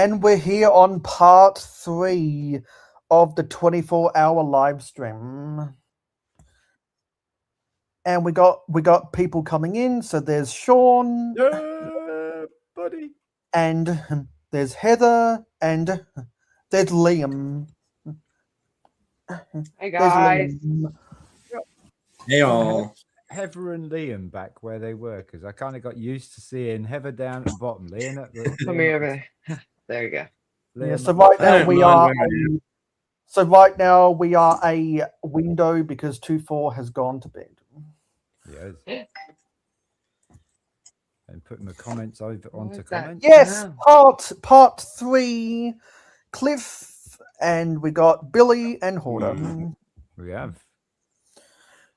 And we're here on part 3 of the 24-hour live stream. And we got people coming in. So there's Sean. Yeah, buddy. And there's Heather. And there's Liam. Hey guys. Hey all. Heather and Liam back where they were, because I kind of got used to seeing Heather down at the bottom. Liam at the. Come here, over there. There you go. Yeah, so right now we are a window because 2-4 has gone to bed. Yes. And putting the comments over onto comments. Yes, part 3, Cliff, and we got Billy and Horder. We have.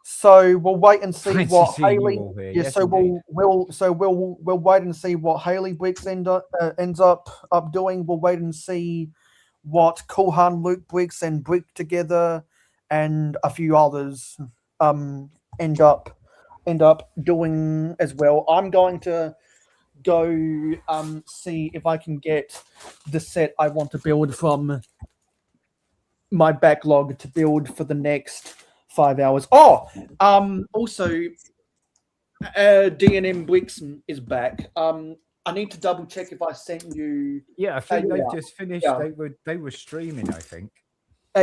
So we'll wait and see Nice what to see you Haley. all here. Yeah, Yes, so indeed. we'll wait and see what Haley Briggs ends up doing. We'll wait and see what Kulhan, Luke Briggs, and Brick together, and a few others end up doing as well. I'm going to go see if I can get the set I want to build from my backlog to build for the next 5 hours. Also, D&M Bricks is back. I need to double check if I sent you. Yeah, I think they yeah. just finished. Yeah. They were streaming, I think.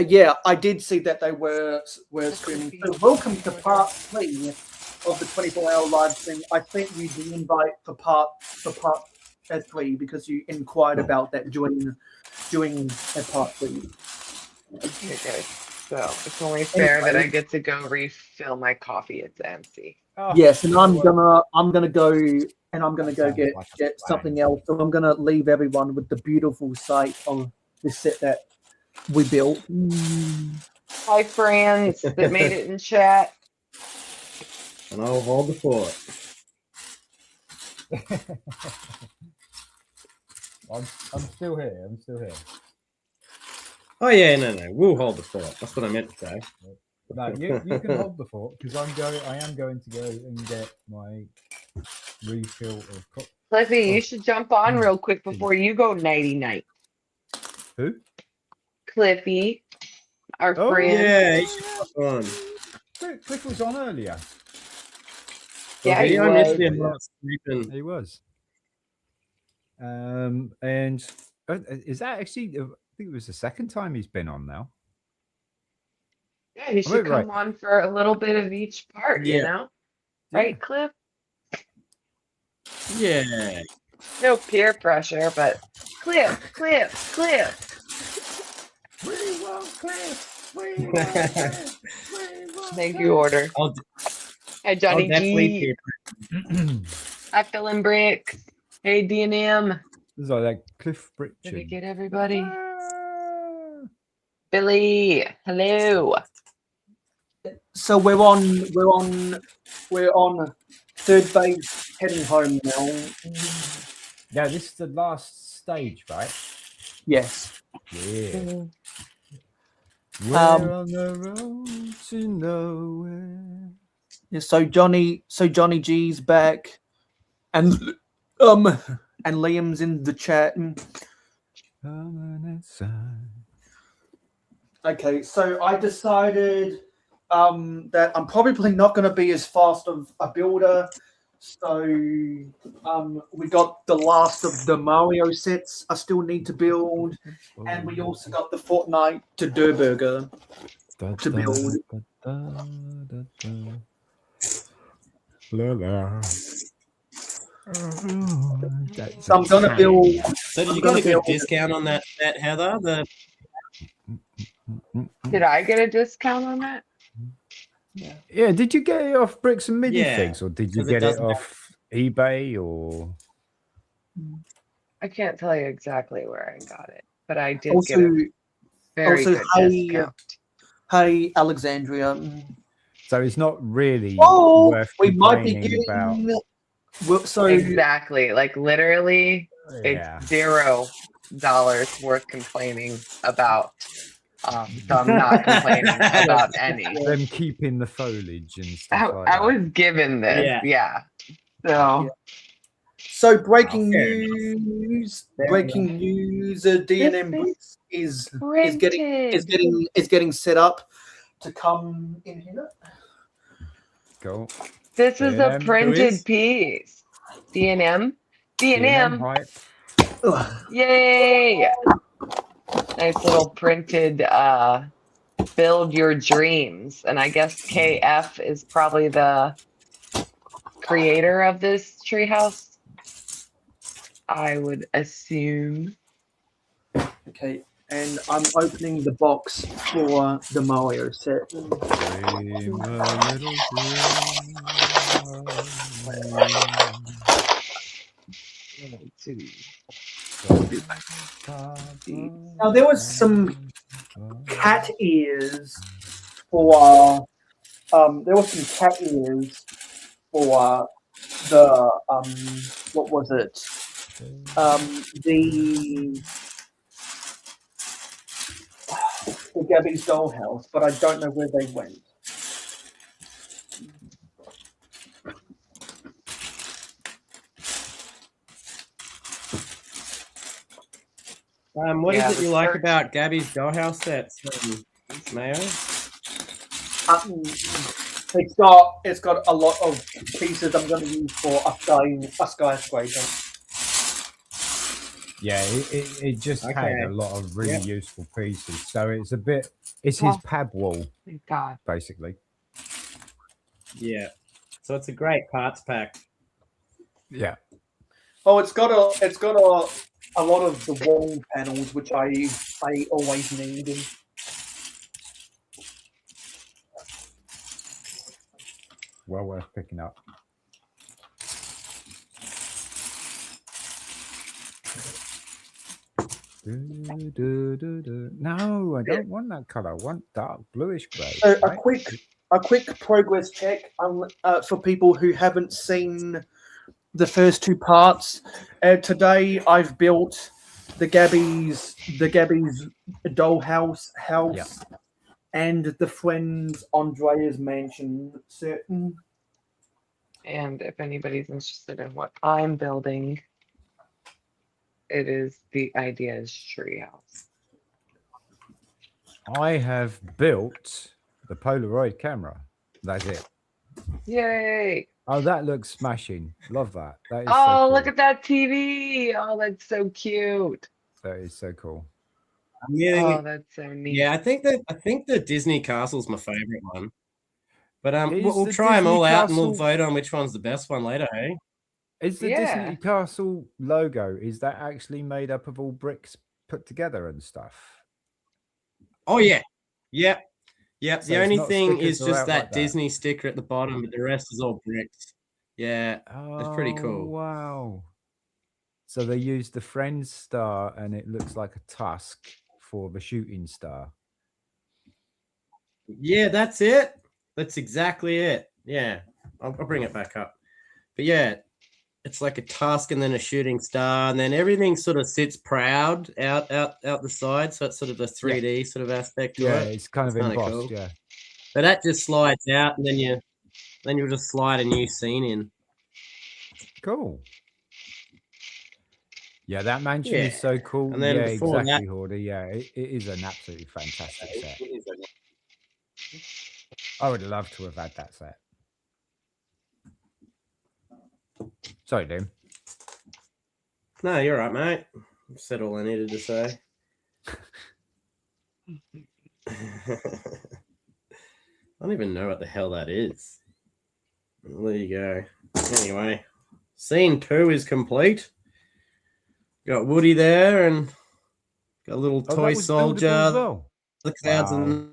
Yeah, I did see that they were streaming. So welcome to part 3 of the 24-hour live stream. I sent you the invite for part 3 because you inquired about that during part 3. Okay, good. So it's only fair that I get to go refill my coffee. It's empty. Oh, Yes, and I'm gonna go get something else. So I'm gonna leave everyone with the beautiful sight of the set that we built. Hi, friends that made it in chat. And I'll hold the fort. I'm still here. I'm still here. Oh yeah, no, we'll hold the fort. That's what I meant to say. No, you can hold the fort because I am going to go and get my refill of coffee. Cliffy, you should jump on real quick before you go nighty night. Who? Cliffy, our Oh, friend. Yeah, he should pop on. Cliff was on earlier. Yeah, Okay, he I was. missed him last sleeping. He was. And is that actually? I think it was the second time he's been on now. Yeah, he should come on for a little bit of each part, you know? Right, Cliff? Yeah. No peer pressure, but Cliff. We want Cliff. We want Cliff. We want Thank you, Order. Hi, Johnny G. Hi, Phil and Bricks. Hey, D&M. This is like Cliff Did we Britchin. get everybody? Billy, hello. So we're on third base, heading home now. Yeah, this is the last stage, right? Yes. Yeah. We're on the road to nowhere. Yeah, so Johnny G's back, and Liam's in the chat. Okay, so I decided that I'm probably not going to be as fast of a builder. So we got the last of the Mario sets I still need to build, and we also got the Fortnite to Durburger to build. So I'm gonna build. So did you get a good discount on that Heather? Did I get a discount on that? Yeah, did you get it off Bricks and Midi Yeah, Figs, or did you 'cause it get it doesn't off eBay, or? I can't tell you exactly where I got it, but I did Also, get a very good discount. Hey, Alexandria. So it's not really Oh, worth we might be complaining about. getting. Well, so Exactly. Like literally, Yeah. it's $0 worth complaining about. So I'm not complaining about any. Them keeping the foliage and stuff like I that. was given this, yeah. So So breaking fair news! Fair Breaking news! DNM This is printed. getting set up to come in here. Cool. This is a D&M, printed piece. DNM. D&M DNM. hype. Ugh. Yay! Nice little printed build your dreams. And I guess KF is probably the creator of this treehouse. I would assume. Okay, and I'm opening the box for the Mario set. Dream a little dream. Now there was some cat ears for there was some cat ears for the what was it? The Gabby's dollhouse, but I don't know where they went. What Yeah, is it the you like search- about Gabby's dollhouse sets, Mayo? It's got a lot of pieces I'm going to use for a skyscraper. Yeah, it just had Okay. a lot of really Yep. useful pieces. So it's his Oh. pad wall, Thank God. basically. Yeah. So it's a great parts pack. Yeah. Oh, it's got a lot of the wall panels which I always need. Well worth picking up. No, I don't want that color. I want dark bluish grey. So right? a quick progress check for people who haven't seen the first two parts. Today I've built the Gabby's dollhouse house Yeah. and the friends Andrea's mansion certain. And if anybody's interested in what I'm building, it is the Ideas Treehouse. I have built the Polaroid camera. That's it. Yay! Oh, that looks smashing. Love that. That is so Oh, cool. look at that TV! Oh, that's so cute. That is so cool. Oh, that's so neat. Yeah, I think the Disney Castle's my favorite one. But Is we'll the try them Disney all out and we'll Castle- vote on which one's the best one later, hey? Is the Yeah. Disney Castle logo, is that actually made up of all bricks put together and stuff? Oh yeah. Yep. Yep. So The it's only not thing stickers is just throughout that like that? Disney sticker at the bottom, but the rest is all bricks. Yeah. That's pretty Oh, cool. wow. So they used the Friends star and it looks like a tusk for the shooting star. Yeah, that's it. That's exactly it. Yeah. I'll bring it back up. But yeah, it's like a tusk and then a shooting star, and then everything sort of sits proud out the side. So it's sort of a 3D sort of aspect to Yeah, it. it's kind of It's kinda embossed, cool. yeah. But that just slides out, and then you'll just slide a new scene in. Cool. Yeah, that mansion Yeah. is so cool. And then Yeah, before that- exactly, Hordy. Yeah, it is an absolutely fantastic set. I would love to have had that set. Sorry, Doom. No, you're right, mate. I've said all I needed to say. I don't even know what the hell that is. There you go. Anyway, scene 2 is complete. Got Woody there and got a little Oh, that toy was buildable soldier. as well. The clouds Wow. in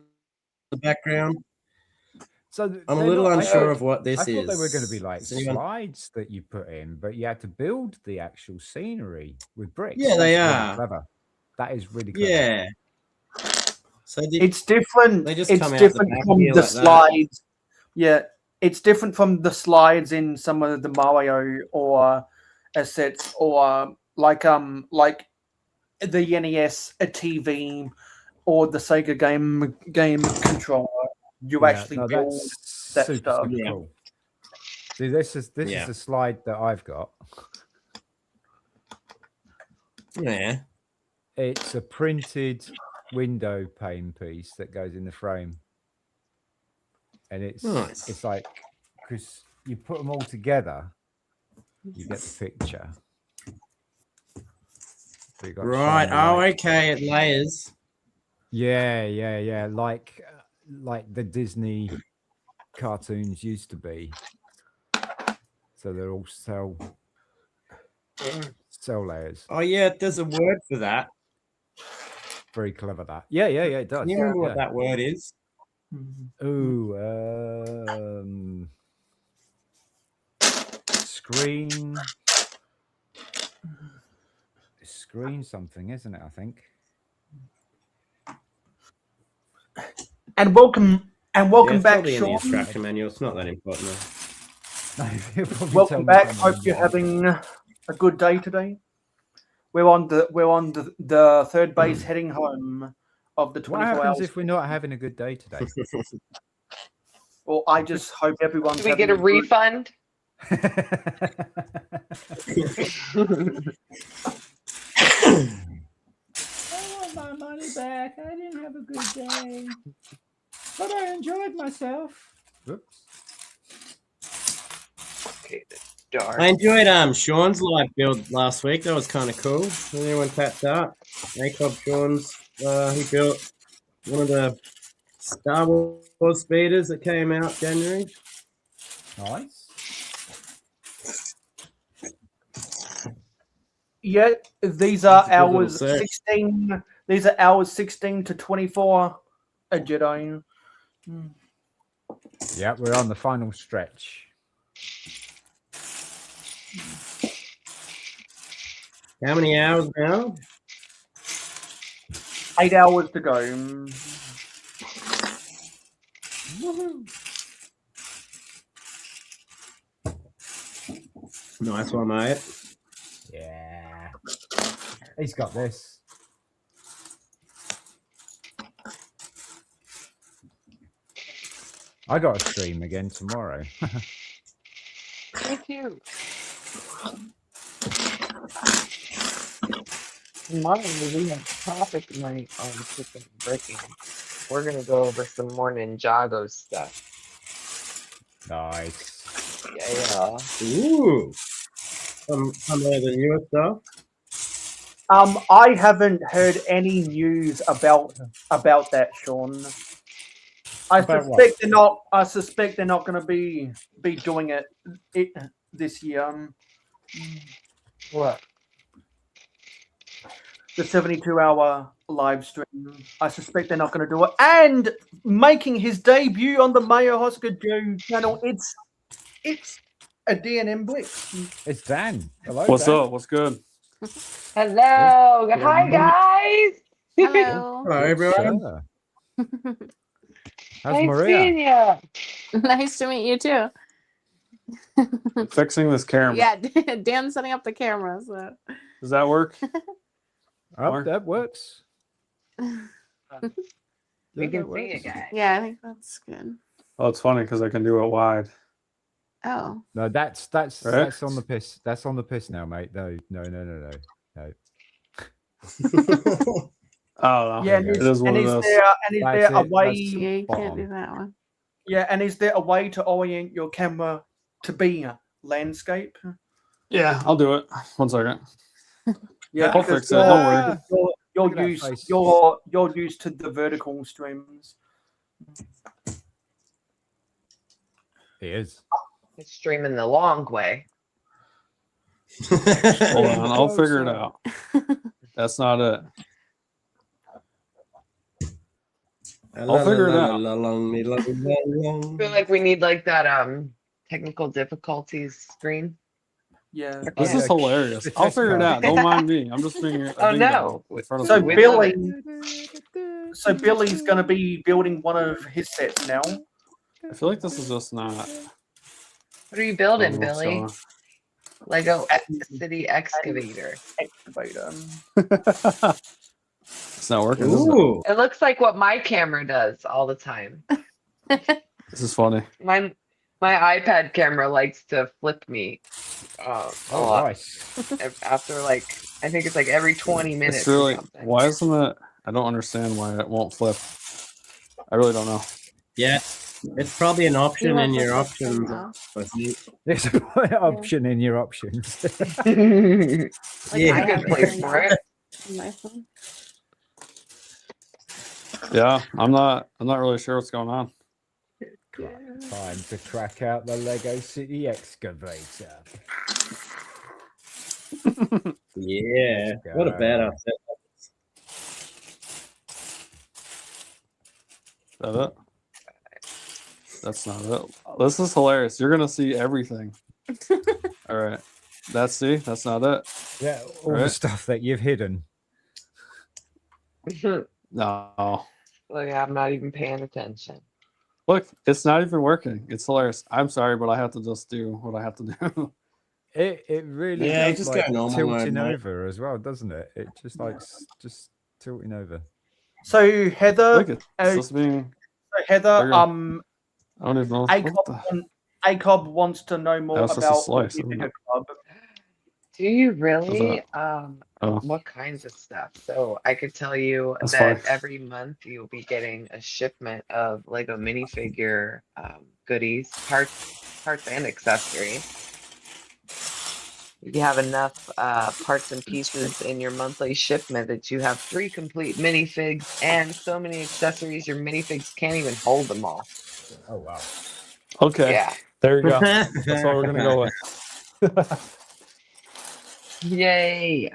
the background. So I'm a they're little not- unsure of what this I is. thought they were going to be like Does anyone- slides that you put in, but you had to build the actual scenery with bricks. Yeah, they That's really are. clever. That is really clever. Yeah. So It's different. They just It's come out the different back from here the like that. slides. Yeah, it's different from the slides in some of the Mario or assets or like the NES, a TV, or the Sega game controller. You Yeah, actually no, build that's that super, stuff. super Yeah. cool. See, this is Yeah. a slide that I've got. Yeah. It's a printed window pane piece that goes in the frame, and it's Nice. it's like because you put them all together, you get the picture. So you got Right. shiny Oh, light. okay. It layers. Yeah. Like the Disney cartoons used to be. So they're all cell layers. Oh, yeah. There's a word for that. Very clever that. Yeah, it does. Can you remember yeah. what that word is? Ooh, screen something, isn't it? I think. And welcome Yeah, back, it's probably in the Sean. instruction manual. It's not that important. Welcome back. Hope you're having a good day today. We're on the third base heading home of the 24 What happens hours. if we're not having a good day today? Well, I just hope everyone's Do we get a having good- refund? I want my money back. I didn't have a good day, but I enjoyed myself. Oops. Okay, it's dark. I enjoyed Sean's live build last week. That was kind of cool. Did anyone catch that? Jacob Sean's he built one of the Star Wars speeders that came out January. Nice. Yeah, these are That's a good little hours search. 16. These are hours 16 to 24 a Jedi. Yeah, we're on the final stretch. How many hours now? 8 hours to go. Nice one, mate. Yeah. He's got this. I got a stream again tomorrow. Thank you. Tomorrow we have topic night on chicken breaking. We're gonna go over some more Ninjago stuff. Nice. Yeah. Ooh. Some of the newer stuff. I haven't heard any news about that, Sean. I About suspect they're not. I suspect they're not going to be doing it this year. What? The 72-hour live stream. I suspect they're not going to do it. And making his debut on the Mayohosko Joe channel, it's a DNM Blitz. It's Dan. Hello. What's Dan. up? What's good? Hello. Hi guys. Hello. Hello, everyone. Sure. How's Nice Maria? seeing you. Nice to meet you too. I'm fixing this camera. Yeah, Dan's setting up the camera. So Does that work? Oh, Mark? that works. We Yeah, can that see works. you guys. yeah, I think that's good. Oh, it's funny because I can do it wide. Oh, No, that's Right? on the piss. That's on the piss now, mate. No. Oh, no. Yeah, There you it go. is what and it is is. there That's a it. way? That's- yeah, you Spot can't on. do that one. Yeah, and is there a way to orient your camera to be a landscape? Yeah, I'll do it. 1 second. Yeah, I'll because fix it. Don't worry. Look at that You're face. used to the vertical streams. He is. It's streaming the long way. Hold on. I'll figure it out. That's not it. I'll figure it out. I feel like we need like that technical difficulties screen. Yeah. This Yeah. is hilarious. The I'll test figure it card. out. Don't mind me. I'm just figuring it Oh, no. in front of So me. Billy's going to be building one of his sets now. I feel like this is just not. What are you building, Oh, Billy? sorry. Lego City Excavator. Excavator. It's not working. Is it? Ooh. It looks like what my camera does all the time. This is funny. My iPad camera likes to flip me a Oh, lot nice. after like I think it's like every 20 minutes. It's or really. something. Why isn't it? I don't understand why it won't flip. I really don't know. Yeah, it's probably an option You in have your the options. camera. I think. There's an option in your options. It's Like Yeah. I a good have it place turned for off it. on my phone. Yeah, I'm not really sure what's going on. Time to crack out the Lego City excavator. Yeah. What a Go. badass. Is that it? That's not it. This is hilarious. You're gonna see everything. All right. That's not it. Yeah, all the Right. stuff that you've hidden. No. Like, I'm not even paying attention. Look, it's not even working. It's hilarious. I'm sorry, but I have to just do what I have to do. It really Yeah, does just like go normal mode, tilting mate. over as well, doesn't it? It just like just tilting over. So Heather, Look, it's just being. Heather, There you go. I don't even know. ACOB wants to know more That was just a about slice, the isn't Giga it? Club. Do you really? Oh. What kinds of stuff? So I could tell you That's that fine. every month you'll be getting a shipment of Lego minifigure goodies, parts and accessories. You have enough parts and pieces in your monthly shipment that you have 3 complete minifigs and so many accessories your minifigs can't even hold them all. Oh wow. Okay. Yeah. There you go. That's what we're gonna go with. Yay.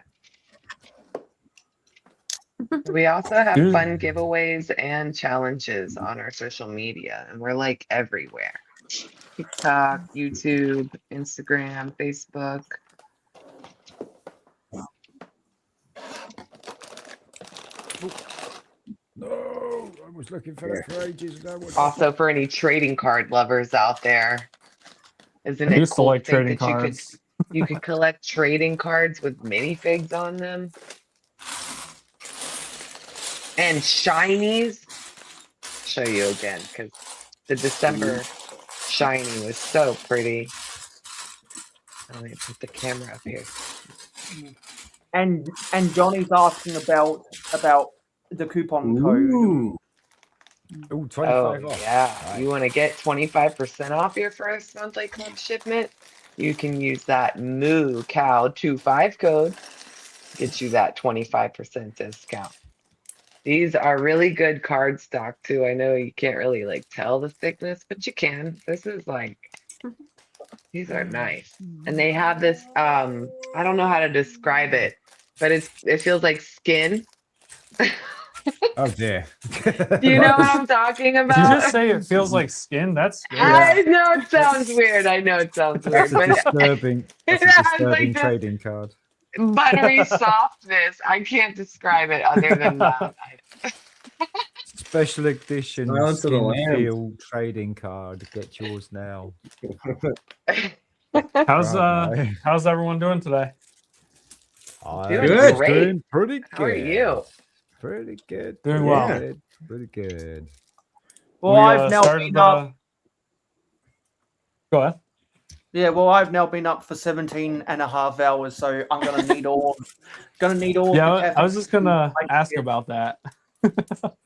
We also have Dude. fun giveaways and challenges on our social media, and we're like everywhere. TikTok, YouTube, Instagram, Facebook. No, I was looking for that for ages ago. Also for any trading card lovers out there. Isn't I it used to cool like to think trading that cards. you could collect trading cards with minifigs on them? And shinies. Show you again because the December shiny was so pretty. Let me put the camera up here. And Johnny's asking about the coupon code. Ooh, 25 Oh off. yeah, Right. you want to get 25% off your first monthly club shipment? You can use that Moo Cow 25 code. Get you that 25% discount. These are really good card stock too. I know you can't really like tell the thickness, but you can. This is like, these are nice. And they have this, I don't know how to describe it, but it feels like skin. Oh dear. Do you know what I'm talking Did you about? just say it feels like skin? That's scary. I know it sounds weird. I know it sounds weird, That's a but disturbing, that's a has, disturbing like, this trading card. buttery softness. I can't describe it other than that. Special edition Silence of the skin Lambs. feel trading card. Get yours now. How's Bravo. how's everyone doing today? Doing Good. great. Doing pretty good. How are you? Pretty good. Doing pretty well. good, Pretty good. Well, We, I've now started, been up. Go ahead. Yeah, well, I've now been up for 17 and a half hours, so I'm gonna need all. Yeah, the I was just gonna I can ask get. about that.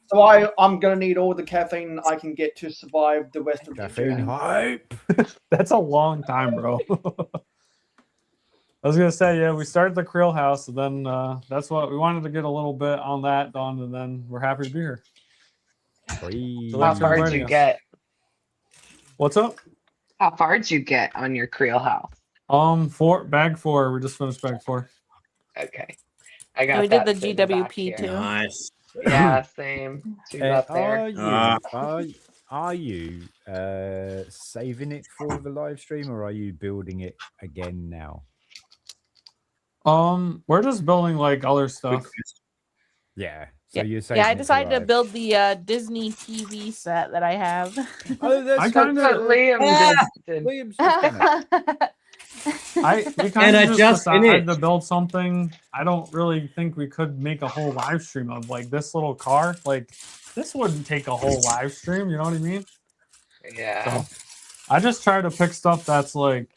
So I'm gonna need all the caffeine I can get to survive the rest of the Caffeine journey. hype. That's a long time, bro. I was gonna say, yeah, we started the Creel House, and then that's what we wanted to get a little bit on that done, and then we're happy to be here. Free. So How thanks for far did inviting you us. get? What's up? How far did you get on your Creel house? Bag 4. We just finished bag 4. Okay. I got And we did that the sitting back GWP here. too. Nice. Yeah, same. Two up there. Are you saving it for the live stream, or are you building it again now? We're just building like other stuff. Yeah. So you're saving Yeah, I it for decided to live. build the Disney TV set that I have. Oh, that's I That's what Liam did. William's just done it. We kind And I of just just decided finished. to build something. I don't really think we could make a whole live stream of like this little car. Like this wouldn't take a whole live stream. You know what I mean? Yeah. So I just try to pick stuff that's like,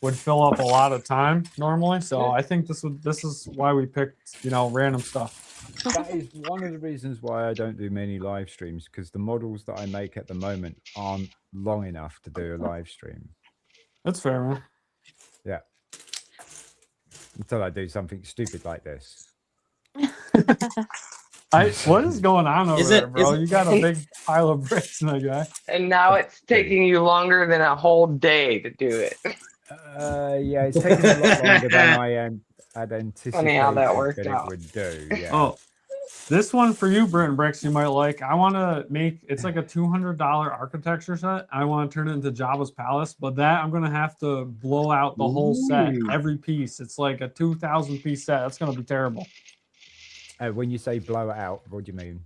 would fill up a lot of time normally. So I think this is why we picked, random stuff. That is one of the reasons why I don't do many live streams, because the models that I make at the moment aren't long enough to do a live stream. That's fair, man. Yeah. Until I do something stupid like this. What is going on over there, bro? is it- You got a big pile of bricks, my guy. And now it's taking you longer than a whole day to do it. Yeah, it's taking a lot longer than I had anticipated Funny how that worked that out. it would do. Yeah. Oh, this one for you, Brent Bricks, you might like. I want to make it's like a $200 architecture set. I want to turn it into Jabba's palace, but that I'm gonna have to blow out the whole set, Ooh. every piece. It's like a 2,000 piece set. That's gonna be terrible. When you say blow it out, what do you mean?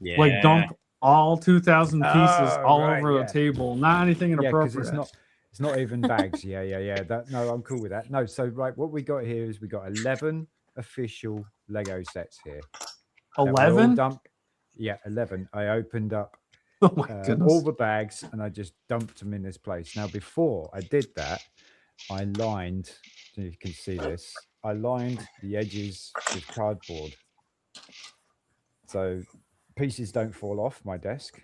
Yeah. Like dump all 2,000 pieces Oh, all right, over yeah. the table. Not anything Yeah, because inappropriate. it's not even bags. Yeah. No, I'm cool with that. No, so right, what we got here is we got 11 official Lego sets here. that were all 11? dumped. Yeah, 11. I opened up Oh my goodness. all the bags and I just dumped them in this place. Now, before I did that, I lined, so you can see this, I lined the edges with cardboard. So pieces don't fall off my desk.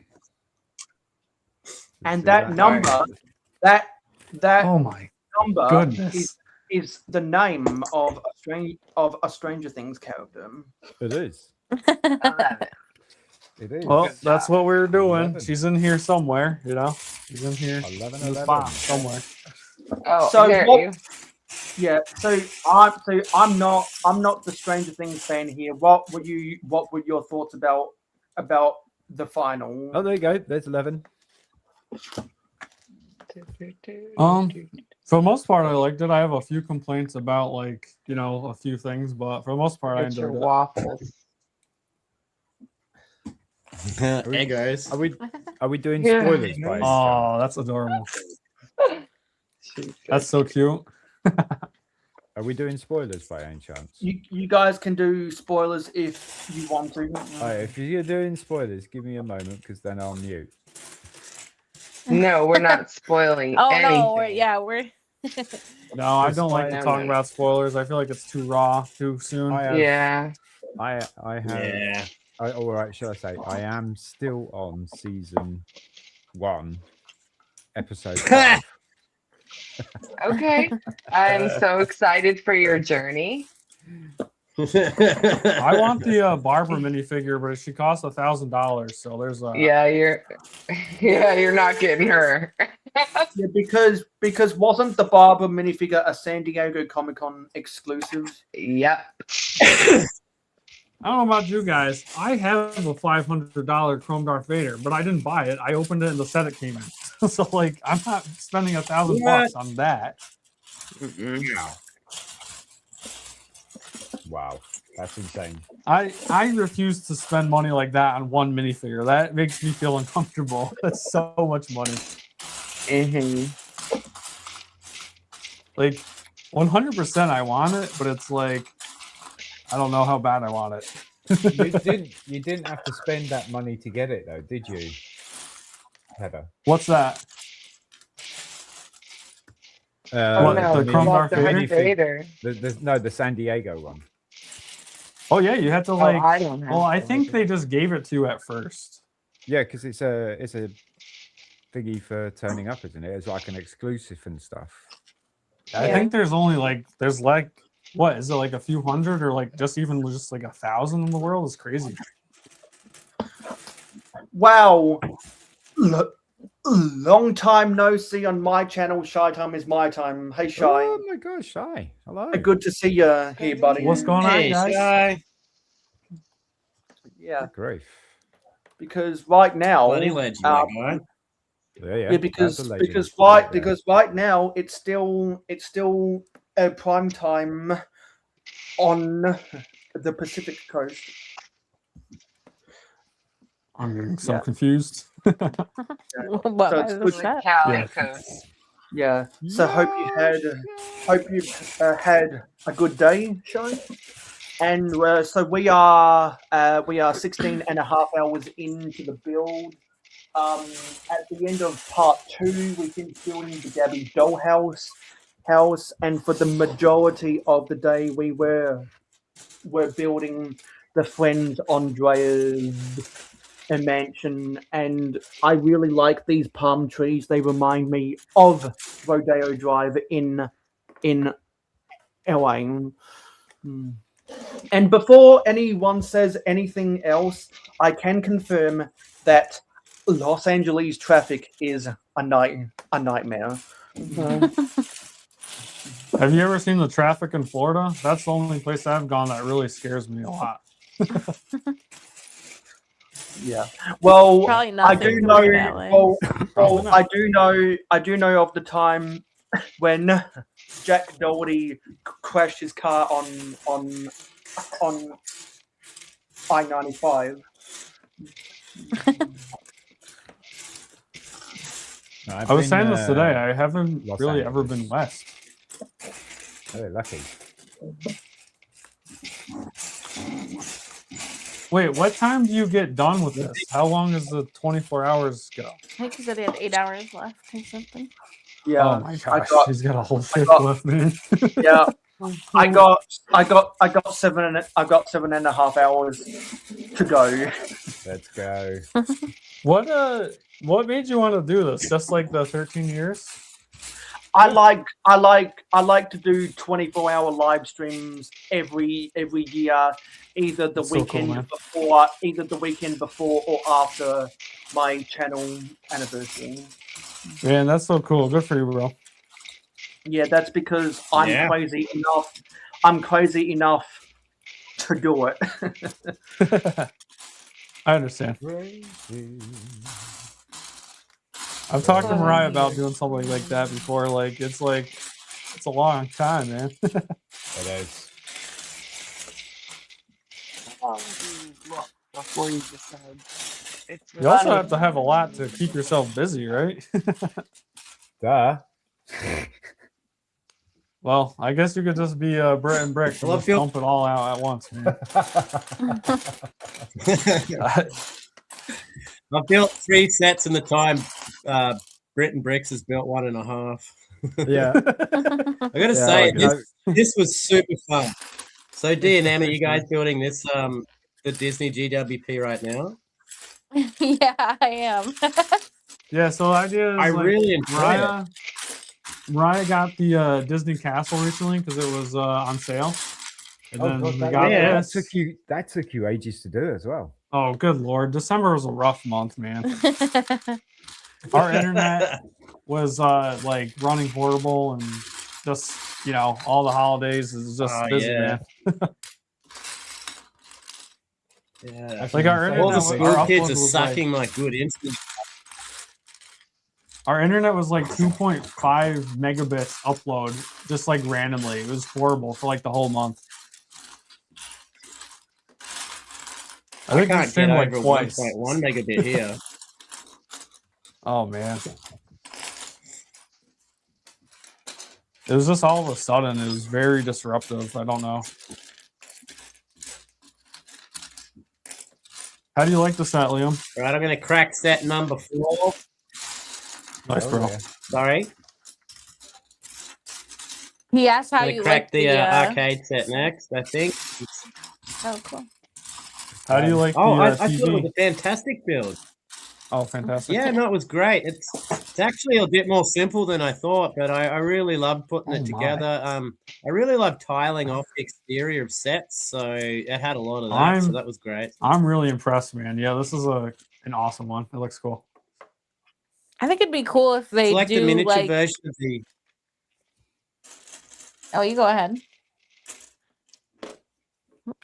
And See that number, that Oh my number goodness. is the name of a Stranger Things character. It is. 11. It is. Well, that's what we were doing. 11. She's in here somewhere, She's in here. 11, In this 11. box somewhere. Oh, So here, what- you. Yeah, so I'm not the Stranger Things fan here. What were your thoughts about the final? Oh, there you go. There's 11. For the most part, I liked it. I have a few complaints about a few things, but for the most part, I Get your enjoyed it. waffles. Hey guys. Are we doing Yeah. spoilers by any chance? Oh, that's adorable. That's so cute. Are we doing spoilers by any chance? You guys can do spoilers if you want to. If you're doing spoilers, give me a moment because then I'll mute. No, we're not spoiling Oh anything. no, we're No, I don't like to spoilers. talk about spoilers. I feel like it's too raw, too soon. I have, Yeah. I have. Yeah. All right, shall I say? I am still on season 1, episode 5. Okay. I'm so excited for your journey. I want the Barbara minifigure, but she costs $1,000. So there's a Yeah, you're not getting her. Yeah, because wasn't the Barbara minifigure a San Diego Comic-Con exclusive? Yep. I don't know about you guys. I have a $500 Chrome Darth Vader, but I didn't buy it. I opened it and the set it came in. So I'm not spending $1,000 on that. Mm-mm. Wow, that's insane. I refuse to spend money like that on one minifigure. That makes me feel uncomfortable. That's so much money. Mhm. 100% I want it, but it's I don't know how bad I want it. You didn't have to spend that money to get it though, did you, Heather? What's that? Oh, What, no, the Chrome you bought Darth the Vader? Vader. No, the San Diego one. Oh yeah, you have to I don't have Well, I the think Vader. they just gave it to you at first. Yeah, because it's a thingy for turning up, isn't it? It's like an exclusive and stuff. I Yeah. think there's only what is it, a few hundred or just 1,000 in the world? Is crazy. Wow. Long time no see on my channel. Shy Time is my time. Hey, Shy. Oh my gosh, Shy. Hello. Good to see you here, buddy. What's going on, Hey, guys? Shy. Yeah, Good grief. because right now, Bloody legend, my guy. Yeah, yeah, because that's a legend. right now it's still a prime time on the Pacific Coast. I'm getting so Yeah. confused. what So why it's is good- that? Cali Yeah. Coast. Yeah. So hope you've had a good day, Shy. And so we are 16 and a half hours into the build. At the end of part 2, we finished building the Gabby dollhouse. house, and for the majority of the day, we were building the Friend Andrea's mansion, and I really like these palm trees. They remind me of Rodeo Drive in LA. And before anyone says anything else, I can confirm that Los Angeles traffic is a nightmare. Have you ever seen the traffic in Florida? That's the only place I've gone that really scares me a lot. Yeah. Well, Probably I nothing do can know. be that way. Well, I do know. I do know of the time when Jack Doherty crashed his car on I-95. No, I was saying this today. I haven't Los really ever Angeles. been west. Oh, lucky. Wait, what time do you get done with this? How long does the 24 hours go? I think he said he had 8 hours left or something. Yeah. Oh my gosh, got- he's got a whole shift got- left, man. Yeah. I got 7.5 hours to go. Let's go. What made you want to do this? Just like the 13 years? I like to do 24-hour live streams every year, either the That's so cool, weekend man. before or after my channel anniversary. Man, that's so cool. Good for you, bro. Yeah, that's because I'm Yeah. crazy enough. I'm crazy enough to do it. I understand. Crazy. I've talked to Mariah about doing something like that before. It's a long time, man. It is. How long do you look before you decide? It's You also running. have to have a lot to keep yourself busy, right? Duh. Well, I guess you could just be Brett and Brick and Well, I just feel- pump it all out at once, man. I built 3 sets in the time. Britain Bricks has built 1.5. Yeah. I gotta Yeah, say, I guess. this was super fun. So, D and M, are you guys building this the Disney GWP right now? Yeah, I am. Yeah, so the idea is I like, really enjoy it. Mariah got the Disney Castle recently because it was on sale. And then God, we that, got yeah, this. that took you ages to do as well. Oh, good lord. December was a rough month, man. Our internet was running horrible, and just all the holidays is just Oh, busy, yeah. man. Yeah. Like our All internet, All the was- school our kids uploads are was sucking my good internet. our internet was like 2.5 megabits upload, just like randomly. It was horrible for like the whole month. I I think we can't get streamed like over twice. 1.1 megabit here. Oh man. It was just all of a sudden. It was very disruptive. I don't know. How do you like the set, Liam? Right, I'm gonna crack set number 4. Nice, bro. yeah. Sorry. He asked how I'm gonna you crack like the the arcade set next, I think. Oh, cool. How do you like Oh, the I thought it was TV? a fantastic build. Oh, fantastic. Yeah, no, it was great. It's actually a bit more simple than I thought, but I really loved putting Oh, it my. together. I really loved tiling off the exterior of sets, so it had a lot of that. So I'm- that was great. I'm really impressed, man. Yeah, this is an awesome one. It looks cool. I think it'd be cool if they It's like do the miniature like. version of the. Oh, you go ahead.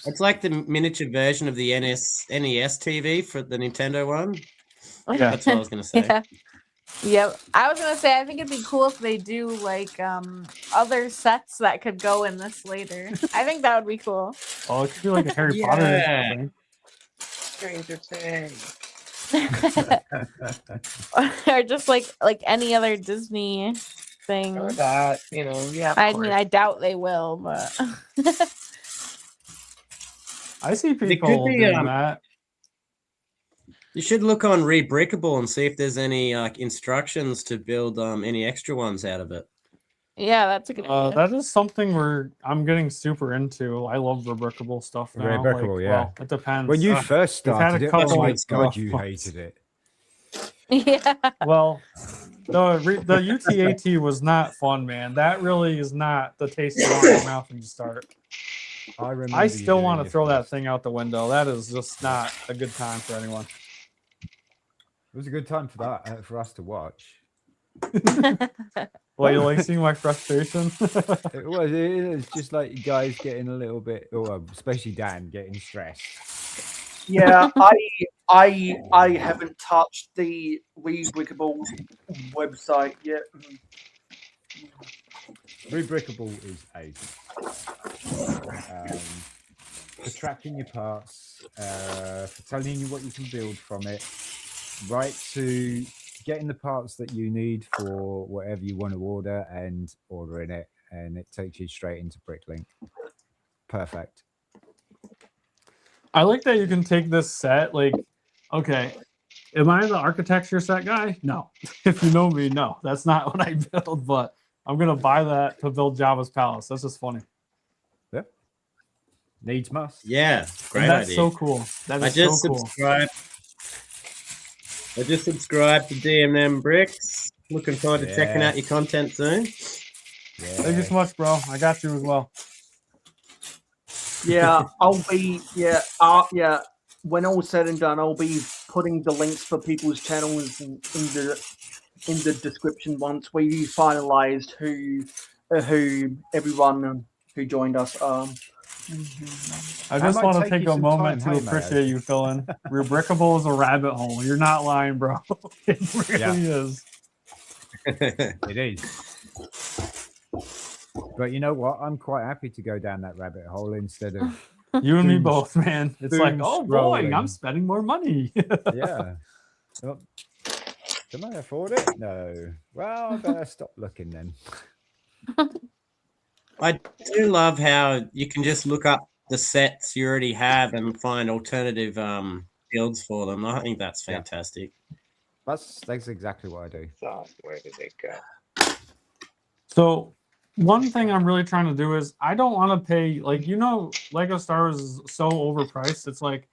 It's like the miniature version of the NES TV for the Nintendo one. Yeah. That's what I was gonna say. Yeah. Yep. I was gonna say I think it'd be cool if they do like other sets that could go in this later. I think that would be cool. Oh, it could be like a Harry Yeah. Potter thing. Stranger Things. Or just like any other Disney thing. Or that, yeah. of I course. mean, I doubt they will, but I see could people be, doing that. You should look on Rebrickable and see if there's any instructions to build any extra ones out of it. Yeah, that's a good idea. That is something where I'm getting super into. I love rubricable stuff now. Rubricable, yeah. Well, it depends. When you first we've had started a it, couple oh my of god, rough you months. hated it. Yeah. Well, the UTAT was not fun, man. That really is not the taste you want in your mouth when you start. I remember. I you still doing want to your throw that first. thing out the window. That is just not a good time for anyone. It was a good time for that for us to watch. Well, you like seeing my frustration? It was just like you guys getting a little bit, or especially Dan getting stressed. Yeah, I haven't touched the Rebrickable website yet. Rebrickable is ace. For tracking your parts, for telling you what you can build from it, right to getting the parts that you need for whatever you want to order and ordering it, and it takes you straight into Bricklink. Perfect. I like that you can take this set. Like, okay, am I the architecture set guy? No. If you know me, no. That's not what I build, but I'm going to buy that to build Java's Palace. That's just funny. Yeah. Needs must. Yeah, great And that's idea. so cool. That I is just so cool. subscribed to DMM Bricks. Looking forward to checking out your content soon. Yeah. Thank you so much, bro. I got you as well. Yeah, I'll be yeah. When all said and done, I'll be putting the links for people's channels in the description once we finalized who everyone who joined us. I That just might want to take take you a some moment time, to hey, Mayo. appreciate you, Philin. Rubricable is a rabbit hole. You're not lying, bro. It really is. It is. But you know what? I'm quite happy to go down that rabbit hole instead of You and me Doom- both, man. It's like, doom oh boy, I'm scrolling. spending more money. yeah. Oh, can I afford it? No. Well, I better stop looking then. I do love how you can just look up the sets you already have and find alternative builds for them. I think that's fantastic. That's exactly what I do. So where did it go? So one thing I'm really trying to do is I don't want to pay, like, Lego Star Wars is so overpriced. It's like,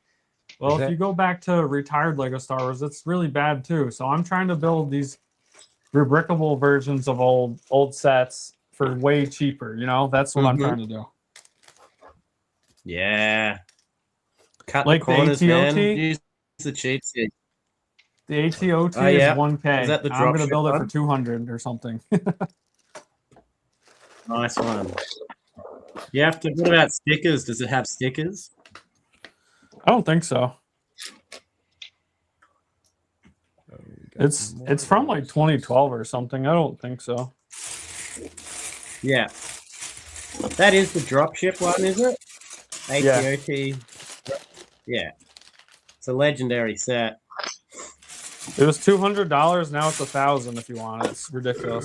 well, Is if it? you go back to retired Lego Star Wars, it's really bad too. So I'm trying to build these rubricable versions of old sets for way cheaper. That's what I'm trying to do. Yeah. Cut Like the corners, the ATOT? man. Use the cheat sheet. The ATOT Oh, is yeah. 1K. Is that the I'm gonna dropship build it for one? 200 or something. Nice one. You have to. What about stickers? Does it have stickers? I don't think so. It's from like 2012 or something. I don't think so. Yeah. That is the dropship one, is it? ATOT. Yeah. It's a legendary set. It was $200. Now it's $1,000 if you want it. It's ridiculous.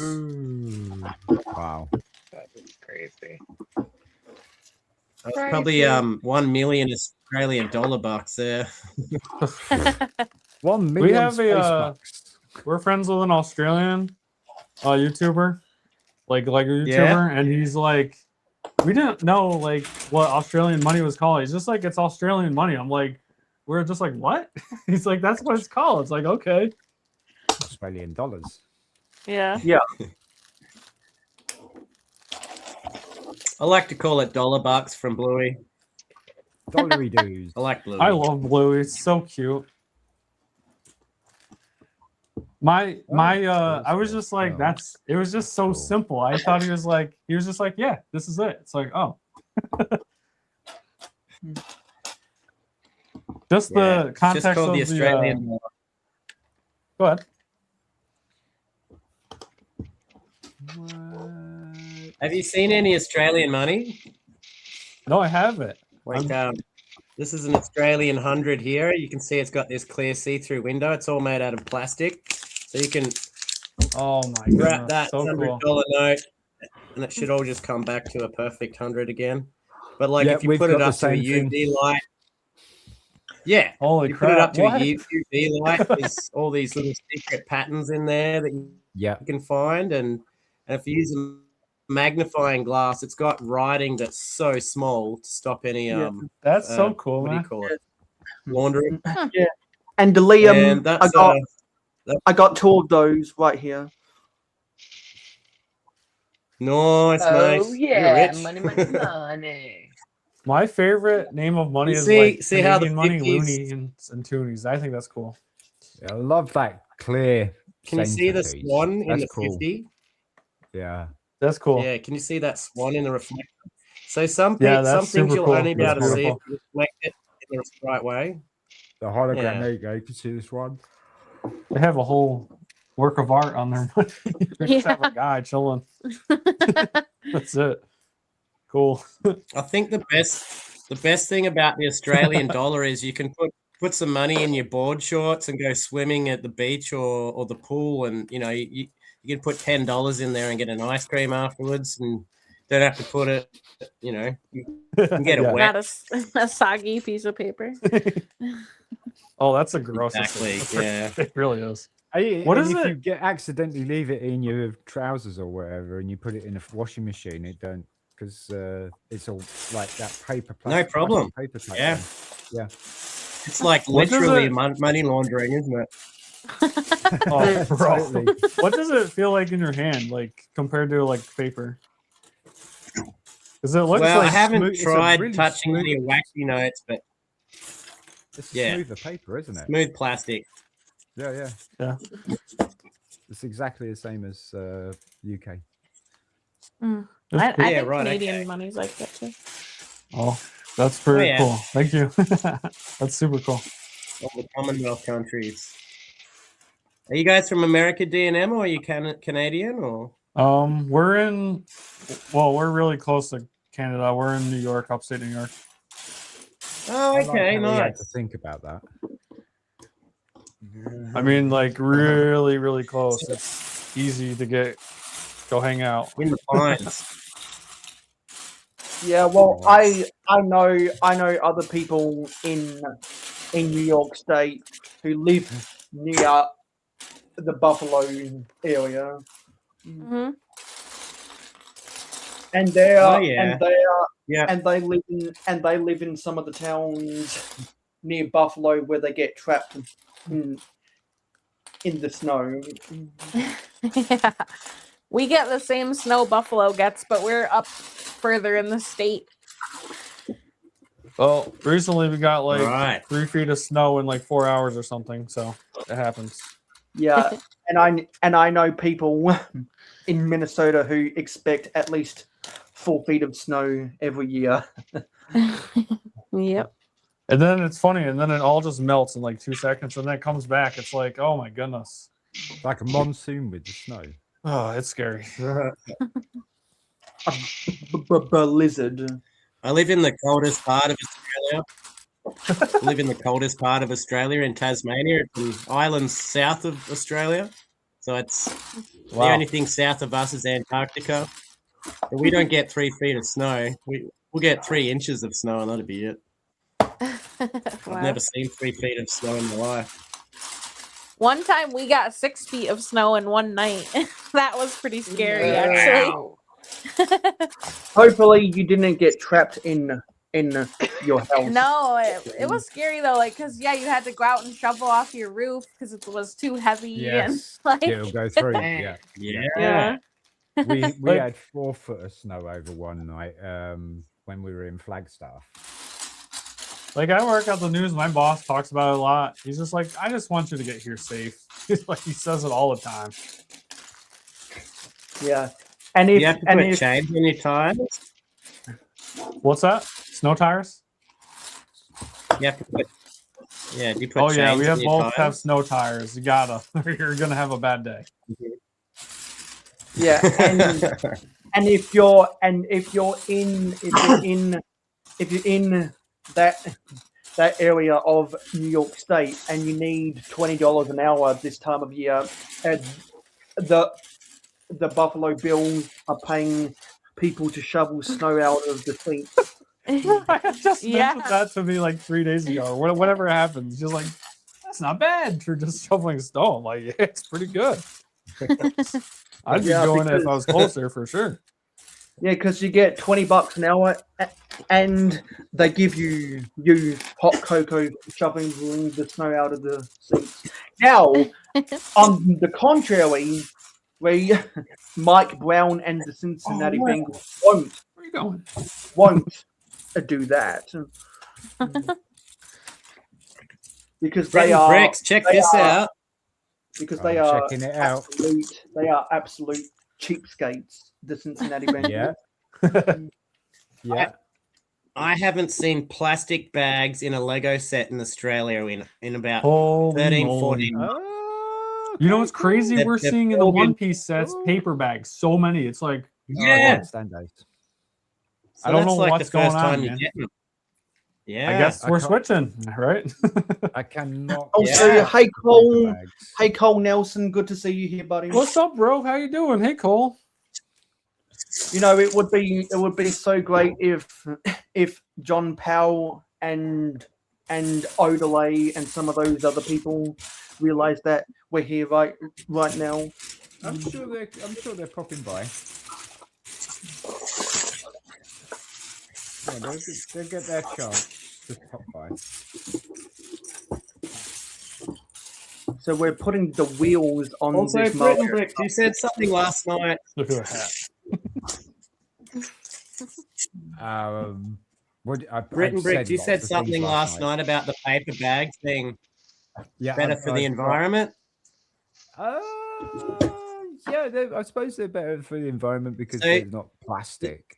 Wow. That is crazy. That's probably 1 million Australian dollar bucks there. 1 million We have space bucks. we're friends with an Australian YouTuber, like Lego YouTuber, Yeah? and he's like, we didn't know like what Australian money was called. He's just like, it's Australian money. I'm like, we're just like, what? He's like, that's what it's called. It's like, okay. Australian dollars. Yeah. I like to call it dollar bucks from Bluey. Dollary dues. I like Bluey. I love Bluey. It's so cute. I was just like, it was just so simple. I thought he was just like, yeah, this is it. It's like, oh. Just Yeah, the it's context just called of the Australian dollar. Go ahead. Have you seen any Australian money? No, I haven't. Like, this is an Australian 100 here. You can see it's got this clear see-through window. It's all made out of plastic. So you can Oh my wrap goodness. that So $100 cool. note, and it should all just come back to a perfect 100 again. But like Yeah, if you we've put it got the up to a same thing. UV light, yeah, Holy you put it up crap. to What? a UV light, there's all these little secret patterns in there that you Yeah. can find, and if you use a magnifying glass. It's got writing that's so small to stop any That's so cool, what do you man. call it? Laundry. Yeah. And Liam, And that's I got 2 of those right here. nice, mate. Oh You're yeah, rich. money, money, money. My favorite name of money You is see- like see how the Canadian money, 50s loonies, and toonies. I think that's cool. I love that clear. Can you see the centerpiece. swan in That's the cool. 50? Yeah. That's cool. Yeah, can you see that swan in the reflector? So some Yeah, some that's things super you'll cool. only be That's able to see if beautiful. you reflect it in the right way. The hologram. Yeah. There you go. You can see this one. They have a whole work of art on their money. They just have a Yeah. guy chilling. That's it. Cool. I think the best thing about the Australian dollar is you can put some money in your board shorts and go swimming at the beach or the pool, and you can put $10 in there and get an ice cream afterwards, and don't have to put it. You can get it Yeah. wet. Not a soggy piece of paper. Oh, that's a gross. Exactly. Yeah. It really is. Hey, What and is if it? you get accidentally leave it in your trousers or whatever, and you put it in a washing machine, it don't because it's all like that paper. Plastic, problem. Paper type Yeah. thing. It's like What does literally it- money laundering, isn't it? Oh, bro. Totally. What does it feel like in your hand, like compared to like paper? Because it looks Well, I like haven't smooth- it's a tried really touching smooth- the waxy notes, but It's Yeah. smoother paper, isn't it? smooth plastic. Yeah. Yeah. It's exactly the same as UK. I That's cool. think Yeah, right, Canadian okay. money's like that too. Oh, that's pretty yeah. cool. Thank you. That's super cool. All the Commonwealth countries. Are you guys from America, D&M, or are you Canadian, or? We're really close to Canada. We're in New York, upstate New York. Oh, I like okay, how we had to nice. think about that. I mean, like really, really close. It's easy to go hang out. In the pines. Yeah, well, Nice. I know other people in New York State who live near the Buffalo area, Hmm. and they are Oh, yeah. Yeah. and they live in some of the towns near Buffalo where they get trapped in the snow. Yeah. We get the same snow Buffalo gets, but we're up further in the state. Well, recently we got like Right. 3 feet of snow in like 4 hours or something. So it happens. Yeah, and I know people in Minnesota who expect at least 4 feet of snow every year. Yep. And then it's funny, and then it all just melts in like 2 seconds, and then it comes back. It's like, oh my goodness. It's like a monsoon with the snow. Oh, it's scary. Blizzard. I live in the coldest part of Australia. I live in the coldest part of Australia in Tasmania. It's an island south of Australia. So it's the Wow. only thing south of us is Antarctica. But we don't get 3 feet of snow. We'll get 3 inches of snow, and that'll be it. I've Wow. never seen 3 feet of snow in my life. One time we got 6 feet of snow in one night. That was pretty scary, Wow. actually. Hopefully, you didn't get trapped in your house. No, it was scary though, like because you had to go out and shovel off your roof because it was too heavy Yes. and like It'll go through. Yeah. Yeah. yeah. We Like- had 4 foot of snow over one night when we were in Flagstaff. Like I work out the news, my boss talks about it a lot. He's just like, I just want you to get here safe. He's like, he says it all the time. Yeah, and if You have to and put if chains in your tires. What's that? Snow tires? You have to put. Yeah, do you put Oh yeah, chains we in have your both have tires? snow tires. You gotta, or you're gonna have a bad day. yeah, and if you're in that area of New York State and you need $20 an hour this time of year, and the Buffalo Bills are paying people to shovel snow out of the seats. I just Yeah. mentioned that to me like 3 days ago, or whatever happens. Just like, that's not bad for just shoveling snow. I'm like, yeah, it's pretty good. I'd be Yeah, going if I because- was closer for sure. Yeah, because you get $20 an hour, and they give you hot cocoa shoveling the snow out of the seats. Now, on the contrary, Mike Brown and the Cincinnati Oh, wow. Bengals Where are you going? won't do that because they Britton are Bricks, check they this are- out. because I'm they are checking it out. absolute cheapskates. The Cincinnati Bengals. Yeah. Yeah. I haven't seen plastic bags in a Lego set in Australia in about Holy 13, moly. 14 months. Oh, You know what's okay, cool. crazy? They've- We're they've seeing in the all been- One Piece sets Cool. paper bags. So many. It's like Oh, I Yeah. understand those. So I don't that's know like what's the first going on, time you man. get them. Yeah. I guess I we're can't- switching, right? I cannot. Also, Yeah. hey paper Cole, bags. hey Cole Nelson, good to see you here, buddy. What's up, bro? How you doing? Hey, Cole. You know, it would be so great if John Powell and Odelay and some of those other people realized that we're here right now. I'm sure they're popping by. Yeah, they'll get their chance to pop by. So we're putting the wheels on Also, this Britton market. Bricks, you said something last night. Look at that. Britton Bricks, you said something last night about the paper bags being better for the environment. Yeah, I suppose they're better for the environment because So- they're not plastic.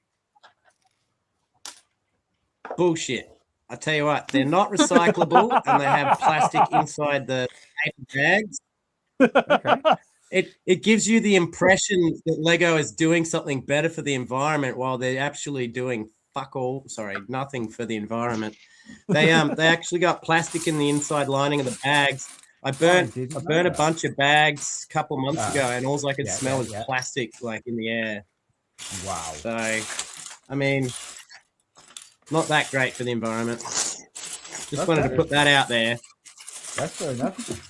Bullshit. I tell you what, they're not recyclable and they have plastic inside the paper bags. Okay. It gives you the impression that Lego is doing something better for the environment while they're actually doing nothing for the environment. They actually got plastic in the inside lining of the bags. I burnt a bunch of bags a couple months ago, and all I could smell was plastic like in the air. Wow. So, I mean, not that great for the environment. Just wanted to put that out there. That's fair enough.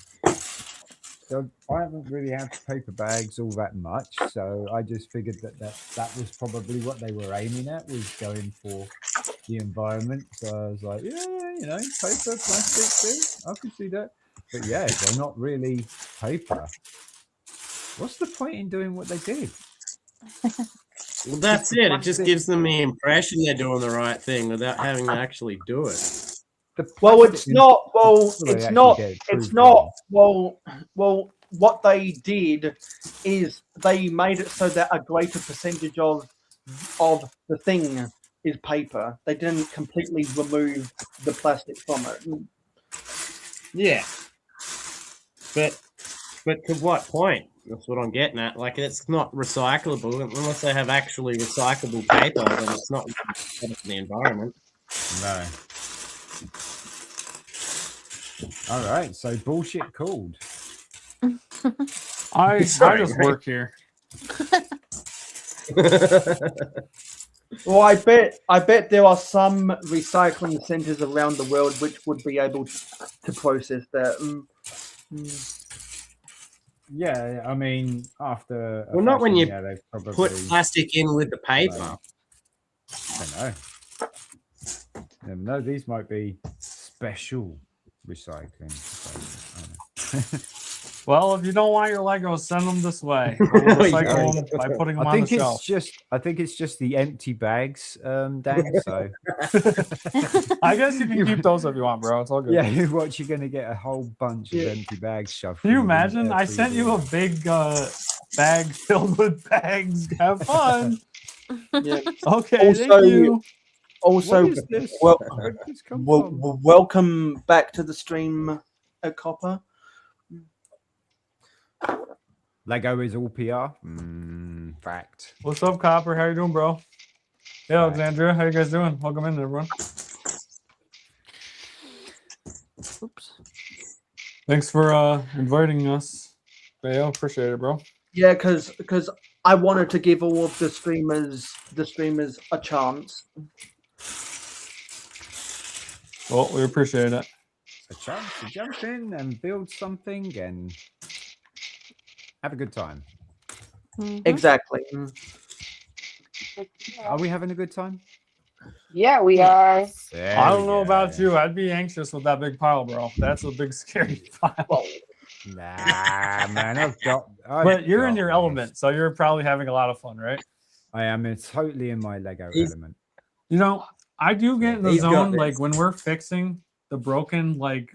So I haven't really had paper bags all that much, so I just figured that was probably what they were aiming at, was going for the environment. So I was like, yeah, paper, plastic, I can see that. But yeah, they're not really paper. What's the point in doing what they did? Well, that's it. It just gives them the impression they're doing the right thing without having to actually do it. Well, it's not. Well, it's not. It's not. Well, what they did is they made it so that a greater percentage of the thing is paper. They didn't completely remove the plastic from it. Yeah. But to what point? That's what I'm getting at. Like, it's not recyclable unless they have actually recyclable paper. Then it's not better for the environment. No. All right, so bullshit called. I just work here. Well, I bet there are some recycling centers around the world which would be able to process that. Yeah, I mean, after. Well, not when you they probably put plastic in with the paper. I don't know. No, these might be special recycling. Well, if you don't want your Legos, send them this way. We'll recycle them by putting them I on think the shelf. I think it's just the empty bags, Dan. So I guess you can keep those if you want, bro. It's all good. yeah, you're gonna get a whole bunch of empty bags shoved. Can you in imagine? there I for sent you. you a big bag filled with bags. Have fun. Yeah. Okay, Also- thank you. Also, What is this? well, Where did this come from? welcome back to the stream, Copper. Lego is all PR. Fact. What's up, Copper? How you doing, bro? Hey, Alexandria. How you guys doing? Welcome in, everyone. Oops. Thanks for inviting us. Bayo, appreciate it, bro. Yeah, because I wanted to give all of the streamers a chance. Well, we appreciate it. A chance to jump in and build something and have a good time. Mhm. Exactly. Are we having a good time? Yeah, we are. There I we don't know go. about you. I'd be anxious with that big pile, bro. That's a big scary pile. Well, Nah, man, But you're in got your this. element, so you're probably having a lot of fun, right? I am totally in my Lego He's- element. You know, I do get in the He's got zone this. like when we're fixing the broken like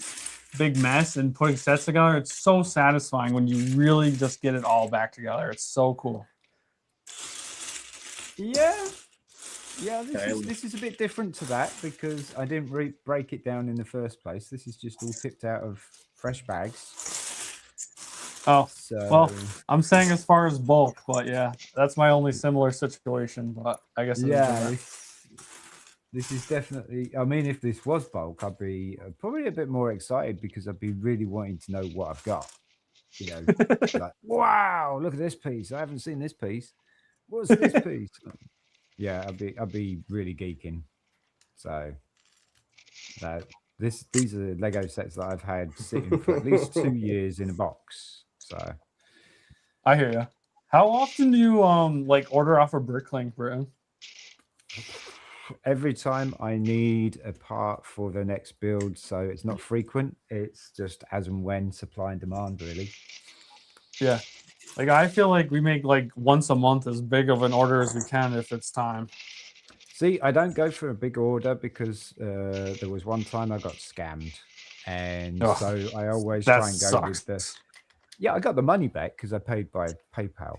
big mess and putting sets together. It's so satisfying when you really just get it all back together. It's so cool. Yeah. Yeah, Okay. this is a bit different to that because I didn't break it down in the first place. This is just all picked out of fresh bags. Oh, So well, I'm saying as far as bulk, but yeah, that's my only similar situation. But I guess it is yeah, different. this is definitely. I mean, if this was bulk, I'd be probably a bit more excited because I'd be really wanting to know what I've got. You know, like, wow, look at this piece. I haven't seen this piece. What's this piece? Yeah, I'd be really geeking. So these are the Lego sets that I've had sitting for at least 2 years in a box. So I hear you. How often do you like order off of Bricklink, Britton? every time I need a part for the next build, so it's not frequent. It's just as and when, supply and demand, really. Yeah. Like I feel like we make like once a month as big of an order as we can if it's time. See, I don't go for a big order because there was one time I got scammed, and Ugh, so I always that try and go with the. sucks. Yeah, I got the money back because I paid by PayPal,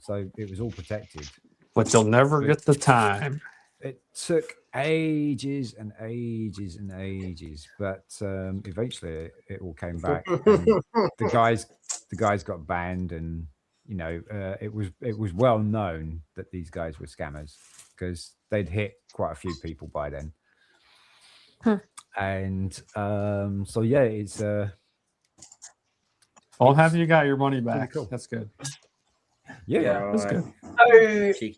so it was all protected. But you'll never get the time. It took ages and ages and ages, but eventually it all came back. And the guys got banned, and you know it was well known that these guys were scammers because they'd hit quite a few people by then. And so yeah, it's Well, have you got your money back? cool. That's good. yeah. That's good.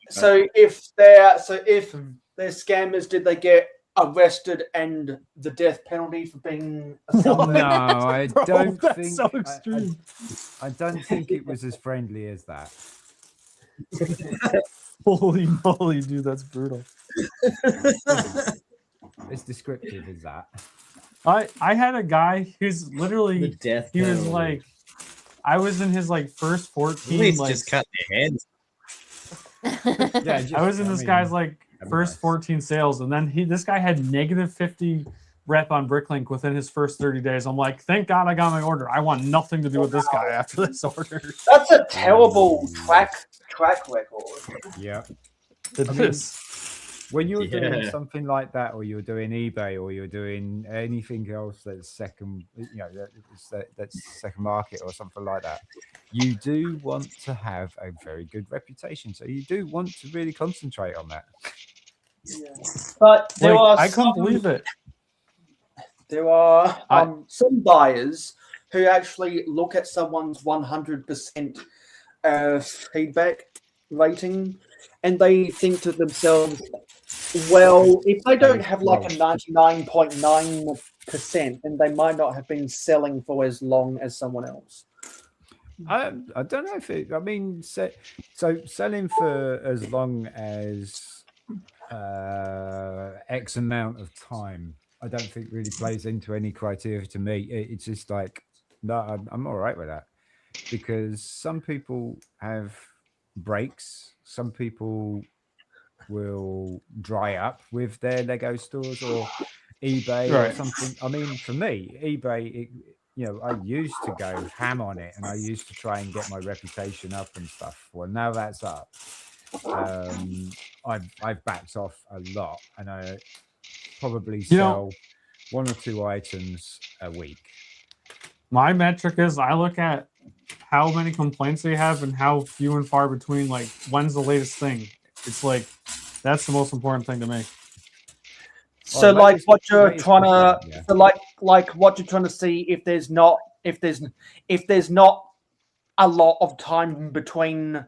So if they're scammers, did they get arrested and the death penalty for being a scammer? No, I Bro, don't that's think. so extreme. I don't think it was as friendly as that. Holy moly, dude, that's brutal. It's descriptive as that. I had a guy who's The literally death he was penalty. like I was in his like first At 14 least like just cut their heads. Yeah, I was in this guy's like that'd be first nice. 14 sales, and then this guy had negative 50 rep on Bricklink within his first 30 days. I'm like, thank God I got my order. I want nothing to do with this guy after this order. That's a terrible track record. Yeah. It I mean, is. When you're doing Yeah. something like that, or you're doing eBay, or you're doing anything else that's second, that's second market or something like that, you do want to have a very good reputation. So you do want to really concentrate on that. Yeah. But there Like, are I couldn't some, believe it. there are some buyers who actually look at someone's 100% feedback rating, and they think to themselves, well, if they don't have like a 99.9%, then they might not have been selling for as long as someone else. I don't know if it. I mean, so selling for as long as X amount of time, I don't think really plays into any criteria to me. It's just like, no, I'm all right with that, because some people have breaks. Some people will dry up with their Lego stores or eBay or Right. something. I mean, for me, eBay, I used to go ham on it, and I used to try and get my reputation up and stuff. Well, now that's up. I've backed off a lot, and I probably sell 1 or 2 items a week. My metric is I look at how many complaints they have and how few and far between, like, when's the latest thing. It's like, that's the most important thing to me. So, Oh, like, what you're latest trying to, complaint, yeah. so like what you're trying to see, if there's not a lot of time between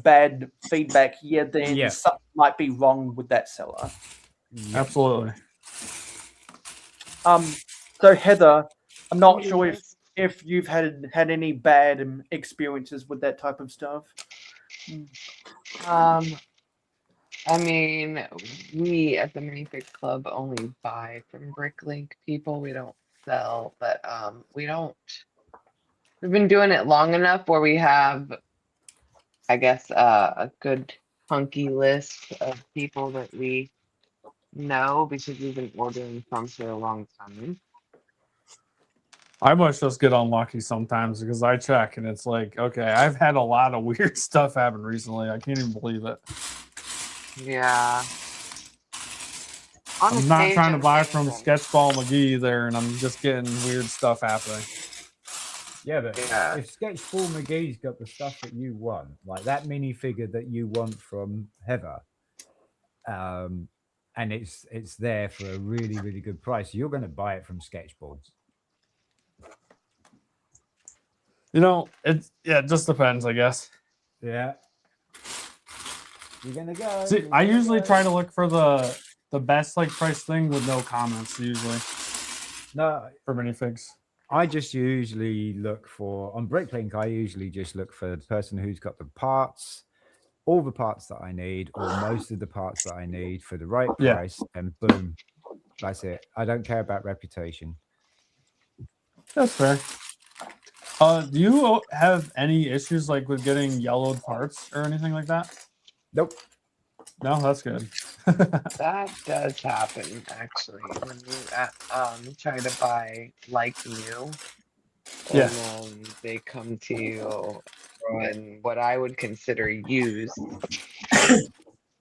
bad feedback here, then Yeah. something might be wrong with that seller. Absolutely. So Heather, I'm not sure if you've had any bad experiences with that type of stuff. I mean, we at the Minifig Club only buy from Bricklink people. We don't sell, but we don't. We've been doing it long enough where we have, I guess, a good hunky list of people that we know because we've been ordering from for a long time. I must just get unlucky sometimes because I check and it's like, okay, I've had a lot of weird stuff happen recently. I can't even believe it. Yeah. I'm not trying to buy occasion, from Sketchball McGee there, and I'm just getting weird stuff happening. Yeah, but Yeah. if Sketchball McGee's got the stuff that you want, like that minifigure that you want from Heather, and it's there for a really, really good price, you're going to buy it from Sketchball. You know, it just depends, I guess. Yeah. You're gonna go. See, I usually try to look for the best like price thing with no comments usually No, for minifigs. I just usually look for on Bricklink. I usually just look for the person who's got the parts, all the parts that I need, or most of the parts that I need for the right Yeah. price, and boom, that's it. I don't care about reputation. That's fair. Do you have any issues like with getting yellowed parts or anything like that? Nope. No, that's good. That does happen actually when you try to buy like new, Yeah. and then they come to you in what I would consider used.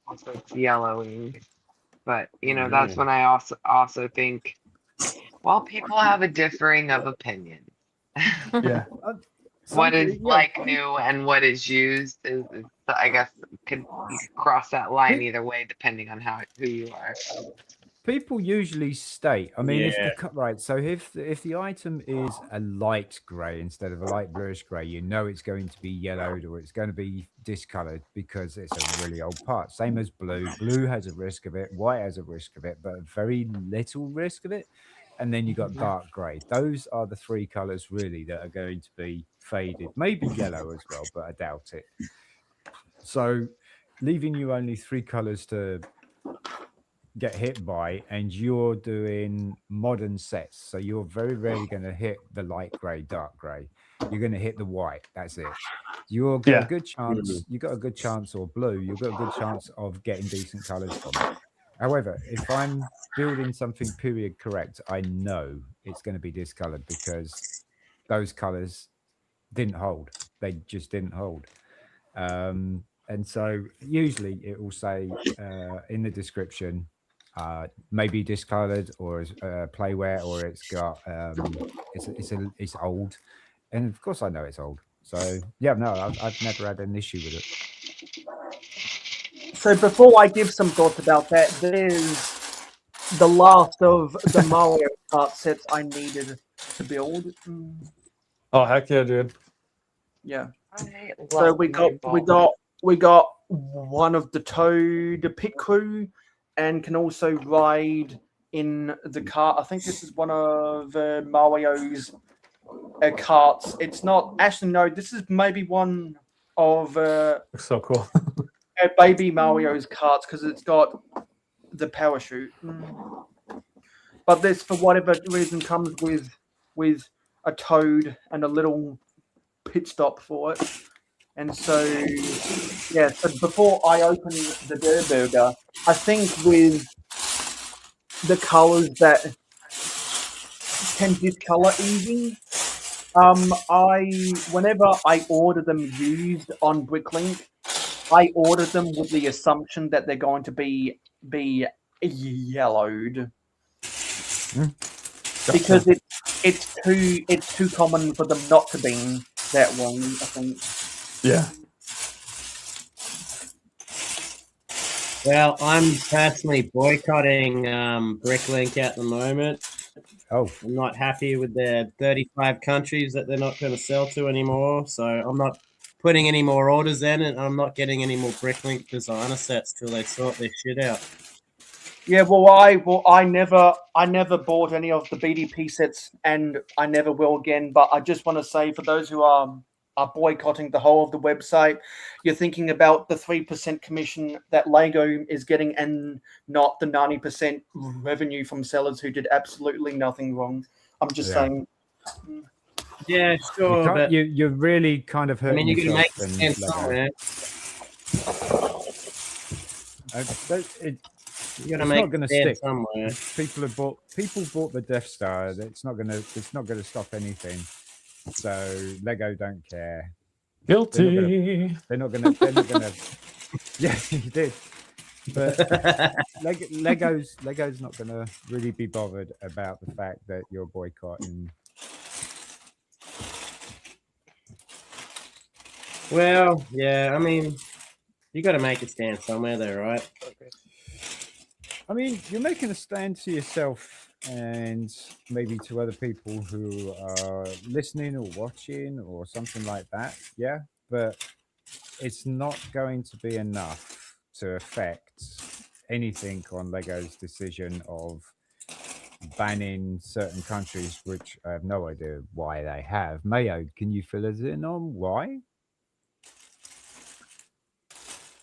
Also, it's yellowing, but you know that's when I also think, well, people have a differing of opinion. Yeah. What is like new and what is used is I guess you could cross that line either way depending on who you are. People usually state. I mean, if Yeah. right. So if the item is a light grey instead of a light bluish grey, you know it's going to be yellowed or it's going to be discolored because it's a really old part. Same as blue. Blue has a risk of it. White has a risk of it, but very little risk of it. And then you got dark grey. Those are the three colours really that are going to be faded. Maybe yellow as well, but I doubt it. So leaving you only three colours to get hit by, and you're doing modern sets, so you're very rarely going to hit the light grey, dark grey. You're going to hit the white. That's it. You'll get a good chance. You got a good chance, or blue. You've got a good chance of getting decent colours from it. However, if I'm building something period correct, I know it's going to be discolored because those colours didn't hold. They just didn't hold. And so usually it will say in the description, maybe discolored or as playware, or it's got it's old, and of course I know it's old. So yeah, no, I've never had an issue with it. So before I give some thoughts about that, there's the last of the Mario Kart sets I needed to build. Oh heck yeah, dude. Yeah. So we got one of the Toad pit crew, and can also ride in the cart. I think this is one of Mario's carts. It's not actually no. This is maybe one of Looks so cool. Baby Mario's carts because it's got the parachute. But this, for whatever reason, comes with a Toad and a little pit stop for it. And so, yeah, so before I open the Durr Burger, I think with the colors that can discolor easy, whenever I order them used on Bricklink, I order them with the assumption that they're going to be yellowed. Because it's too common for them not to be that way, I think. Yeah. Well, I'm personally boycotting Bricklink at the moment. Oh, I'm not happy with their 35 countries that they're not going to sell to anymore. So I'm not putting any more orders in, and I'm not getting any more Bricklink designer sets till they sort their shit out. Yeah, I never bought any of the BDP sets, and I never will again. But I just want to say, for those who are are boycotting the whole of the website. You're thinking about the 3% commission that Lego is getting and not the 90% revenue from sellers who did absolutely nothing wrong. I'm just saying. Yeah, sure, but you're really kind of I hurting mean, you're gonna yourself make and it somewhere. it's You gotta make not going to stand stick. somewhere. People bought the Death Star. It's not going to stop anything. So Lego don't care. Guilty. They're not gonna. Yeah, you did. But Lego's not going to really be bothered about the fact that you're boycotting. Well, yeah, I mean, you got to make it stand somewhere there, right? I mean, you're making a stand to yourself and maybe to other people who are listening or watching or something like that. Yeah, but it's not going to be enough to affect anything on Lego's decision of banning certain countries, which I have no idea why they have. Mayo, can you fill us in on why?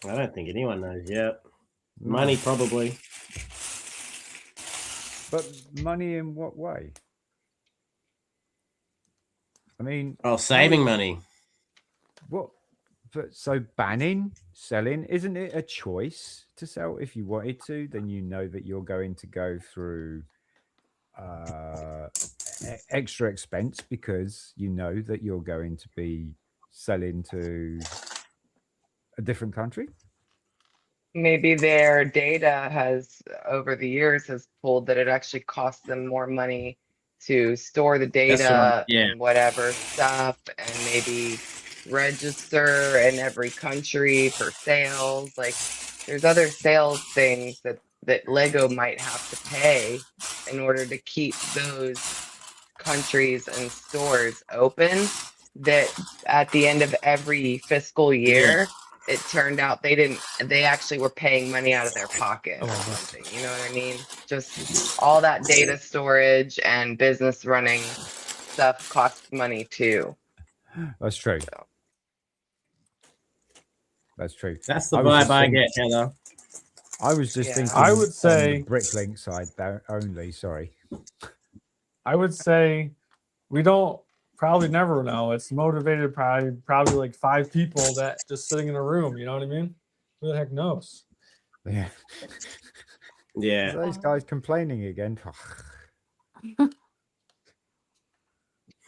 I don't think anyone knows yet. Money, probably. But money in what way? I mean, saving money. What? But so banning selling, isn't it a choice to sell? If you wanted to, then you know that you're going to go through extra expense because you know that you're going to be selling to a different country. Maybe their data has over the years has pulled that it actually costs them more money to store the data and whatever stuff, and maybe register in every country for sales. Like there's other sales things that Lego might have to pay in order to keep those countries and stores open, that at the end of every fiscal year it turned out they actually were paying money out of their pocket or something. You know what I mean? Just all that data storage and business running stuff costs money too. That's true. So. That's true. That's the vibe I get, Heather. I was just thinking. I would say Bricklink side only. Sorry. I would say we don't probably never know. It's motivated probably like 5 people that just sitting in a room. You know what I mean? Who the heck knows? Yeah. Yeah. Those guys complaining again.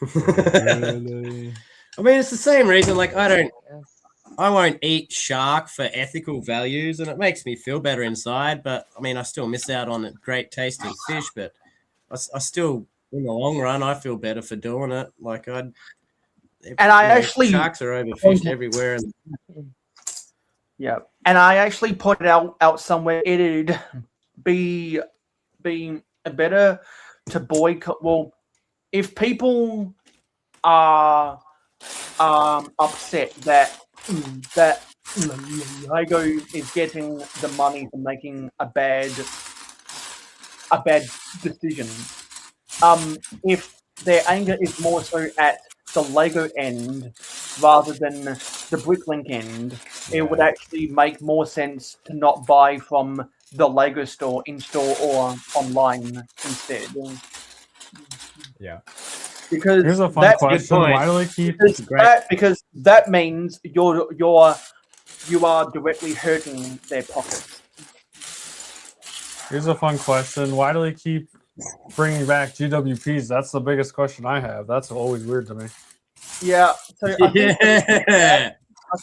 Really? I mean, it's the same reason. Like, I won't eat shark for ethical values, and it makes me feel better inside. But I mean, I still miss out on great tasting fish. But I still, in the long run, I feel better for doing it. Like sharks are overfished everywhere. Yeah, and I actually pointed out somewhere it'd be better to boycott. Well, if people are upset that Lego is getting the money for making a bad decision, if their anger is more so at the Lego end rather than the Bricklink end, it would actually make more sense to not buy from the Lego store in store or online instead. Yeah. Because here's a fun question: why do they keep? Because that means you are directly hurting their pockets. Here's a fun question: why do they keep bringing back GWPs? That's the biggest question I have. That's always weird to me. Yeah. So I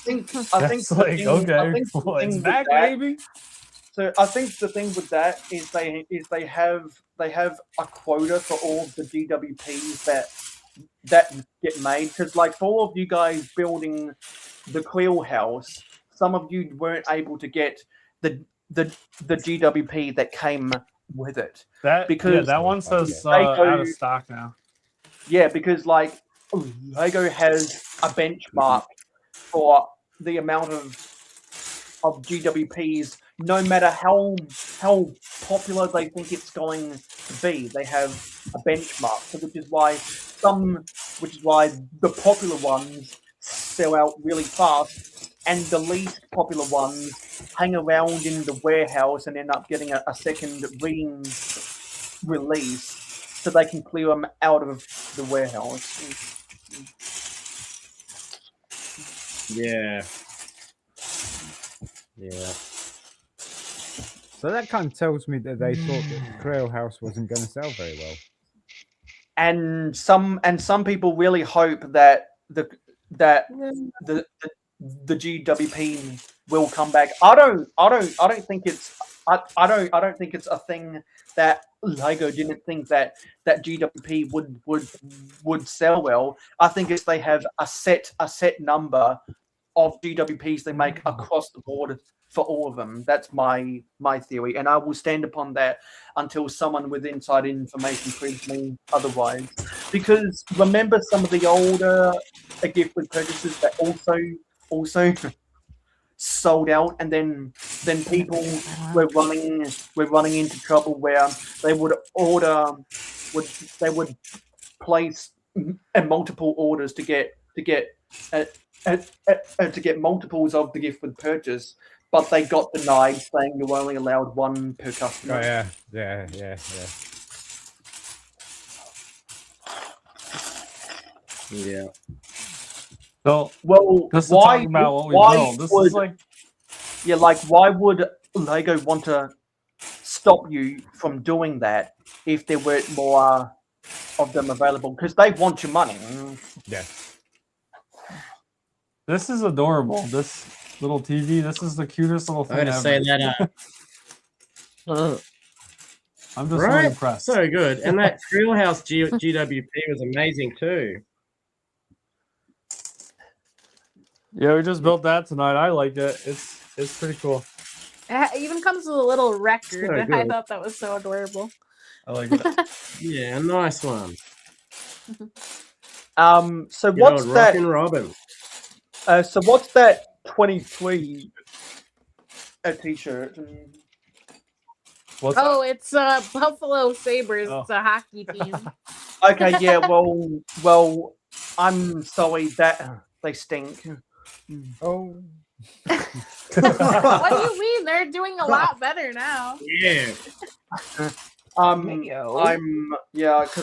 think it's back, baby. So I think the thing with that is they have a quota for all of the GWPs that get made, because like for all of you guys building the Creel house, some of you weren't able to get the GWP that came with it. That one says out of stock now. Yeah, because like Lego has a benchmark for the amount of GWPs, no matter how popular they think it's going to be. They have a benchmark, which is why the popular ones sell out really fast, and the least popular ones hang around in the warehouse and end up getting a second release, so they can clear them out of the warehouse. Yeah. Yeah. So that kind of tells me that they thought that the Trail House wasn't going to sell very well. And some people really hope that the GWP will come back. I don't think it's a thing that Lego didn't think that GWP would sell well. I think it's they have a set number of GWPs they make across the board for all of them. That's my theory, and I will stand upon that until someone with inside information proves me otherwise. Because remember some of the older gift with purchases that also sold out, and then people were running into trouble where they would place multiple orders to get multiples of the gift with purchase, but they got denied, saying you were only allowed one per customer. Oh yeah. Yeah. So, Well, just to why talk about what we why build, this would is like why would Lego want to stop you from doing that if there weren't more of them available? Because they want your money. Yeah. this is adorable. This little TV. This is the cutest little I thing gotta ever. say that. I'm just so Right? impressed. So good. And that Trail House GWP was amazing too. Yeah, we just built that tonight. I liked it. It's pretty cool. It even comes with a little record. So I good. thought that was so adorable. I like it. Yeah, nice one. So Good what's old that? Rockin' Robin. So what's that 23 t-shirt? What's that? Oh, it's Buffalo Sabres. Oh. It's a hockey team. Okay, yeah. Well, I'm sorry that they stink. Oh. What do you mean? They're doing a lot better now. Yeah. Because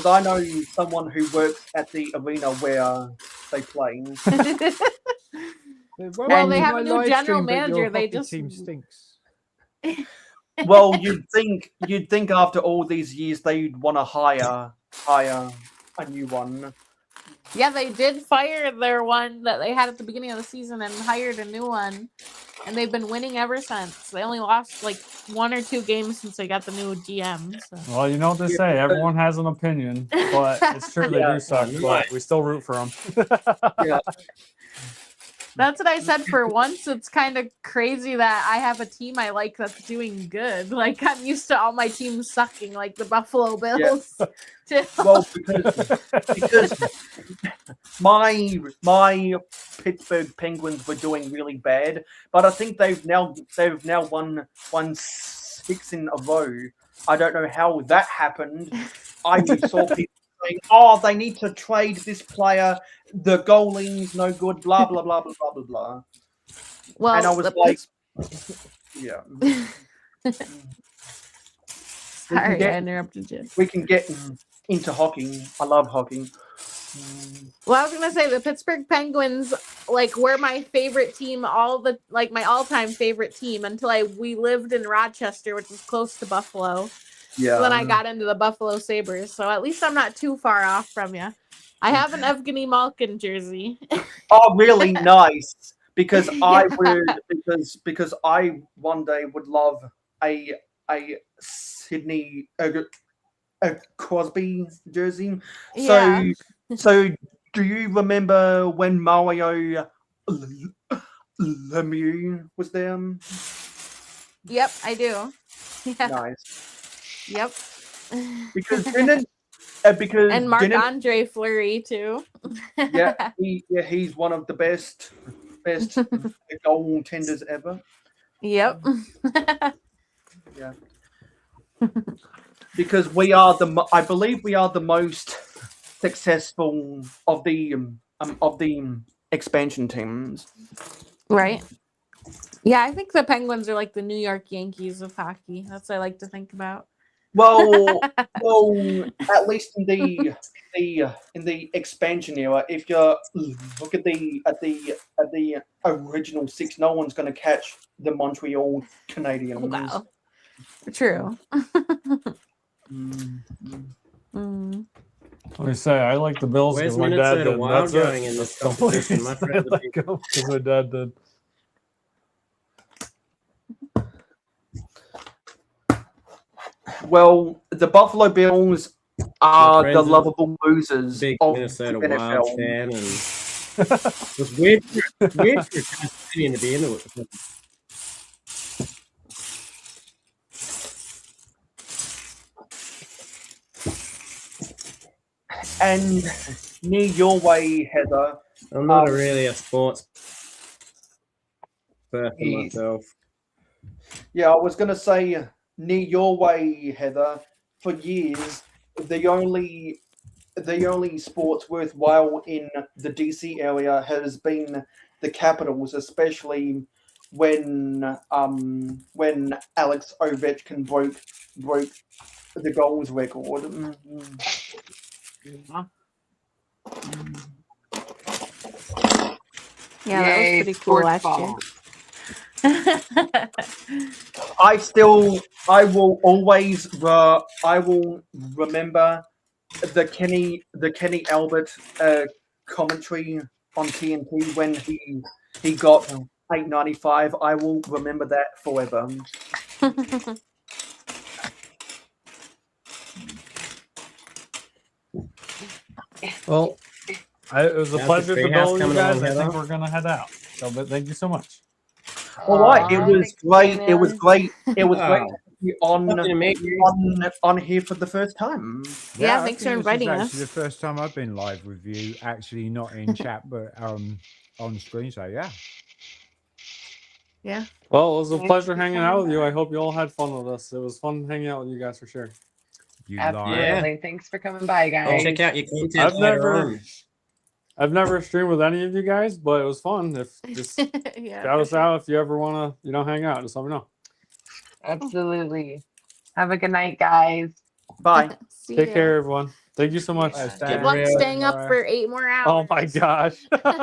I know someone who works at the arena where they play. Well, they have my a new live general stream, but your manager, they hockey just- team stinks. Well, you'd think after all these years they'd want to hire a new one. Yeah, they did fire their one that they had at the beginning of the season and hired a new one. And they've been winning ever since. They only lost like 1 or 2 games since they got the new GM. So. Well, you know what they say. Everyone has an opinion, but it's true they Yeah. do suck. But we still root for them. Yeah. That's what I said for once. It's kind of crazy that I have a team I like that's doing good. Like, I'm used to all my teams sucking, like the Buffalo Bills. Too. Well, because my Pittsburgh Penguins were doing really bad, but I think they've now won 6 in a row. I don't know how that happened. I saw people saying, "Oh, they need to trade this player. The goalie's no good." Blah blah blah blah blah blah blah. Well, And I was the like, "Yeah." Sorry, I interrupted you. We can get into hockey. I love hockey. Well, I was gonna say the Pittsburgh Penguins, like, were my favorite team, my all-time favorite team until we lived in Rochester, which is close to Buffalo. Yeah. So then I got into the Buffalo Sabres. So at least I'm not too far off from you. I have an Evgeny Malkin jersey. Oh, really nice. Because I because I one day would love a Sidney Crosby jersey. Yeah. So do you remember when Mario Lemieux was there? Yep, I do. Yeah. Nice. Yep. Because And Marc-Andre Fleury too. he's one of the best goaltenders ever. Yep. Yeah. Because I believe we are the most successful of the expansion teams. Right. Yeah, I think the Penguins are like the New York Yankees of hockey. That's what I like to think about. Well, at least in the expansion era, if you look at the original six, no one's going to catch the Montreal Canadiens. Wow. True. Mm. Mm. Let me say, I like the Bills Where's because my dad Minnesota did. Wild That's going it. in this That's the only competition? My reason I friends are like 'em, 'cause my dad did. Well, the Buffalo Bills are the friends are lovable losers Big of Minnesota the Wild NFL. fan, and it was weird for a Canadian to be into it. And near your way, Heather, I'm not really a sports person He- myself. yeah, I was going to say near your way, Heather. For years, the only sports worthwhile in the DC area has been the Capitals, especially when Alex Ovechkin broke the goals record. Yeah, that was Yay, pretty cool sports last ball. year. I will always I will remember the Kenny Albert commentary on TNT when he got $8.95. I will remember that forever. Well, it was a How's pleasure the to treehouse know you coming guys. along, I think Heather? we're gonna head out. So, but thank you so much. All right, it Aw, was thanks for great. coming It was on. great. It was great Wow. to be on Nothing to meet you. on here for the first time. Yeah, I thanks think for this inviting is us. actually the first time I've been live with you, actually not in chat, but on screen. So yeah. Yeah. Well, it was a Thanks pleasure for hanging coming out with you. by. I hope you all had fun with us. It was fun hanging out with you guys for sure. You Absolutely. Thanks for coming by, I'll guys. check out your content I've later on. never streamed with any of you guys, but it was fun. If just Yeah. shout for us sure. out if you ever want to, hang out. Just let me know. Absolutely. Have a good night, guys. Bye. See Take ya. care, everyone. Thank you so much. Bye, Good Stan. luck Gabriel. staying up for 8 more hours. Oh my gosh.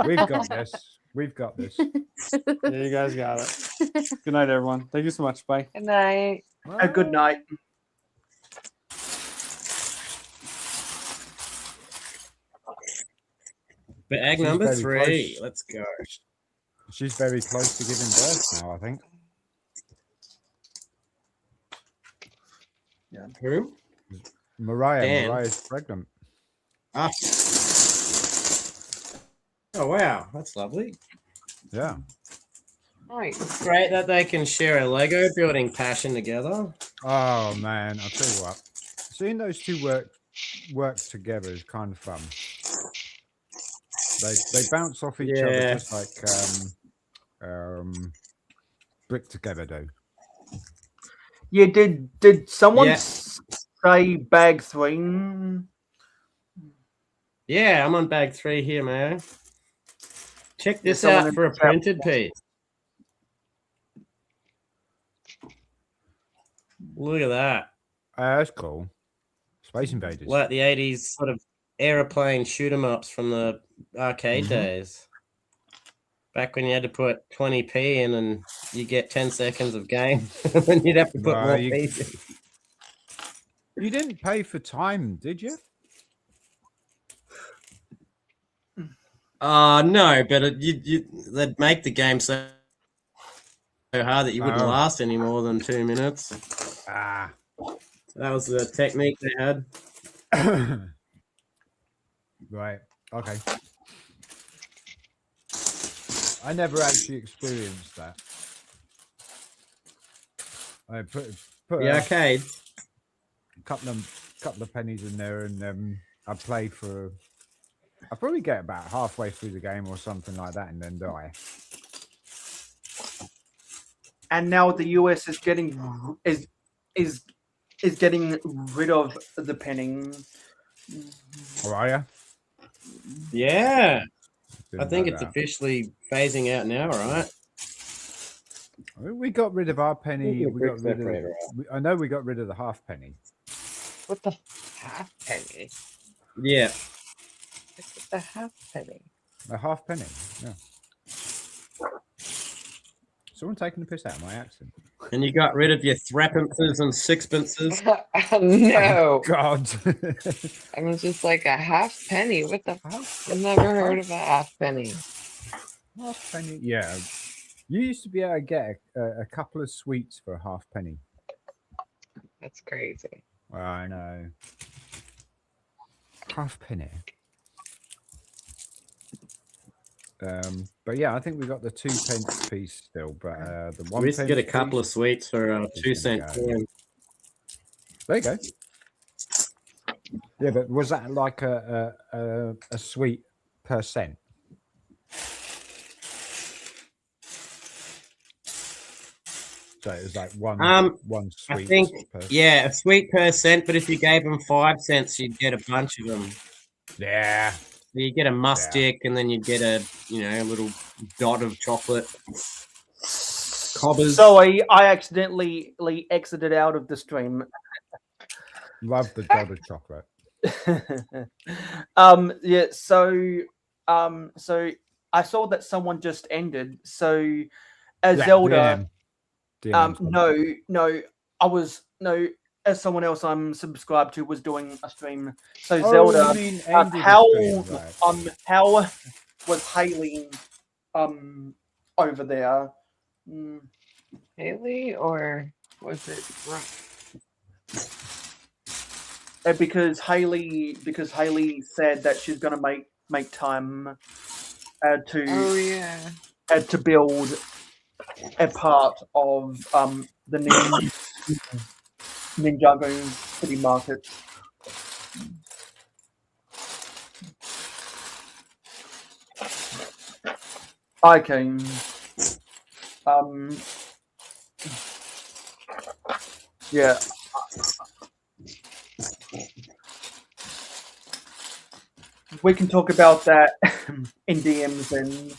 We've got this. We've got this. Yeah, you guys got it. Good night, everyone. Thank you so much. Bye. Good night. A good night. Bag She's number very 3. close. Let's go. She's very close to giving birth now, I think. Who? Mariah. Dan. Mariah's pregnant. Ah. Oh wow, that's lovely. Yeah. Nice. Great that they can share a Lego building passion together. Oh man, I'll tell you what. Seeing those two work together is kind of fun. They bounce off each other Yeah. just like brick together do. Yeah, did someone Yeah. say bag 3? Yeah, I'm on bag 3 here, man. Check this someone out in for a the chat printed piece. Look at that. That's cool. Space Invaders. Like the 80s sort of aeroplane shoot 'em ups from the arcade Mhm. days. Back when you had to put 20p in and you get 10 seconds of game. Then you'd have to put Well, more you- P's in. You didn't pay for time, did you? No, but they'd make the game so hard that you wouldn't Oh. last any more than 2 minutes. Ah. That was the technique they had. Right. Okay. I never actually experienced that. I put The a arcade. couple of pennies in there, and I play for. I probably get about halfway through the game or something like that, and then die. And now the US is getting getting rid of the penning. Or are you? Yeah. something. I think like it's that. officially phasing out now, right? We got rid of our penny. Maybe a We brick got rid of. separator I know we got rid of the half penny. What the half penny? Yeah. What's the half penny? A half penny. Yeah. Someone taking the piss out of my accent. And you got rid of your threepences and sixpences. No. God. I was just like a half penny. What the? Half- I've never heard of a half penny. half penny. Yeah. You used to be able to get a couple of sweets for a half penny. That's crazy. I know. Half penny. But yeah, I think we got the 2 pence piece still, but the 1 We used to get a pence couple piece, of sweets for is 2 gonna cent go. coin. There you go. Yeah, but was that like a sweet per cent? So it was like one I sweet think, per yeah, a sweet per cent, but if you gave them 5 cents, you'd get a bunch of them. Yeah. So you get a mustic, and then you get a little dot of chocolate. Cobbers. Sorry, I accidentally exited out of the stream. Love the dot of chocolate. Yeah, so I saw that someone just ended. So as Zelda, DM. no, as someone else I'm subscribed to was doing a stream. So Oh, Zelda, you mean ended the how stream, right. how was Haley over there? Mm. Haley, or was it? Because Haley said that she's gonna make time to Oh yeah. to build a part of the Ninjago City Market. Okay. Yeah. We can talk about that in DMs and.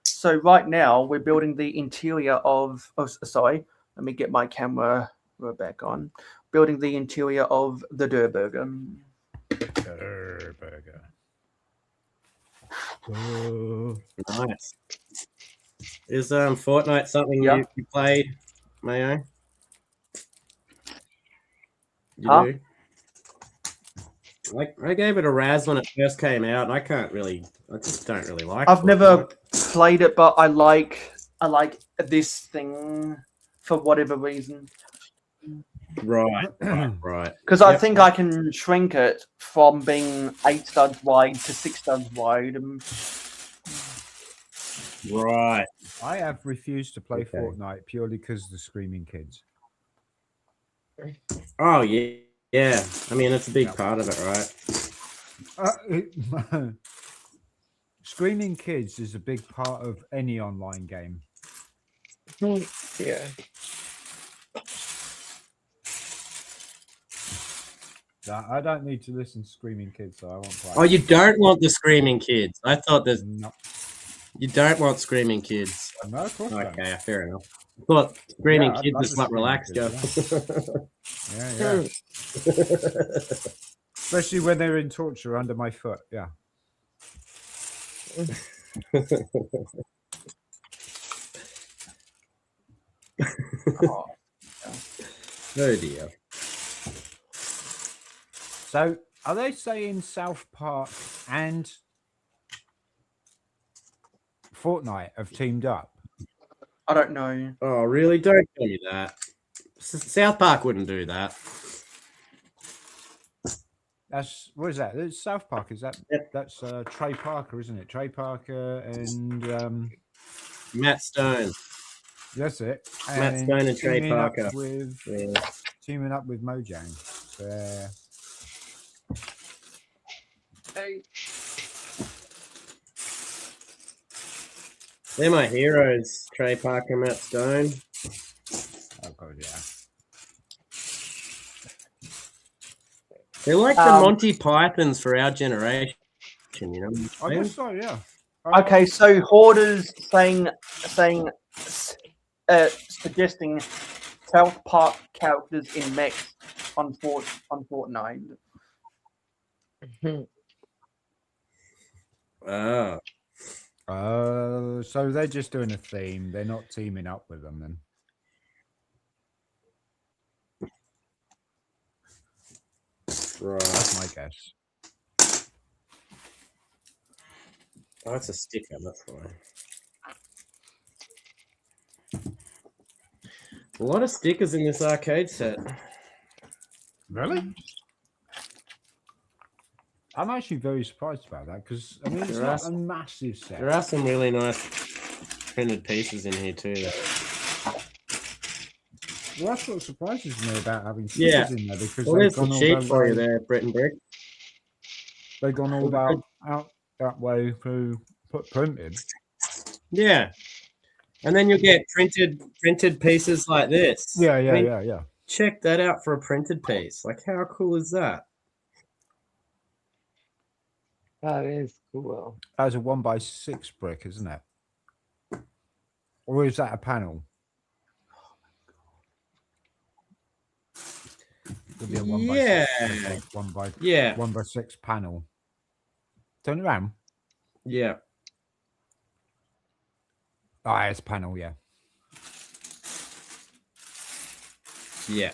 So right now we're building the interior of. Oh, sorry. Let me get my camera back on. Building the interior of the Durr Burger. Durr Burger. Nice. Is Fortnite something you played, Mayo? You do? I gave it a razz when it first came out, and I just don't really like it. I've never played it, but I like this thing for whatever reason. Right. Because I think I can shrink it from being 8 studs wide to 6 studs wide. Right. I have refused to play Fortnite purely because of the screaming kids. Oh yeah, yeah. I mean, it's a big part of it, right? Screaming kids is a big part of any online game. Yeah. I don't need to listen to screaming kids, so I won't play. Oh, you don't want the screaming kids? I thought there's. No. You don't want screaming kids. No, of course not. Okay, fair enough. I thought screaming Yeah, I'd kids love is the what screaming relaxed you. kids, yeah. Especially when they're in torture under my foot. Yeah. Oh dear. So, are they saying South Park and Fortnite have teamed up? I don't know. Oh, really? Don't tell me that. South Park wouldn't do that. That's what is that? It's South Park. Is that? Yep. That's Trey Parker, isn't it? Trey Parker and Matt Stone. That's it. Matt Stone and Trey Parker. Teaming up with Mojang. Hey. They're my heroes, Trey Parker, Matt Stone. Oh god, yeah. They're like the Monty Pythons for our generation. You know what I'm I saying? guess so, yeah. Okay, so Hoarders suggesting South Park characters in mechs on Fortnite. Oh. So they're just doing a theme. They're not teaming up with them then. Right. That's my guess. Oh, that's a sticker, that's why. A lot of stickers in this arcade set. Really? I'm actually very surprised about that because I mean it's There not are- a massive set. There are some really nice printed pieces in here too. Though. Well, that's what surprises me about having Yeah. stickers in there because Well, they've there's the gone all cheat that for you way. there, Brett and Brick. They've gone all that out that way to put printed. Yeah. And then you'll get printed pieces like this. Yeah, I mean, yeah. check that out for a printed piece. Like, how cool is that? That is cool. That's a 1x6 brick, isn't it? Or is that a panel? Could be a 1x6, Yeah. 1x6 panel. Turn it around. Yeah. Ah, it's panel, yeah. Yeah.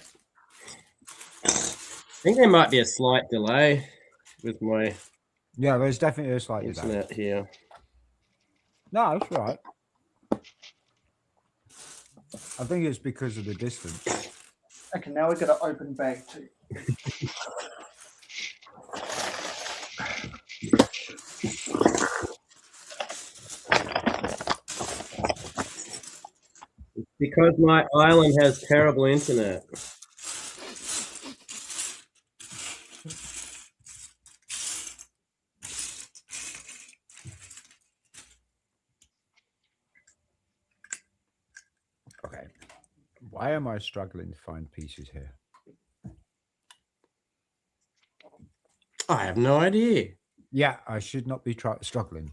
I think there might be a slight delay with my Yeah, there's definitely a slight delay. internet here. No, that's right. I think it's because of the distance. Okay, now we're going to open bag 2. Because my island has terrible internet. Okay. Why am I struggling to find pieces here? I have no idea. Yeah, I should not be struggling.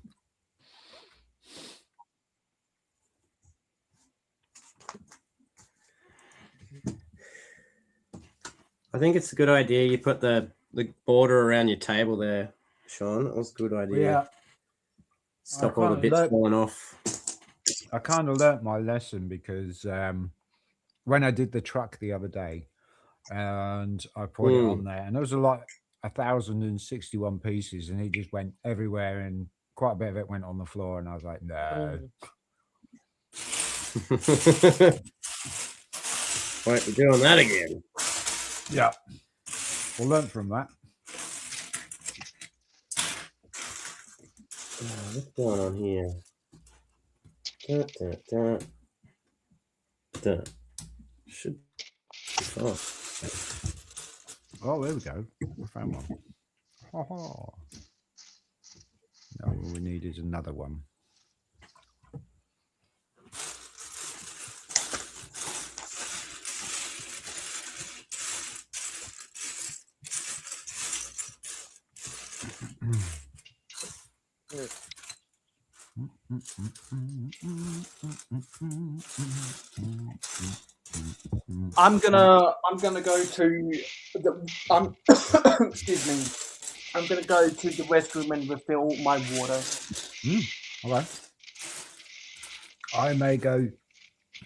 I think it's a good idea you put the border around your table there, Sean. That was a good idea. Yeah. Stop all the bits falling off. I kind of learnt my lesson because when I did the truck the other day and I put it on there and there was a lot, 1,061 pieces and he just went everywhere and quite a bit of it went on the floor and I was like, no. Won't be doing that again. Yeah. We'll learn from that. What's going on here? Should be fine. Oh, there we go. We found one. Oh. Now all we need is another one. I'm gonna go to the excuse me. I'm gonna go to the restroom and refill my water. Okay. I may go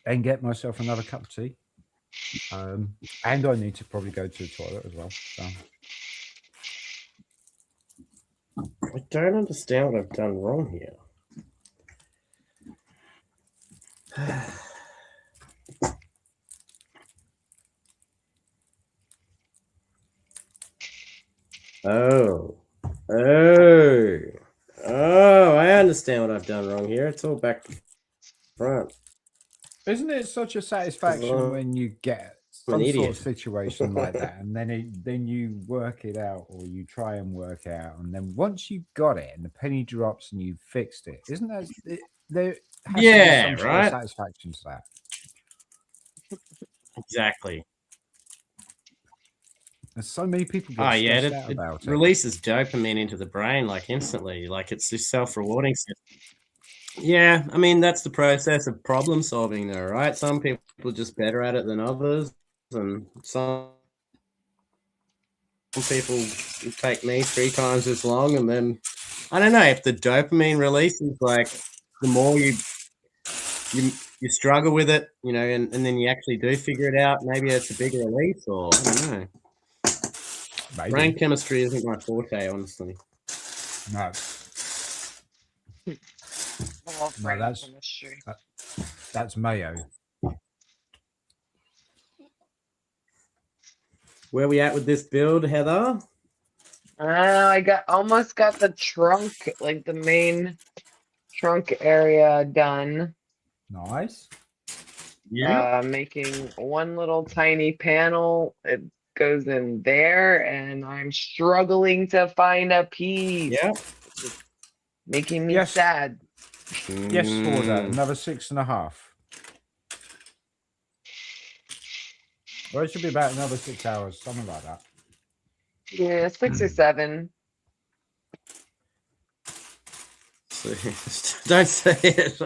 and get myself another cup of tea. And I need to probably go to the toilet as well. So. I don't understand what I've done wrong here. Oh, I understand what I've done wrong here. It's all back to front. Isn't it such a satisfaction when you get some sort of situation like that, and then you work it out, or you try and work it out, and then once you've got it, and the penny drops, and you've fixed it, isn't that there? Has to be some sort of satisfaction to that. Exactly. And so many people get Oh yeah, stressed it, out it about it. releases dopamine into the brain like instantly. Like it's this self-rewarding system. Yeah, I mean that's the process of problem solving, though, right? Some people are just better at it than others, and some people take me 3 times as long, and then I don't know if the dopamine release is like the more you struggle with it, you know, and then you actually do figure it out. Maybe it's a bigger release, or I don't know. Maybe. Brain chemistry isn't my forte, honestly. No, Well, No, brain that's- chemistry. that's mayo. Where we at with this build, Heather? I almost got the trunk, like the main trunk area done. Nice. Yeah. Making one little tiny panel. It goes in there, and I'm struggling to find a piece. Yeah. Making me Yes. sad. Yes, order. Mm. Another 6.5. Well, it should be about another 6 hours, something like that. Yeah, 6 or 7. Don't say it.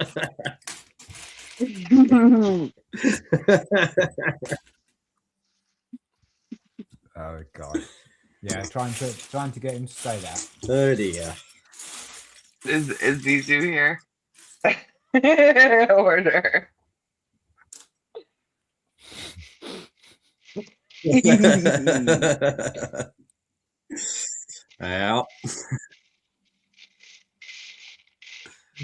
Oh god. Yeah, trying to get him to say that. Oh dear. Is Zizu here? Order. Well,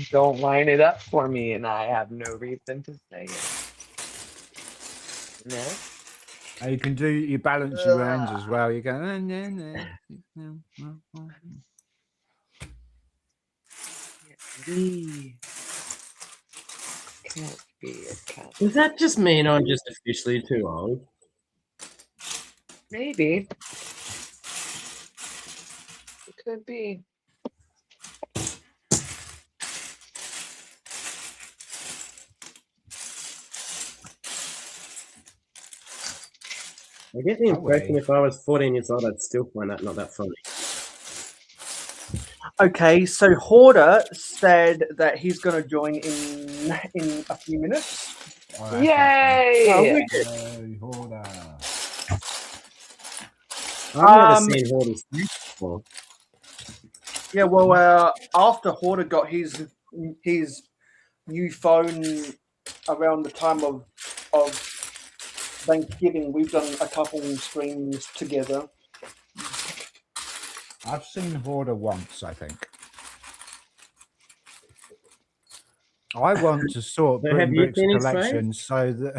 Don't line it up for me, and I have no reason to say it. No. And you can do you balance your hands as well. You go. B. Can't be a cat. does that just mean I'm just officially too old? Maybe. It could be. I get the Oh, impression wait. if I was 14 years old, I'd still find that not that funny. Okay, so Hoarder said that he's going to join in a few minutes. Oh, that's Yay! awesome. Yay, order. I've never seen Hoarders before. Yeah, well, after Hoarder got his new phone around the time of Thanksgiving, we've done a couple streams together. I've seen Hoarder once, I think. I want to sort But have Britain you Bricks seen his collection so that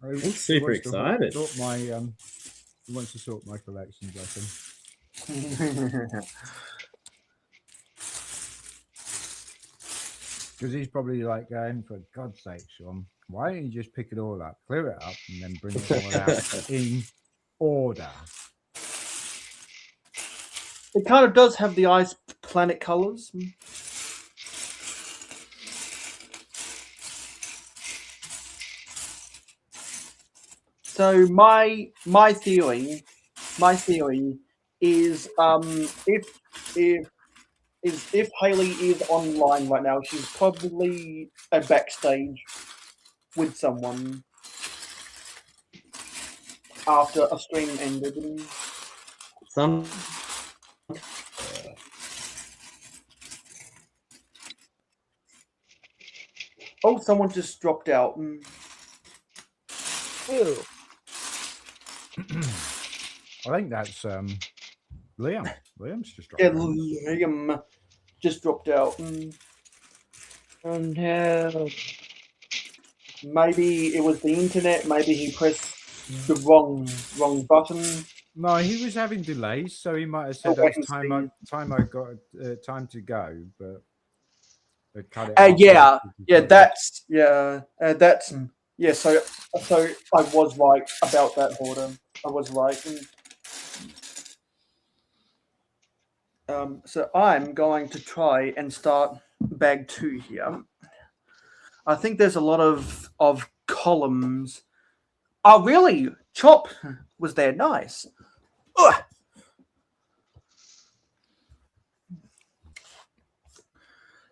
I'm super excited. He wants to sort my collections, I think. Because he's probably like going, for God's sake, Sean, why don't you just pick it all up, clear it up, and then bring it all out in order? It kind of does have the ice planet colors. So my theory is if Haley is online right now, she's probably backstage with someone after a stream ended. Some Oh, someone just dropped out. Ooh. I think that's Liam. Liam's just dropped Yeah, out. Liam just dropped out. Oh no. Maybe it was the internet. Maybe he pressed the wrong button. No, he was having delays, so he might have said wait that's and time I got time to go, but they cut it off. So I was right about that, Hoarder. I was right. So I'm going to try and start bag 2 here. I think there's a lot of columns Oh, really? Chop was there. Nice. Ugh.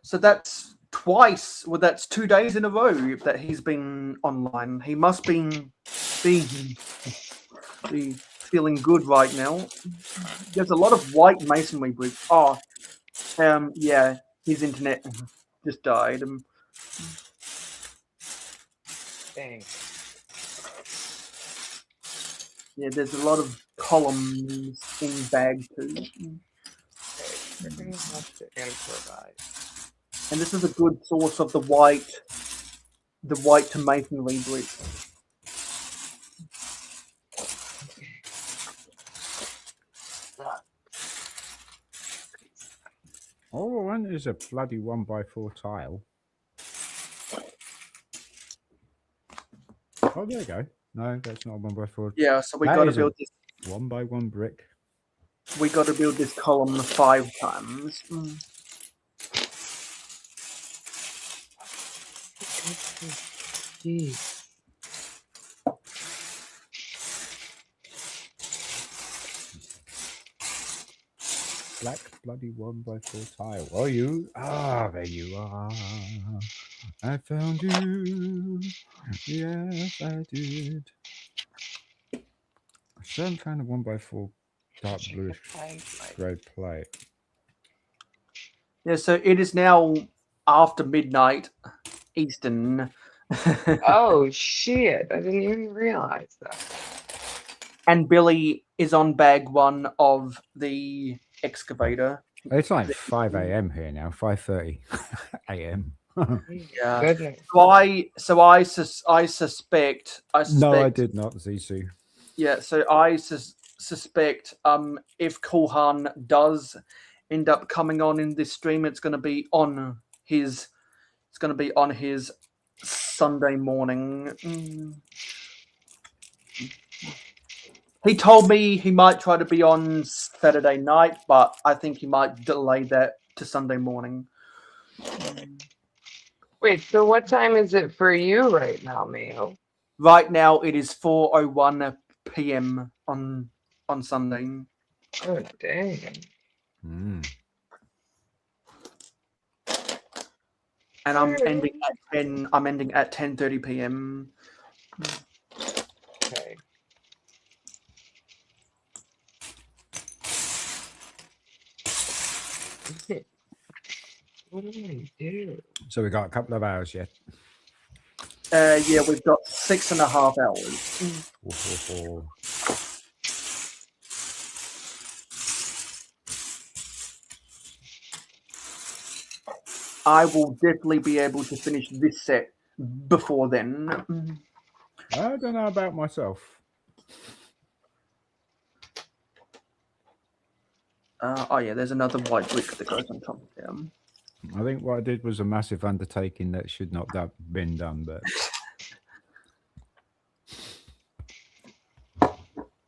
So that's twice. Well, that's 2 days in a row that he's been online. He must be feeling good right now. There's a lot of white masonry bricks. Oh, yeah, his internet just died. Dang. Yeah, there's a lot of columns in bag too. We're gonna have to improvise. And this is a good source of the white to masonry brick. All I want is a bloody 1x4 tile. Oh, there you go. No, that's not a 1x4. Yeah, so we That got to is a build this. 1x1 brick. We got to build this column 5 times. Jeez. Black bloody 1x4 tile. Oh, you? Ah, there you are. I found you. Yes, I did. I still haven't found a 1x4 dark bluish grey plate. Yeah, so it is now after midnight Eastern. Oh shit! I didn't even realize that. And Billy is on bag 1 of the excavator. It's like 5 a.m. here now. 5:30 a.m. Yeah. Goodness. So I suspect. No, I did not, Zissou. Yeah, so I suspect if Kulhan does end up coming on in this stream, it's going to be on his Sunday morning. He told me he might try to be on Saturday night, but I think he might delay that to Sunday morning. Wait, so what time is it for you right now, Mayo? Right now it is 4:01 p.m. on Sunday. Oh dang. Mm. And I'm ending at 10. I'm ending at 10:30 p.m. Okay. What do I do? So we got a couple of hours yet. Yeah, we've got 6.5 hours. Oh. I will definitely be able to finish this set before then. I don't know about myself. Oh yeah, there's another white brick that goes on top of them. I think what I did was a massive undertaking that should not have been done, but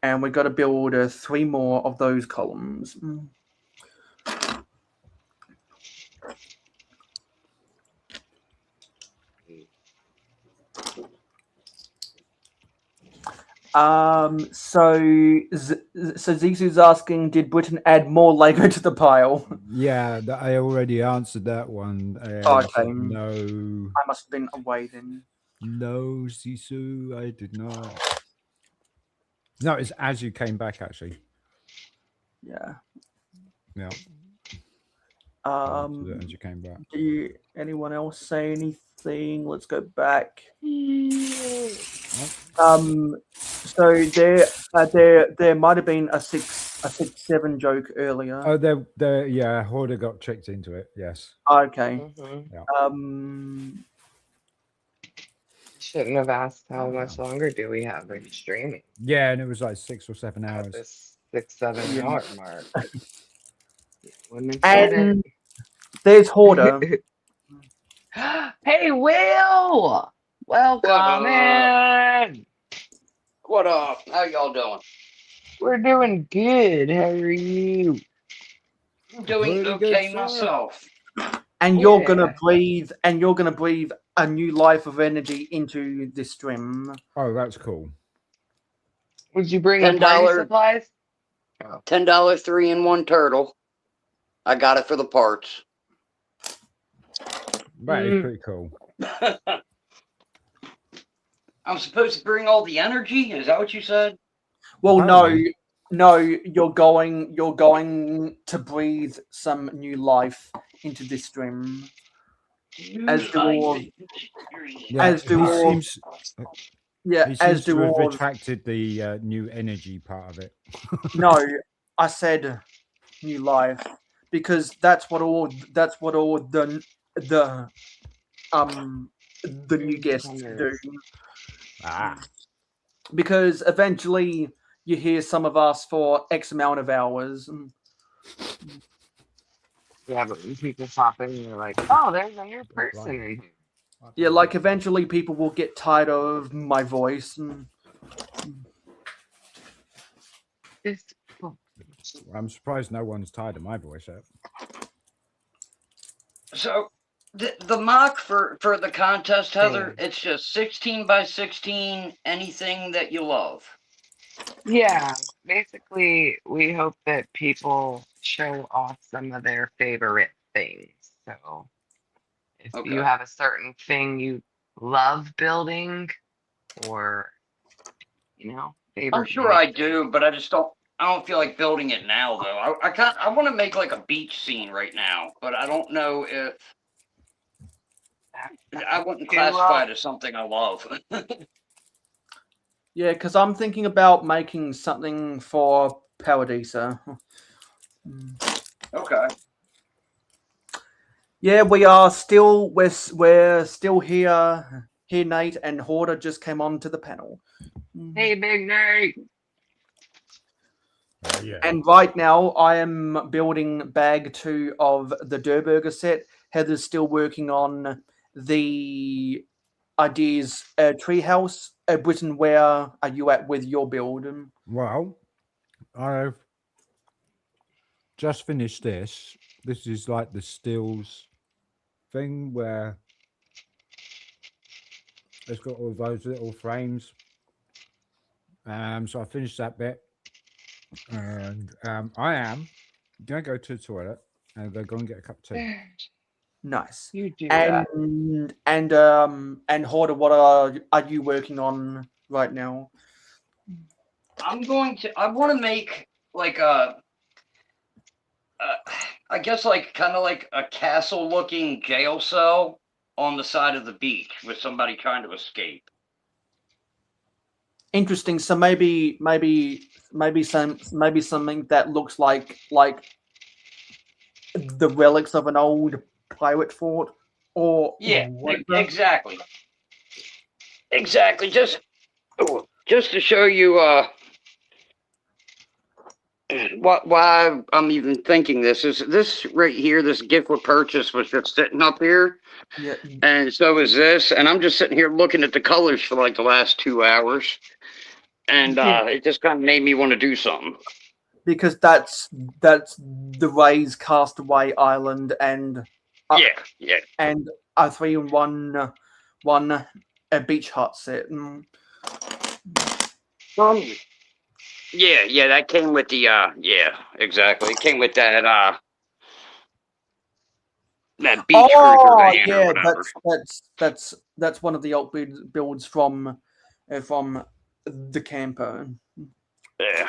And we've got to build 3 more of those columns. So Zisu's asking, did Britain add more Lego to the pile? yeah, I already answered that one. Okay. No, I must have been away then. no, Zissou, I did not. No, it's as you came back, actually. Yeah. Yeah. As you came back. Anyone else say anything? Let's go back. So there might have been a 6-7 joke earlier. Oh, yeah, Hoarder got tricked into it. Yes. Okay. Mm-hmm. Shouldn't have asked how much longer do we have in streaming. Yeah, and it was like 6 or 7 hours. This 6-7 hour mark. And there's Hoarder. Hey, Will! Welcome in! What up? How y'all doing? We're doing good. How are you? I'm doing Pretty good, okay sir. myself. And you're gonna Yeah. breathe a new life of energy into this stream. Oh, that's cool. Would you bring the party $10 supplies? $10 3-in-1 turtle. I got it for the parts. That is pretty cool. I'm supposed to bring all the energy? Is that what you said? Well, Apparently. no, you're going to breathe some new life into this stream. As do all, Yeah, as do he all, seems, yeah, he as seems to do have all. retracted the new energy part of it. No, I said new life because that's what all the new guests do. Ah, Because eventually you hear some of us for X amount of hours. Yeah, but when people pop in, you're like, oh, there's a new person in here. Yeah, like eventually people will get tired of my voice. And It's I'm surprised no one's tired of my voice yet. So the mock for the contest, Heather, it's just 16 by 16, anything that you love. Yeah, basically, we hope that people show off some of their favorite things. So, if you Okay. have a certain thing you love building, or favorite. I'm sure I do, but I don't feel like building it now though. I want to make like a beach scene right now, but I don't know if I wouldn't classify it as something I love. yeah, because I'm thinking about making something for Paradisa. Okay. Yeah, we're still here. Here, Nate and Horder just came onto the panel. Hey, Big Nate. Yeah. And right now, I am building bag 2 of the Durburger set. Heather's still working on the ideas treehouse. Britton, where are you at with your build? Well, I've just finished this. This is like the stills thing where it's got all those little frames. So I finished that bit, and I am gonna go to the toilet and go and get a cup of tea. Nice. You do that. And Horder, what are you working on right now? I want to make like a I guess like kind of like a castle looking jail cell on the side of the beach with somebody trying to escape. Interesting. So maybe something that looks like the relics of an old pirate fort, or Yeah, whatever. exactly. Just to show you why I'm even thinking this is this right here. This gift with purchase was just sitting up here, Yeah, and so is this. And I'm just sitting here looking at the colors for like the last 2 hours, and it just kind of made me want to do something. because that's the Rays Castaway Island and Yeah. and a 3-in-1 a beach hut set. Yeah, that came with the yeah, exactly. It came with that that beach cruiser van or whatever. That's one of the old builds from the camper. Yeah.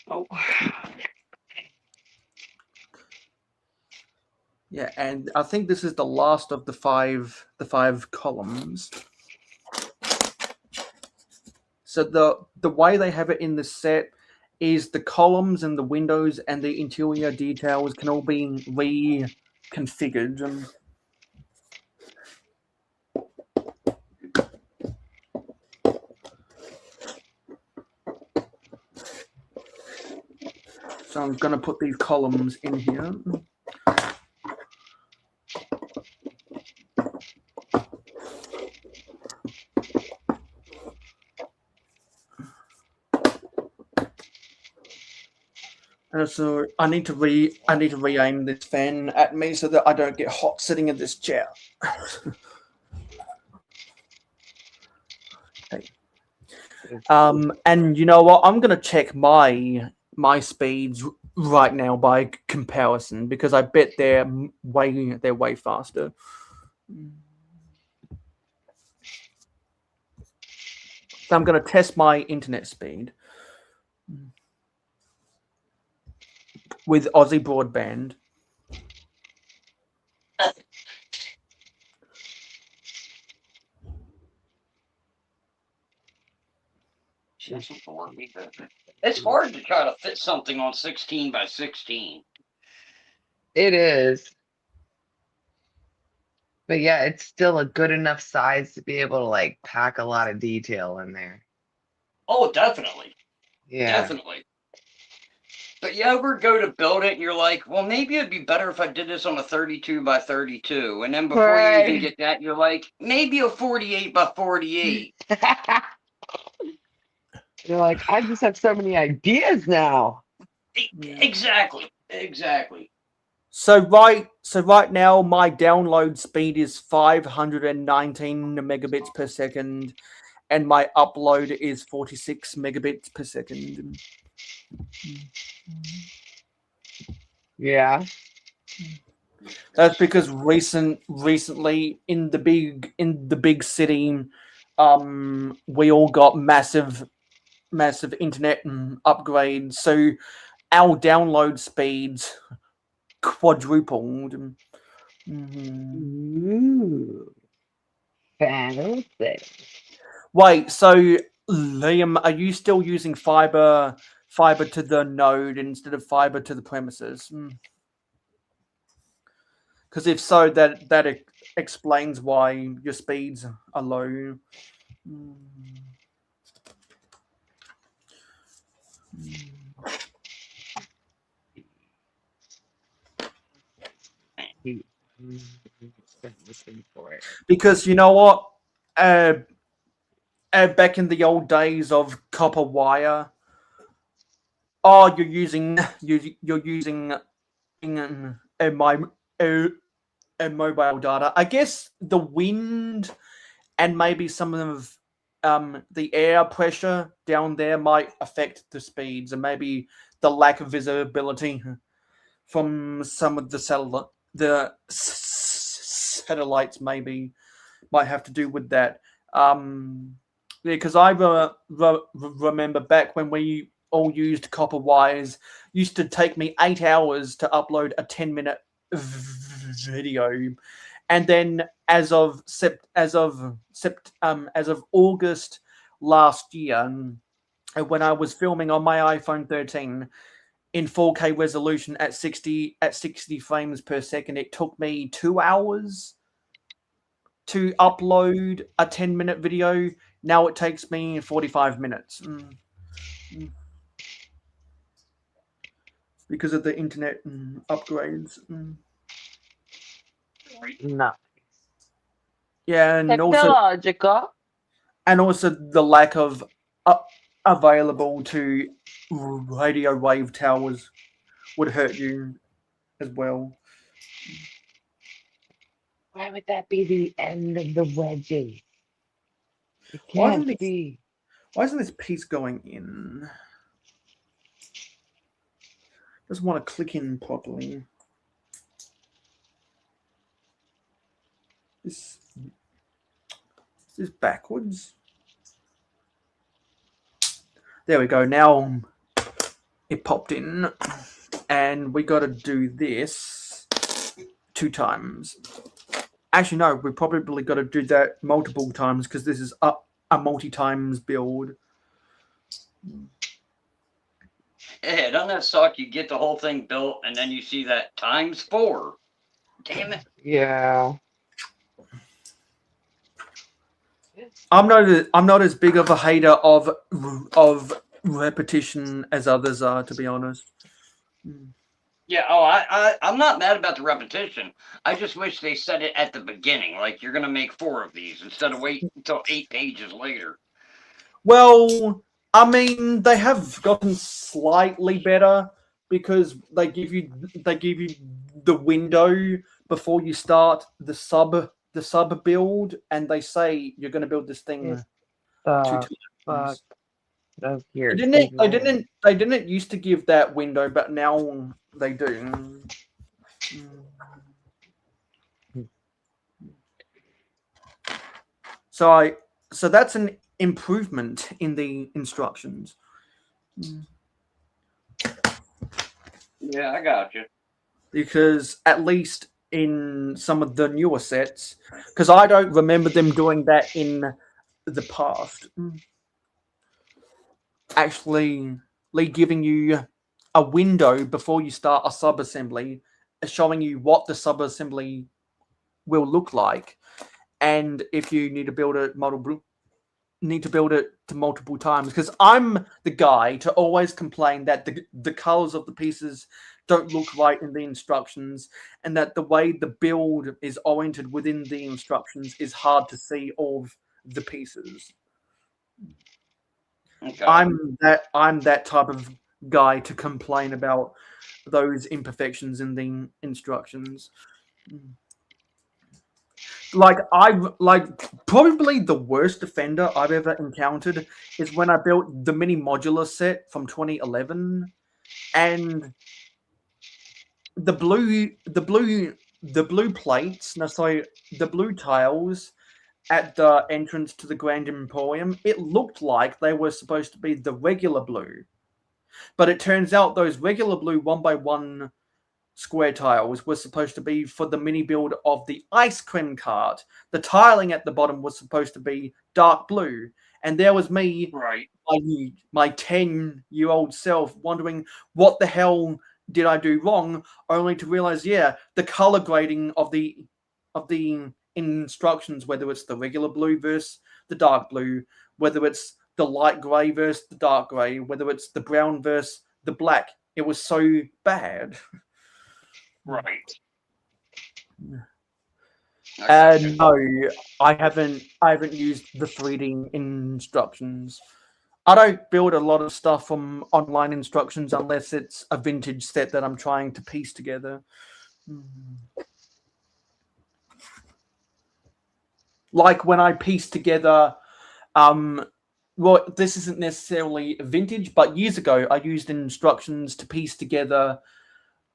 Oh. Yeah, and I think this is the last of the five columns. So the way they have it in the set is the columns and the windows and the interior details can all be reconfigured. So I'm going to put these columns in here. And so I need to re-aim this fan at me so that I don't get hot sitting in this chair. Okay. And you know what? I'm gonna check my speeds right now by comparison because I bet they're way faster. So I'm gonna test my internet speed with Aussie Broadband. It's hard to try to fit something on 16 by 16. It is. But yeah, it's still a good enough size to be able to like pack a lot of detail in there. Oh, definitely. Yeah. Definitely. But you ever go to build it and you're like, well, maybe it'd be better if I did this on a 32 by 32. And then before you even Right. get that, you're like, maybe a 48 by 48. You're like, I just have so many ideas now. Exactly. Exactly. So right now my download speed is 519 megabits per second, and my upload is 46 megabits per second. Yeah. That's because recently in the big city, we all got massive internet upgrades, so our download speeds quadrupled. Ooh. Fancy. Wait, so Liam, are you still using fiber to the node instead of fiber to the premises? Because if so, that explains why your speeds are low. Because you know what, back in the old days of copper wire, you're using mobile data. I guess the wind and maybe some of the air pressure down there might affect the speeds, and maybe the lack of visibility from some of the satellites might have to do with that. Because I remember back when we all used copper wires, used to take me 8 hours to upload a 10-minute video, and then as of August last year, when I was filming on my iPhone 13 in 4K resolution at 60 frames per second, it took me 2 hours to upload a 10-minute video. Now it takes me 45 minutes. Because of the internet upgrades. No. Yeah, and Technological. also the lack of available to radio wave towers would hurt you as well. Why would that be the end of the wedges? It Why can't isn't be. Why isn't this piece going in? Doesn't want to click in properly. This is backwards. There we go. Now it popped in, and we got to do this 2 times. Actually, no, we probably got to do that multiple times because this is a multi-times build. Yeah, doesn't that suck? You get the whole thing built and then you see that ×4. Damn it. Yeah. I'm not as big of a hater of repetition as others are, to be honest. Yeah, I'm not mad about the repetition. I just wish they said it at the beginning, like you're gonna make 4 of these instead of wait until 8 pages later. Well, I mean, they have gotten slightly better because they give you the window before you start the sub build, and they say you're going to build this thing 2 times. Oh, here. They save didn't. They mine. didn't. They didn't used to give that window, but now they do. So that's an improvement in the instructions. Yeah, I got you. Because at least in some of the newer sets, because I don't remember them doing that in the past. Actually, giving you a window before you start a sub assembly, showing you what the sub assembly will look like, and if you need to build it multiple times. Because I'm the guy to always complain that the colors of the pieces don't look right in the instructions, and that the way the build is oriented within the instructions is hard to see all of the pieces. Okay. I'm that type of guy to complain about those imperfections in the instructions. Like probably the worst offender I've ever encountered is when I built the mini modular set from 2011, and the blue plates, no, sorry, the blue tiles at the entrance to the Grand Emporium, it looked like they were supposed to be the regular blue. But it turns out those regular blue 1x1 square tiles were supposed to be for the mini build of the ice cream cart. The tiling at the bottom was supposed to be dark blue. And there was me, Right. my 10-year-old self, wondering what the hell did I do wrong, only to realize, yeah, the color grading of the instructions, whether it's the regular blue versus the dark blue, whether it's the light gray versus the dark gray, whether it's the brown versus the black, it was so bad. Right. No, I haven't used the 3D instructions. I don't build a lot of stuff from online instructions unless it's a vintage set that I'm trying to piece together. Like when I piece together, well, this isn't necessarily vintage, but years ago I used instructions to piece together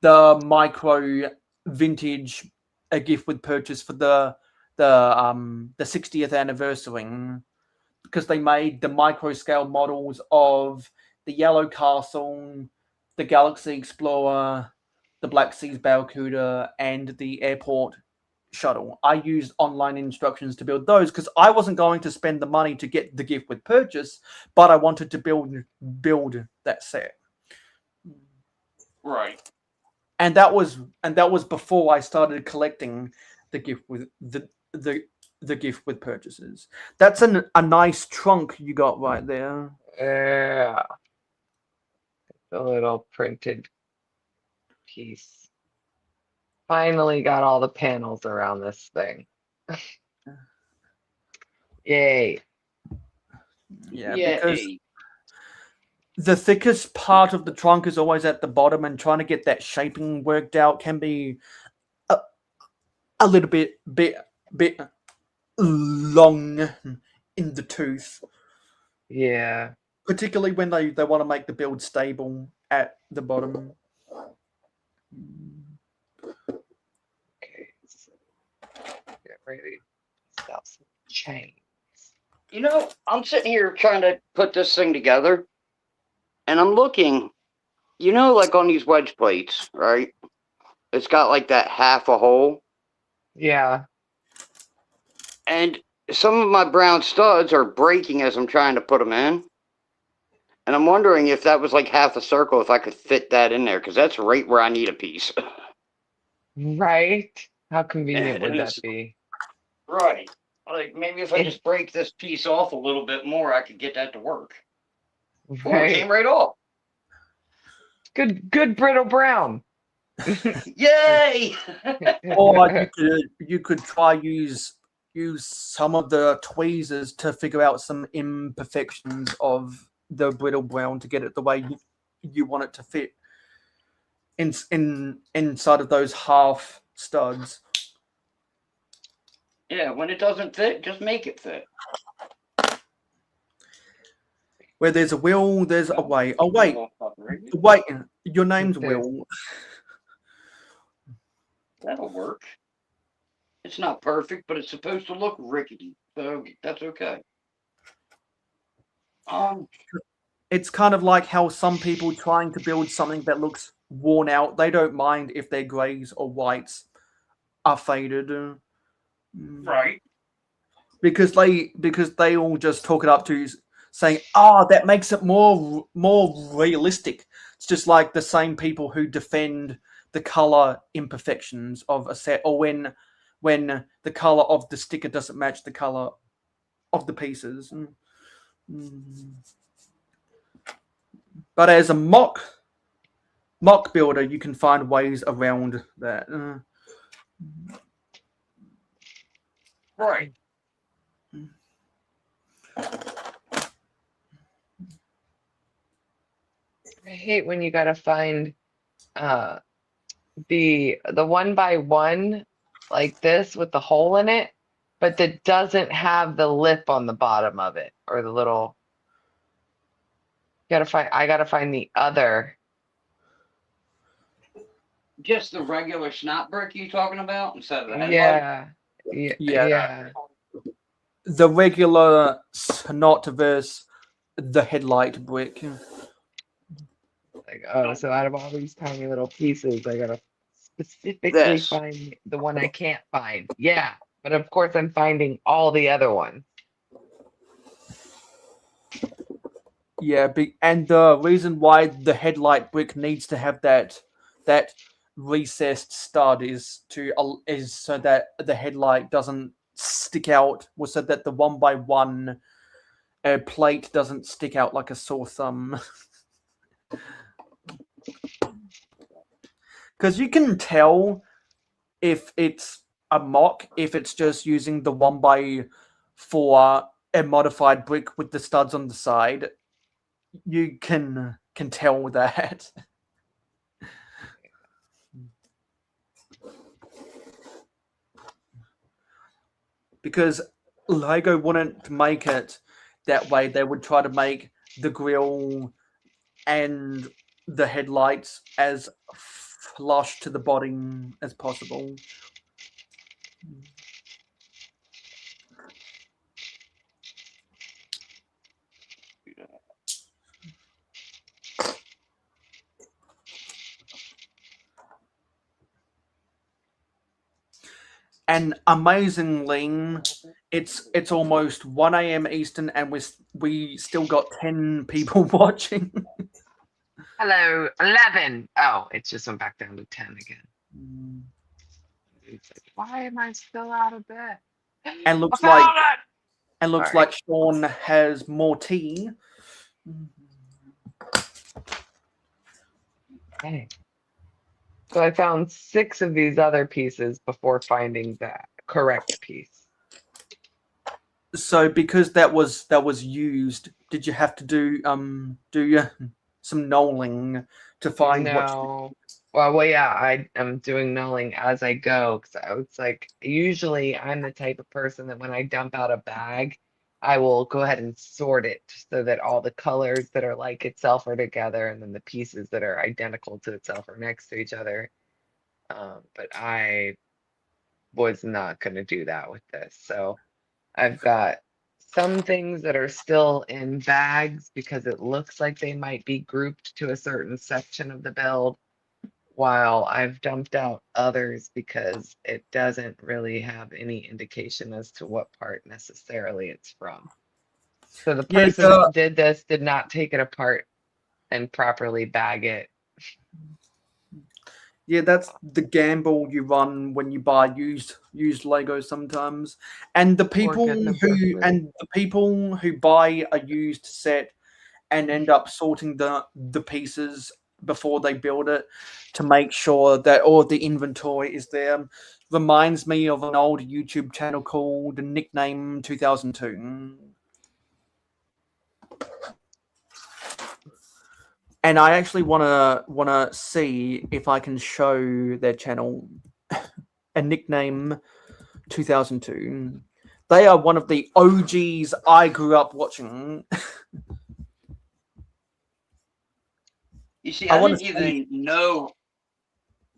the micro vintage a gift with purchase for the 60th anniversary, because they made the micro scale models of the Yellow Castle, the Galaxy Explorer, the Black Seas Barracuda, and the airport shuttle. I used online instructions to build those because I wasn't going to spend the money to get the gift with purchase, but I wanted to build that set. Right. And that was before I started collecting the gift with the gift with purchases. That's a nice trunk you got right there. Yeah. The little printed piece. Finally got all the panels around this thing. Yay. Yeah, Yeah. because the thickest part of the trunk is always at the bottom, and trying to get that shaping worked out can be a little bit long in the tooth. Yeah. Particularly when they want to make the build stable at the bottom. Okay. So get ready to sell some chains. You know, I'm sitting here trying to put this thing together, and I'm looking, you know, like on these wedge plates, right? It's got like that half a hole. Yeah. And some of my brown studs are breaking as I'm trying to put them in. And I'm wondering if that was like half a circle, if I could fit that in there, because that's right where I need a piece. Right? How convenient would And that it's- be? Right. Like maybe if I just break this piece off a little bit more, I could get that to work. Oh, it Right. came right off. Good brittle brown. Yay! Or you could try use some of the tweezers to figure out some imperfections of the brittle brown to get it the way you want it to fit inside of those half studs. Yeah, when it doesn't fit, just make it fit. Where there's a will, there's a way. Oh wait, your name's Will. That'll work. It's not perfect, but it's supposed to look rickety, so that's okay. It's kind of like how some people trying to build something that looks worn out, they don't mind if their greys or whites are faded. Right. Because they all just talk it up to saying, "Ah, that makes it more realistic." It's just like the same people who defend the color imperfections of a set, or when the color of the sticker doesn't match the color of the pieces. But as a mock builder, you can find ways around that. Right. I hate when you gotta find the 1x1 like this with the hole in it, but that doesn't have the lip on the bottom of it, or the little. I gotta find the other. Just the regular snap brick you talking about instead of the headlight? Yeah. The regular snot versus the headlight brick. Like, oh, so out of all these tiny little pieces, I gotta specifically This. find the one I can't find. Yeah, but of course I'm finding all the other ones. Yeah, and the reason why the headlight brick needs to have that recessed stud is so that the headlight doesn't stick out, or so that the 1x1 plate doesn't stick out like a sore thumb. Because you can tell if it's a mock, if it's just using the 1x4 a modified brick with the studs on the side. You can tell that. Because Lego wouldn't make it that way. They would try to make the grille and the headlights as flush to the body as possible. And amazingly, it's almost 1 a.m. Eastern, and we still got 10 people watching. Hello, 11. Oh, it just went back down to 10 again. It's like, why am I still out of bed? And looks like Sean has more tea. Okay. So I found 6 of these other pieces before finding the correct piece. So because that was used, did you have to do some knolling to find No. Well, yeah, I am doing knolling as I go, because I was like, usually I'm the type of person that when I dump out a bag, I will go ahead and sort it so that all the colors that are like itself are together, and then the pieces that are identical to itself are next to each other. But I was not going to do that with this. So I've got some things that are still in bags because it looks like they might be grouped to a certain section of the build, while I've dumped out others because it doesn't really have any indication as to what part necessarily it's from. So the person that did this did not take it apart and properly bag it. Yeah, that's the gamble you run when you buy used Lego sometimes. And the people who buy a used set and end up sorting the pieces before they build it to make sure that all the inventory is there reminds me of an old YouTube channel called Nickname 2002. And I actually wanna see if I can show their channel. A Nickname 2002. They are one of the OGs I grew up watching. You see, I I wanna didn't see even know.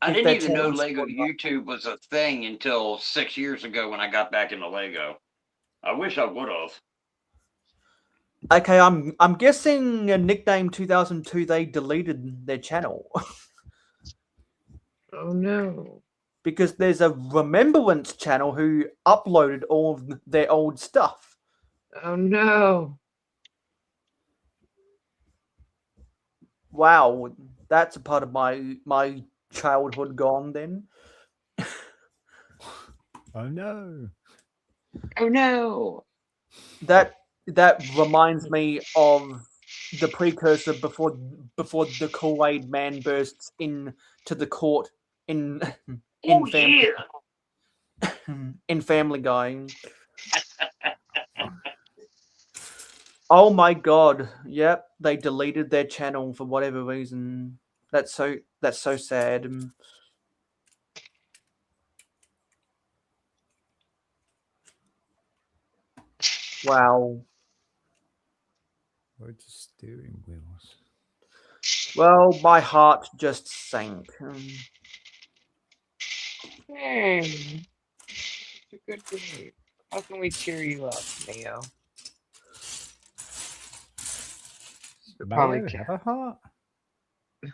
I if didn't their even know channel's Lego still up. YouTube was a thing until 6 years ago when I got back into Lego. I wish I would have. Okay, I'm guessing Nickname 2002 they deleted their channel Oh no. because there's a Remembrance channel who uploaded all of their old stuff. Oh no. Wow, that's a part of my childhood gone then. Oh no. Oh no. That reminds me of the precursor before the Kool-Aid man bursts in to the court in Oh Family yeah. in Family Guy. Oh my god! Yep, they deleted their channel for whatever reason. That's so sad. Wow. Where's the steering wheels? Well, my heart just sank. Hey. It's a good day. How can we cheer you up, Mayo? Probably Mayo, have a heart.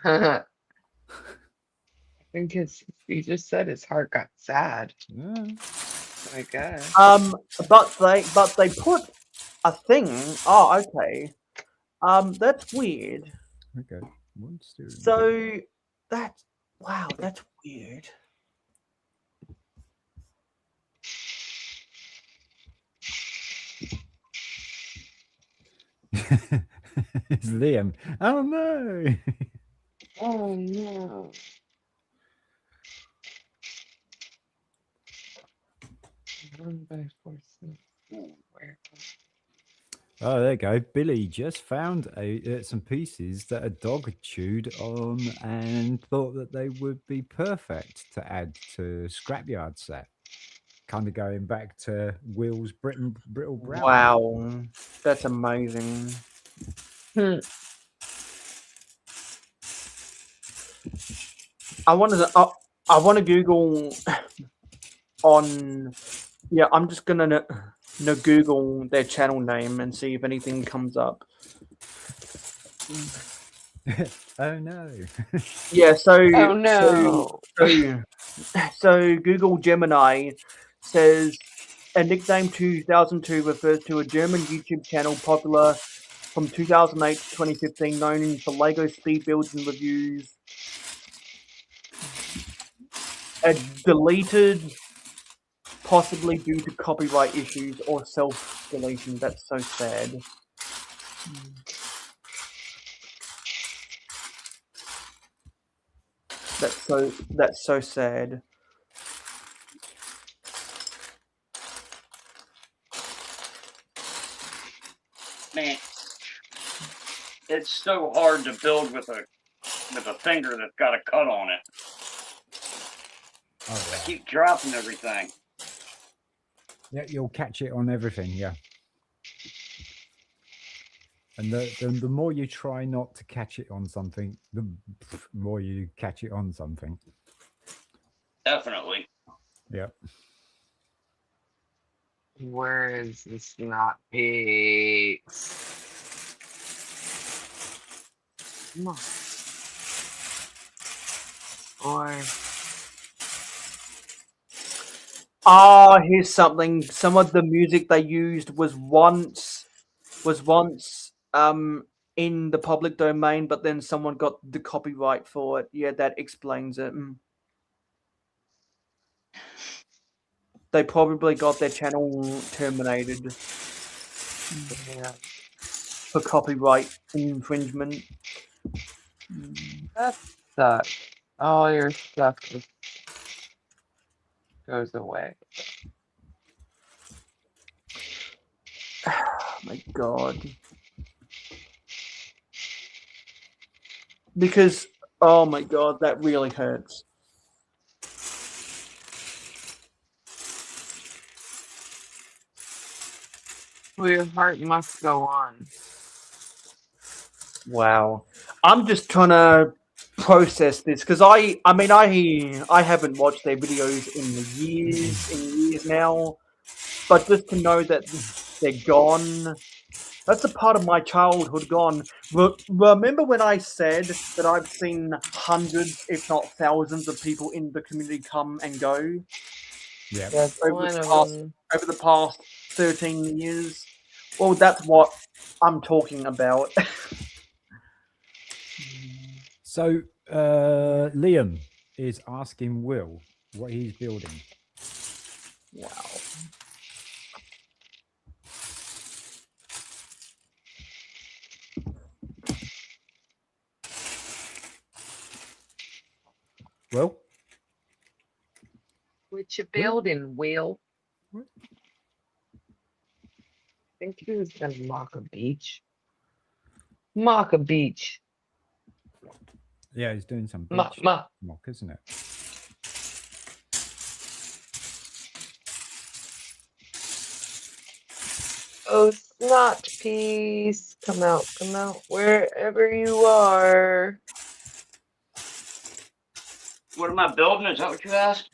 I think he just said his heart got sad. Yeah. I guess. But they put a thing. Oh, okay. That's weird. Okay. One steering wheel. So wow, that's weird. It's Liam. Oh no. Oh no. One by four, six. Where? Oh, there you go. Billy just found some pieces that a dog had chewed on and thought that they would be perfect to add to scrapyard set. Kind of going back to Will's brittle brown. Wow, that's amazing. I want to Google on. Yeah, I'm just gonna Google their channel name and see if anything comes up. Oh no. Yeah, Oh no. so Google Gemini says a nickname 2002 refers to a German YouTube channel popular from 2008 to 2015 known for Lego speed builds and reviews. Deleted possibly due to copyright issues or self-deletion. That's so sad. That's so sad. Man, it's so hard to build with a finger that's got a cut on it. Oh, I yeah. keep dropping everything. Yeah, you'll catch it on everything. Yeah. And the more you try not to catch it on something, the more you catch it on something. Definitely. Yeah. Where is this not Pete? Come on. Or Here's something. Some of the music they used was once in the public domain, but then someone got the copyright for it. Yeah, that explains it. They probably got their channel terminated yeah, for copyright infringement. that sucks. All your stuff just goes away. Oh my god. Because, oh my god, that really hurts. Well, your heart must go on. Wow. I'm just trying to process this because I haven't watched their videos in years now, but just to know that they're gone, that's a part of my childhood gone. Remember when I said that I've seen hundreds, if not thousands, of people in the community come and go Yeah. That's over one the of past them. over the past 13 years? Well, that's what I'm talking about. So Liam is asking Will what he's building. Wow. Will? What you building, Will? What? I think he was gonna mock a beach. Mock a beach. Yeah, he's doing some Ma, beach ma. mock, isn't it? Oh, snot piece. Come out, wherever you are. What am I building? Is that what you asked?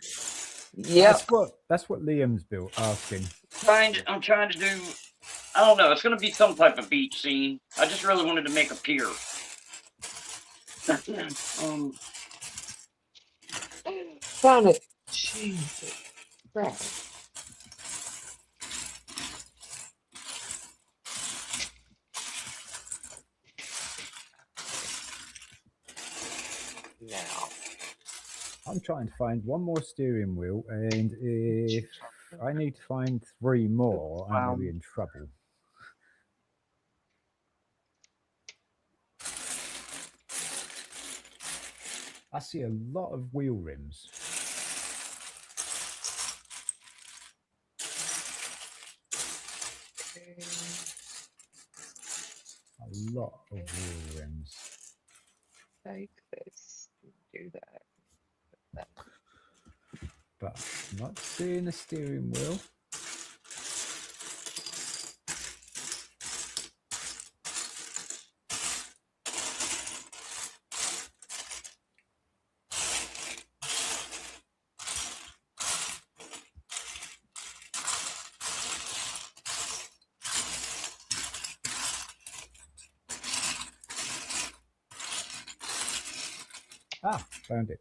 Yep. That's what Liam's built asking. I'm trying to do. I don't know. It's going to be some type of beach scene. I just really wanted to make a pier. Found it. Jesus Christ. Now. I'm trying to find one more steering wheel, and if I need to find 3 more, I'm going to be in trouble. I see a lot of wheel rims. A lot of wheel rims. Like this. Do that. But I'm not seeing a steering wheel. Ah, found it.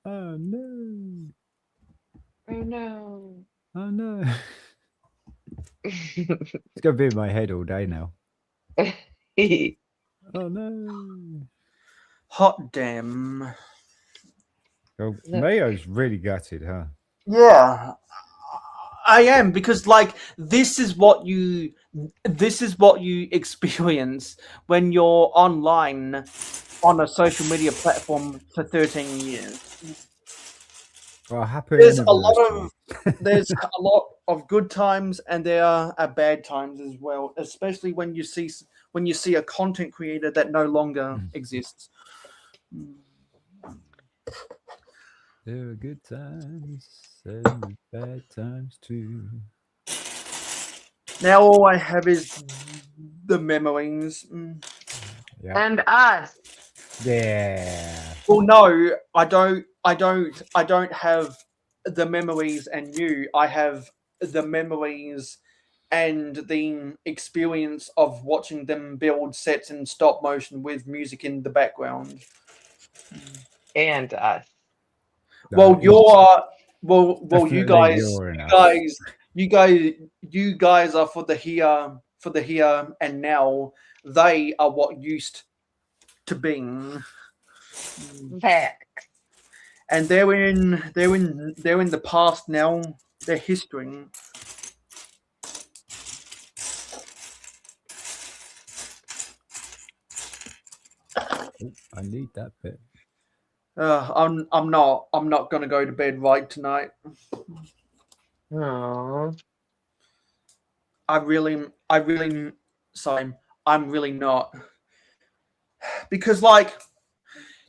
Oh no. Oh no. Oh no. It's going to be in my head all day now. Oh no. Hot damn. Oh, No. Mayo's really gutted, huh? Yeah, I am, because like this is what you experience when you're online on a social media platform for 13 years. Well, happy There's a anniversary. lot of good times, and there are bad times as well, especially when you see a content creator that no longer exists. There are good times and bad times too. Now all I have is the memories. Yeah. And us. Yeah. Well, no, I don't have the memories and you. I have the memories and the experience of watching them build sets in stop motion with music in the background. And us. Well, you guys are for the here and now. They are what used to being. Back. And they're in the past now. They're history. Oh, I need that bit. I'm not gonna go to bed right tonight. Aww. I'm really not. Because like,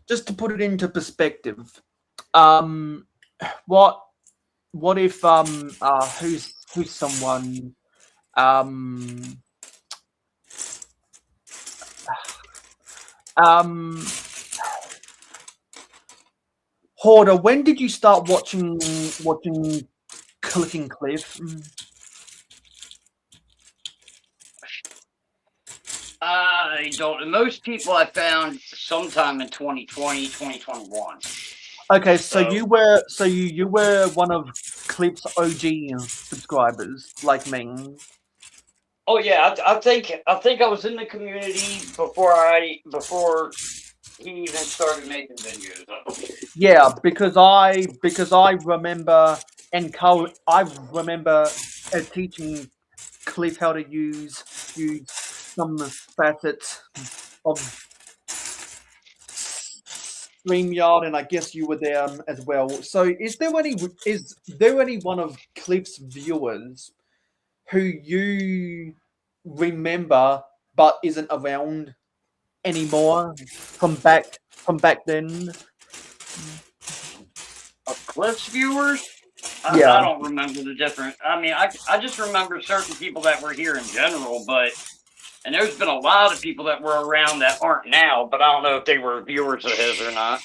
just to put it into perspective, what if who's someone Hoarder, when did you start watching Clicking Cliff? I don't. Most people I found sometime in 2020, 2021. Okay, so So- you were one of Cliff's OG subscribers, like me. Oh yeah, I think I was in the community before he even started making videos. Yeah, because I remember I remember teaching Cliff how to use some facets of StreamYard, and I guess you were there as well. So is there any one of Cliff's viewers who you remember but isn't around anymore from back then? Cliff's viewers? Yeah. I don't remember the different. I mean, I just remember certain people that were here in general, and there's been a lot of people that were around that aren't now, but I don't know if they were viewers of his or not.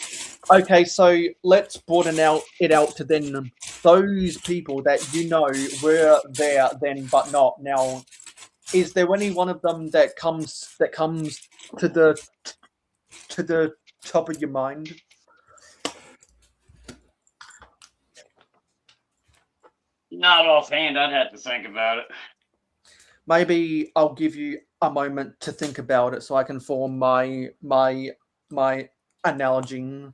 Okay, so let's broaden it out to then those people that you know were there then but not now. Is there any one of them that comes to the top of your mind? Not offhand, I'd have to think about it. Maybe I'll give you a moment to think about it so I can form my analogy.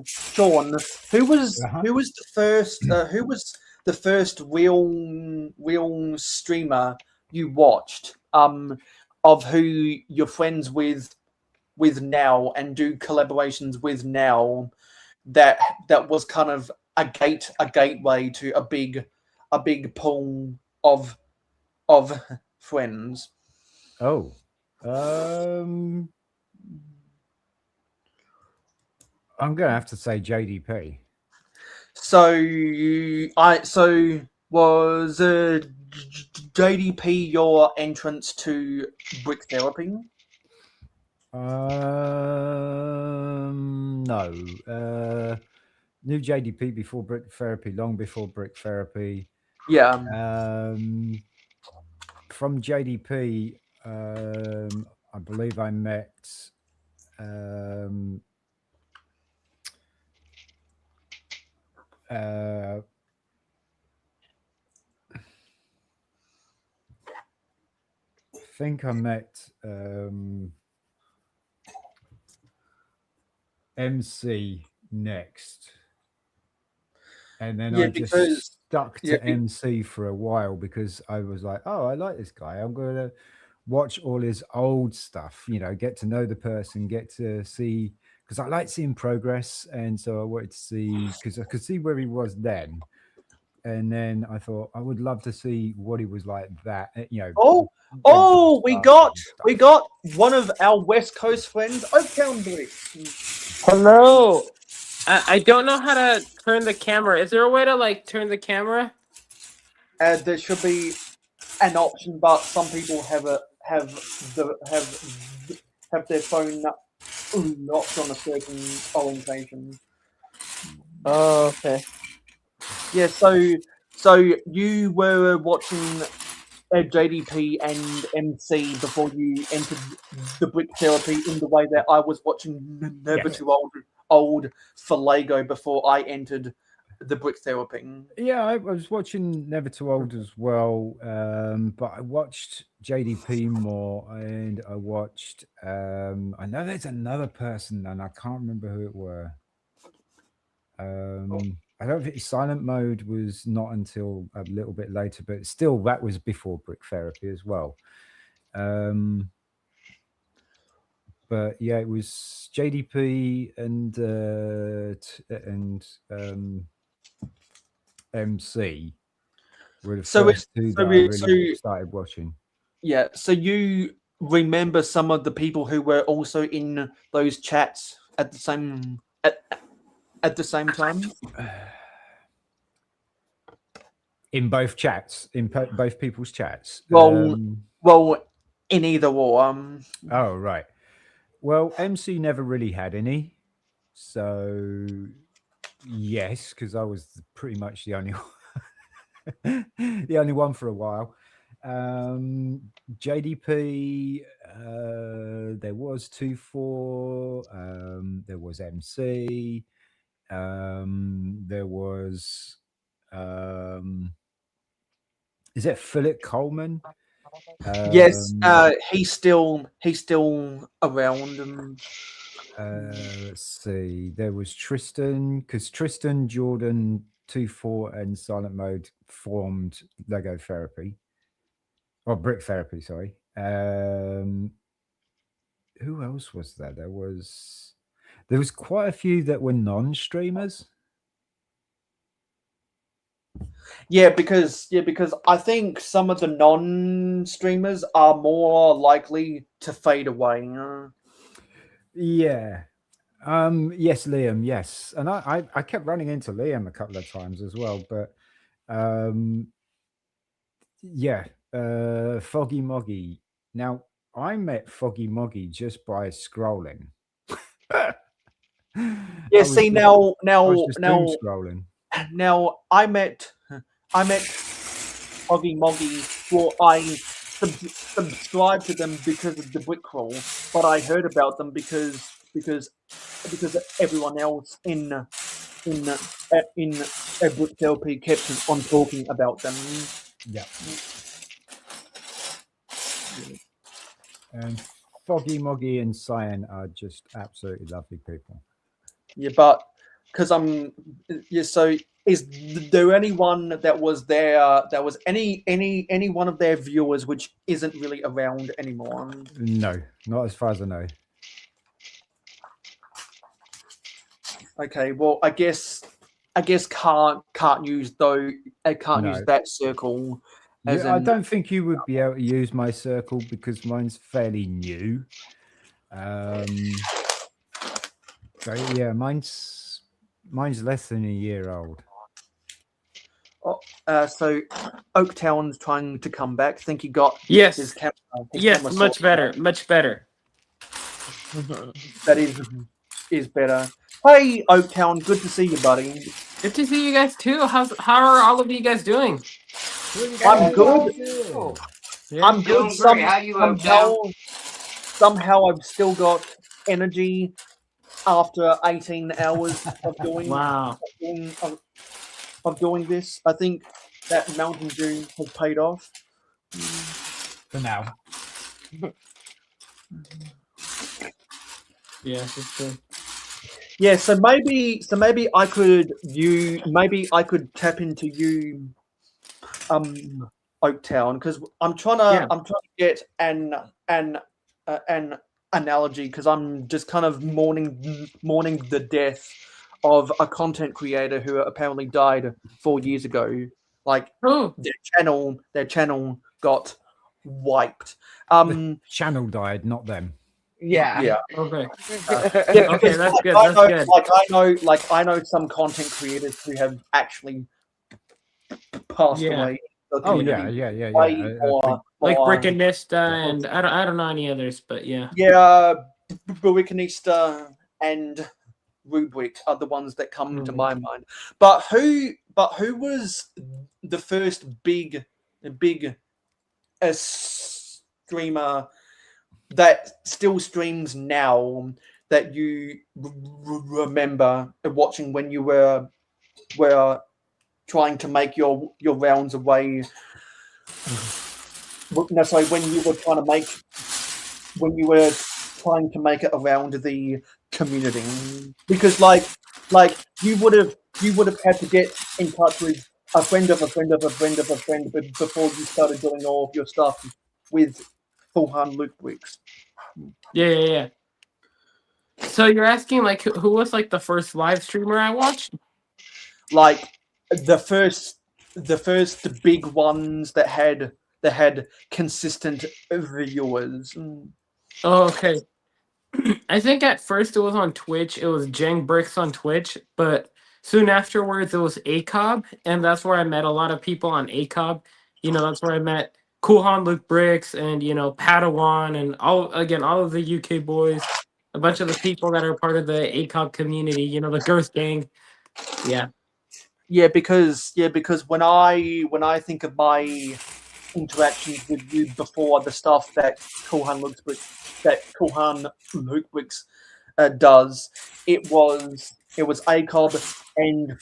Sean, who was the first real streamer you watched of who you're friends with now and do collaborations with now that was kind of a gateway to a big pool of friends? Oh, I'm gonna have to say JDP. So was JDP your entrance to Brick Therapy? No. Knew JDP before Brick Therapy, long before Brick Therapy. Yeah. From JDP, I believe I met I think I met MC next, and then I just stuck to MC for a while because I was like, oh, I like this guy. I'm going to watch all his old stuff, get to know the person, get to see, because I like seeing progress. And so I wanted to see, because I could see where he was then. And then I thought I would love to see what he was like that, we got one of our West Coast friends, Oaktown Blitz. Hello. I don't know how to turn the camera. Is there a way to turn the camera? There should be an option, but some people have their phone locked on a certain orientation. Oh, okay. Yeah, so you were watching JDP and MC before you entered the Brick Therapy in the way that I was watching Never Too Old for Lego before I entered the Brick Therapy. Yeah, I was watching Never Too Old as well, but I watched JDP more, and I watched. I know there's another person, and I can't remember who it were. I don't think Silent Mode was not until a little bit later, but still, that was before Brick Therapy as well. But yeah, it was JDP and MC were the first two that I really started watching. Yeah, so you remember some of the people who were also in those chats at the same time? In both chats, both people's chats. Well, in either or. Oh, right. Well, MC never really had any. So, yes, because I was pretty much the only the only one for a while. JDP, there was 2-4, there was MC, there was is it Philip Coleman? Yes, he's still around. Let's see. There was Tristan, because Tristan, Jordan, 2-4, and Silent Mode formed Lego Therapy, or Brick Therapy. Sorry. Who else was there? There was quite a few that were non-streamers. Yeah, because I think some of the non-streamers are more likely to fade away. Yeah. Yes, Liam. Yes, and I kept running into Liam a couple of times as well, but yeah. Foggy Moggy. Now I met Foggy Moggy just by scrolling. Yeah. See now doom scrolling. Now I met Foggy Moggy. Well, I subscribed to them because of the Brick Crawl, but I heard about them because everyone else in a Brick Therapy kept on talking about them. Yeah. And Foggy Moggy and Cyan are just absolutely lovely people. Yeah, but because so is there anyone that was there that was any one of their viewers which isn't really around anymore? No, not as far as I know. Okay, well I guess can't use though. I can't use that circle. I don't think you would be able to use my circle because mine's fairly new. So yeah, mine's less than a year old. So Oaktown's trying to come back. Think he got Yes. his camera. Yes, much better. Much better. That is better. Hey Oaktown, good to see you, buddy. Good to see you guys too. How are all of you guys doing? I'm good. Yeah. I'm good. Doing great. How you, Somehow I've still got energy after 18 hours of doing Wow. of doing this. I think that Mountain Dew has paid off. For now. Yeah, it's true. Yeah, so maybe I could tap into you, Oaktown, because I'm trying to get an analogy, because I'm just kind of mourning the death of a content creator who apparently died 4 years ago. Like their channel got wiped. The channel died, not them. Yeah. Okay. Okay, that's good. I That's know, good. I know some content creators who have actually passed away. Oh yeah. Like Brickanista and I don't know any others, but yeah. Yeah, Brickanista and Rubric are the ones that come to my mind. But who was the first big streamer that still streams now that you remember watching when you were trying to make your rounds away? No, sorry, when you were trying to make it around the community, because like you would have had to get in touch with a friend of a friend of a friend of a friend before you started doing all of your stuff with Full Hand Loot Bricks. Yeah. So you're asking like who was like the first live streamer I watched? Like the first big ones that had consistent viewers. Oh, okay. I think at first it was on Twitch. It was Jang Bricks on Twitch, but soon afterwards it was ACOB, and that's where I met a lot of people on ACOB. You know, that's where I met Coolhan, Luke Bricks, and Padawan, and all of the UK boys, a bunch of the people that are part of the ACOB community. You know, the Girth Gang. Yeah. Yeah, because when I think of my interactions with you before, the stuff that Coolhan Luke Bricks does, it was ACOB and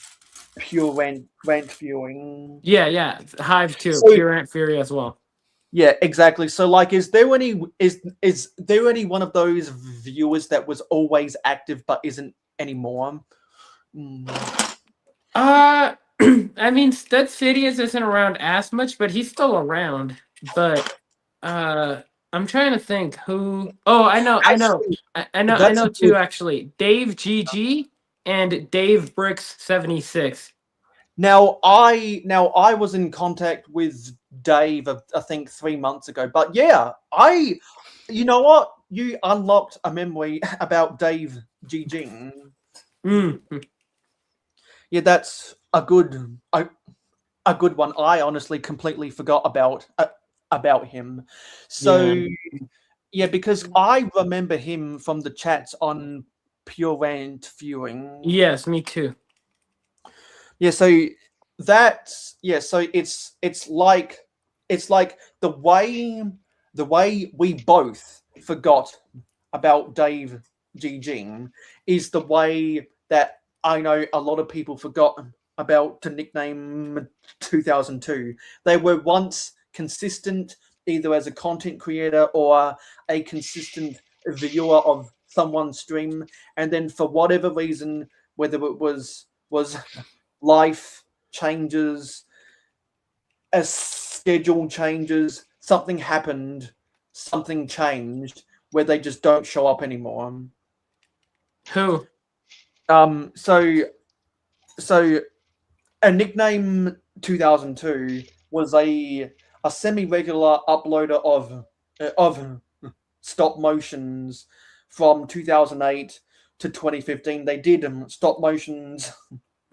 pure rant viewing. Yeah. Hive too. So, Pure Ant Fury as well. yeah, exactly. So, like, is there any one of those viewers that was always active but isn't anymore? I mean, Stud Sidious isn't around as much, but he's still around. But I'm trying to think who. Oh, I know two actually. Dave GG and Dave Bricks 76. Now I was in contact with Dave, I think 3 months ago. But yeah, you know what? You unlocked a memory about Dave GG. Yeah, that's a good one. I honestly completely forgot about him. So yeah, because I remember him from the chats on Pure Rant Viewing. Yes, me too. Yeah, so it's like the way we both forgot about Dave GG is the way that I know a lot of people forgot about the nickname 2002. They were once consistent either as a content creator or a consistent viewer of someone's stream, and then for whatever reason, whether it was life changes, a schedule changes, something happened, something changed where they just don't show up anymore. Who? So a nickname 2002 was a semi-regular uploader of stop motions from 2008 to 2015. They did stop motions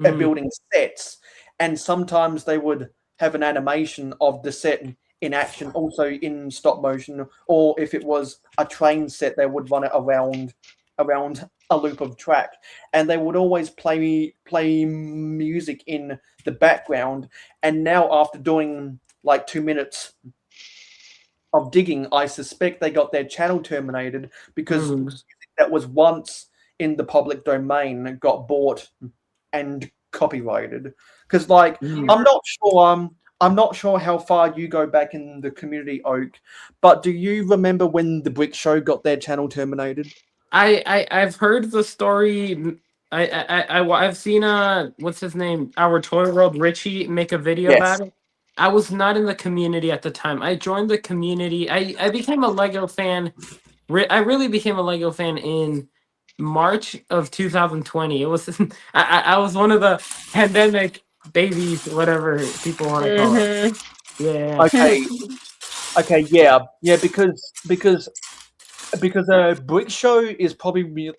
and building sets, and sometimes they would have an animation of the set in action also in stop motion, or if it was a train set, they would run it around a loop of track, and they would always play music in the background. And now, after doing like 2 minutes of digging, I suspect they got their channel terminated because that was once in the public domain got bought and copyrighted. Because I'm not sure how far you go back in the community, Oak, but do you remember when the Brick Show got their channel terminated? I've heard the story. I've seen what's his name, our Toy World Richie, make a video about it. I was not in the community at the time. I joined the community. I became a Lego fan. I really became a Lego fan in March of 2020. It was I was one of the pandemic babies, whatever people want to call it. Yeah. Okay. Yeah. Because Brick Show is probably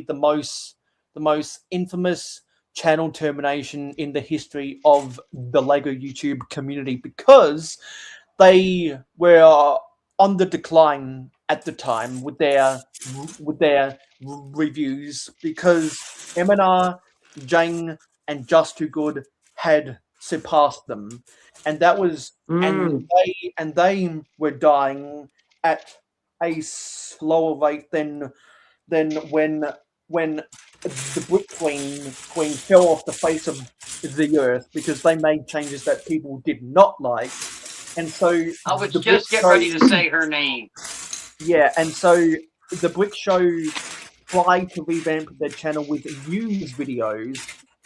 the most infamous channel termination in the history of the Lego YouTube community, because they were on the decline at the time with their reviews, because M&R, Jane, and Just Too Good had surpassed them, and that was and they were dying at a slower rate than when the Brick Queen fell off the face of the earth, because they made changes that people did not like. And so I was just getting ready to say her name. Yeah, and so the Brick Show tried to revamp their channel with news videos,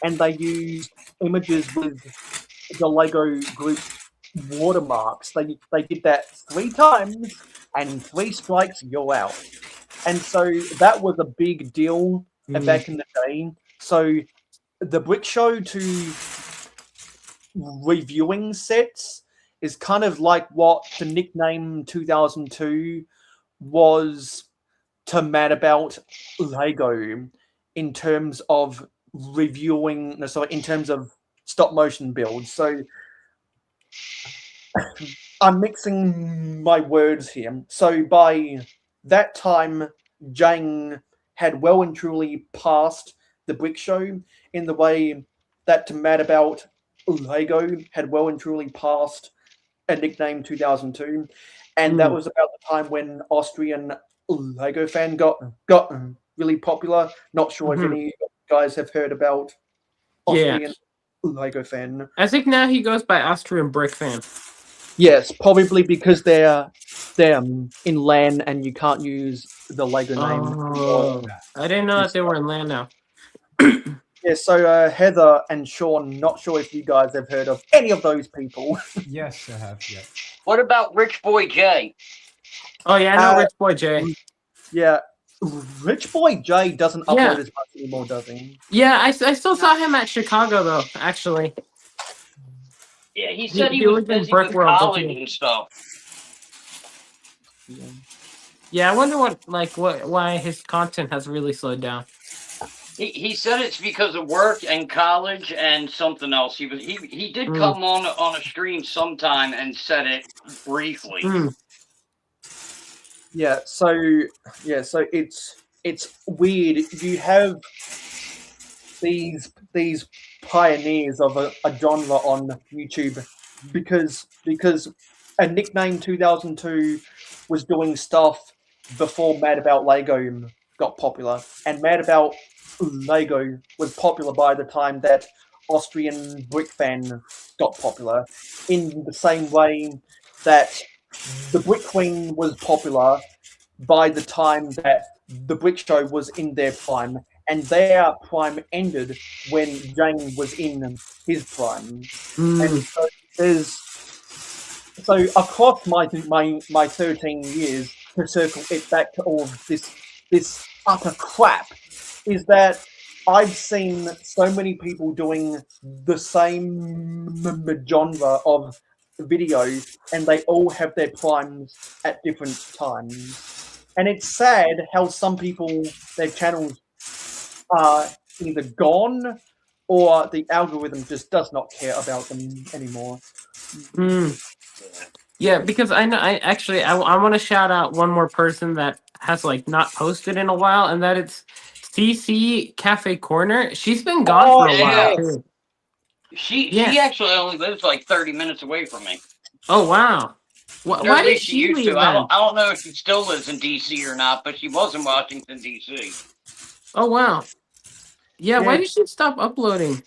and they used images with the Lego Group watermarks. They did that 3 times, and 3 strikes, you're out. And so that was a big deal back in the day. So the Brick Show to reviewing sets is kind of like what the nickname 2002 was to Mad About Lego, in terms of reviewing, so in terms of stop motion builds. So I'm mixing my words here. So by that time, Jang had well and truly passed the Brick Show in the way that Mad About Lego had well and truly passed a nickname 2002, and that was about the time when Austrian Lego fan got really popular. Not sure if any of you guys have heard about Austrian Lego fan. I think now he goes by Austrian Brick Fan. Yes, probably because they're in LAN and you can't use the Lego name. Oh, I didn't know that they were in LAN now. Yeah, so Heather and Sean, not sure if you guys have heard of any of those people. Yes, I have. Yeah. What about Rich Boy J? Oh yeah, I know Rich Boy J. Yeah, Rich Boy J doesn't upload as much anymore, does he? Yeah, I still saw him at Chicago though. Actually. Yeah, he said he was busy with college and stuff. Yeah, I wonder why his content has really slowed down. He said it's because of work and college and something else. He did come on a stream sometime and said it briefly. Yeah, so it's weird. You have these pioneers of a genre on YouTube because a nickname 2002 was doing stuff before Mad About Lego got popular, and Mad About Lego was popular by the time that Austrian Brick Fan got popular, in the same way that the Brick Queen was popular by the time that the Brick Show was in their prime, and their prime ended when Jane was in his prime. And so across my 13 years, to circle it back to all of this utter crap, is that I've seen so many people doing the same genre of videos, and they all have their primes at different times. And it's sad how some people, their channels are either gone or the algorithm just does not care about them anymore. Yeah, because I want to shout out one more person that has not posted in a while, and that it's CC Cafe Corner. She's been gone for a while too. She actually only lives 30 minutes away from me. Oh wow! Why did she leave then? I don't know if she still lives in DC or not, but she was in Washington DC. Oh wow! Yeah, why did she stop uploading?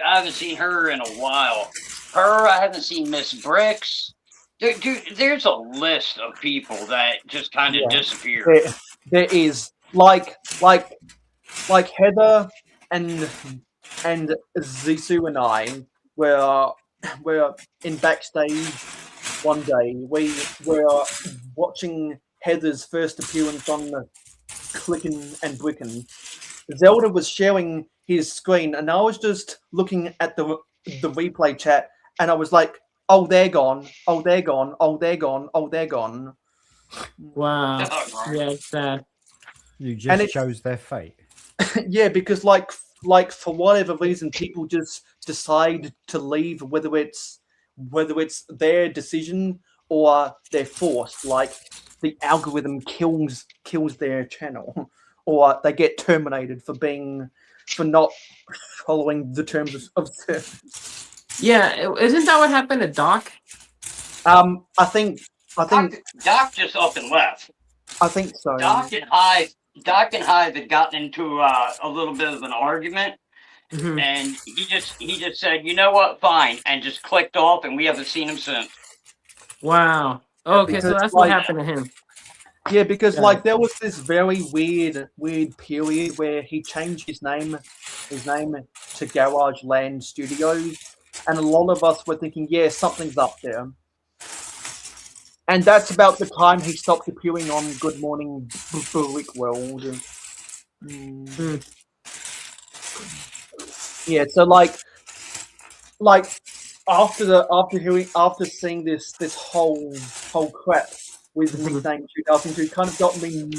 I haven't seen her in a while. I haven't seen Miss Bricks. Dude, there's a list of people that just kind of disappeared. There is like Heather and Zissou and I were in backstage one day. We were watching Heather's first appearance on Clickin' and Brickin'. Zelda was sharing his screen, and I was just looking at the replay chat, and I was like, "Oh, they're gone. Oh, they're gone. Oh, they're gone. Oh, they're gone." Wow. Yeah, it's sad. You just chose their fate. Yeah, because like for whatever reason, people just decide to leave, whether it's their decision or they're forced. Like the algorithm kills their channel, or they get terminated for not following the terms of service. Yeah, isn't that what happened to Doc? I think Doc just up and left. I think so. Doc and Hive had gotten into a little bit of an argument, and he just said, "You know what? Fine," and just clicked off, and we haven't seen him since. Wow. Okay, so that's what happened to him. Yeah, because there was this very weird period where he changed his name to Garage Land Studios, and a lot of us were thinking, yeah, something's up there. And that's about the time he stopped appearing on Good Morning Brick World. Yeah, so after seeing this whole crap with the nickname 2002, kind of got me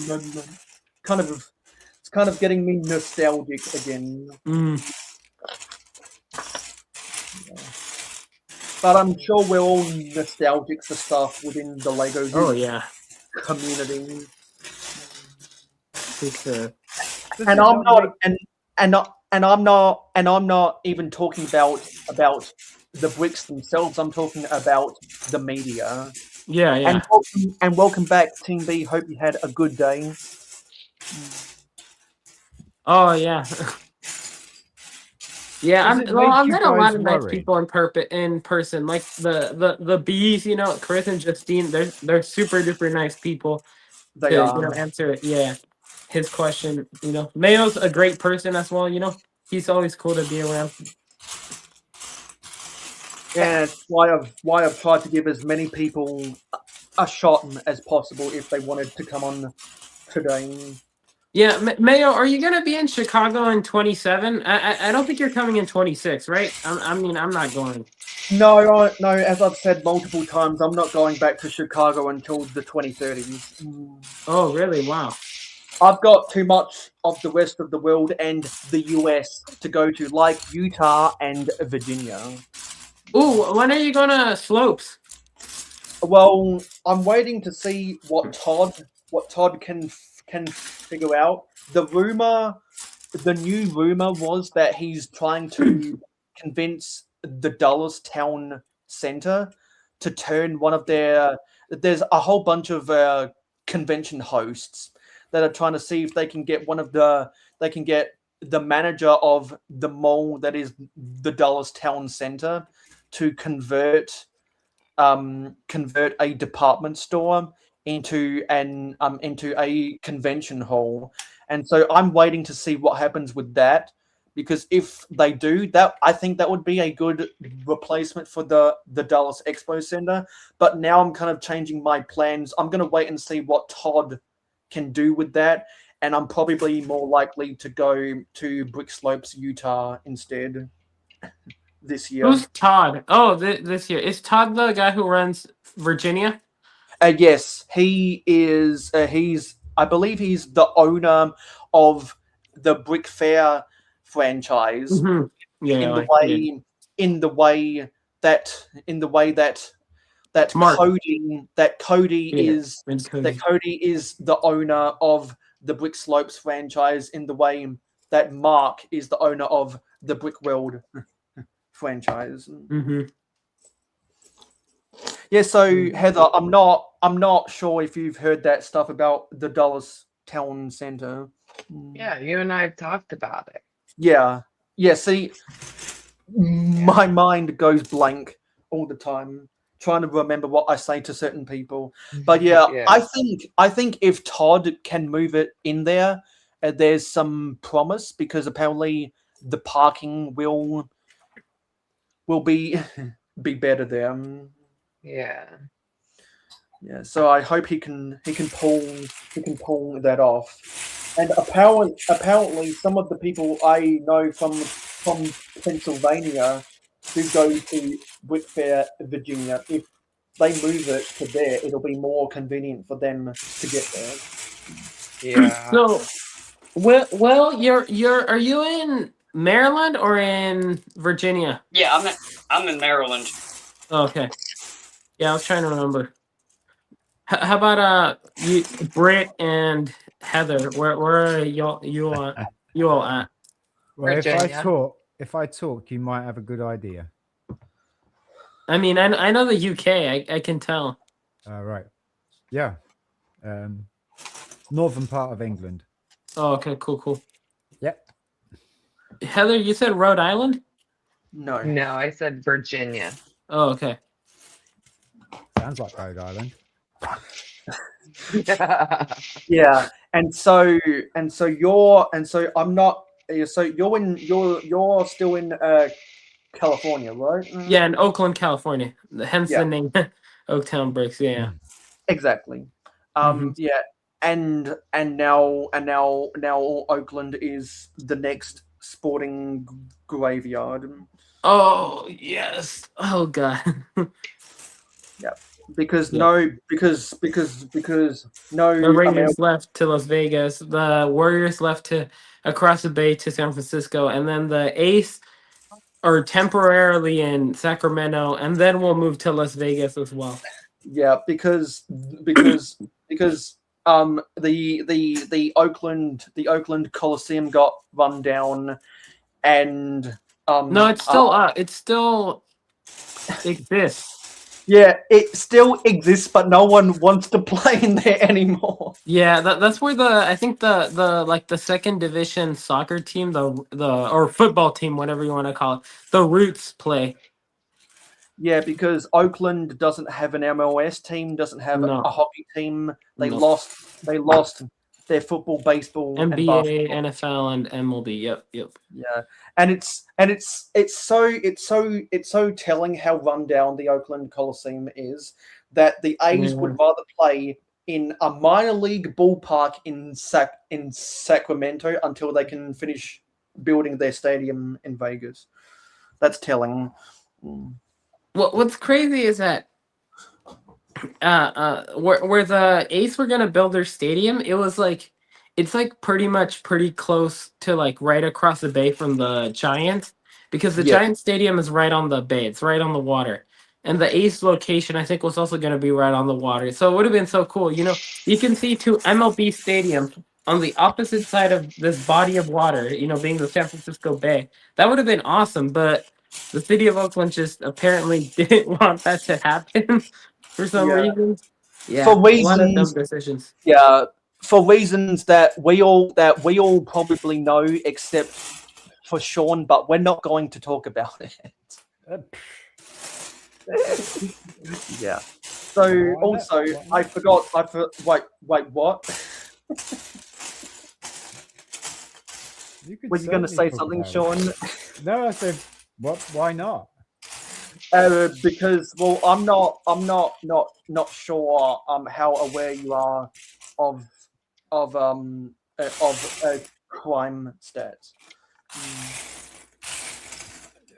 kind of getting me nostalgic again. But I'm sure we're all nostalgic for stuff within the Lego community. For sure. And I'm not even talking about the bricks themselves. I'm talking about the media. Yeah. And welcome back, Team B. Hope you had a good day. Oh yeah. Yeah, Does it make I've you met a lot guys of nice worry? people in person, like the bees, Chris and Justine. They're super duper nice people They to are. answer his question. Mayo's a great person as well. He's always cool to be around. Yeah, it's why I've tried to give as many people a shot as possible if they wanted to come on today. Yeah, Mayo, are you gonna be in Chicago in 27? I don't think you're coming in 26, right? I'm not going. No. As I've said multiple times, I'm not going back to Chicago until the 2030s. Oh, really? Wow. I've got too much of the rest of the world and the US to go to, like Utah and Virginia. Ooh, when are you going to Slopes? Well, I'm waiting to see what Todd can figure out. The new rumor was that he's trying to convince the Dallas Town Center to turn one of their. There's a whole bunch of convention hosts that are trying to see if they can get the manager of the mall that is the Dallas Town Center to convert a department store into a convention hall. And so I'm waiting to see what happens with that, because if they do that, I think that would be a good replacement for the Dallas Expo Center. But now I'm kind of changing my plans. I'm going to wait and see what Todd can do with that, and I'm probably more likely to go to Brick Slopes, Utah instead this year. Who's Todd? Oh, this year. Is Todd the guy who runs Virginia? Yes, he is. I believe he's the owner of the Brick Fair franchise. Mm-hmm. Yeah, in the way that Mark. Cody is the owner of the Brick Slopes franchise, in the way that Mark is the owner of the Brick World franchise. Mm-hmm. Yeah, so Heather, I'm not sure if you've heard that stuff about the Dallas Town Center. Yeah, you and I have talked about it. Yeah. See, my mind goes blank all the time trying to remember what I say to certain people. But yeah. I think if Todd can move it in there, there's some promise, because apparently the parking will be better there. Yeah. So I hope he can pull that off. And apparently some of the people I know from Pennsylvania who go to Brick Fair, Virginia, if they move it to there, it'll be more convenient for them to get there. Yeah. So, well, are you in Maryland or in Virginia? Yeah, I'm in Maryland. Oh, okay. Yeah, I was trying to remember. How about you, Britt and Heather? Where are you all at? Well, Virginia. if I talk, you might have a good idea. I mean, I know the UK. I can tell. Right. Yeah. Northern part of England. Oh, okay, cool. Yep. Heather, you said Rhode Island? No, I said Virginia. Oh, okay. Sounds like Rhode Island. Yeah, and so I'm not. So you're still in California, right? Yeah, in Oakland, California. Hence the name Oaktown Bricks. Yeah. Exactly. Yeah, and now Oakland is the next sporting graveyard. Oh yes. Oh god. Yeah, because Yeah. no, because no. The Raiders left to Las Vegas. The Warriors left to across the bay to San Francisco, and then the Ace are temporarily in Sacramento, and then we'll move to Las Vegas as well. Yeah, because the Oakland Coliseum got run down, and No, it still exists. yeah, it still exists, but no one wants to play in there anymore. Yeah, that's where I think the like the second division soccer team, the or football team, whatever you want to call it, the Roots play. Yeah, because Oakland doesn't have an MLS team, doesn't have No. a hockey team. They No. lost their football, baseball, and NBA, basketball. NFL, and MLB. Yep. Yeah, and it's so telling how run down the Oakland Coliseum is that the A's would rather play in a minor league ballpark in Sacramento until they can finish building their stadium in Vegas. That's telling. What's crazy is that where the A's were gonna build their stadium, it's like pretty close to like right across the bay from the Giants, because the Giants stadium is right on the bay, it's right on the water. And the A's location, I think, was also going to be right on the water. So it would have been so cool. You know, you can see two MLB stadiums on the opposite side of this body of water, you know, being the San Francisco Bay. That would have been awesome, but the city of Oakland just apparently didn't want that to happen for some reason. Yeah, for a lot of reasons, dumb decisions. Yeah, for reasons that we all probably know, except for Sean, but we're not going to talk about it. Yeah. So also, I forgot. Wait, what? Were you going to say something, Sean? No, I said, what? Why not? Because I'm not sure how aware you are of crime stats.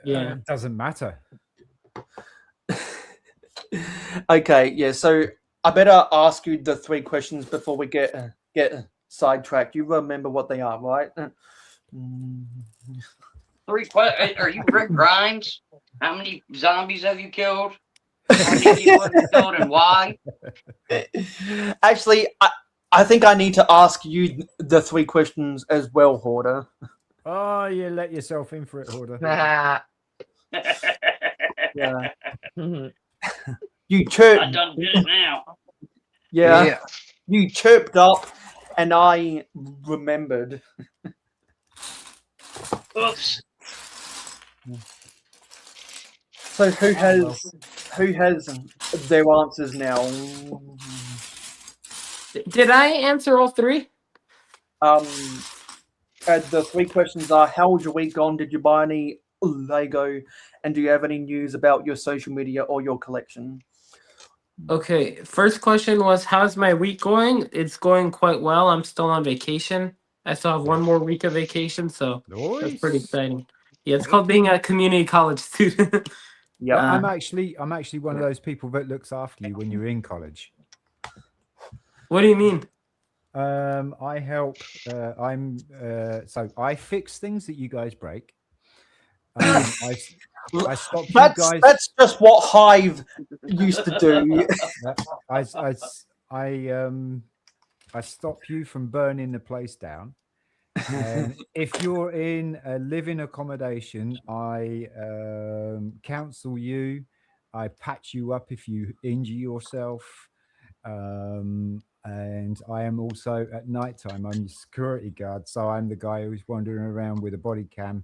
Yeah, it doesn't matter. Okay, yeah. So I better ask you the 3 questions before we get sidetracked. You remember what they are, right? 3 questions. Are you Rick Grimes? How many zombies have you killed? How many people have you killed, and why? Actually, I think I need to ask you the 3 questions as well, Hoarder. Oh, you let yourself in for it, Hoarder. Yeah. You chirped. I done did it now. Yeah. You chirped up, and I remembered. Oops. So who has their answers now? Did I answer all 3? The 3 questions are: how was your week gone? Did you buy any Lego? And do you have any news about your social media or your collection? Okay, first question was, how's my week going? It's going quite well. I'm still on vacation. I still have 1 more week of vacation, so that's pretty exciting. Yeah, it's called being a community college student. Yeah, I'm actually one of those people that looks after you when you're in college. What do you mean? I help. So I fix things that you guys break. I stop you guys. That's just what Hive used to do. I stop you from burning the place down. And if you're in a living accommodation, I counsel you. I patch you up if you injure yourself. And I am also at nighttime. I'm the security guard, so I'm the guy who's wandering around with a body cam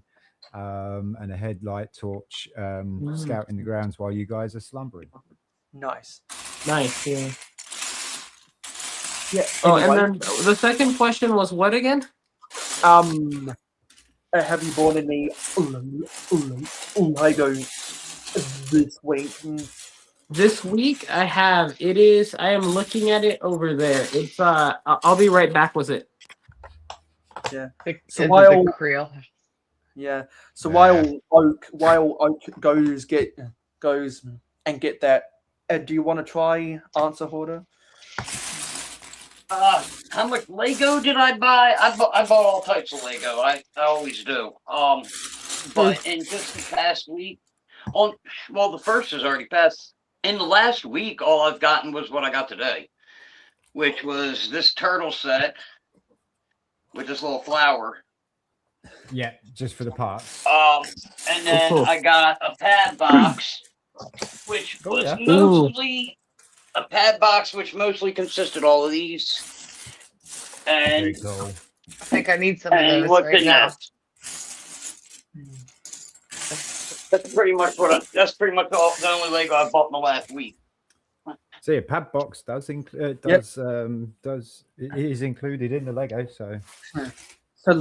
and a headlight torch, scouting the grounds while you guys are slumbering. Nice. Yeah. Yeah. Oh, Anyway, and then the second question was what again? have you bought any Lego this week? This week I have. I am looking at it over there. It's I'll be right back with it. Yeah. So while Creel. Yeah. So while Oak goes and get that Ed, do you want to try answer Hoarder? How much Lego did I buy? I bought all types of Lego. I always do. But in just the past week, the first is already passed. In the last week, all I've gotten was what I got today, which was this turtle set with this little flower. Yeah, just for the parts. And then cool. I got a pad box, which was yeah. mostly a pad box, which mostly consisted all of these. Very And cool. I think I need some of and those what's right in now. that? That's pretty much that's pretty much all the only Lego I bought in the last week. So yeah, pad box does include it is included in the Lego. So So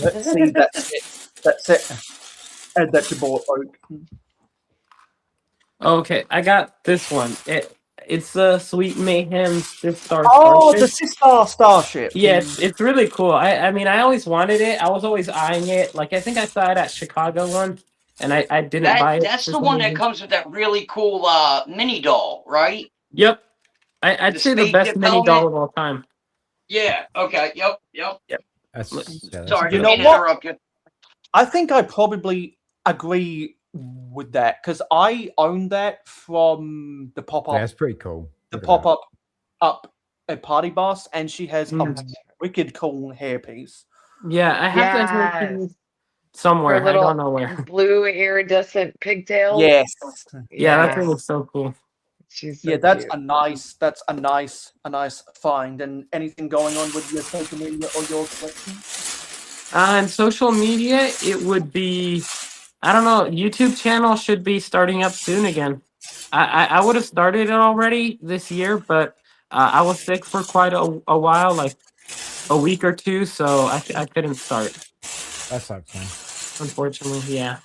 let's see. That's it. That's it. Ed, that's your bought, Oak. Okay, I got this one. It's a Sweet Mayhem Fifth Star Oh, Starship. the Sistar Starship. Yeah, it's really cool. I mean, I always wanted it. I was always eyeing it. Like, I think I saw it at Chicago one, and I didn't buy it. That's for the some one that reason. comes with that really cool mini doll, right? Yep. I'd The say the spaceship best mini doll helmet? of all time. Yeah. Okay. Yep. that's, Sorry, You didn't know mean to what? interrupt you. I think I probably agree with that because I own that from the pop up. that's pretty cool. The Look at pop up at Party Boss, and she has a Mm. wicked cool hairpiece. Yeah, I have that Yes. hairpiece somewhere. Her I don't little know where. blue iridescent pigtails. Yes. Yeah, that Yes. thing was so cool. She's so Yeah, that's cute. a nice find. And anything going on with your social media or your collection? On social media, it would be, I don't know, YouTube channel should be starting up soon again. I would have started it already this year, but I was sick for quite a while, like a week or two, so I couldn't start. that sucks, man. Unfortunately, yeah.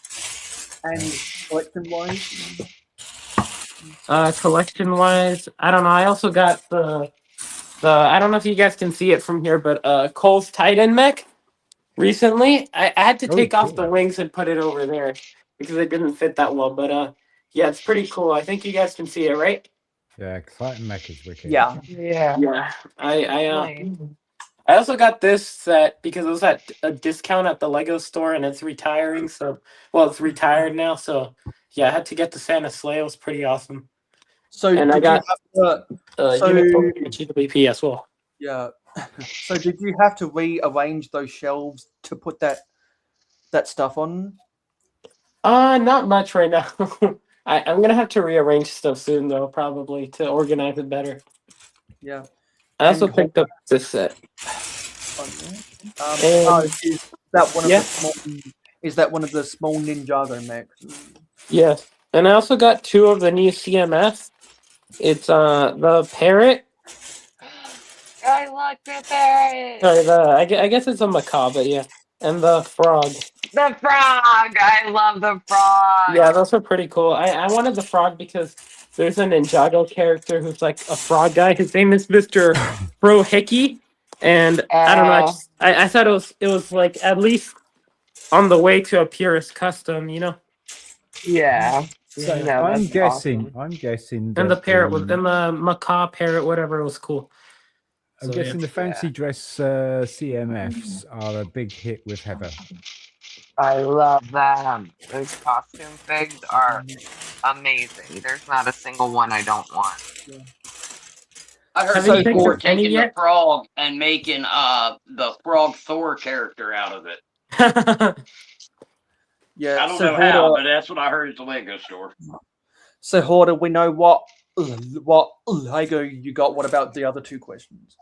And collection wise? Collection wise, I don't know. I also got the I don't know if you guys can see it from here, but Cole's Titan mech. Recently, I had to Oh, take off cool. the wings and put it over there because it didn't fit that well. But yeah, it's pretty cool. I think you guys can see it, right? Yeah, Titan mech is wicked. Yeah. Yeah. Yeah. Nice. I also got this set because it was at a discount at the Lego store and it's retiring. So, well, it's retired now. So, yeah, I had to get the Santa sleigh. It was pretty awesome. So And I did got you have to, so- Unicorn GWP as well. yeah. So did you have to rearrange those shelves to put that stuff on? Not much right now. I'm gonna have to rearrange stuff soon though, probably to organize it better. Yeah. I also And- picked up this set. And is that one of yeah. the small? Is that one of the small Ninjago mechs? Yes, and I also got two of the new CMF. It's the parrot. I like the parrot. Sorry, I guess it's a macaw, but yeah, and the frog. The frog. I love the frog. Yeah, those are pretty cool. I wanted the frog because there's a Ninjago character who's like a frog guy. His name is Mr. Bro Hickey, and I don't know. I thought it was like at least on the way to a purist custom, you know. Yeah. So No, I'm that's guessing. awesome. I'm guessing. And the that, parrot was, and the macaw parrot, whatever, it was cool. I'm So, guessing the fancy dress CMFs are a big hit with Heather. I love them. Those costume figs are amazing. There's not a single one I don't want. I heard Have you people were picked any taking the yet? frog and making the frog Thor character out of it. Yeah. I don't so know how, Hoarder, but that's what I heard at the Lego store. so Hoarder, we know what Lego you got. What about the other two questions?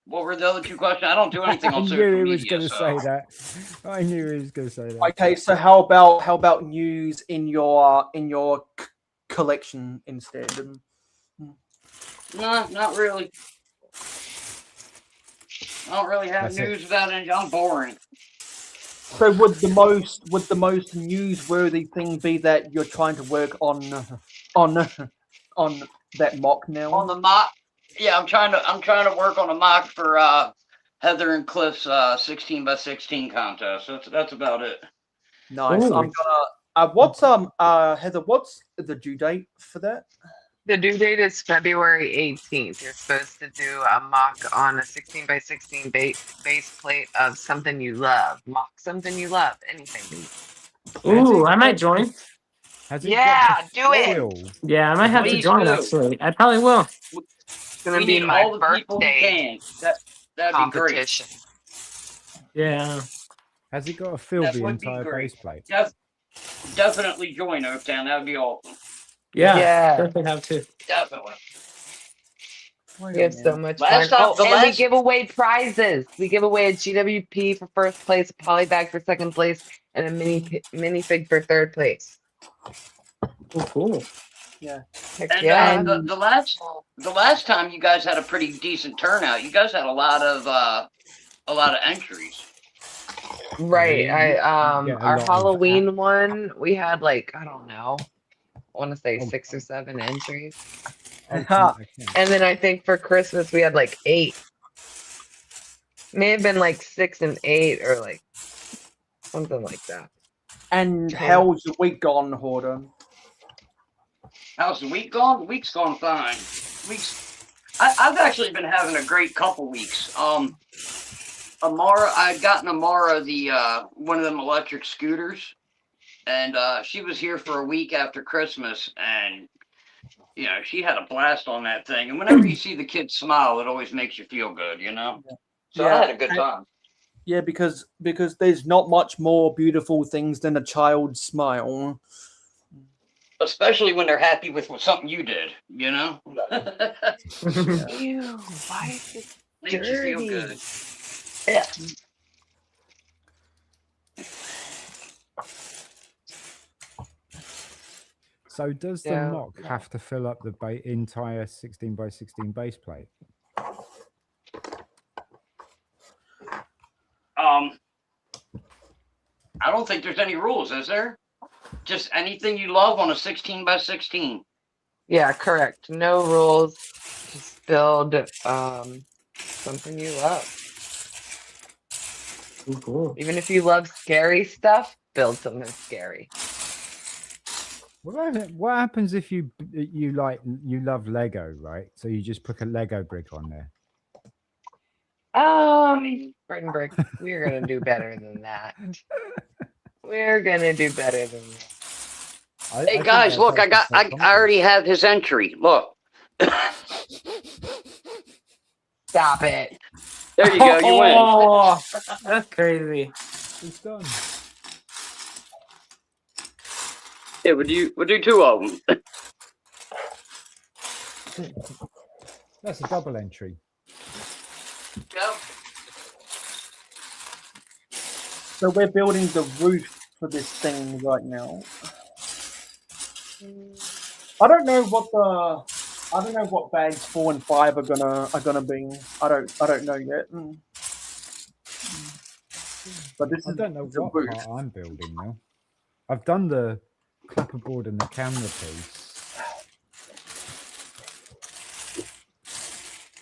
What were the other two questions? I don't do anything I on knew social he media. was going to so. say that. I knew he was going to say that. Okay, so how about news in your collection instead? No, not really. I don't really have That's it. news about it. I'm boring. So would the most newsworthy thing be that you're trying to work on that mock now? On the mock, yeah, I'm trying to work on a mock for Heather and Cliff's 16x16 contest. That's about it. Nice. Ooh. What's Heather? What's the due date for that? The due date is February 18th. You're supposed to do a mock on a 16 by 16 base plate of something you love. Mock something you love. Anything. Ooh, I might join. Has it Yeah, do it. fill? Yeah, I might have to Please join. do. Actually, I probably will. It's gonna We be need my all the people who birthday can. That'd be great. competition. Yeah. Has it got to fill That the would be entire great. base plate? Definitely join Oaktown. That would be awesome. Yeah. Yeah. Definitely have to. Definitely. We have so much Last fun. time- Oh, the and we last- give away prizes. We give away a GWP for first place, a polybag for second place, and a minifig for third place. Oh, cool. Heck And yeah. the last time you guys had a pretty decent turnout. You guys had a lot of entries. Right. Yeah, Our a lot of Halloween one, we had like, I don't know, I want to say 6 or 7 entries. Okay. And then I think for Christmas we had like 8. May have been like 6 and 8 or like something like that. And how's the week gone, Hoarder? How's the week gone? The week's gone fine. I've actually been having a great couple weeks. Amara, I'd gotten Amara the one of them electric scooters, and she was here for a week after Christmas, and you know she had a blast on that thing. And whenever you see the kids smile, it always makes you feel good, you know. So I had a good time. Yeah, because there's not much more beautiful things than a child's smile. Especially when they're happy with something you did, you know. Ew, why is this Makes you feel dirty? good. Yeah. So does the Yeah. mock have to fill up the entire 16 by 16 base plate? I don't think there's any rules, is there? Just anything you love on a 16 by 16. Yeah, correct. No rules. Just build something you love. Ooh, cool. Even if you love scary stuff, build something scary. What happens if you love Lego, right? So you just put a Lego brick on there. Brick and Brick, we're gonna do better than that. We're gonna do better than that. Hey guys, look, I already have his entry. Look. Stop it. There you go, you win. Oh, that's crazy. It's done. Yeah, we'll do 2 of them. That's a double entry. Yep. So we're building the roof for this thing right now. I don't know what bags 4 and 5 are gonna be. I don't know yet. But this I is don't know the what roof. part I'm building now. I've done the clapperboard and the camera piece.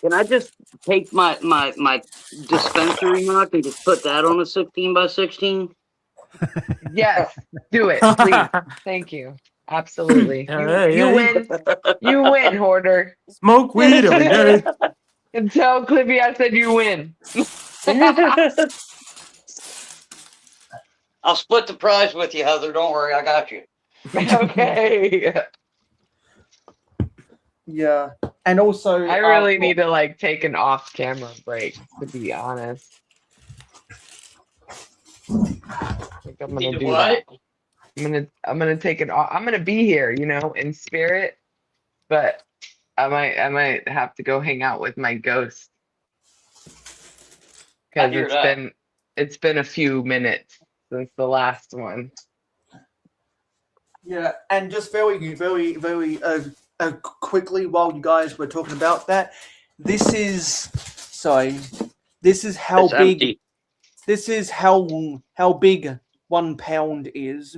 Can I just take my dispensary knock and just put that on a 16 by 16? Yes, do it, please. Thank you. Absolutely. You win. You win, Hoarder. Smoke weed every day. And tell Clippy I said you win. I'll split the prize with you, Heather. Don't worry, I got you. Okay. Yeah, and also I really need to like take an off-camera break, to be honest. I think I'm gonna do that. I'm gonna take it off. I'm gonna be here, you know, in spirit, but I might have to go hang out with my ghost because it's been a few minutes since the last one. Yeah, and just very quickly while you guys were talking about that, this is how It's big empty. this is how big 1 pound is.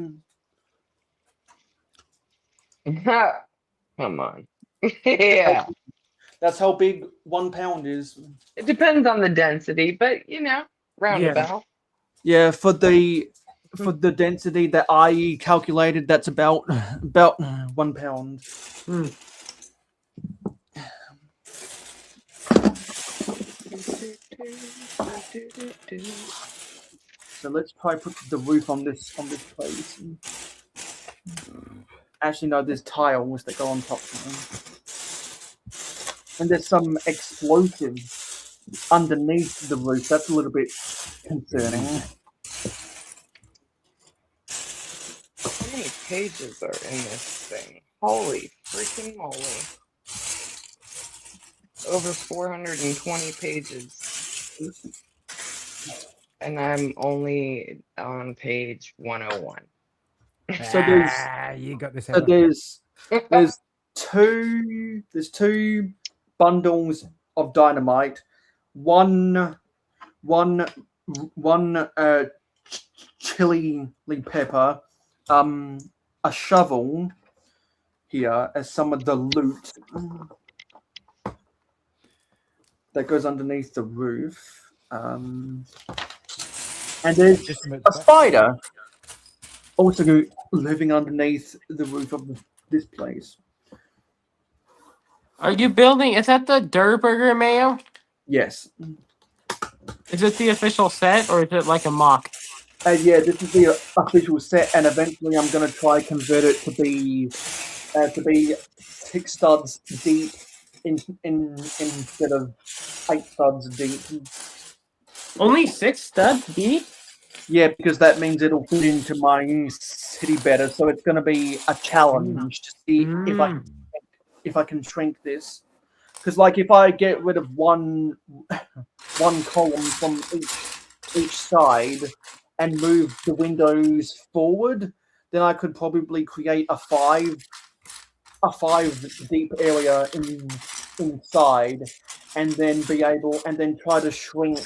Come on. Yeah. That's how big 1 pound is. It depends on the density, but you know, roundabout. Yeah, for the for the density that I calculated, that's about 1 pound. Hmm. So let's try put the roof on this place. Actually, no, there's tiles that go on top of them, and there's some explosives underneath the roof. That's a little bit concerning. How many pages are in this thing? Holy freaking moly. Over 420 pages. And I'm only on page 101. So you got this. so there's two bundles of dynamite, one chili pepper, a shovel here as some of the loot that goes underneath the roof, and there's a spider also living underneath the roof of this place. Are you building? Is that the Durr Burger Mayo? Yes. Is it the official set or is it like a mock? Yeah, this is the official set, and eventually I'm going to try convert it to be 6 studs deep instead of 8 studs deep. Only 6 studs deep? Yeah, because that means it'll fit into my city better. So it's going to be a challenge to see if I can shrink this. Because like if I get rid of one column from each side and move the windows forward, then I could probably create a 5 deep area inside, and then try to shrink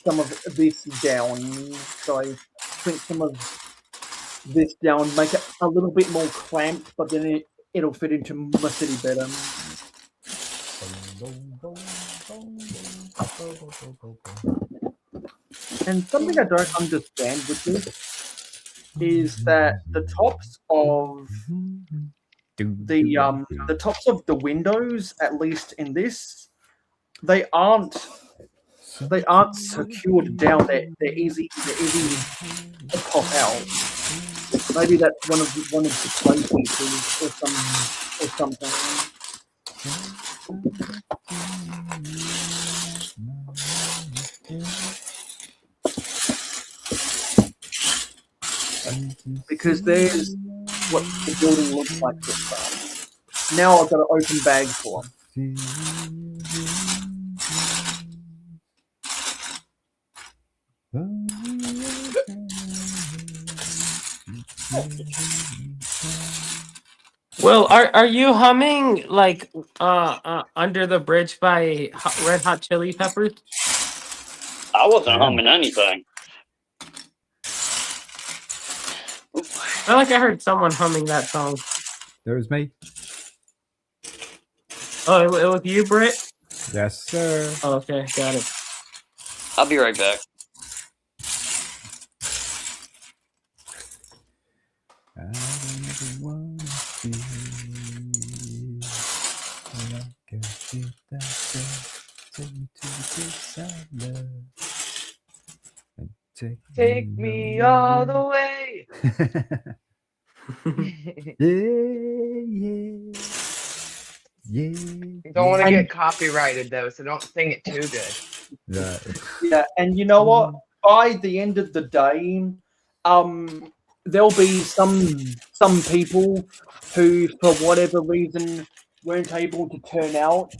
some of this down. So I shrink some of this down, make it a little bit more cramped, but then it'll fit into my city better. And something I don't understand with this is that the tops of the tops of the windows, at least in this, they aren't secured down. They're easy to pop out. Maybe that's one of the play pieces or something. Because there's what the building looks like so far. Now I've got an open bag for them. Well, are you humming like Under the Bridge by Red Hot Chili Peppers? I wasn't humming anything. I feel like I heard someone humming that song. There was me. Oh, it was you, Britt? Yes, sir. Oh, okay, got it. I'll be right back. I never want to see like a ship that says, take me to the good side, love. And Take me all the way. Yeah. You don't want to get copyrighted though, so don't sing it too good. Yeah, and you know what? By the end of the day, there'll be some people who, for whatever reason, weren't able to turn out.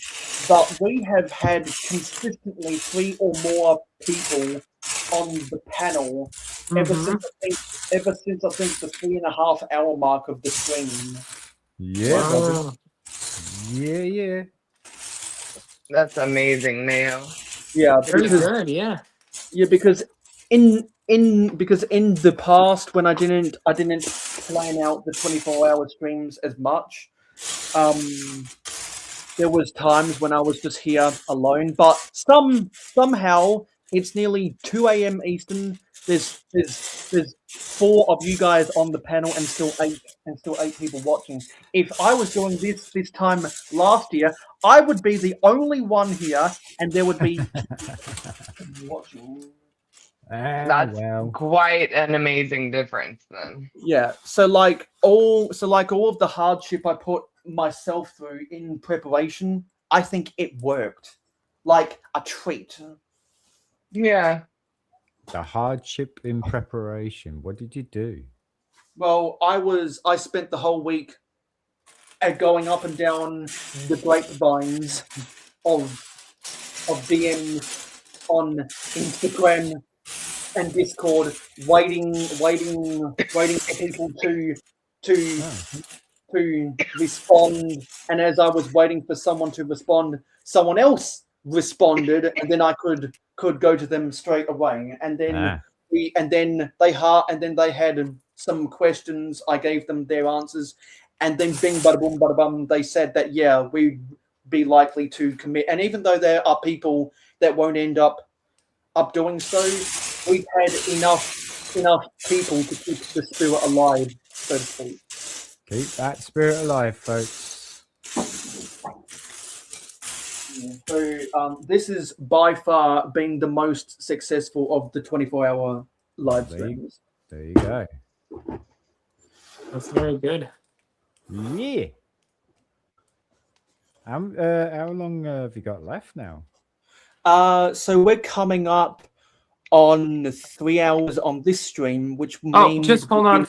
But we have had consistently 3 or more people on the panel ever since I think the 3.5 hour mark of the stream. Yeah. Wow. Yeah. That's amazing, Mayo. Yeah, Very good, yeah. Yeah, because in the past when I didn't plan out the 24-hour streams as much, there was times when I was just here alone. But somehow it's nearly 2 a.m. Eastern. There's 4 of you guys on the panel and still 8 people watching. If I was doing this time last year, I would be the only one here, and there would be watching. That's well. quite an amazing difference then. Yeah. So like all of the hardship I put myself through in preparation, I think it worked. Like a treat. Yeah. The hardship in preparation. What did you do? Well, I spent the whole week going up and down the grapevines of DMs on Instagram and Discord, waiting for people to respond. And as I was waiting for someone to respond, someone else responded, and then I could go to them straight away. And then they had some questions. I gave them their answers, and then bing bada boom bada bum, they said that we'd be likely to commit. And even though there are people that won't end up doing so, we've had enough people to keep the spirit alive, so to speak. Keep that spirit alive, folks. So this is by far being the most successful of the 24-hour live streams. There you go. That's very good. Yeah. How long have you got left now? So we're coming up on 3 hours on this stream, which means just hold on.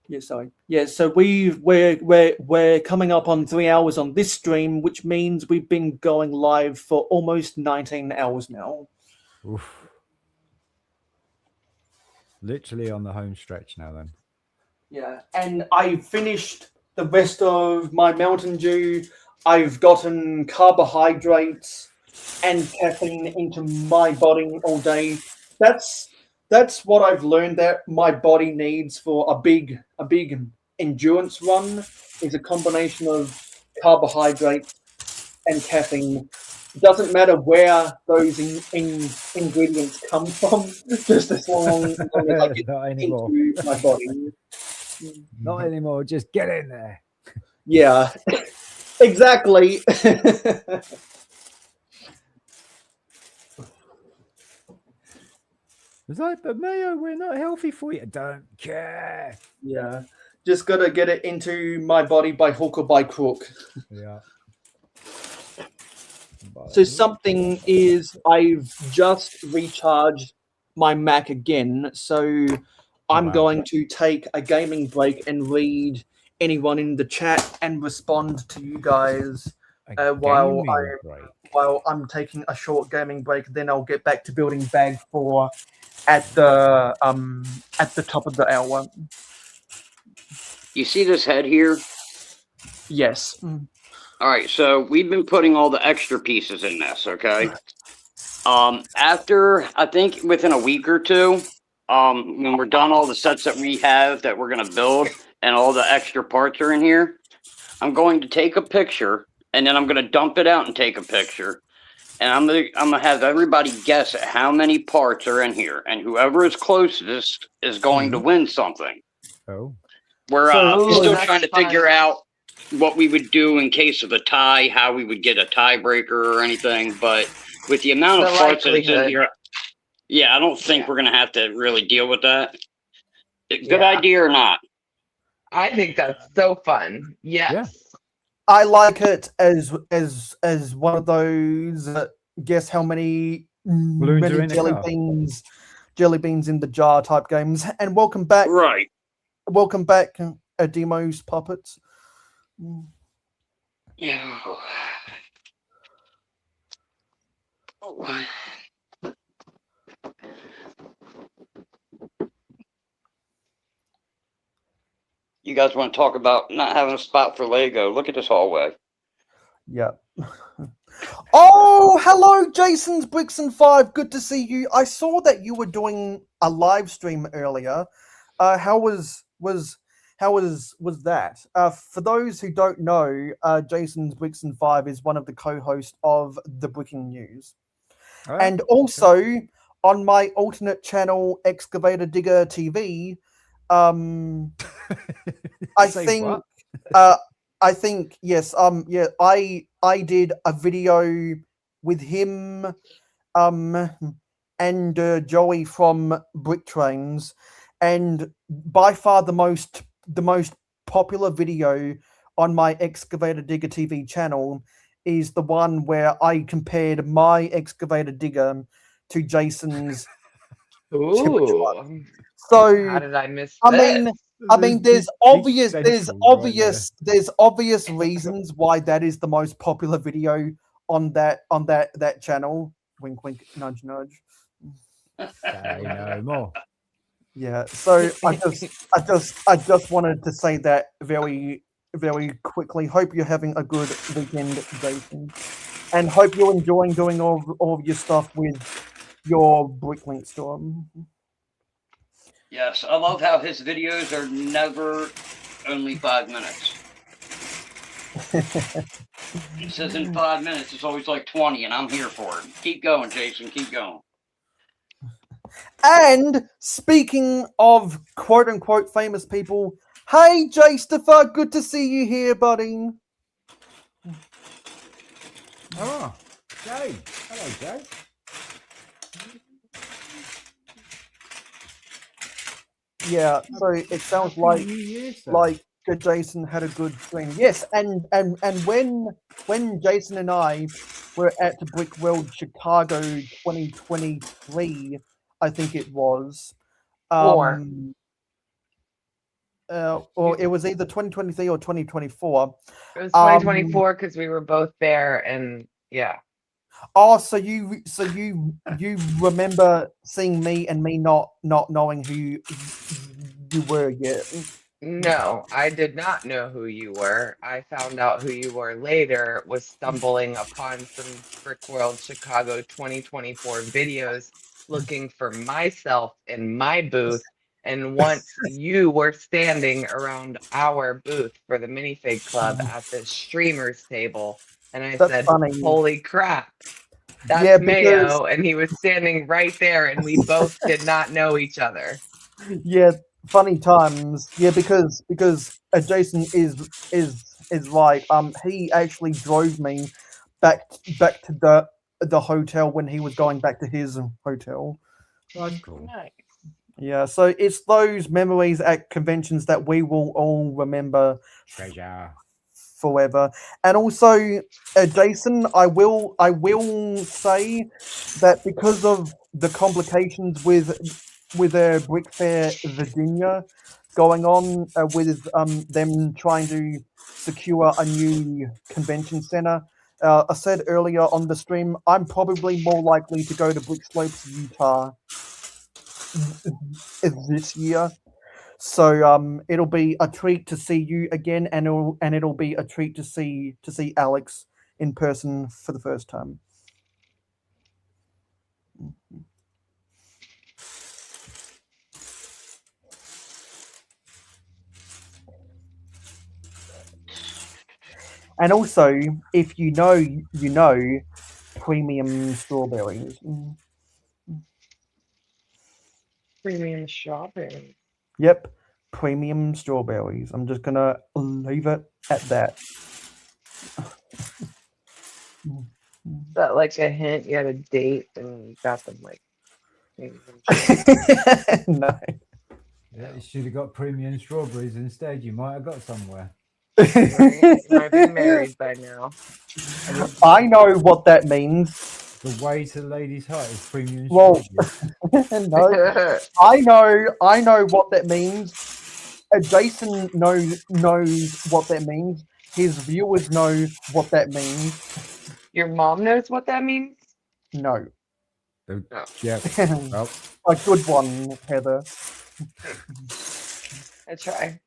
Yeah, sorry. Yeah, so we're coming up on 3 hours on this stream, which means we've been going live for almost 19 hours now. Oof. Literally on the home stretch now then. Yeah, and I finished the rest of my Mountain Dew. I've gotten carbohydrates and caffeine into my body all day. That's what I've learned that my body needs for a big endurance run is a combination of carbohydrates and caffeine. It doesn't matter where those ingredients come from, just as long as I get into my body. Not anymore, just get in there. Yeah, exactly. It's like, but Mayo, we're not healthy for you. I don't care. Yeah, just gotta get it into my body by hook or by crook. Yeah. So something is, I've just recharged my Mac again, so I'm going to take a gaming break and read anyone in the chat and respond to you guys while I'm taking a short gaming break. Then I'll get back to building Bag 4 at the top of the hour. You see this head here? Yes. All right, so we've been putting all the extra pieces in this, okay? After, I think within a week or two, when we're done all the sets that we have that we're going to build and all the extra parts are in here, I'm going to take a picture and then I'm going to dump it out and take a picture. And I'm gonna have everybody guess at how many parts are in here. And whoever is closest is going to win something. Oh. We're still trying to figure out what we would do in case of a tie, how we would get a tiebreaker or anything. But with the amount of parts that's in here, I don't think we're going to have to really deal with that. Good idea or not? I think that's so fun. Yes. Yeah. I like it as one of those guess how many jelly beans in the jar type games. And welcome back. Right. Welcome back, Adimo's Puppets. Yeah. Oh. You guys want to talk about not having a spot for Lego? Look at this hallway. Yeah. Oh, hello, Jason's Bricks and 5. Good to see you. I saw that you were doing a live stream earlier. How was that? For those who don't know, Jason's Bricks and 5 is one of the co-hosts of the Bricking News. And also, on my alternate channel, Excavator Digger TV, I Say think what? I think yes, yeah, I did a video with him and Joey from Brick Trains, and by far the most popular video on my Excavator Digger TV channel is the one where I compared my Excavator Digger to Jason's chipper truck. Ooh. So How did I miss I this? mean, there's right there. obvious reasons why that is the most popular video on that channel. Wink, wink, nudge, nudge. Say no more. Yeah. So I just wanted to say that very quickly. Hope you're having a good weekend, Jason, and hope you're enjoying doing all of your stuff with your Bricklink store. Yes, I love how his videos are never only 5 minutes. He says in 5 minutes, it's always like 20, and I'm here for it. Keep going, Jason. Keep going. And speaking of quote unquote famous people, hey Jaystifer, good to see you here, buddy. Oh, Jay. Hello, Jay. Yeah, so it sounds Happy like New Year, sir. good Jason had a good stream. Yes, and when Jason and I were at the Brick World Chicago 2023, I think it was. Or it was either 2023 or 2024. It was 2024 because we were both there, and yeah. Oh, so you remember seeing me and me not knowing who you were yet? No, I did not know who you were. I found out who you were later, was stumbling upon some Brick World Chicago 2024 videos looking for myself in my booth. And once you were standing around our booth for the Minifig Club at the streamers table, and I said, funny. holy crap, that's Yeah, Mayo. And he was standing right there, and we both did not know each other. Yeah, funny times. Yeah, because Jason is right. He actually drove me back to the hotel when he was going back to his hotel. Cool. Nice. Yeah, so it's those memories at conventions that we will all remember Treasure. forever. And also, Jason, I will say that because of the complications with Brick Fair Virginia going on, with them trying to secure a new convention center, I said earlier on the stream, I'm probably more likely to go to Brick Slopes, Utah this year. So it'll be a treat to see you again, and it'll be a treat to see Alex in person for the first time. And also, if you know, premium strawberries. Premium shopping. Yep, premium strawberries. I'm just gonna leave it at that. Is that like a hint? You had a date and you got them like. No. Yeah, you should have got premium strawberries instead. You might have got somewhere. You might be married by now. I know what that means. The way to the lady's heart is premium Well, strawberries. no, I know what that means. Jason knows what that means. His viewers know what that means. Your mom knows what that means? No. No. Yeah. Well. A good one, Heather. I try.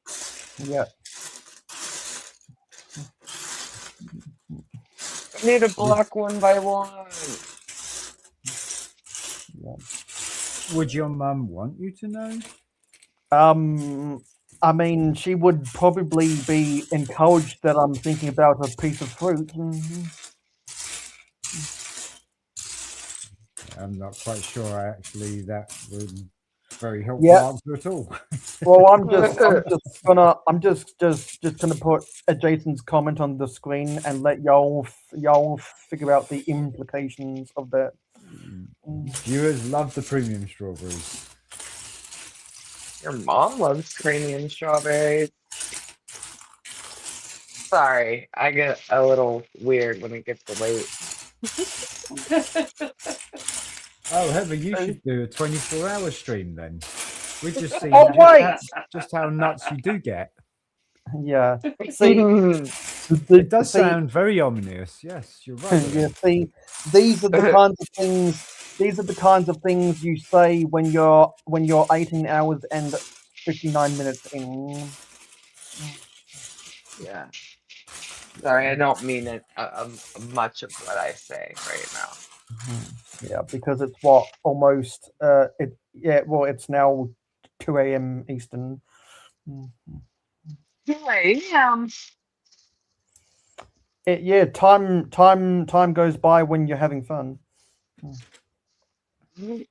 Yeah. I need a black 1x1. Yeah. Would your mum want you to know? I mean, she would probably be encouraged that I'm thinking about a piece of fruit. I'm not quite sure that was very helpful Yeah. answer at all. Well, I'm just gonna put Jason's comment on the screen and let y'all figure out the implications of that. Viewers love the premium strawberries. Your mom loves premium strawberries. Sorry, I get a little weird when it gets late. Oh, Heather, you should do a 24-hour stream then. We just see Oh, wait! just how nuts you do get. Yeah. See, It does sound very ominous. Yes, you're right. Yeah, see, these are the kinds of things. These are the kinds of things you say when you're 18 hours and 59 minutes in. Yeah. Sorry, I don't mean it much of what I say right now. Yeah, because it's almost it's now 2 a.m. Eastern. 2 a.m. Time goes by when you're having fun. I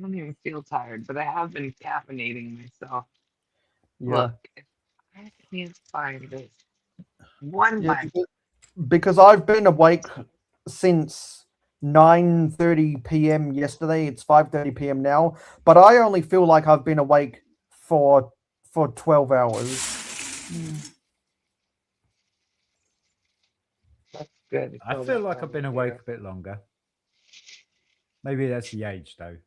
don't even feel tired, but I have been caffeinating myself. Yeah. Look, if I can't find this one mic. Because I've been awake since 9:30 p.m. yesterday. It's 5:30 p.m. now, but I only feel like I've been awake for 12 hours. That's good. I feel like I've been awake a bit longer. Maybe that's the age, though.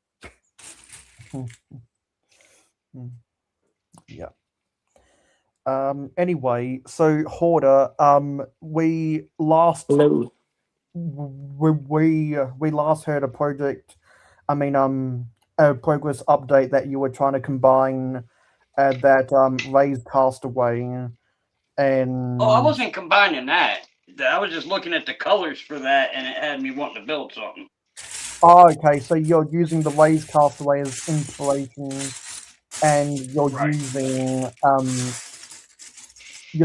Yeah. Anyway, so Hoarder, we last Hello. we last heard a progress update that you were trying to combine that raised castaway, and Oh, I wasn't combining that. I was just looking at the colors for that, and it had me wanting to build something. Oh, okay, so you're using the raised castaway as inspiration, and you're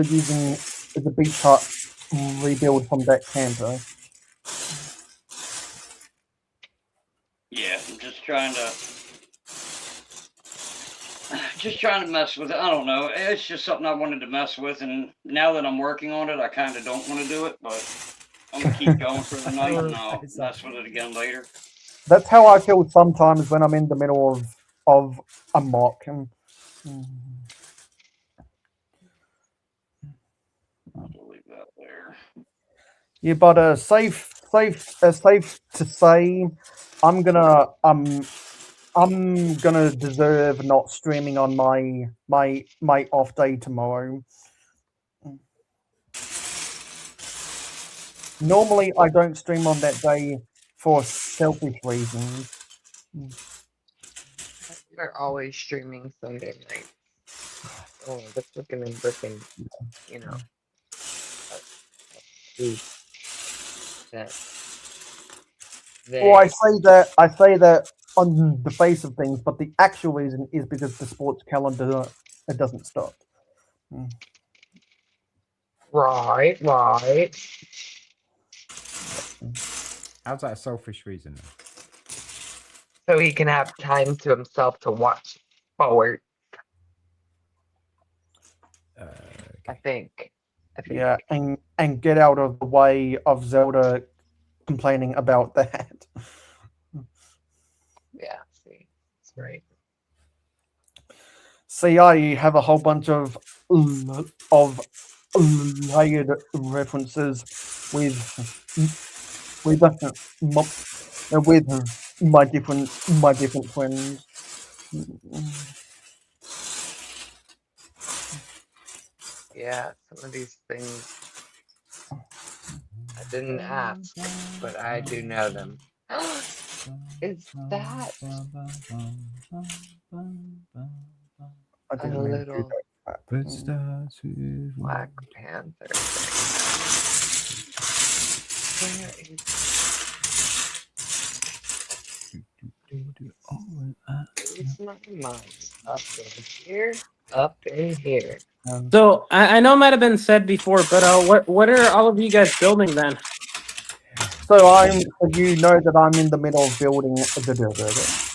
using the beach hut rebuild from that camper. Yeah, I'm just trying to mess with it. I don't know. It's just something I wanted to mess with, and now that I'm working on it, I kind of don't want to do it, but I'm gonna keep going for the night, and I'll mess with it again later. That's how I feel sometimes when I'm in the middle of a mock. I'll leave that there. Yeah, but safe to say, I'm gonna deserve not streaming on my off day tomorrow. Normally, I don't stream on that day for selfish reasons. They're always streaming Sunday night. Oh, that's looking and bricking, you know. Well, I say that on the face of things, but the actual reason is because the sports calendar it doesn't stop. Right. How's that a selfish reason? So he can have time to himself to watch forward. I think. Yeah, and get out of the way of Zelda complaining about that. Yeah, see, that's right. See, I have a whole bunch of layered references with my different friends. Yeah, some of these things I didn't ask, but I do know them. Is that I a didn't mean to do little that. Black Panther thing? Where is it's not mine. Up in here. So I know it might have been said before, but what are all of you guys building then? you know that I'm in the middle of building the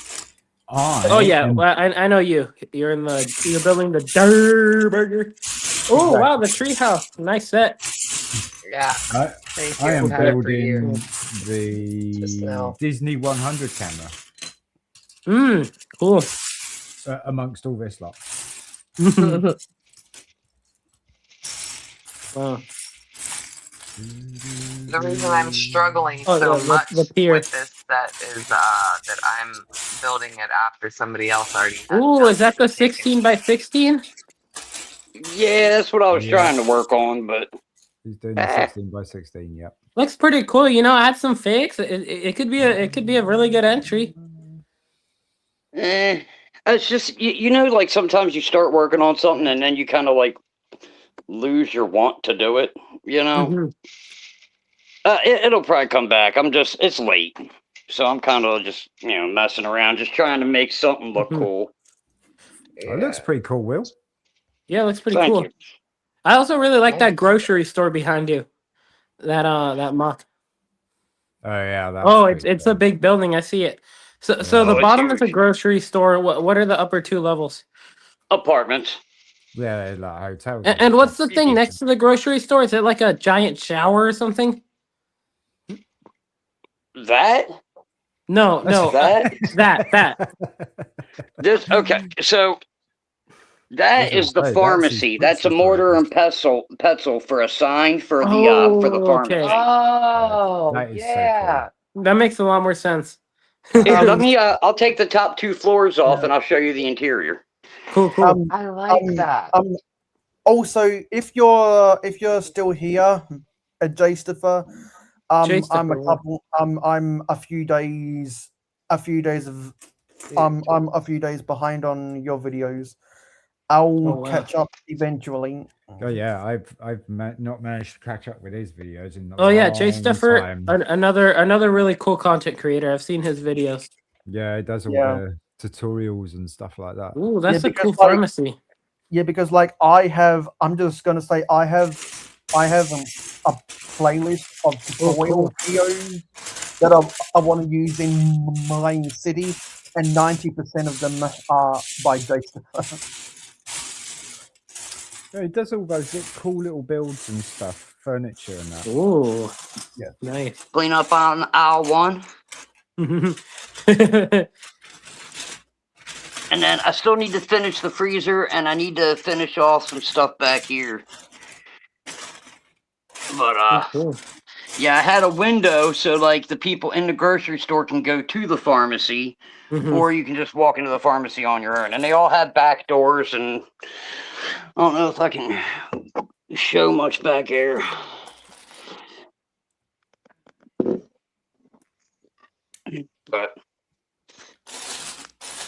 Oh yeah, well, I know you. You're building the Durr Burger. Oh wow, the treehouse, nice set. Yeah. Thank you. I am I've had it for building years. Just the now. Disney 100 camera Cool. amongst all this lot. Wow. The reason I'm struggling Oh, so yeah, much the pier. with this set is that I'm building it after somebody else already has Ooh, done is that it. the 16 by 16? Yeah, that's what I was trying to work on, but He's doing the 16 by 16. Yep. Looks pretty cool. You know, add some fakes. It could be a really good entry. it's just you know, like sometimes you start working on something and then you kind of like lose your want to do it. You know, it'll probably come back. It's late, so I'm kind of just messing around, just trying to make something look cool. It looks pretty cool, Will. Yeah, it looks pretty Thank cool. you. I also really like that grocery store behind you. That mock. Oh yeah. That's It's a big building. I see it. So the it's bottom is a huge. grocery store. What are the upper two levels? Apartments. Yeah, like hotels. And what's the thing next to the grocery store? Is it like a giant shower or something? That? No. That. This so that is the pharmacy. That's a mortar and pestle for a sign for the pharmacy. Oh, That is so yeah. That makes a lot more sense. Let me. I'll take the top 2 floors off, and I'll show you the interior. Cool. I like that. Also, if you're still here, Jaystifer, I'm a few days behind on your videos. I'll catch up eventually. Oh yeah, I've not managed to catch up with his videos in. Jaystifer, another really cool content creator. I've seen his videos. Yeah, he does all the tutorials and stuff like that. Ooh, that's a cool like, pharmacy. Yeah, because like I'm just gonna say I have a playlist of tutorial videos that I want to use in my city, and 90% of them are by Jaystifer. Yeah, he does all those cool little builds and stuff, furniture and that. Ooh, yeah, nice. Clean up on aisle 1. And then I still need to finish the freezer, and I need to finish off some stuff back here. But yeah, I had a window so like the people in the grocery store can go to the pharmacy, or you can just walk into the pharmacy on your own. And they all have back doors, and I don't know if I can show much back here. But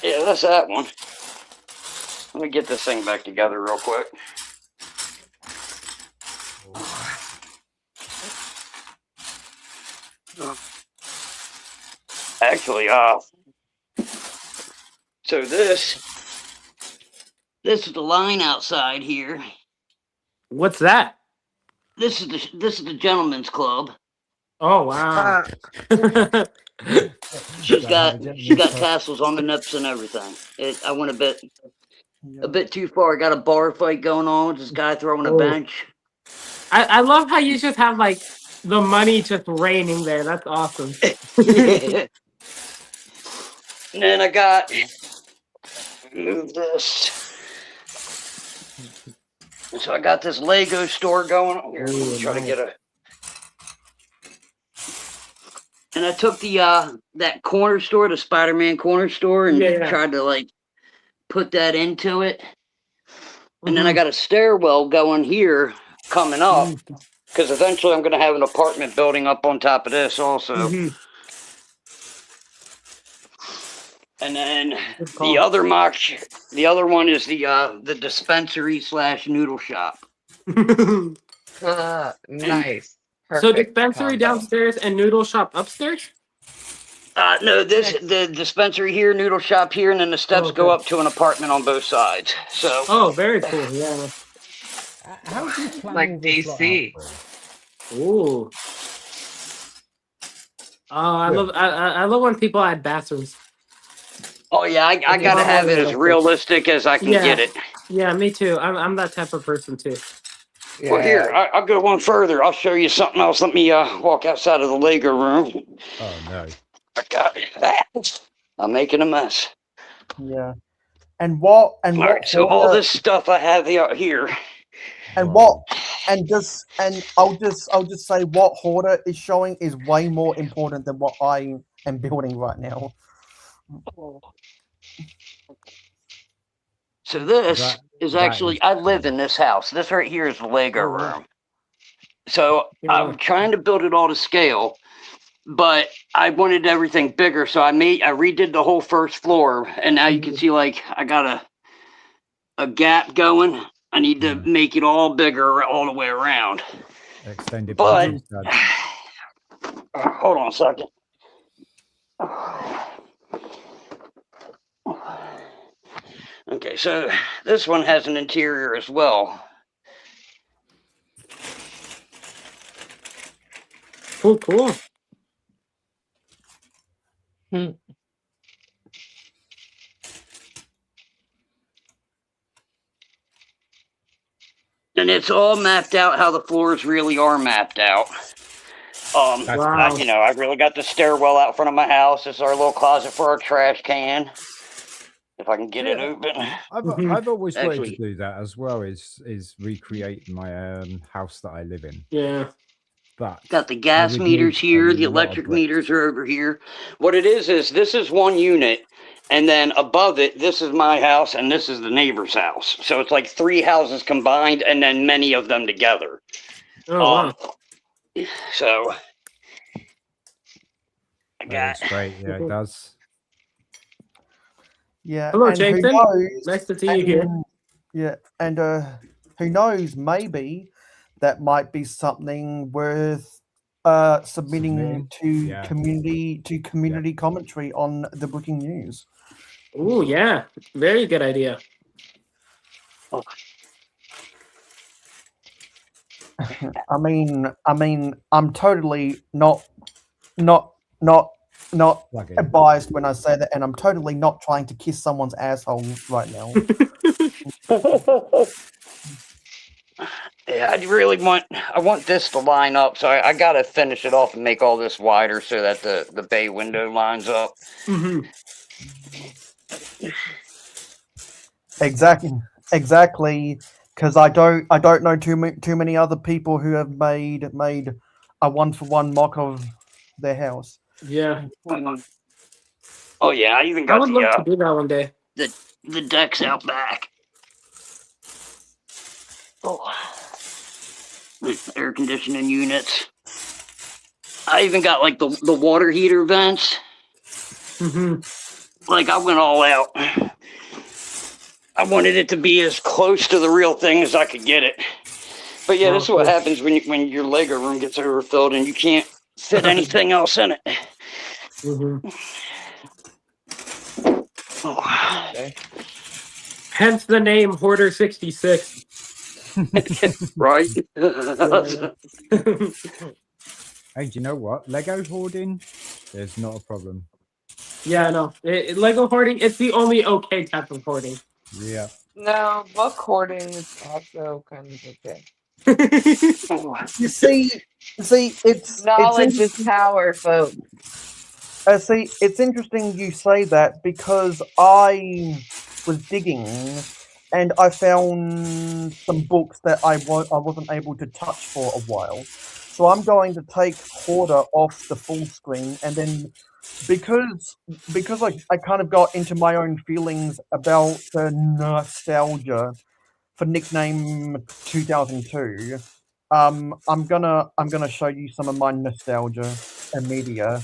yeah, that's that one. Let me get this thing back together real quick. Actually, so this is the line outside here. What's that? This is the gentleman's club. Oh wow. She's got tassels on the nips and everything. I went a bit too far. I got a bar fight going on with this guy throwing a bench. I love how you just have like the money just raining there. That's awesome. Yeah. And then I got move this. So I got this Lego store going on here. Try to get a. And I took the that corner store, the Spider-Man corner store, and tried to like put that into it. And then I got a stairwell going here coming up, because eventually I'm going to have an apartment building up on top of this also. And then the other one is the dispensary / noodle shop. Nice. So dispensary downstairs and noodle shop upstairs? No, the dispensary here, noodle shop here, and then the steps go up to an apartment on both sides. So. Oh, very cool. Yeah. How do you plan like all this DC? Ooh. I Yeah. love I love when people add bathrooms. Oh yeah, I It's gotta all have it as realistic. realistic as I can Yeah. get it. Yeah, me too. I'm that type of person too. Well, here, I'll go one further. I'll show you something else. Let me walk outside of the Lego room. Oh no. I got that. I'm making a mess. Yeah. And what All right, so all hoarder- this stuff I have out here. and Whoa. what and I'll just say what Hoarder is showing is way more important than what I am building right now. So this That- is that actually is I live cool. in this house. This right here is the Lego Oh, wow. room. So Yeah. I'm trying to build it all to scale, but I wanted everything bigger, so I redid the whole first floor, and now you can see like I got a gap going. I need to make it all bigger all the way around. Extended But pieces, Dad. hold on a second. Okay, so this one has an interior as well. Cool. And it's all mapped out how the floors really are mapped out. That's Wow. I really got the stairwell out front of my house. This is our little closet for our trash can. If I can get it Yeah. open. I've always wanted Actually- to do that as well. Is recreate my house that I live in. Yeah. But Got the gas would meters need here. a The lot of electric bricks. meters are over here. What it is this is one unit. And then above it, this is my house and this is the neighbor's house. So it's like 3 houses combined and then many of them together. Oh wow. So I got That's great. Yeah, it does. Yeah. Hello, and who Jason. knows- Nice to see you here. Yeah, and who knows? Maybe that might be something worth submitting to Yeah. community commentary on the Booking News. Ooh, yeah. Very good idea. I mean, I'm totally not Plug-in. biased when I say that, and I'm totally not trying to kiss someone's asshole right now. Yeah, I want this to line up, so I gotta finish it off and make all this wider so that the bay window lines up. Mm-hmm. Exactly, because I don't know too many other people who have made a 1-for-1 mock of their house. Yeah. Oh yeah, I even I got would love to do that one day. the decks out back. Oh, air conditioning units. I even got like the water heater vents. Mm-hmm. Like I went all out. I wanted it to be as close to the real thing as I could get it. But yeah, this is what happens when your Lego room gets overfilled and you can't fit anything else in it. Mm-hmm. Oh. Okay. Hence the name Hoarder 66. Right? Hey, do you know what? Lego hoarding, there's not a problem. Yeah, no. Lego hoarding, it's the only okay type of hoarding. Yeah. No, book hoarding is also kind of okay. You see, it's Knowledge is power, folks. see, it's interesting you say that because I was digging and I found some books that I wasn't able to touch for a while. So I'm going to take Hoarder off the full screen, and then because I kind of got into my own feelings about the nostalgia for nickname 2002. I'm gonna show you some of my nostalgia and media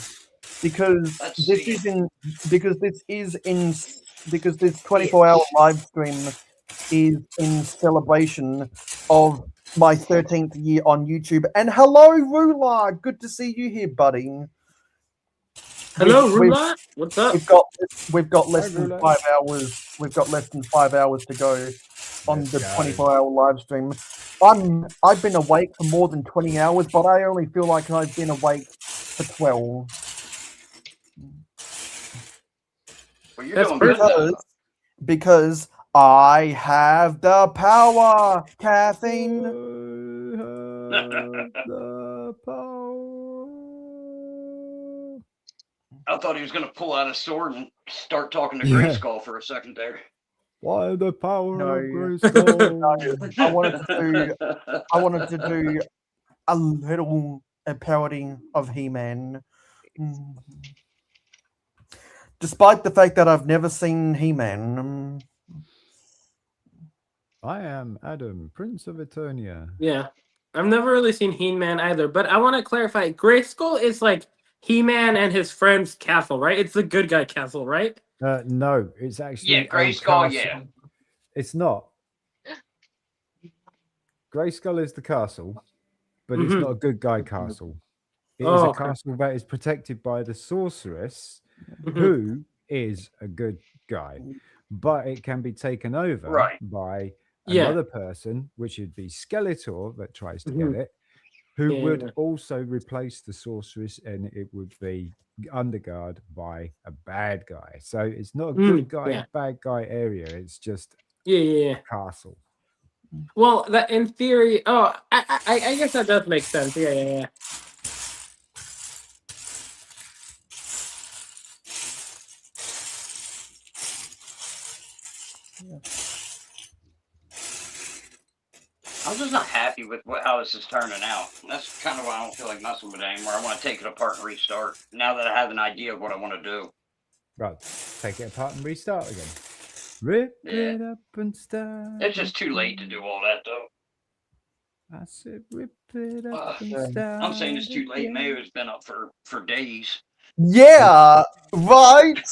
because this 24-hour live stream is in celebration of my 13th year on YouTube. And hello, Rula, good to see you here, buddy. Hello, We've- Rula. What's up? We've got less Hi, than Rula. 5 hours. We've got less than 5 hours to go on Let's the go. 24-hour live stream. I've been awake for more than 20 hours, but I only feel like I've been awake for 12. Well, you're That's doing good perfect. now. Because I have the power, caffeine. The power. I thought he was going to pull out a sword and start talking to Yeah. Grayskull for a second there. By the power No. of Grayskull. I wanted to do a little parody of He-Man. Despite the fact that I've never seen He-Man. I am Adam, Prince of Eternia. Yeah. I've never really seen He-Man either, but I want to clarify. Grayskull is like He-Man and his friend's castle, right? It's the good guy castle, right? No, it's actually Yeah, a Grayskull, castle. yeah. It's not. Grayskull is the castle, but it's not a good guy castle. It is a castle that is protected by the sorceress, who is a good guy, but it can be taken over by another person, which would be Skeletor that tries to get it, who would also replace the sorceress, and it would be underguard by a bad guy. So it's not a good guy, bad guy area. It's just a castle. Well, that in theory, I guess that does make sense. Yeah. I'm just not happy with how this is turning out. That's kind of why I don't feel like messing with it anymore. I want to take it apart and restart. Now that I have an idea of what I want to do. Right, take it apart and restart again. Rip it up and start. It's just too late to do all that, though. I said, rip it up and start. I'm saying it's too late. Mayo's been up for days. Yeah, right.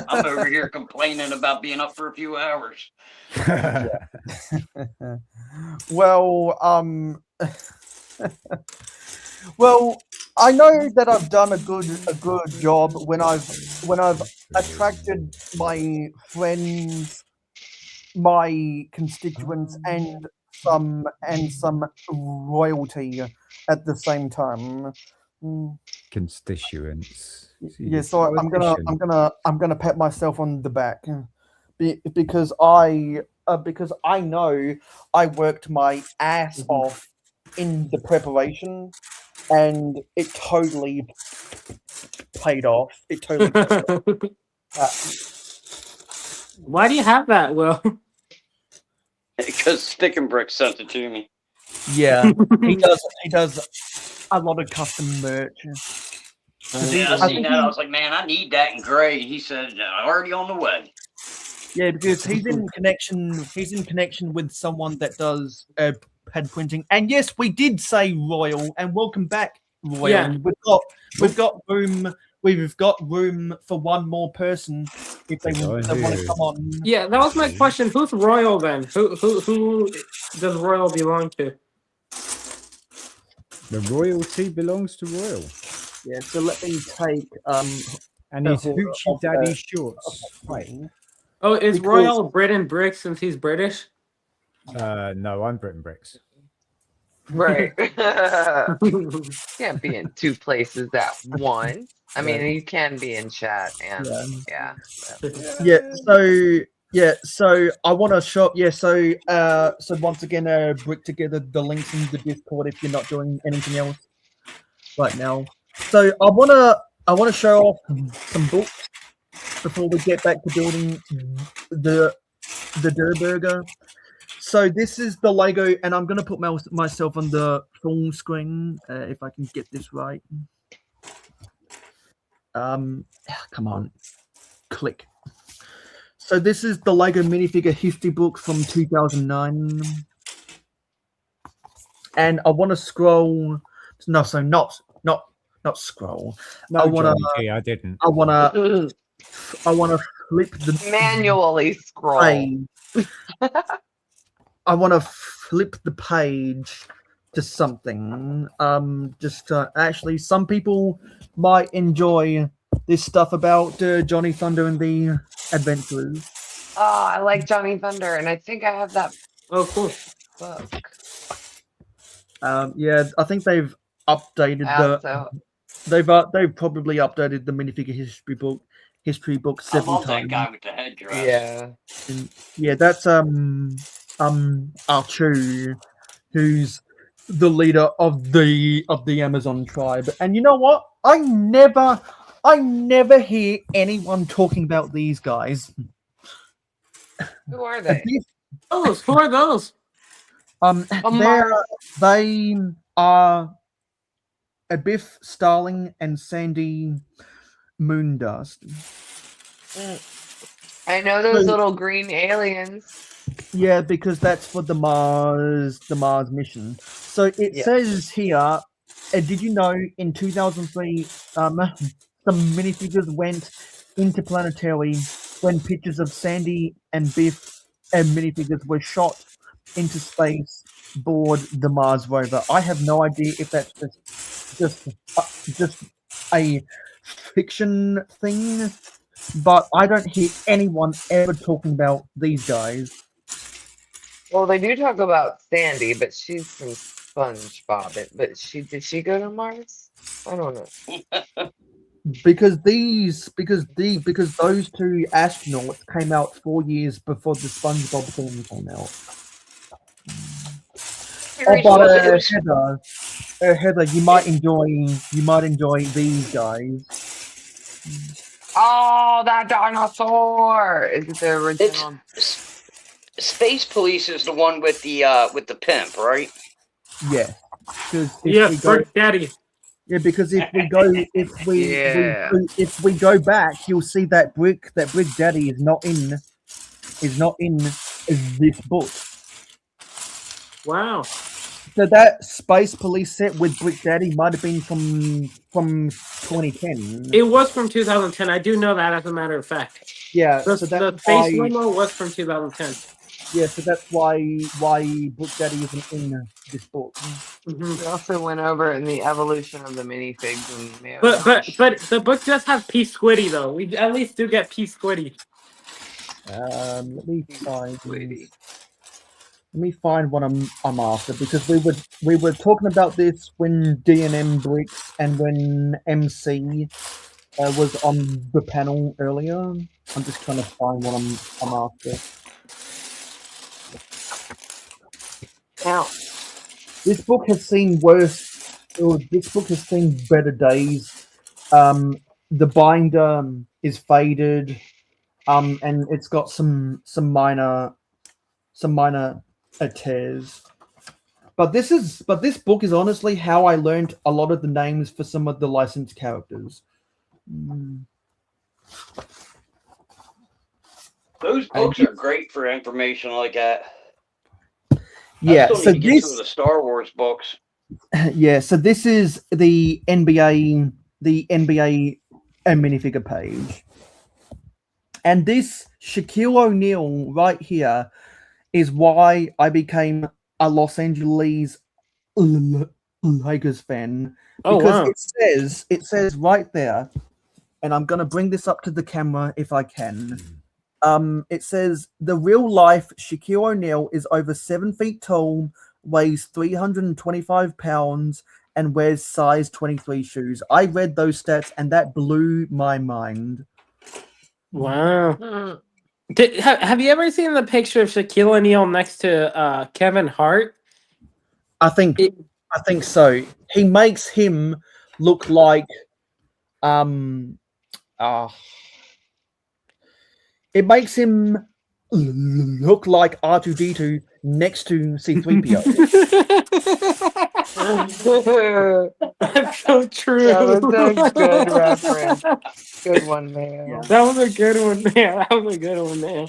I'm over here complaining about being up for a few hours. Well, well, I know that I've done a good job when I've attracted my friends, my constituents, and some royalty at the same time. Constituents. Yeah, so I'm gonna pat myself on the back because I know I worked my ass off in the preparation, and it totally paid off. It totally paid off. Why do you have that, Will? Because Stick and Brick sent it to me. Yeah, he does a lot of custom merch. Yeah, I seen that. I was like, man, I need that in gray. He said, already on the way. Yeah, because he's in connection. He's in connection with someone that does pad printing. And yes, we did say Royal, and welcome back, Royal. Yeah. We've got room. We've got room for one more person if they want to come on. Yeah, that was my question. Who's Royal then? Who does Royal belong to? The royalty belongs to Royal. Yeah, so let me take and his hoochie daddy shorts. Right. Oh, is Royal Britain Brick since he's British? No, I'm Britain Bricks. Right. Can't be in two places at once. I mean, you can be in chat and so I want to show so once again brick together the links in the Discord if you're not doing anything else right now. So I want to show off some books before we get back to building the Der Burger. So this is the Lego, and I'm going to put myself on the full screen if I can get this right. Come on, click. So this is the Lego minifigure history book from 2009, and I want to scroll. No, so not scroll. No, I didn't. I want to flip the manually scroll. Page. I want to flip the page to something. Actually, some people might enjoy this stuff about Johnny Thunder and the Adventurers. Oh, I like Johnny Thunder, and I think I have that. Oh, cool. Book. Yeah, I think they've updated they've probably updated the minifigure history book. history book I several love that times. guy with the headdress. Yeah. And, yeah, that's Archu, who's the leader of the Amazon tribe. And you know what? I never hear anyone talking about these guys. Who are they? Those, who are those? They are Abiff, Starling, and Sandy Moondust. I know those So- little green aliens. Yeah, because that's for the Mars mission. So it Yeah. says here, did you know in 2003 some minifigures went interplanetary when pictures of Sandy and Biff and minifigures were shot into space aboard the Mars rover? I have no idea if that's just a fiction thing, but I don't hear anyone ever talking about these guys. Well, they do talk about Sandy, but she's from SpongeBob. But did she go to Mars? I don't know. Because those two astronauts came out 4 years before the SpongeBob film came out. Oh, but Heather, you might enjoy these guys. Oh, that dinosaur! Is it the original? Space Police is the one with the pimp, right? Yeah. Yeah, Brick Daddy. Yeah, because if we go back, you'll see that Brick Daddy is not in this book. Wow. So that Space Police set with Brick Daddy might have been from 2010. It was from 2010. I do know that, as a matter of fact. Yeah, The Space Limo was from 2010. Yeah, so that's why Brick Daddy isn't in this book. Mm-hmm. We also went over in the evolution of the minifigs and But the book does have P Squiddy though. We at least do get P Squiddy. Let me find what I'm after, because we were talking about this when D&M Bricks and when MC was on the panel earlier. I'm just trying to find what I'm after. Now, this book has seen worse. This book has seen better days. The binder is faded, and it's got some minor tears. But this book is honestly how I learned a lot of the names for some of the licensed characters. Those books are great for information like that. Yeah, I still need to get some of the Star Wars books. Yeah, so this is the NBA minifigure page. And this Shaquille O'Neal right here is why I became a Los Angeles Lakers fan. Oh, because wow. it says right there, and I'm gonna bring this up to the camera if I can. It says the real life Shaquille O'Neal is over 7 feet tall, weighs 325 pounds, and wears size 23 shoes. I read those stats and that blew my mind. Wow. Have you ever seen the picture of Shaquille O'Neal next to Kevin Hart? I think so. He makes him look like it makes him look like R2-D2 next to C-3PO. That's so true. that was a good reference. Good one, man. Yeah. That was a good one, man. That was a good one, man.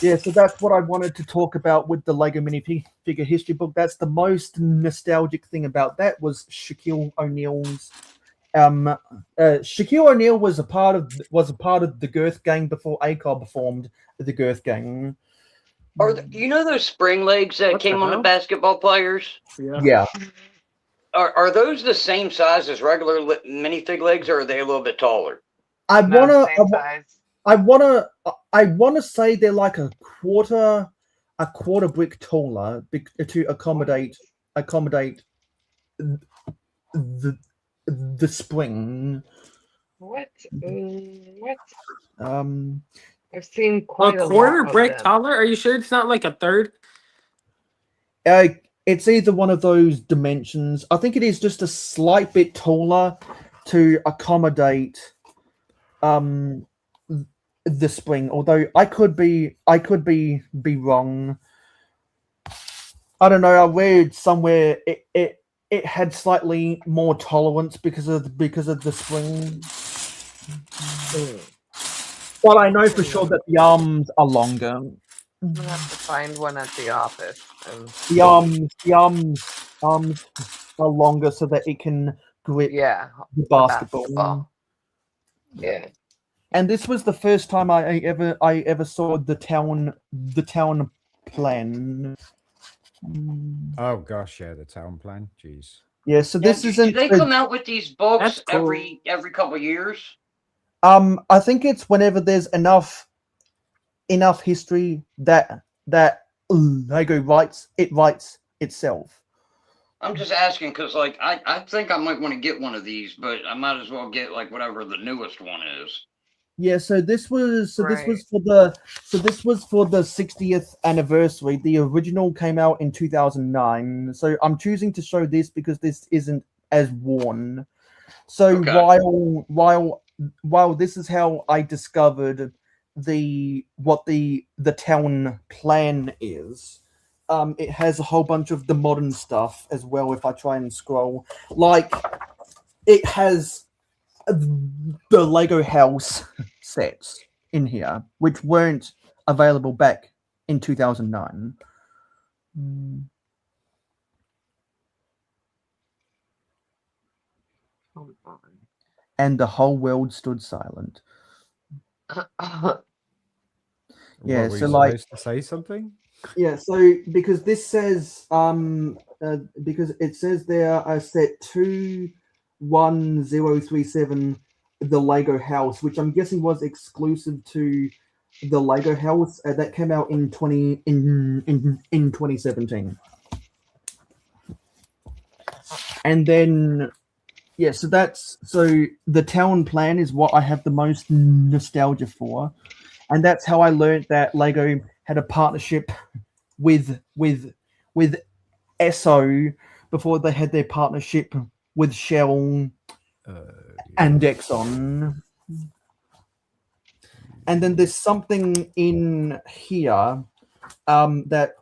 Yeah, so that's what I wanted to talk about with the Lego minifigure history book. That's the most nostalgic thing about that was Shaquille O'Neal's. Shaquille O'Neal was a part of the Girth Gang before ACOB formed the Girth Gang. You know those spring legs that came on the basketball players? Yeah. Are those the same size as regular minifig legs, or are they a little bit taller? I wanna say they're like a quarter brick taller to accommodate the spring. What? What? I've seen A quite a quarter lot of brick them. taller? Are you sure it's not like a third? It's either one of those dimensions. I think it is just a slight bit taller to accommodate the spring. Although I could be wrong. I don't know. I read somewhere it had slightly more tolerance because of the spring. But I know for sure that the arms are longer. I'm gonna have to find one at the office. The arms are longer so that it can grip Yeah, the the basketball. Yeah. And this was the first time I ever saw the town plan. Oh gosh, yeah, the town plan. Jeez. Yeah, so Now, this do isn't. they come out with these books That's cool. every couple years? I think it's whenever there's enough history that Lego writes itself. I'm just asking because, like, I think I might want to get one of these, but I might as well get like whatever the newest one is. Yeah, so this was for the 60th anniversary. The original came out in 2009. So I'm choosing to show this because this isn't as worn. So Okay. while this is how I discovered what the town plan is. It has a whole bunch of the modern stuff as well. If I try and scroll, like it has the Lego house sets in here, which weren't available back in 2009. Hold on. And the whole world stood silent. Yeah, Were so you like supposed to say something? Yeah, so because this says because it says there set 21037 the Lego house, which I'm guessing was exclusive to the Lego house that came out in 2017. And then yeah, so the town plan is what I have the most nostalgia for. And that's how I learned that Lego had a partnership with Esso before they had their partnership with Shell and Exxon. And then there's something in here that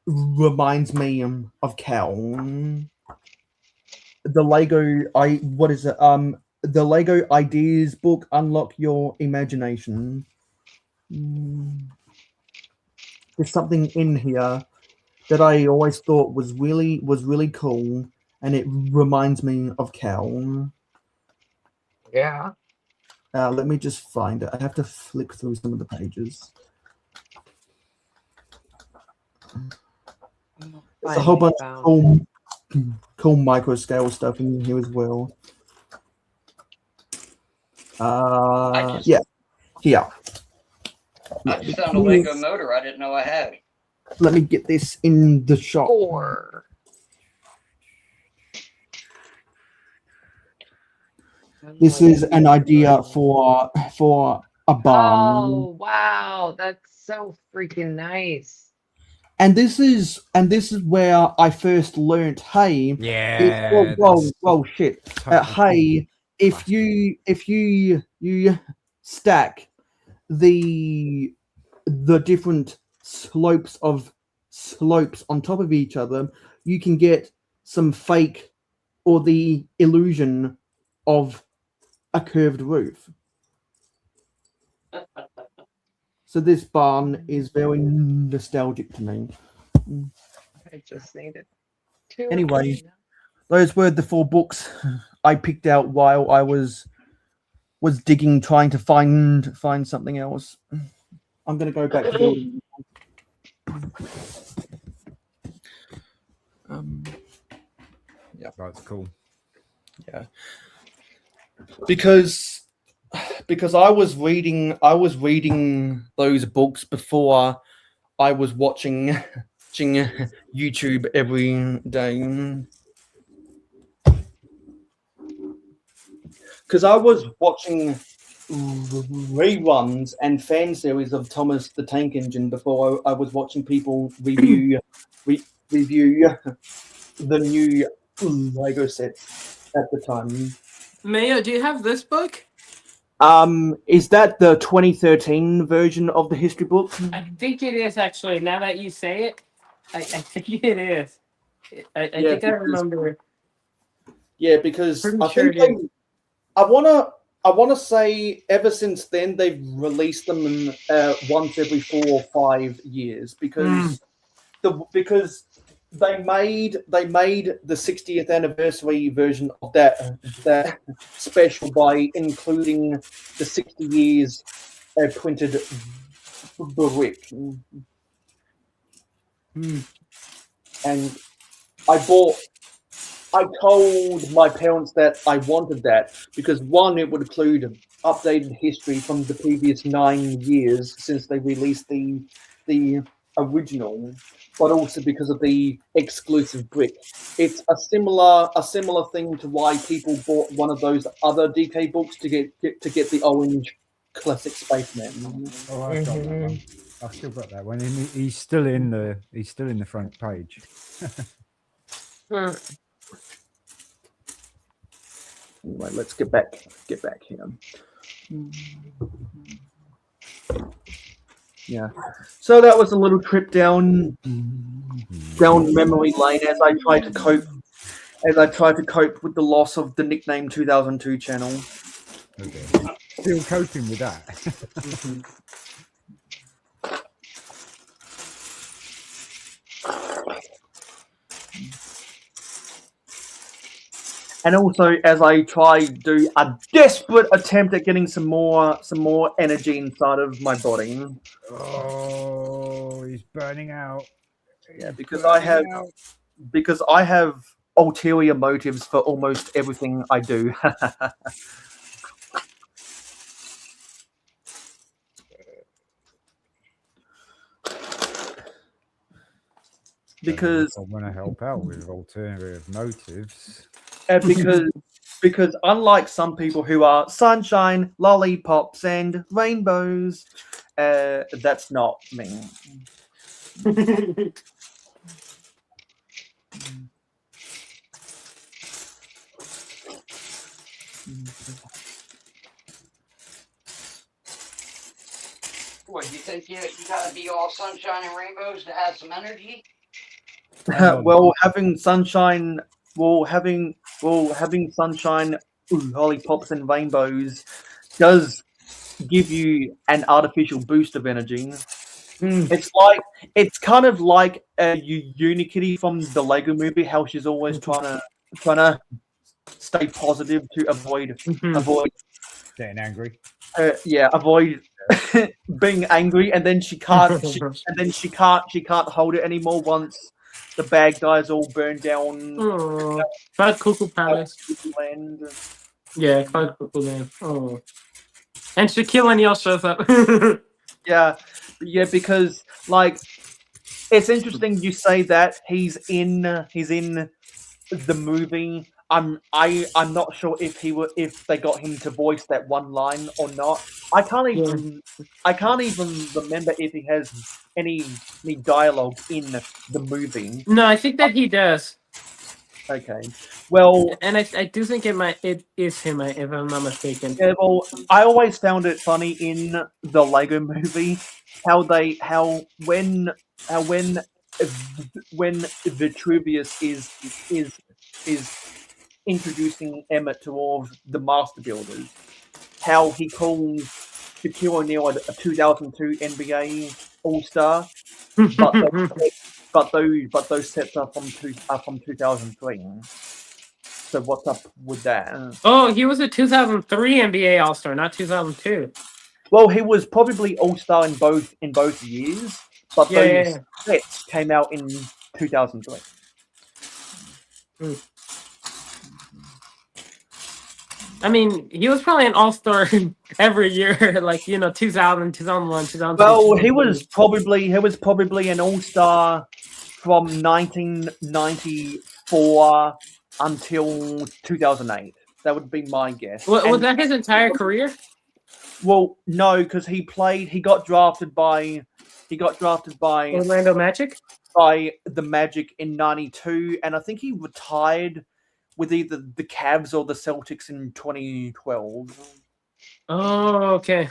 reminds me of Cal. The Lego the Lego Ideas book, Unlock Your Imagination. There's something in here that I always thought was really cool, and it reminds me of Cal. Yeah. Let me just find it. I have to flick through some of the pages. There's a whole bunch of cool micro scale stuff in here as well. Yeah, here. I just found a Lego motor I didn't know I had. Let me get this in the shop. 4. This is an idea for a barn. Oh wow, that's so freaking nice. And this is where I first learned. Hey, Yeah. whoa, shit. Hey, if you stack the different slopes on top of each other, you can get some fake or the illusion of a curved roof. So this barn is very nostalgic to me. I just needed 2. Anyway, those were the 4 books I picked out while I was digging, trying to find something else. I'm gonna go back to building. Yeah, that's cool. Yeah, because I was reading those books before I was watching YouTube every day. because I was watching reruns and fan series of Thomas the Tank Engine before I was watching people review the new Lego sets at the time. Mayo, do you have this book? Is that the 2013 version of the history book? I think it is actually. Now that you say it, I think it is. I think I remember. Yeah, because Pretty I sure think it is. I wanna say ever since then they've released them once every 4 or 5 years because because they made the 60th anniversary version of that special by including the 60 years printed brick. And I told my parents that I wanted that because one, it would include updated history from the previous 9 years since they released the original, but also because of the exclusive brick. It's a similar thing to why people bought one of those other DK books to get the orange classic Spaceman. Oh, I've got that one. I've still got that one. And he's still in the front page. Anyway, let's get back here. Yeah. So that was a little trip down memory lane as I tried to cope with the loss of the Nickname 2002 channel. Okay. Still coping with that. And also, as I try to do a desperate attempt at getting some more energy inside of my body. Oh, he's burning out. Yeah, because I have ulterior motives for almost everything I do. Because I want to help out with alternative motives. Because unlike some people who are sunshine, lollipops, and rainbows, that's not me. What, you think you gotta be all sunshine and rainbows to have some energy? Well, having sunshine, having sunshine, lollipops, and rainbows does give you an artificial boost of energy. It's kind of like Unikitty from the Lego Movie, how she's always trying to stay positive to avoid Getting angry. Avoid being angry, and then she can't hold it anymore once the bad guys all burn down. Oh, Cloud Cuckoo Palace. Land. Yeah, Cloud Cuckoo Land. Oh, and Shaquille O'Neal shows up. Yeah, because like it's interesting you say that he's in the movie. I'm not sure if they got him to voice that one line or not. I can't even remember if he has any dialogue in the movie. No, I think that he does. Okay. Well, and I do think it is him, if I'm not mistaken. Yeah, well, I always found it funny in the Lego Movie how when Vitruvius is introducing Emmett to all of the Master Builders, how he calls Shaquille O'Neal a 2002 NBA All-Star, but those sets are from 2003. So what's up with that? Oh, he was a 2003 NBA All-Star, not 2002. Well, he was probably All-Star in both years, but those sets came out in 2003. I mean, he was probably an all-star every year, like 2000, 2001, 2002. Well, he was probably an all-star from 1994 until 2008. That would be my guess. Was And- that his entire career? Well, no, because he got drafted by Orlando Magic? by the Magic in '92, and I think he retired with either the Cavs or the Celtics in 2012. Oh, okay.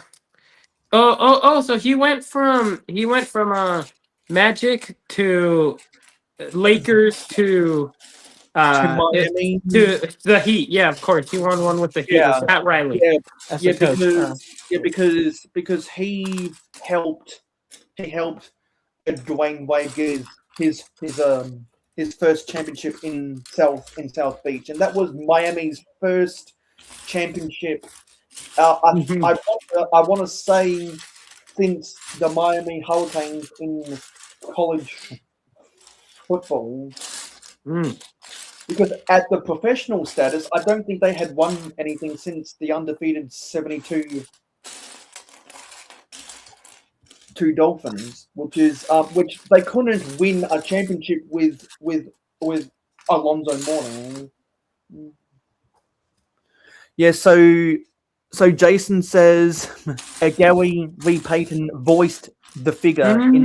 Oh, so he went from Magic to Lakers to Miami. to the Heat. Yeah, of course. He won one with the Heat. Yeah. With Pat Riley. Yeah, That's yeah, the coach. because he helped Dwayne Wade get his first championship in South Beach, and that was Miami's first championship. I want to say since the Miami Hurricanes in college football. Because at the professional status, I don't think they had won anything since the undefeated 72 Dolphins, which they couldn't win a championship with Alonzo Mourning. Yeah, so Jason says Gary V. Payton voiced the figure in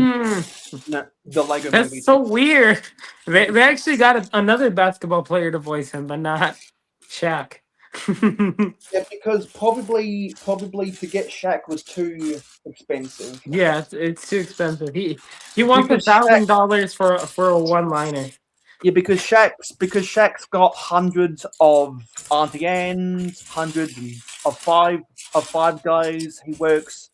the Lego That's movie. so weird. They actually got another basketball player to voice him, but not Shaq. Yeah, because probably to get Shaq was too expensive. Yeah, it's too expensive. He wants Because $1,000 for a one-liner. Yeah, because Shaq's got hundreds of Auntie Anne's, hundreds of five guys. He works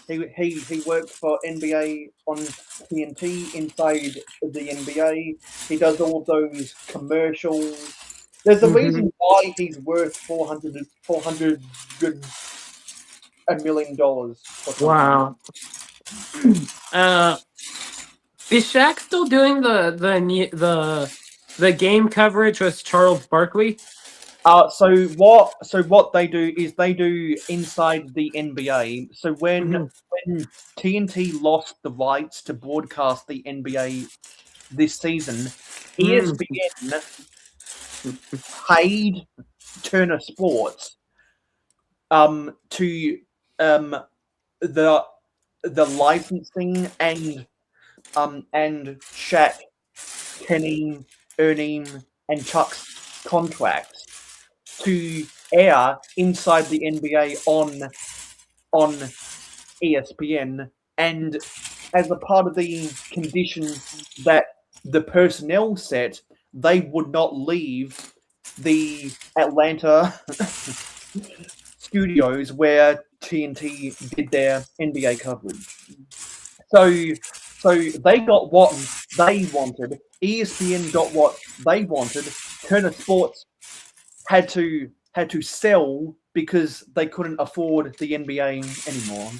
for NBA on TNT inside the NBA. He does all of those commercials. There's a reason why he's worth $400 million. Wow. Is Shaq still doing the game coverage with Charles Barkley? So what they do is they do inside the NBA. So when TNT lost the rights to broadcast the NBA this season, ESPN paid Turner Sports to the licensing and Shaq, Kenny, Ernie, and Chuck's contracts to air inside the NBA on ESPN, and as a part of the condition that the personnel set, they would not leave the Atlanta studios where TNT did their NBA coverage. So they got what they wanted. ESPN got what they wanted. Turner Sports had to sell because they couldn't afford the NBA anymore.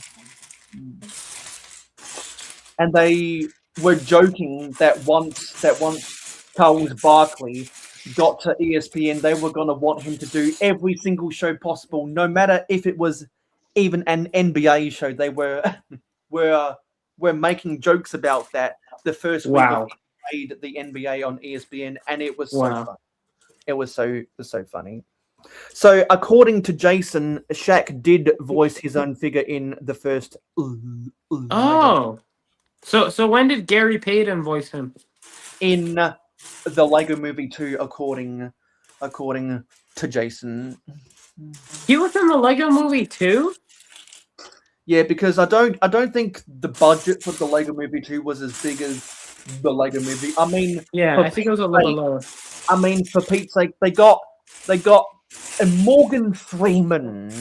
And they were joking that once Charles Barkley got to ESPN, they were going to want him to do every single show possible, no matter if it was even an NBA show. They were making jokes about that the first week of played the NBA on ESPN, and it was so fun. It was so funny. So, according to Jason, Shaq did voice his own figure in the first. Oh, so when did Gary Payton voice him? In the Lego Movie 2, according to Jason. He was in the Lego Movie 2? Yeah, because I don't think the budget for the Lego Movie 2 was as big as the Lego Movie. I mean, yeah, I think it was a little lower. I mean, for Pete's sake, they got Morgan Freeman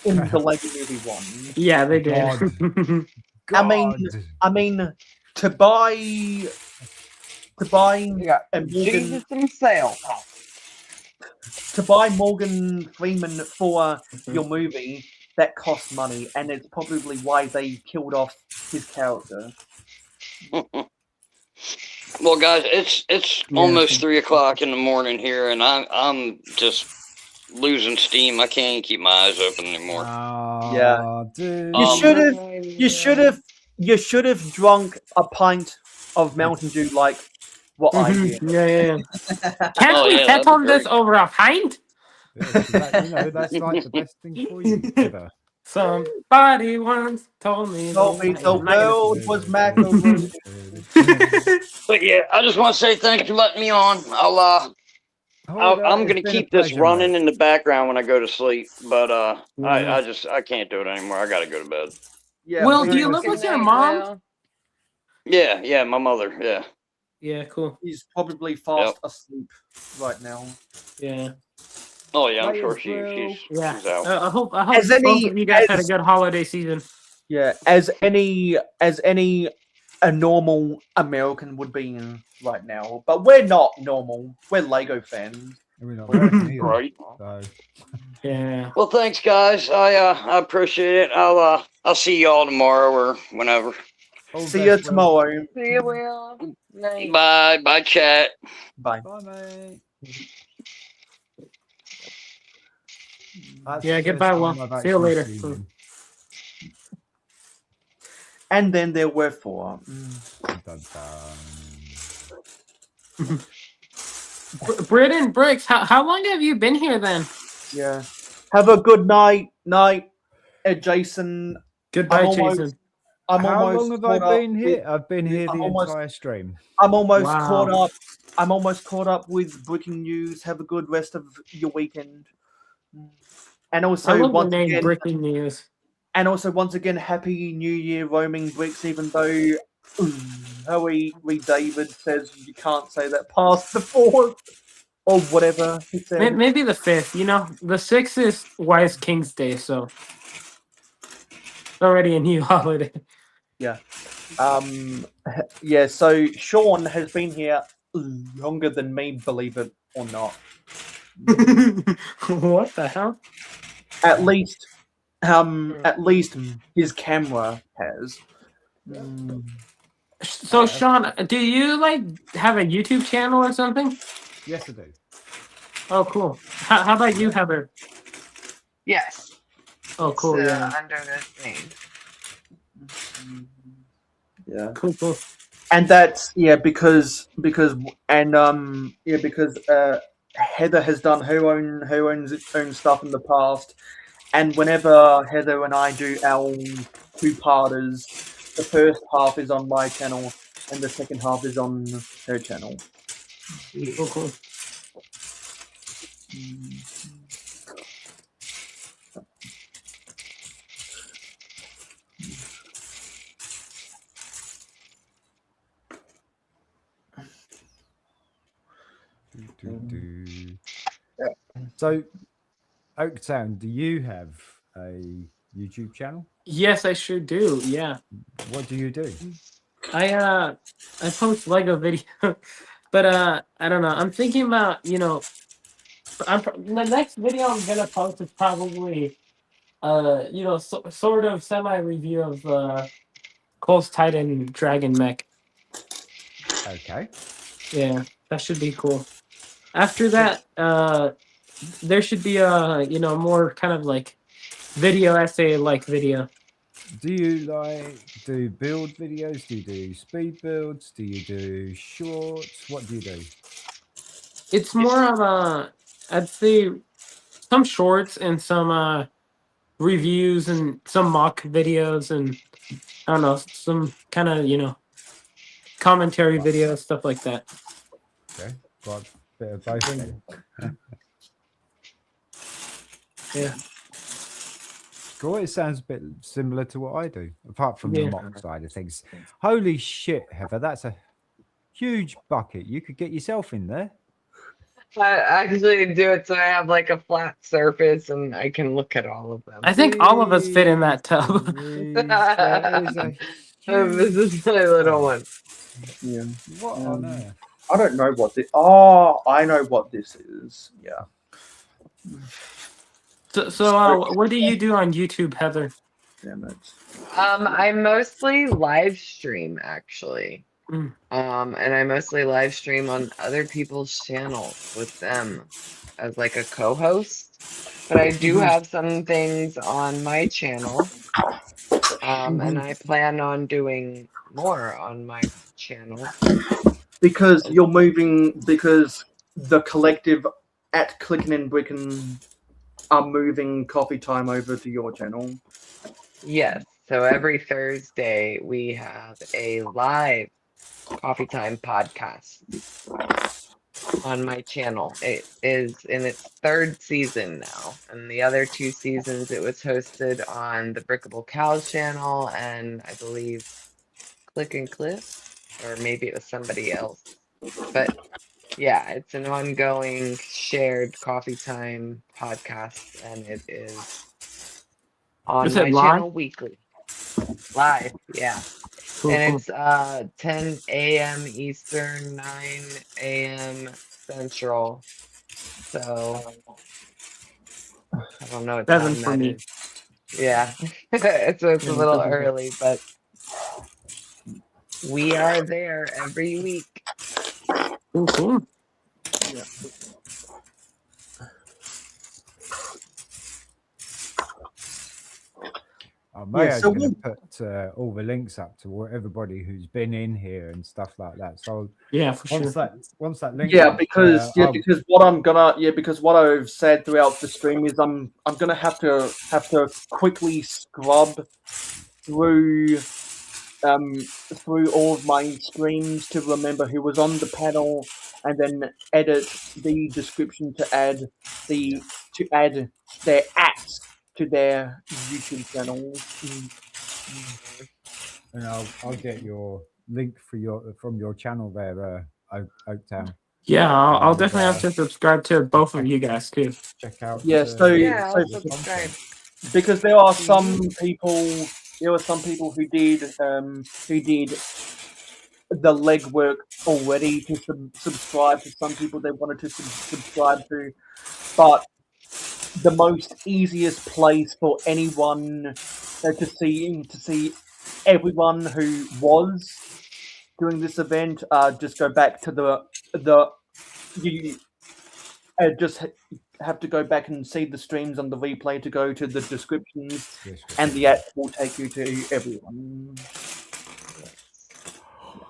in the Lego Movie 1. Yeah, they did. I mean, to buy Jesus himself. To buy Morgan Freeman for your movie, that costs money, and it's probably why they killed off his character. Well, guys, it's almost 3 o'clock in the morning here, and I'm just losing steam. I can't keep my eyes open anymore. Yeah, dude. You should have drunk a pint of Mountain Dew like what I did. Yeah. Can't we settle this over a pint? That's like the best thing for you ever. Somebody once told me Told me the world was macaroni. But yeah, I just want to say thanks for letting me on. I'm It's gonna been a keep this pleasure, running mate. in the background when I go to sleep. But Yeah. I can't do it anymore. I gotta go to bed. Yeah, Will, we- do you live Good with your night, mom? Will. Yeah, my mother. Yeah. Yeah, cool. he's probably fast asleep right now. Yeah. Oh yeah, I'm Laters, sure Will. she's out. I hope As both any- of you guys had a as- good holiday season. Yeah, as any a normal American would be in right now, but we're not normal. We're Lego fans. We're not working either. Right. So, Yeah. Well, thanks, guys. I appreciate it. I'll see y'all tomorrow or whenever. all the See you best, Will. tomorrow. See you, Will. Night. Bye, chat. Bye. Bye, mate. Yeah, goodbye, Will. See you later. And then there were four. Britain Bricks, how long have you been here then? Yeah. Have a good night, Jason. Goodbye, Jason. How long have I been here? I've been here the almost- entire stream. I'm almost Wow. caught up. I'm almost caught up with breaking news. Have a good rest of your weekend. And I also love the once name again, Breaking News. and also once again, Happy New Year, roaming bricks. Even though Harry David says you can't say that past the 4th or whatever he said. Maybe the 5th. You know, the 6th is Wise King's Day, so already a new holiday. Yeah. Yeah. So Sean has been here longer than me, believe it or not. What the hell? At least his camera has. So Sean, do you like have a YouTube channel or something? Yes, I do. Oh, cool. How about you, Heather? Yes. Oh, cool. It's, Yeah. under this name. Yeah. Cool. And that's because Heather has done her own stuff in the past, and whenever Heather and I do our 2-parters, the first half is on my channel and the second half is on her channel. Cool. So, Oaktown, do you have a YouTube channel? Yes, I sure do. Yeah. What do you do? I post Lego videos, but I don't know. I'm thinking about the next video I'm gonna post is probably sort of semi review of Cole's Titan Dragon Mech. Okay. Yeah, that should be cool. After that, there should be a more kind of like video essay like video. Do you do build videos? Do you do speed builds? Do you do shorts? What do you do? It's more of I'd say some shorts and some reviews and some mock videos and I don't know, some kind of commentary videos, stuff like that. Okay, got a bit of both then. Yeah. Cool. It sounds a bit similar to what I do, apart from Yeah. the mock side of things. Holy shit, Heather, that's a huge bucket. You could get yourself in there. I actually do it so I have like a flat surface and I can look at all of them. I think all of us fit in that tub. Jeez, that is a This is my little one. Yeah. What on earth? I don't know what this. Oh, I know what this is. Yeah. So what do you do on YouTube, Heather? Damn it. I mostly live stream actually. Mm. And I mostly live stream on other people's channels with them as like a co-host. But I do have some things on my channel. And I plan on doing more on my channel. Because you're moving, because the collective at Clicking and Brickin are moving Coffee Time over to your channel. Yes. So every Thursday we have a live Coffee Time podcast on my channel. It is in its 3rd season now, and the other 2 seasons it was hosted on the Brickable Cows channel and I believe Click and Cliff, or maybe it was somebody else. But yeah, it's an ongoing shared Coffee Time podcast, and it is on Is it my live? channel weekly. Live, yeah. Cool, And cool. it's 10 a.m. Eastern, 9 a.m. Central. So I don't know what 7 time for that me. is. Yeah, so it's a little early, but we are there every week. Cool, cool. Yeah. Mayo's so going to put all the links up to everybody who's been in here and stuff like that. So Yeah, for once sure. once that link, Yeah, is, because I'll- because what I've said throughout the stream is I'm gonna have to quickly scrub through all of my streams to remember who was on the panel, and then edit the description to add their @s to their YouTube channels. and I'll get your link for from your channel there, Oaktown. Yeah, I'll And, definitely have to subscribe to both of you guys too. check out. Yeah, so Yeah, I'll so subscribe. because there are some people who did the legwork already to subscribe to some people they wanted to subscribe to, but the most easiest place for anyone to see everyone who was doing this event, just go back to you just have to go back and see the streams on the replay to go to the descriptions, and the app will take you to everyone.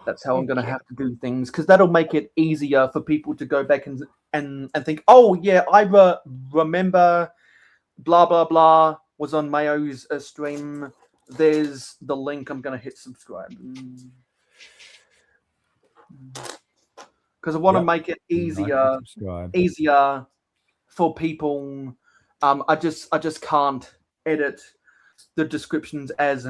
That's how I'm going to have to do things, because that'll make it easier for people to go back and think, oh yeah, I remember blah blah blah was on Mayo's stream. There's the link. I'm going to hit subscribe. Because I want to make it easier for people. I just can't edit the descriptions as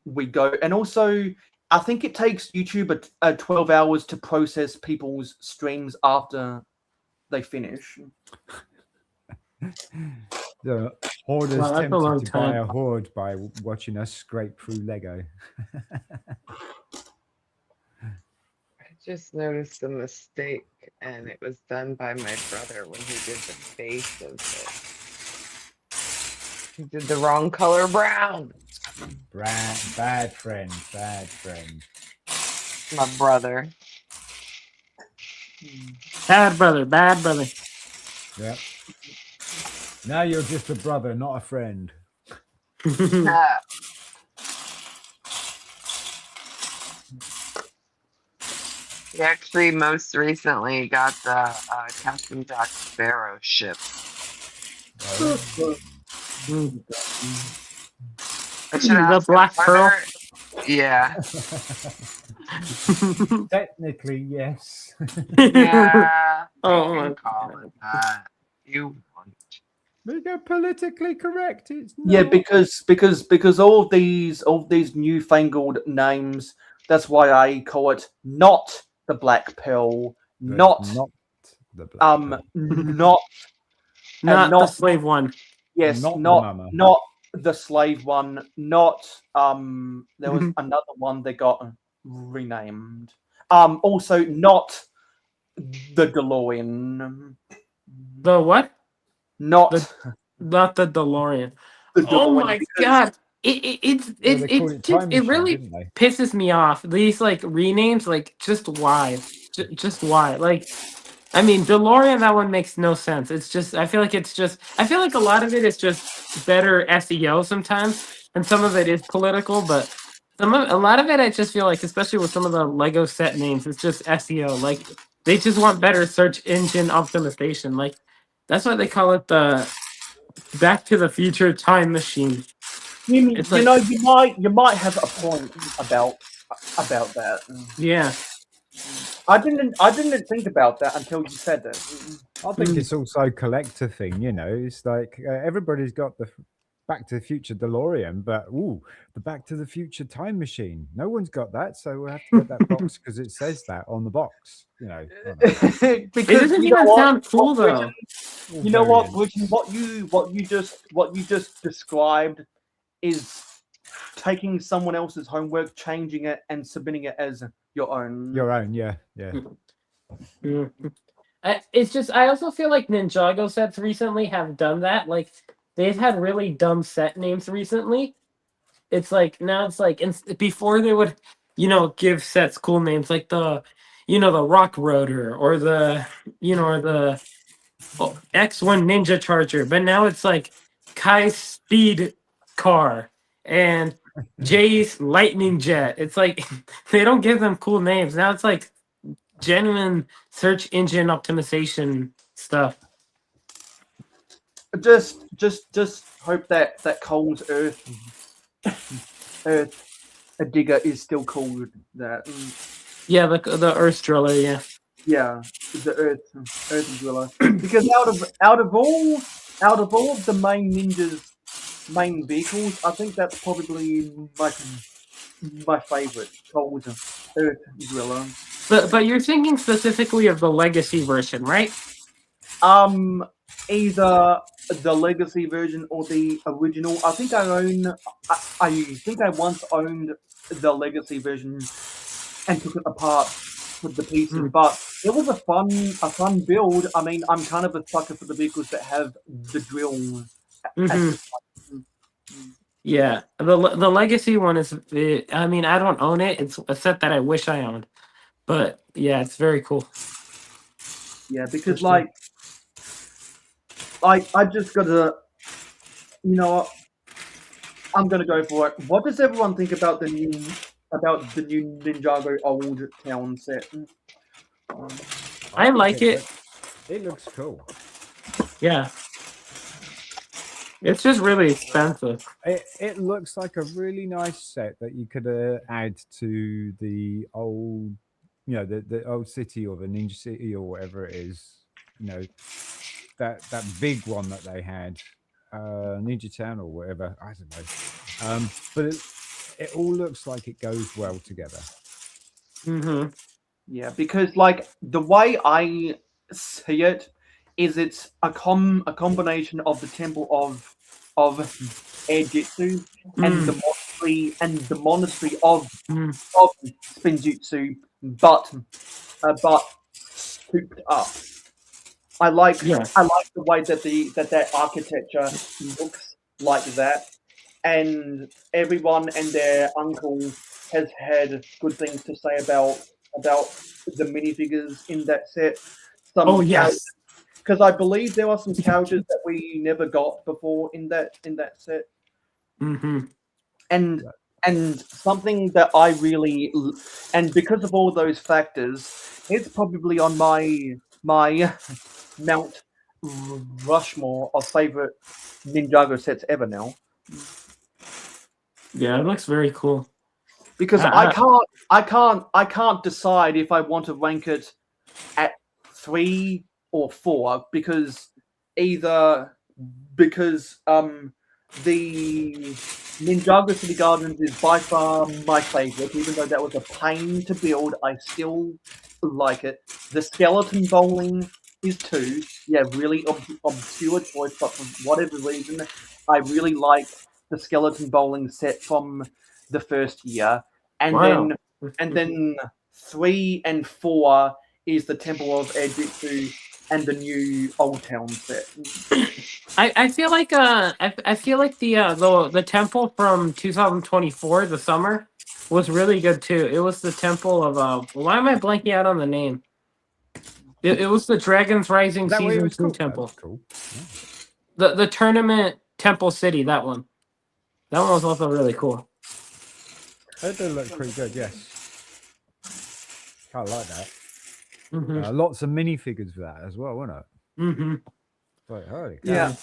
we go, and also I think it takes YouTube 12 hours to process people's streams after they finish. The hoarders Wow, that's a tempted long to buy time. a hoard by watching us scrape through Lego. I just noticed a mistake, and it was done by my brother when he did the face of it. He did the wrong color brown. Bad friend. My brother. Bad brother. Yep. Now you're just a brother, not a friend. He actually most recently got the Captain Jack Sparrow ship. I should The ask Black him, Pearl? Yeah. Technically, yes. Yeah. Oh You my can call it that. You want. We go politically correct. It's Yeah, not. because all these newfangled names. That's why I call it not the Black Pearl, not the Black Pearl. Not the not slave one. yes, Not the not mama. the slave one, not there was another one that got renamed. Also not the DeLorean. The what? Not Not the DeLorean. the Oh DeLorean. my because- god! They called it Time It Machine, really didn't they? pisses me off. These like renames, like just why? Just why? Like, I mean, DeLorean, that one makes no sense. It's just I feel like a lot of it is just better SEO sometimes, and some of it is political, but a lot of it I just feel like, especially with some of the Lego set names, it's just SEO. Like They just want better search engine optimization. Like that's why they call it the Back to the Future time machine. It's You like- know, you might have a point about that. Yeah. I didn't think about that until you said that. I think it's also a collector thing, you know. It's like everybody's got the Back to the Future DeLorean, but the Back to the Future time machine. No one's got that, so we'll have to get that box because it says that on the box. You know, I don't know. It Because doesn't you know even what? sound cool though. You know what, Variant. Richard, what you just described is taking someone else's homework, changing it, and submitting it as your own. Your own, yeah. It's just I also feel like Ninjago sets recently have done that. Like they've had really dumb set names recently. It's like now it's like before they would, give sets cool names like the Rock Rotor or the X1 Ninja Charger, but now it's like Kai's Speed Car and Jay's Lightning Jet. It's like they don't give them cool names. Now it's like genuine search engine optimization stuff. Just hope that Cole's Earth a digger is still called that. Yeah, the Earth Driller. Yeah. Yeah, the Earth Driller. Because out of all of the main ninjas' main vehicles, I think that's probably my favorite. Cole's Earth Driller. But you're thinking specifically of the Legacy version, right? Either the Legacy version or the original. I think I think I once owned the Legacy version and took it apart with the pieces, but it was a fun build. I mean, I'm kind of a sucker for the vehicles that have the drill. Yeah, the Legacy one is. I mean, I don't own it. It's a set that I wish I owned, but yeah, it's very cool. Yeah, because like I just gotta, I'm gonna go for it. What does everyone think about the new Ninjago Old Town set? I like it. It looks cool. Yeah. It's just really expensive. It looks like a really nice set that you could add to the old, the old city or the Ninja City or whatever it is. That big one that they had, Ninja Town or whatever. I don't know. But it all looks like it goes well together. Yeah, because like the way I see it is it's a combination of the temple of Airjitsu and the monastery of Spinjitsu, but souped up. I like the way that architecture looks like that, and everyone and their uncle has had good things to say about the minifigures in that set. Because I believe there are some characters that we never got before in that set. And something that I really, and because of all those factors, it's probably on my Mount Rushmore of favorite Ninjago sets ever now. Yeah, it looks very cool. Because I can't decide if I want to rank it at 3 or 4 because the Ninjago City Gardens is by far my favorite. Even though that was a pain to build, I still like it. The Skeleton Bowling is 2. Yeah, really obscure choice, but for whatever reason, I really like the Skeleton Bowling set from the first year. And then 3 and 4 is the Temple of Airjitsu and the new Old Town set. I feel like the temple from 2024, the summer, was really good too. It was the temple of why am I blanking out on the name? It was the Dragons Rising Season 2 temple. Cool. Yeah. The tournament temple city, that one. That one was also really cool. It did look pretty good, yes. I like that. Lots of minifigures for that as well, wasn't it? Mm-hmm. Like, holy cow. Yeah.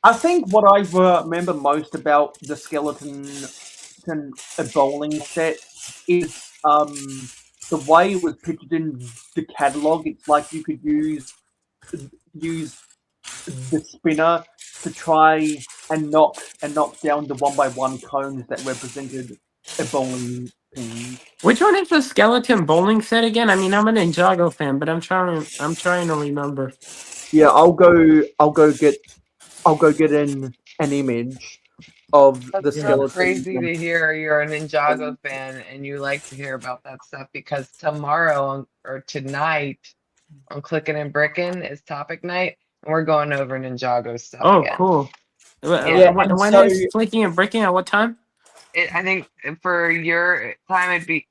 I think what I remember most about the skeleton bowling set is the way it was pictured in the catalog. It's like you could use the spinner to try and knock down the 1x1 cones that represented a bowling pin. Which one is the skeleton bowling set again? I mean, I'm an Ninjago fan, but I'm trying to remember. Yeah, I'll go get an image of the That's so skeleton. crazy to hear you're a Ninjago fan and you like to hear about that stuff, because tomorrow or tonight on Clicking and Brickin' is topic night, and we're going over Ninjago stuff Oh, again. cool. Yeah, When so- is Flicking and Bricking at what time? I think for your time it'd be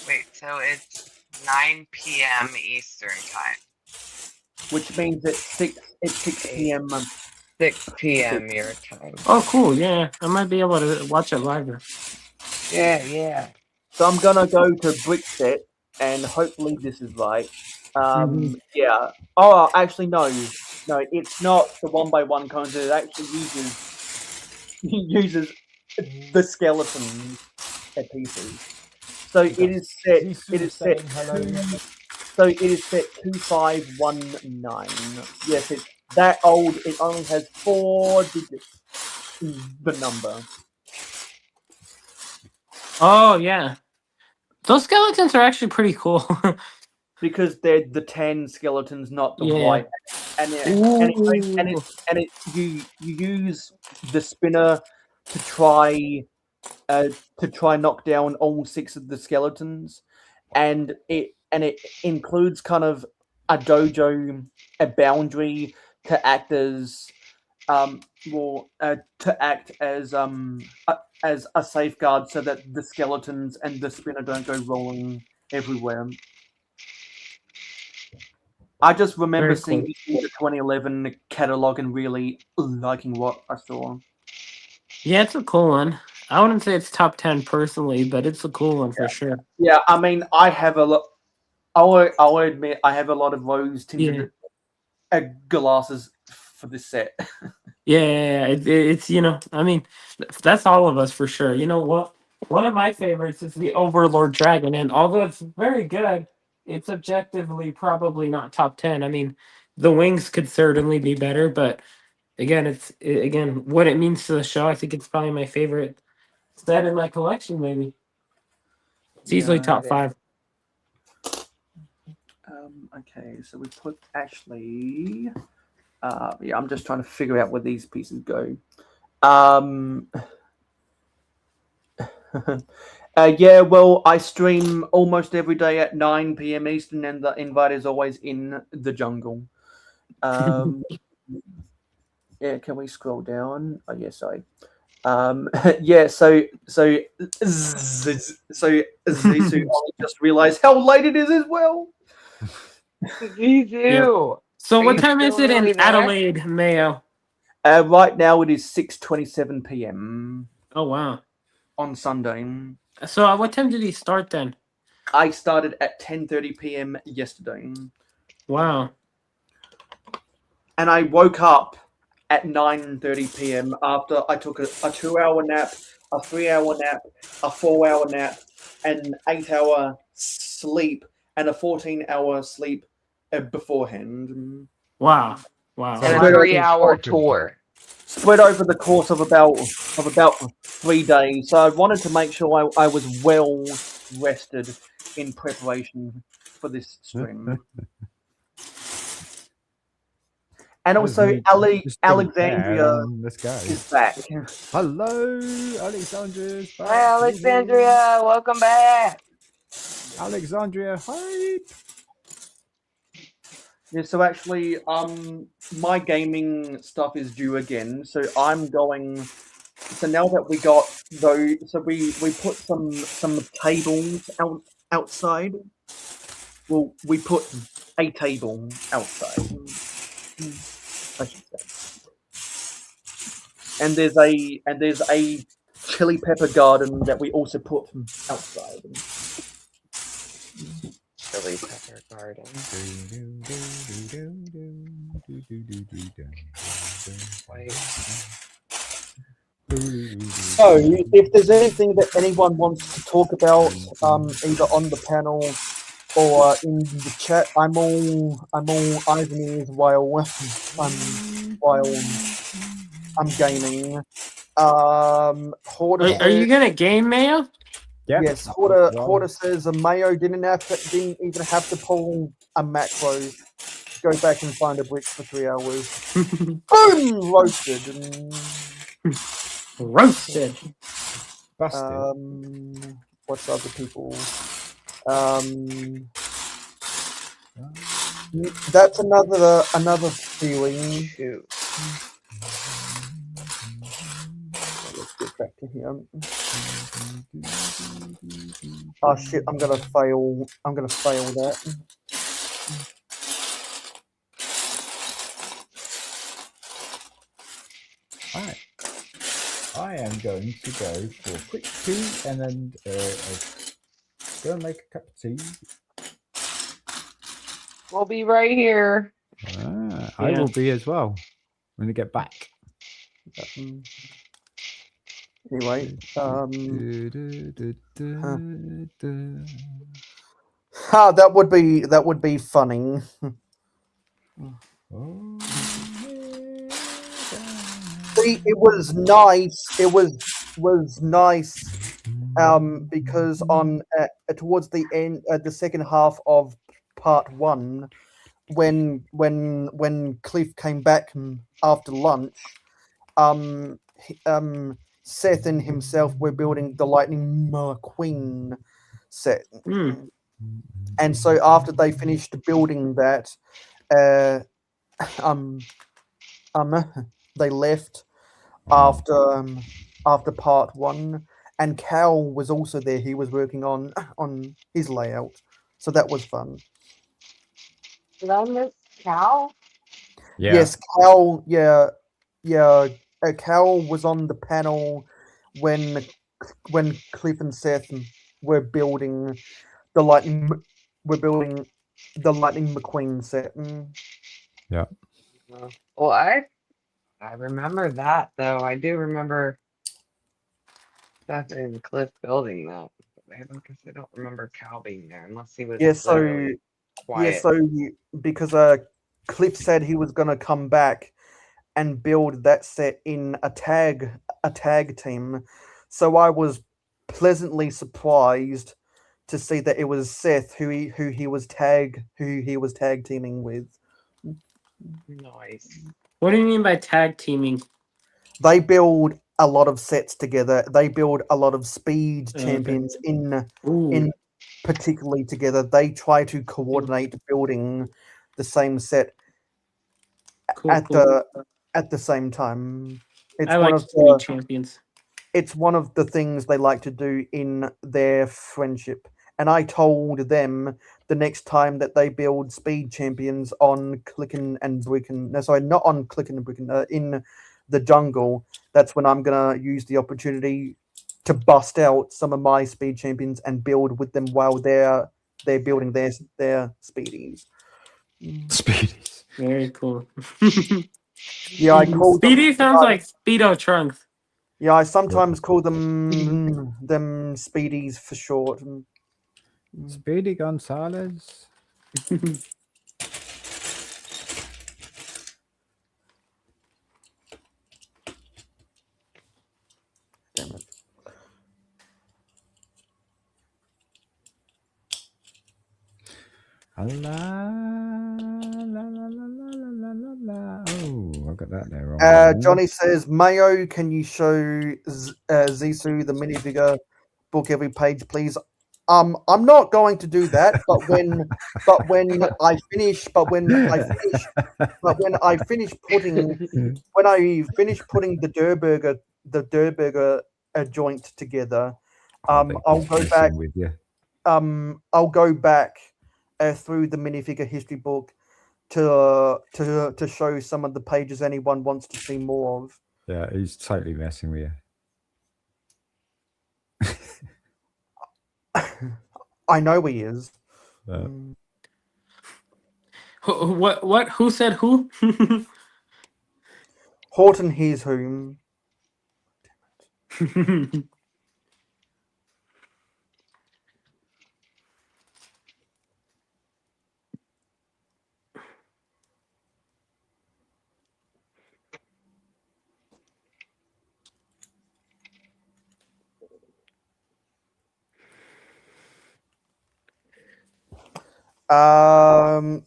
wait, so it's 9 p.m. Eastern time. Which means it's 6 p.m. 6 p.m. your time. Oh, cool. Yeah, I might be able to watch it live. Yeah. So I'm gonna go to Brickset, and hopefully this is right. Yeah. Oh, actually, no, it's not the 1x1 cones. It actually uses the skeleton pieces. So it is set. It is set. So it is set 2519. Yes, it's that old. It only has 4 digits. The number. Oh, yeah. Those skeletons are actually pretty cool. Because they're the 10 skeletons, not the Yeah. white. You use the spinner to try knock down all 6 of the skeletons, and it includes kind of a dojo, a boundary to act as as a safeguard so that the skeletons and the spinner don't go rolling everywhere. I just remember seeing the 2011 catalog and really liking what I saw. Yeah, it's a cool one. I wouldn't say it's top 10 personally, but it's a cool one for sure. Yeah, I mean, I have a lot. I'll admit, I have a lot of rose-tinted glasses for this set. Yeah, it's I mean, that's all of us for sure. You know what? One of my favorites is the Overlord Dragon, and although it's very good, it's objectively probably not top 10. I mean, the wings could certainly be better, but again, again what it means to the show. I think it's probably my favorite set in my collection. Maybe it's easily top 5. Okay, so we put actually. Yeah, I'm just trying to figure out where these pieces go. Yeah, well, I stream almost every day at 9 p.m. Eastern, and the invite is always in the jungle. Yeah, can we scroll down? Oh, yeah, sorry. Yeah, so Zizou only just realized how late it is as well. Zizou. So Are what you time is still it in really there? Adelaide, Mayo? Right now it is 6:27 p.m. Oh wow! on Sunday. So at what time did he start then? I started at 10:30 p.m. yesterday. Wow. And I woke up at 9:30 p.m. after I took a 2-hour nap, a 3-hour nap, a 4-hour nap, an 8-hour sleep, and a 14-hour sleep beforehand. Wow. And a 3-hour tour. Spread over the course of about 3 days. So I wanted to make sure I was well rested in preparation for this stream. And also, Alexandria is back. Hello, Alexandria's back. Hi, Alexandria. Welcome back. Alexandria, hi. Yeah, so actually, my gaming stuff is due again. So I'm going. So now that we got those, so we put some tables outside. Well, we put a table outside. I should say. And there's a chili pepper garden that we also put outside. So chili pepper garden. White. So, if there's anything that anyone wants to talk about, either on the panel or in the chat, I'm all eyes and ears while I'm gaming. Hoarder Are you gonna game, Mayo? Yep. Yes, Hoarder says Mayo didn't even have to pull a macro. Go back and find a brick for 3 hours. Boom! Roasted. Roasted. Busted. What's other people? That's another feeling. Shoot. Let's get back to here. Oh shit! I'm gonna fail that. Alright. I am going to go for a quick pee and then go and make a cup of tea. We'll be right here. I will be as well when we get back. Anyway, that would be funny. See, it was nice. It was nice. Because on towards the end, the second half of part 1, when Cliff came back after lunch, Seth and himself were building the Lightning McQueen set, and so after they finished building that, they left after part 1, and Cal was also there. He was working on his layout, so that was fun. Did I miss Cal? Yeah. Yes, Cal. Yeah. Cal was on the panel when Cliff and Seth were building the Lightning. We're building the Lightning McQueen set. Yeah. Well, I remember that though. I do remember Seth and Cliff building that. But I don't remember Cal being there unless he was literally quiet. Because Cliff said he was gonna come back and build that set in a tag team, so I was pleasantly surprised to see that it was Seth who he was tag teaming with. Nice. What do you mean by tag teaming? They build a lot of sets together. They build a lot of speed champions in particularly together. They try to coordinate building the same set at the same time. I like speed champions. It's one of the things they like to do in their friendship. And I told them the next time that they build speed champions on Clickin' and Bricken, no, sorry, not on Clickin' and Bricken, in the jungle, that's when I'm going to use the opportunity to bust out some of my speed champions and build with them while they're building their speedies. Speedies. Very cool. Yeah, I call Speedy sounds like Speedo Trunks. Yeah, I sometimes call them speedies for short. Speedy Gonzalez. Damn it. La la la la la la la la. Oh, I got that there wrong. Johnny says, Mayo, can you show Zissou the minifigure book every page, please? I'm not going to do that, but when I finish putting the Durburger joint together, I'll go back. With you. I'll go back through the minifigure history book to show some of the pages anyone wants to see more of. Yeah, he's totally messing with you. I know he is. Mm. What? Who said who? Horton hears whom.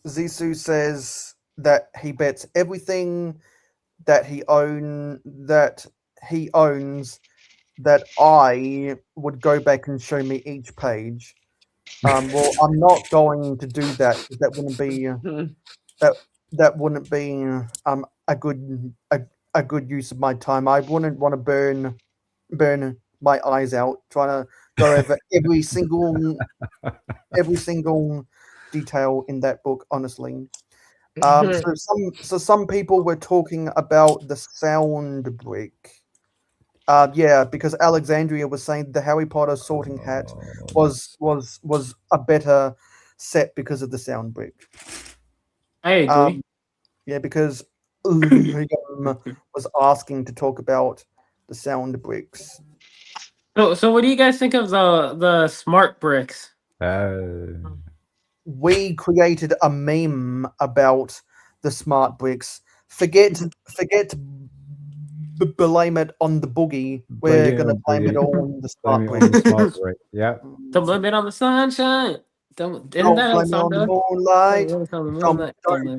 Zissou says that he bets everything that he owns that I would go back and show me each page. Well, I'm not going to do that. That wouldn't be that wouldn't be a good use of my time. I wouldn't want to burn my eyes out trying to go over every single detail in that book. Honestly, so some people were talking about the sound brick. Yeah, because Alexandria was saying the Harry Potter Sorting Hat was a better set because of the sound brick. I agree. Yeah, because Liam was asking to talk about the sound bricks. So what do you guys think of the smart bricks? We created a meme about the smart bricks. Forget blame it on the boogie. We're gonna blame it on the smart brick. Yeah. Don't blame it on the sunshine. Isn't Don't that blame it on the moonlight. Don't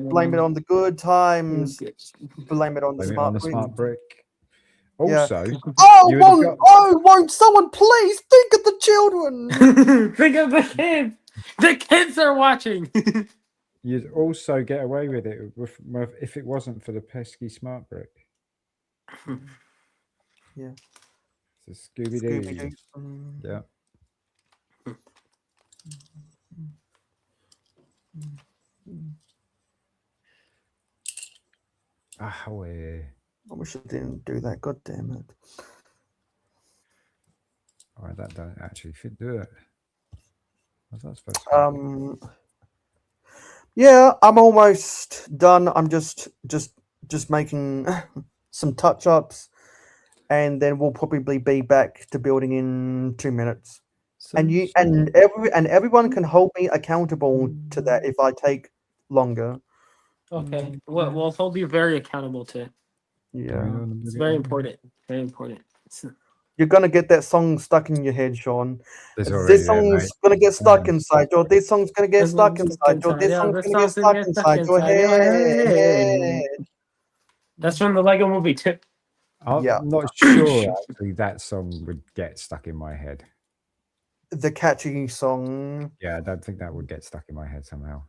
blame it on the good times. Blame it on the smart brick. Yeah. Also, won't someone please think of the children? Think of the kids. The kids are watching. you'd also get away with it if it wasn't for the pesky smart brick. Yeah. It's a Scooby-Doo. Yeah. I wish I didn't do that. God damn it. All right, that don't actually do it. What's that supposed to Yeah, I'm almost done. I'm just making some touch-ups, and then we'll probably be back to building in 2 minutes. And everyone can hold me accountable to that if I take longer. Okay. We'll hold you very accountable to it. Yeah. It's very important. Very important. You're gonna get that song stuck in your head, Sean. There's already This song's gonna get stuck inside your. This song's gonna get stuck inside your. This song's gonna get stuck inside your head. That's from the Lego Movie too. I'm not sure actually that song would get stuck in my head. The catchy song. Yeah, I don't think that would get stuck in my head somehow.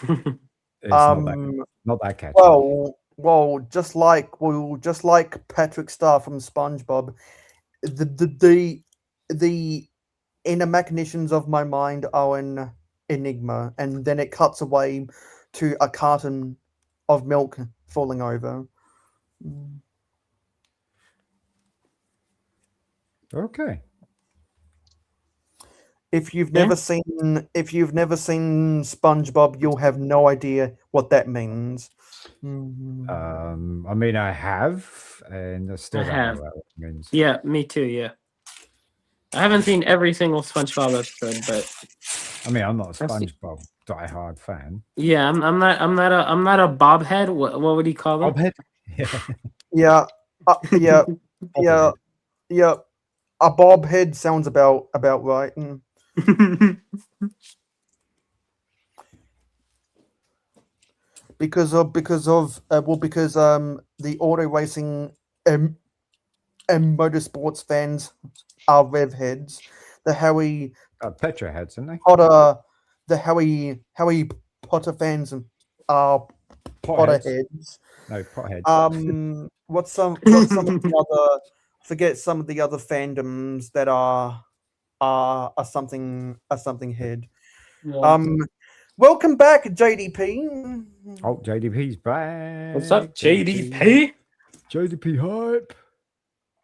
It's not that catchy. Well, just like Patrick Star from SpongeBob, the inner machinations of my mind are an enigma, and then it cuts away to a carton of milk falling over. Okay. If you've never seen SpongeBob, you'll have no idea what that means. I mean, I have, and I still don't know what it means. Yeah, me too. Yeah, I haven't seen every single SpongeBob episode, but I mean, I'm not a SpongeBob diehard fan. Yeah, I'm not a bobhead. What would he call them? Bobhead. Yeah. Yeah. A bobhead sounds about right. Because the auto racing and motorsports fans are rev heads. The Harry Petra heads, aren't they? Potter, the Harry Potter fans are Potter heads. No, potheads. What's some of the other? Forget some of the other fandoms that are something head. Yeah. Welcome back, JDP. Oh, JDP's back. What's up, JDP? JDP hype.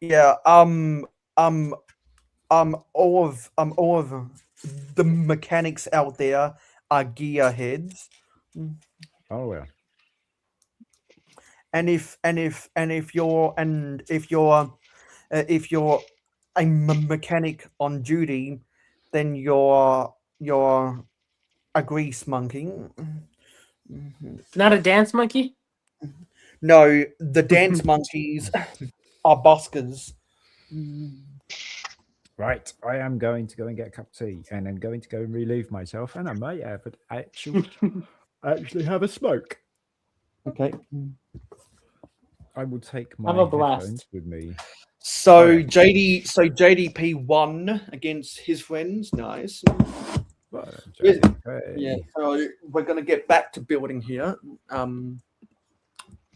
Yeah. All of the mechanics out there are gearheads. Oh well. And if you're a mechanic on duty, then you're a grease monkey. Not a dance monkey? No, the dance monkeys are buskers. Right, I am going to go and get a cup of tea, and I'm going to go and relieve myself, and I might have actually have a smoke. Okay. I will take Have my a blast. headphones with me. So yeah. JDP won against his friends. Nice. Well, Yeah. okay. Yeah. So we're gonna get back to building here.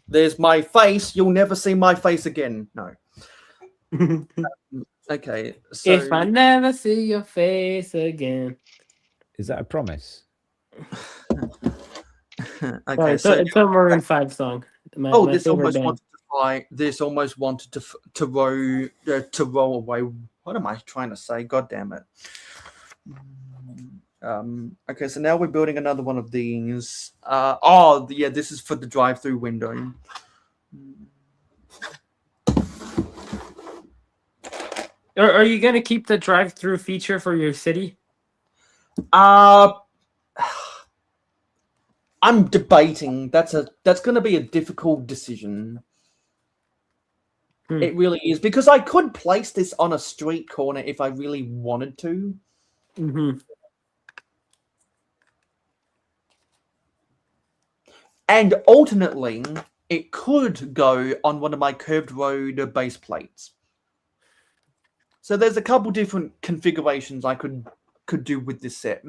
There's my face. You'll never see my face again. No. Okay. So If I never see your face again. Is that a promise? okay. Sorry, it's a Maroon 5 song. My This favorite almost band. wanted to fly. This almost wanted to roll away. What am I trying to say? God damn it. Okay, so now we're building another one of these. This is for the drive-through window. Are you gonna keep the drive-through feature for your city? I'm debating. That's going to be a difficult decision. It really is, because I could place this on a street corner if I really wanted to. Mm-hmm. And alternately, it could go on one of my curved road base plates. So there's a couple different configurations I could do with this set.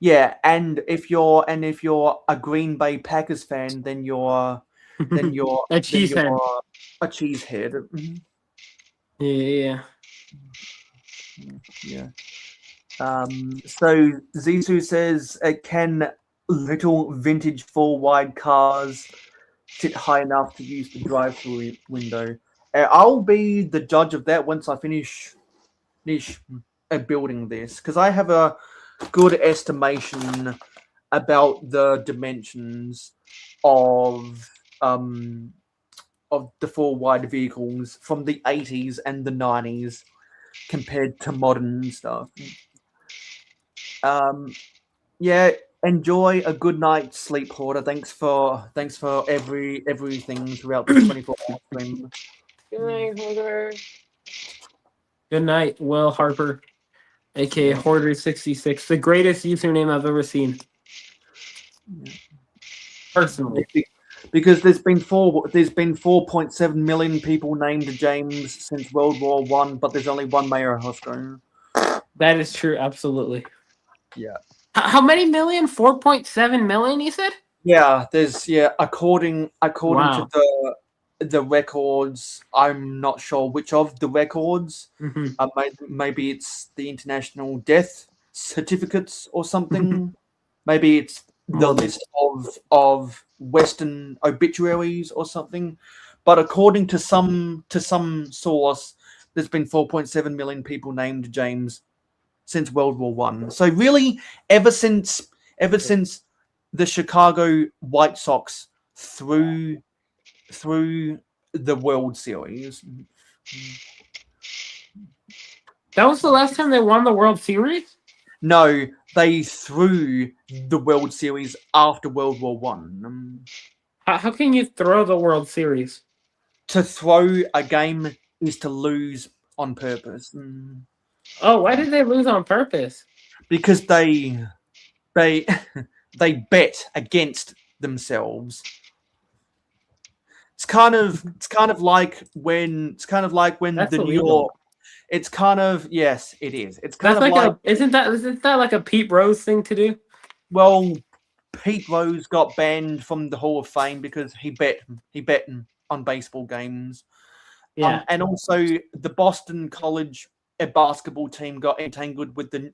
Yeah, and if you're a Green Bay Packers fan, then you're a cheese head. A cheese head. Yeah. Yeah. So Zizou says, can little vintage 4-wide cars sit high enough to use the drive-through window? I'll be the judge of that once I finish building this, because I have a good estimation about the dimensions of the 4-wide vehicles from the 80s and the 90s compared to modern stuff. Yeah, enjoy a good night's sleep, Hoarder. Thanks for everything throughout the 24-hour stream. Good night, Hoarder. Good night, Will Harper, aka Hoarder66, the greatest username I've ever seen. Personally. Because there's been 4.7 million people named James since World War One, but there's only one Mayohosko. That is true, absolutely. Yeah. How many million? 4.7 million, you said? Yeah, according to the records, I'm not sure which of the records. Maybe it's the international death certificates or something. Maybe it's the list of Western obituaries or something. But according to some source, there's been 4.7 million people named James since World War One. So really, ever since the Chicago White Sox through the World Series. That was the last time they won the World Series? No, they threw the World Series after World War One. How can you throw the World Series? To throw a game is to lose on purpose. Oh, why did they lose on purpose? Because they bet against themselves. It's kind of like when That's the New illegal. York. It's kind of, yes, it is. It's kind That's of like isn't that like a Pete Rose thing to do? Well, Pete Rose got banned from the Hall of Fame because he bet on baseball games. Yeah. And also the Boston College basketball team got entangled with the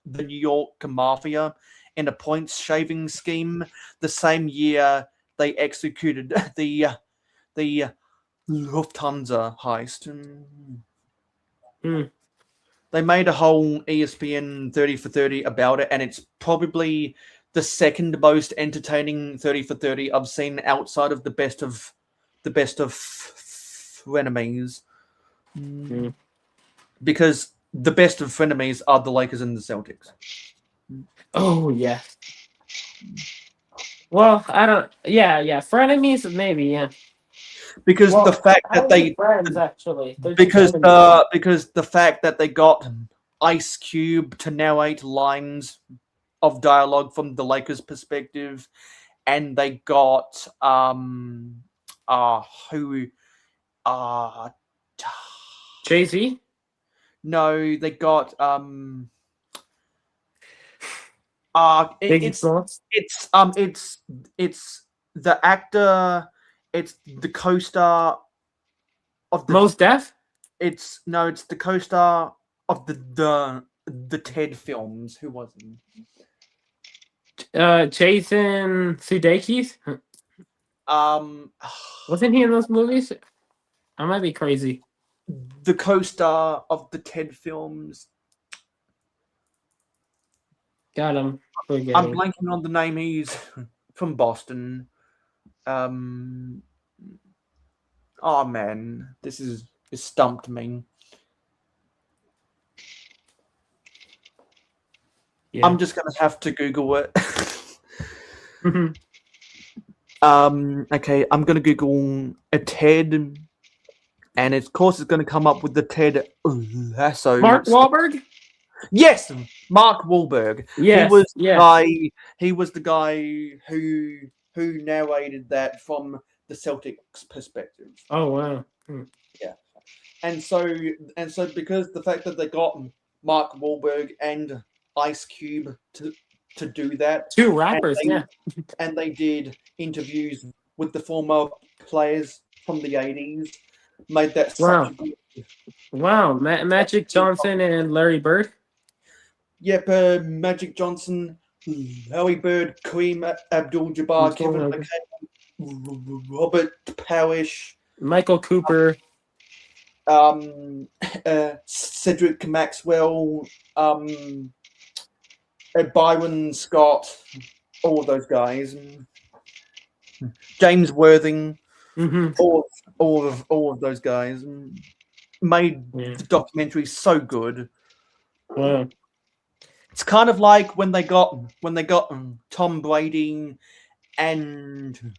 New York Mafia in a points shaving scheme the same year they executed the Lufthansa heist. they made a whole ESPN 30 for 30 about it, and it's probably the second most entertaining 30 for 30 I've seen outside of the best of frenemies. Because the best of frenemies are the Lakers and the Celtics. Oh yeah. Well, I don't. Yeah. Frenemies, maybe. Yeah. Because Well, the fact how that are they friends actually. They're just because enemies. because the fact that they got Ice Cube to narrate lines of dialogue from the Lakers' perspective, and they got who Jay-Z. no, they got Biggie Smalls. it's the actor, it's the co-star of the Mos Def. it's the co-star of the Ted films. Who was he? Jason Sudeikis. Wasn't he in those movies? I might be crazy. The co-star of the Ted films. Got him. I'm blanking on the name. He's from Boston. Oh man, this stumped me. Yeah. I'm just gonna have to Google it. Okay, I'm gonna Google a TED, and of course it's gonna come up with the Ted Lasso. Mark Wahlberg. Yes, Mark Wahlberg. Yes, He was the guy who narrated that from the Celtics perspective. Oh wow. Yeah, and so because the fact that they got Mark Wahlberg and Ice Cube to do that, Two rappers, and they did interviews with the former players from the 80s, made that wow. such a good. Wow, Magic Johnson and Larry Bird. Yep, Magic Johnson, Larry Bird, Kareem Abdul-Jabbar, Kevin McHale, Robert Parrish, Michael Cooper, Cedric Maxwell, Byron Scott, all of those guys, James Worthing, all of those guys made the documentary so good. Wow. It's kind of like when they got Tom Brady and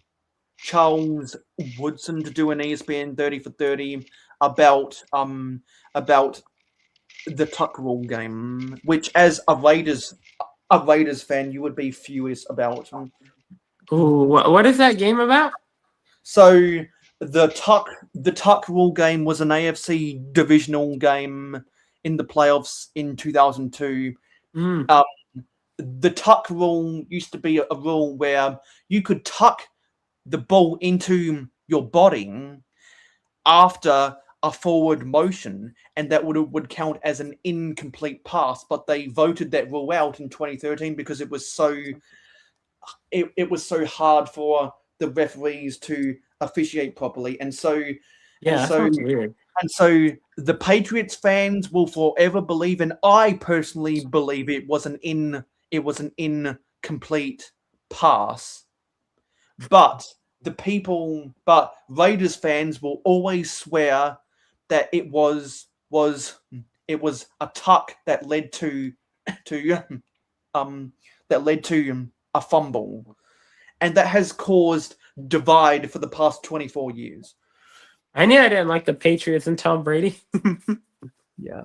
Charles Woodson to do an ESPN 30 for 30 about the tuck rule game, which as a Raiders fan you would be furious about. Ooh, what is that game about? So the tuck rule game was an AFC divisional game in the playoffs in 2002. The tuck rule used to be a rule where you could tuck the ball into your body after a forward motion, and that would count as an incomplete pass. But they voted that rule out in 2013 because it was so hard for the referees to officiate properly, and so that sounds weird. And so the Patriots fans will forever believe, and I personally believe it was an incomplete pass. But Raiders fans will always swear that it was a tuck that led to a fumble, and that has caused divide for the past 24 years. I knew I didn't like the Patriots and Tom Brady. Yeah.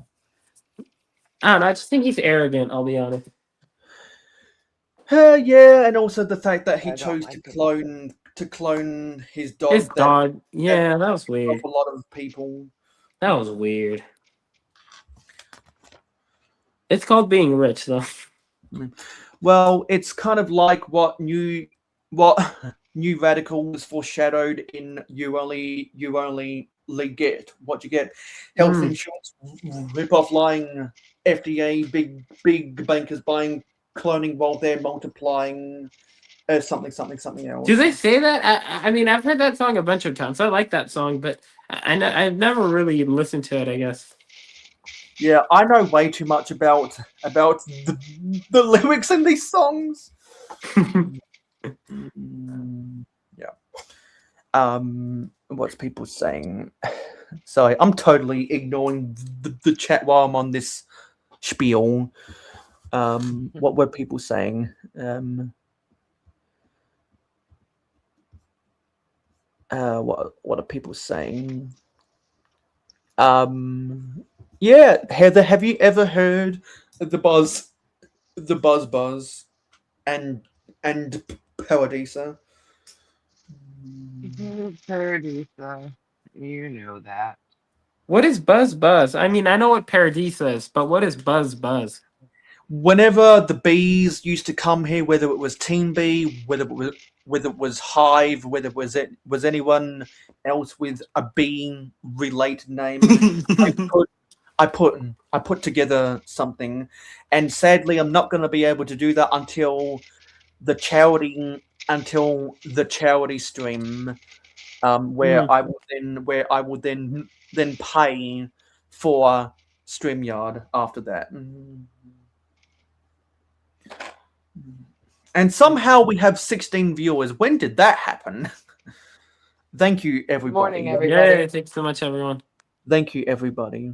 I don't know. I just think he's arrogant, I'll be honest. Yeah, and also the fact that he chose to clone his dog. His dog. Yeah, that was weird. A lot of people. That was weird. It's called being rich, though. Well, it's kind of like what New Radicals foreshadowed in you only get what you get. Health insurance, rip-off lying, FDA, big bankers buying, cloning while they're multiplying, something else. Do they say that? I mean, I've heard that song a bunch of times. I like that song, but I've never really listened to it, I guess. Yeah, I know way too much about the lyrics in these songs. Yeah. What's people saying? Sorry, I'm totally ignoring the chat while I'm on this spiel. What were people saying? What are people saying? Yeah, Heather, have you ever heard the buzz and Paradisa? Paradisa. You know that. What is Buzz Buzz? I mean, I know what Paradisa is, but what is Buzz Buzz? Whenever the bees used to come here, whether it was Team Bee, whether it was Hive, whether it was anyone else with a bee related name, I put together something, and sadly, I'm not going to be able to do that until the charity stream, where I will then pay for StreamYard after that. And somehow we have 16 viewers. When did that happen? Thank you, everybody. Morning, everybody. Yeah, thanks so much, everyone. Thank you, everybody.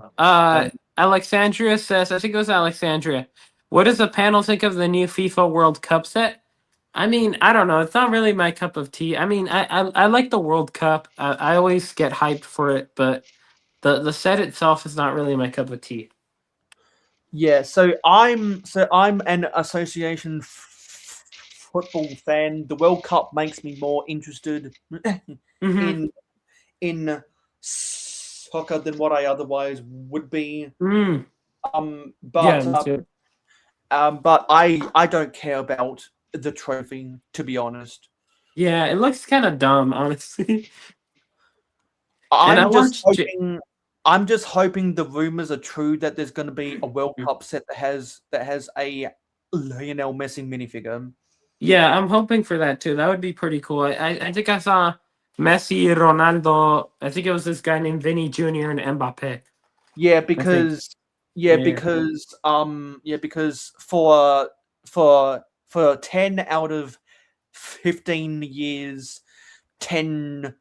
Alexandria says, I think it was Alexandria. What does the panel think of the new FIFA World Cup set? I mean, I don't know. It's not really my cup of tea. I mean, I like the World Cup. I always get hyped for it, but the set itself is not really my cup of tea. Yeah, so I'm an association football fan. The World Cup makes me more interested in soccer than what I otherwise would be. Mm. But I don't care about the trophy, to be honest. Yeah, it looks kind of dumb, honestly. I'm just hoping the rumors are true that there's going to be a World Cup set that has a Lionel Messi minifigure. Yeah, I'm hoping for that too. That would be pretty cool. I think I saw Messi, Ronaldo. I think it was this guy named Vinny Jr. and Mbappe. Yeah, because for 10 out of 15 years, 5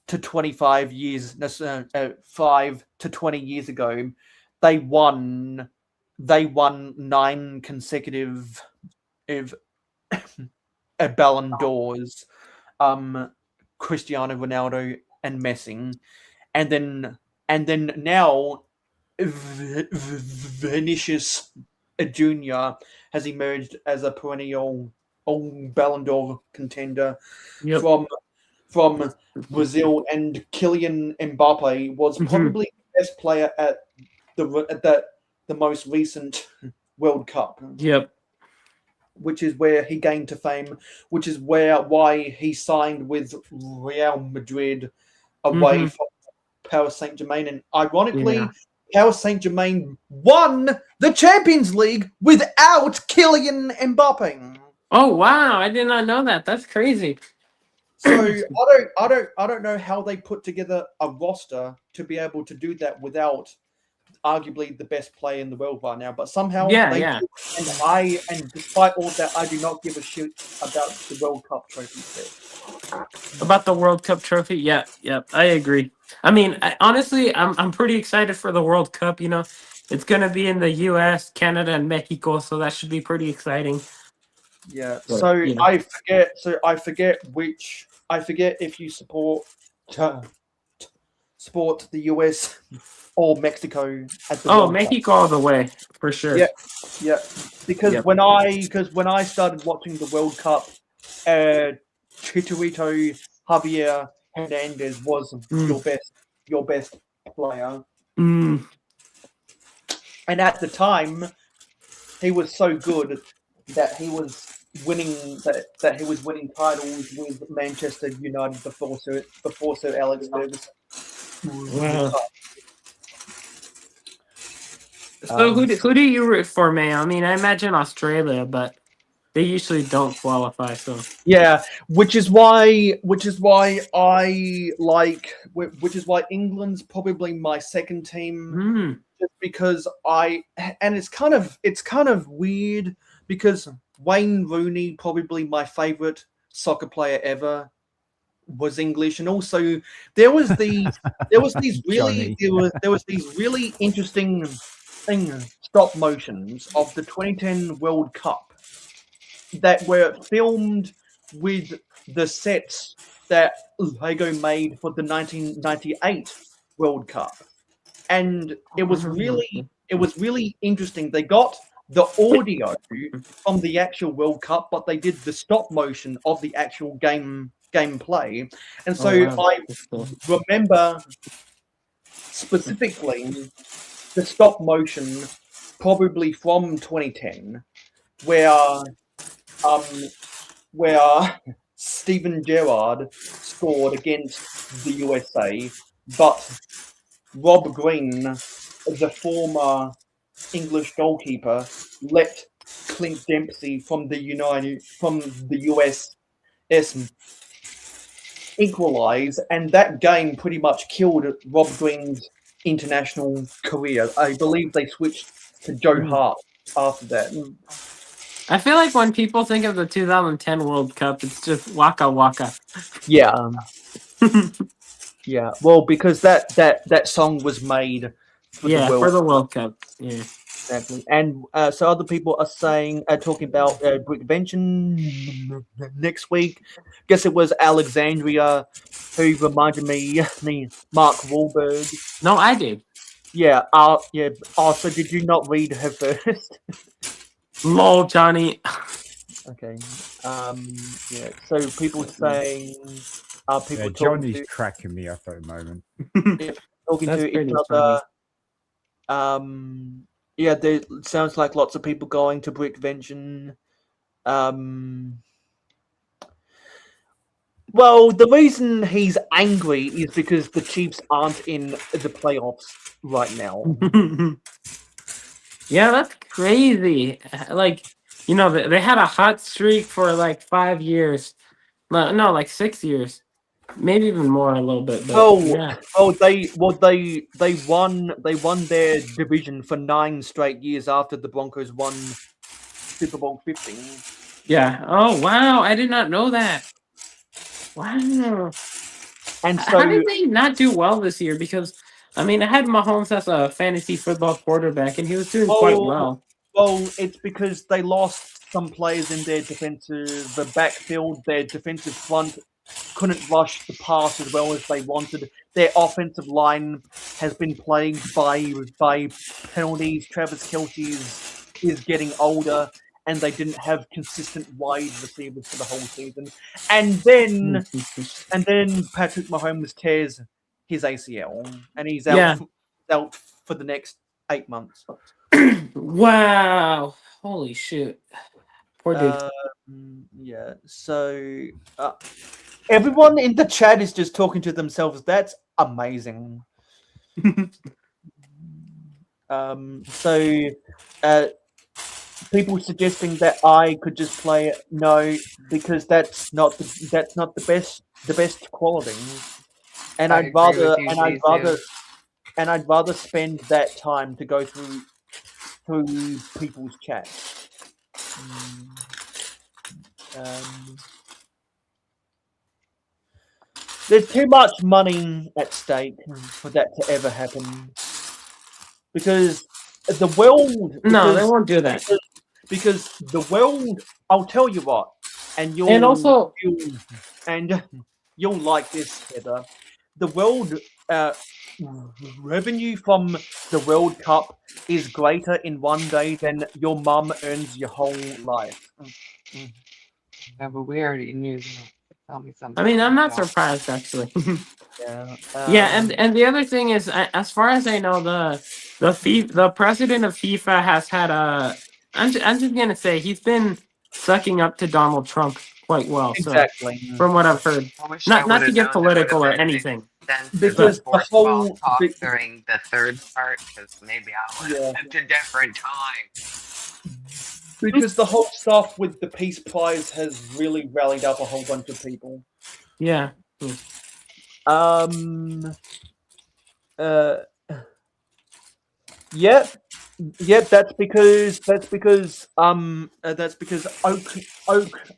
to 25 years, 5 to 20 years ago, they won 9 consecutive Ballon d'Ors, Cristiano Ronaldo and Messi, and then now Vinicius Junior has emerged as a perennial Ballon d'Or contender from Brazil, and Kylian Mbappe was probably the best player at the most recent World Cup. Yep. Which is where he gained to fame, which is why he signed with Real Madrid away from Paris Saint-Germain. And ironically, Paris Saint-Germain won the Champions League without Kylian Mbappe. Oh wow, I did not know that. That's crazy. So I don't know how they put together a roster to be able to do that without arguably the best player in the world right now, but somehow they do. And despite all that, I do not give a shit about the World Cup trophy set. About the World Cup trophy? Yeah, I agree. I mean, honestly, I'm pretty excited for the World Cup. You know, it's gonna be in the U.S., Canada, and Mexico, so that should be pretty exciting. Yeah. But, so I forget if you support the US or Mexico at the World Mexico all the way for sure. Yeah. Because when I started watching the World Cup, Chicharito Javier Hernandez was your best player. Mm. And at the time, he was so good that he was winning titles with Manchester United before Sir Alex Ferguson. Wow. So who do you root for, May? I mean, I imagine Australia, but they usually don't qualify. So Yeah, which is why England's probably my second team, just because it's kind of weird because Wayne Rooney, probably my favorite soccer player ever, was English, and also there was these really interesting stop motions of the 2010 World Cup that were filmed with the sets that Lego made for the 1998 World Cup, and it was really interesting. They got the audio from the actual World Cup, but they did the stop motion of the actual gameplay, and so I remember specifically the stop motion, probably from 2010, where Steven Gerrard scored against the USA, but Rob Green, the former English goalkeeper, let Clint Dempsey from the US equalize, and that game pretty much killed Rob Green's international career. I believe they switched to Joe Hart after that. I feel like when people think of the 2010 World Cup, it's just Waka Waka. Yeah. Yeah. Well, because that song was made for the World Cup. Yeah. Exactly. And so other people are talking about Brickvention next week. Guess it was Alexandria who reminded me Mark Wahlberg. No, I did. Yeah. Yeah. So did you not read her first? Lol, Johnny. Okay. Yeah. So people saying, people Johnny's cracking me up at the moment. Talking to each other. Yeah, there sounds like lots of people going to Brickvention. Well, the reason he's angry is because the Chiefs aren't in the playoffs right now. Yeah, that's crazy. Like, they had a hot streak for like 5 years. No, like 6 years. Maybe even more a little bit. But they won their division for 9 straight years after the Broncos won Super Bowl 15. Yeah. Oh wow, I did not know that. Wow. And so, how did they not do well this year? Because I had Mahomes as a fantasy football quarterback, and he was doing quite well. Well, it's because they lost some players in their defensive backfield. Their defensive front couldn't rush the pass as well as they wanted. Their offensive line has been plagued by penalties. Travis Kelce is getting older, and they didn't have consistent wide receivers for the whole season. And then Patrick Mahomes tears his ACL, and he's out for the next 8 months. Wow! Holy shit! Poor dude. Yeah. So everyone in the chat is just talking to themselves. That's amazing. People suggesting that I could just play it. No, because that's not the best quality. And I'd rather spend that time to go through people's chat. There's too much money at stake for that to ever happen. Because the world... No, they won't do that. Because the world... I'll tell you what. And you'll like this, Heather. The world... revenue from the World Cup is greater in one day than your mum earns your whole life. Yeah, but we already knew that. Tell me something. I'm not surprised actually. Yeah. And the other thing is, as far as I know, the president of FIFA has had I'm just gonna say he's been sucking up to Donald Trump quite well. Exactly. So, from what I've heard, not to get political or anything. Because the whole talk during the third part, because maybe I went at a different time. because the whole stuff with the Peace Prize has really rallied up a whole bunch of people. Yeah. Yep. That's because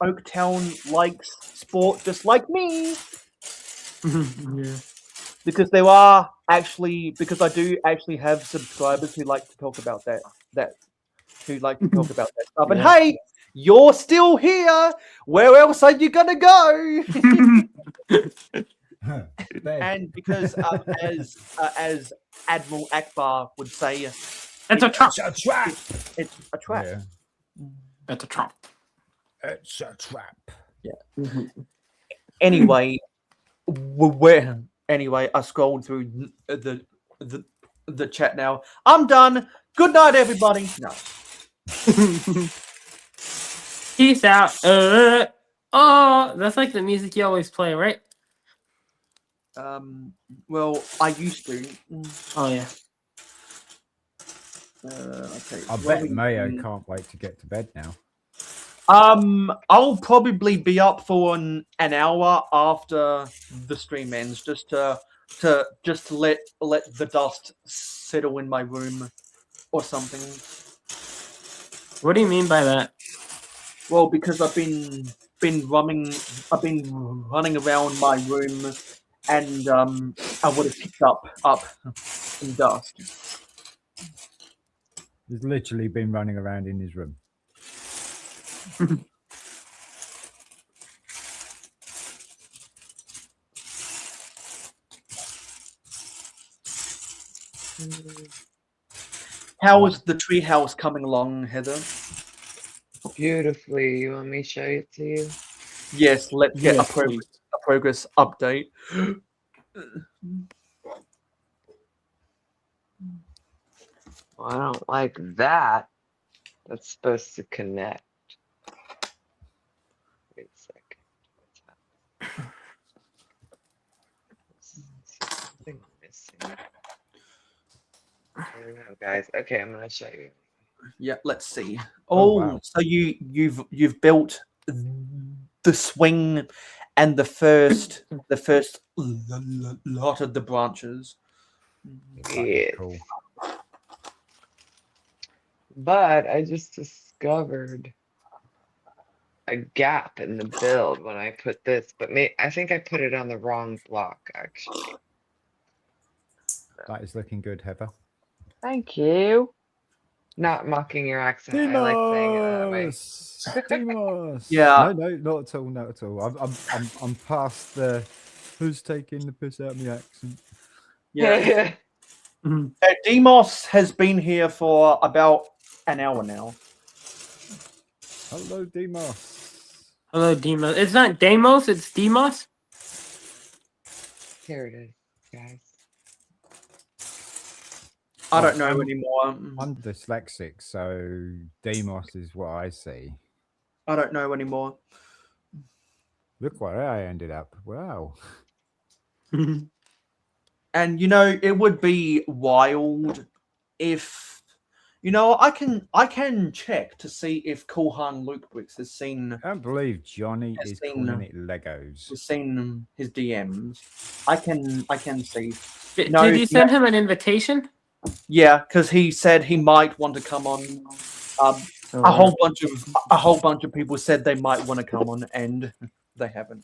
Oaktown likes sport just like me. Yeah. Because I do actually have subscribers who like to talk about that stuff. And Yeah. hey, you're still here. Where else are you gonna go? And because as Admiral Akbar would say, It's a trap. It's a trap. it's a trap. Yeah. It's a trap. It's a trap. Anyway, I scrolled through the chat now. I'm done. Good night, everybody. No. Peace out. Oh, that's like the music you always play, right? Well, I used to. Oh yeah. Okay. I bet Mayo can't wait to get to bed now. I'll probably be up for an hour after the stream ends, just to let the dust settle in my room or something. What do you mean by that? Well, because I've been running around my room, and I would have picked up some dust. He's literally been running around in his room. How is the treehouse coming along, Heather? Beautifully. You want me to show it to you? Yes, let's get Yes, a please. progress update. Well, I don't like that. That's supposed to connect. Wait a second. Something missing. I don't know, guys. Okay, I'm gonna show you. Yeah, let's see. Oh, Oh, wow. so you've built the swing and the first lot of the branches. Yeah. Cool. But I just discovered a gap in the build when I put this, but I think I put it on the wrong block, actually. That is looking good, Heather. Thank you. Not mocking your accent. I like saying it that way. Demos. Yeah. No, not at all. Not at all. I'm past the who's taking the piss out of my accent. Yeah. Demos has been here for about an hour now. Hello, Demos. Hello, Demos. It's not Demos, it's Demos. Here it is, guys. I don't know anymore. I'm dyslexic, so Demos is what I see. I don't know anymore. Look where I ended up. Wow. And it would be wild if I can check to see if Kulhan Luke Bricks has seen I can't believe Johnny Has is seen, calling it Legos. his DMs. I can see. Did No, you send him an invitation? Yeah, because he said he might want to come on. A whole bunch of people said they might want to come on, and they haven't.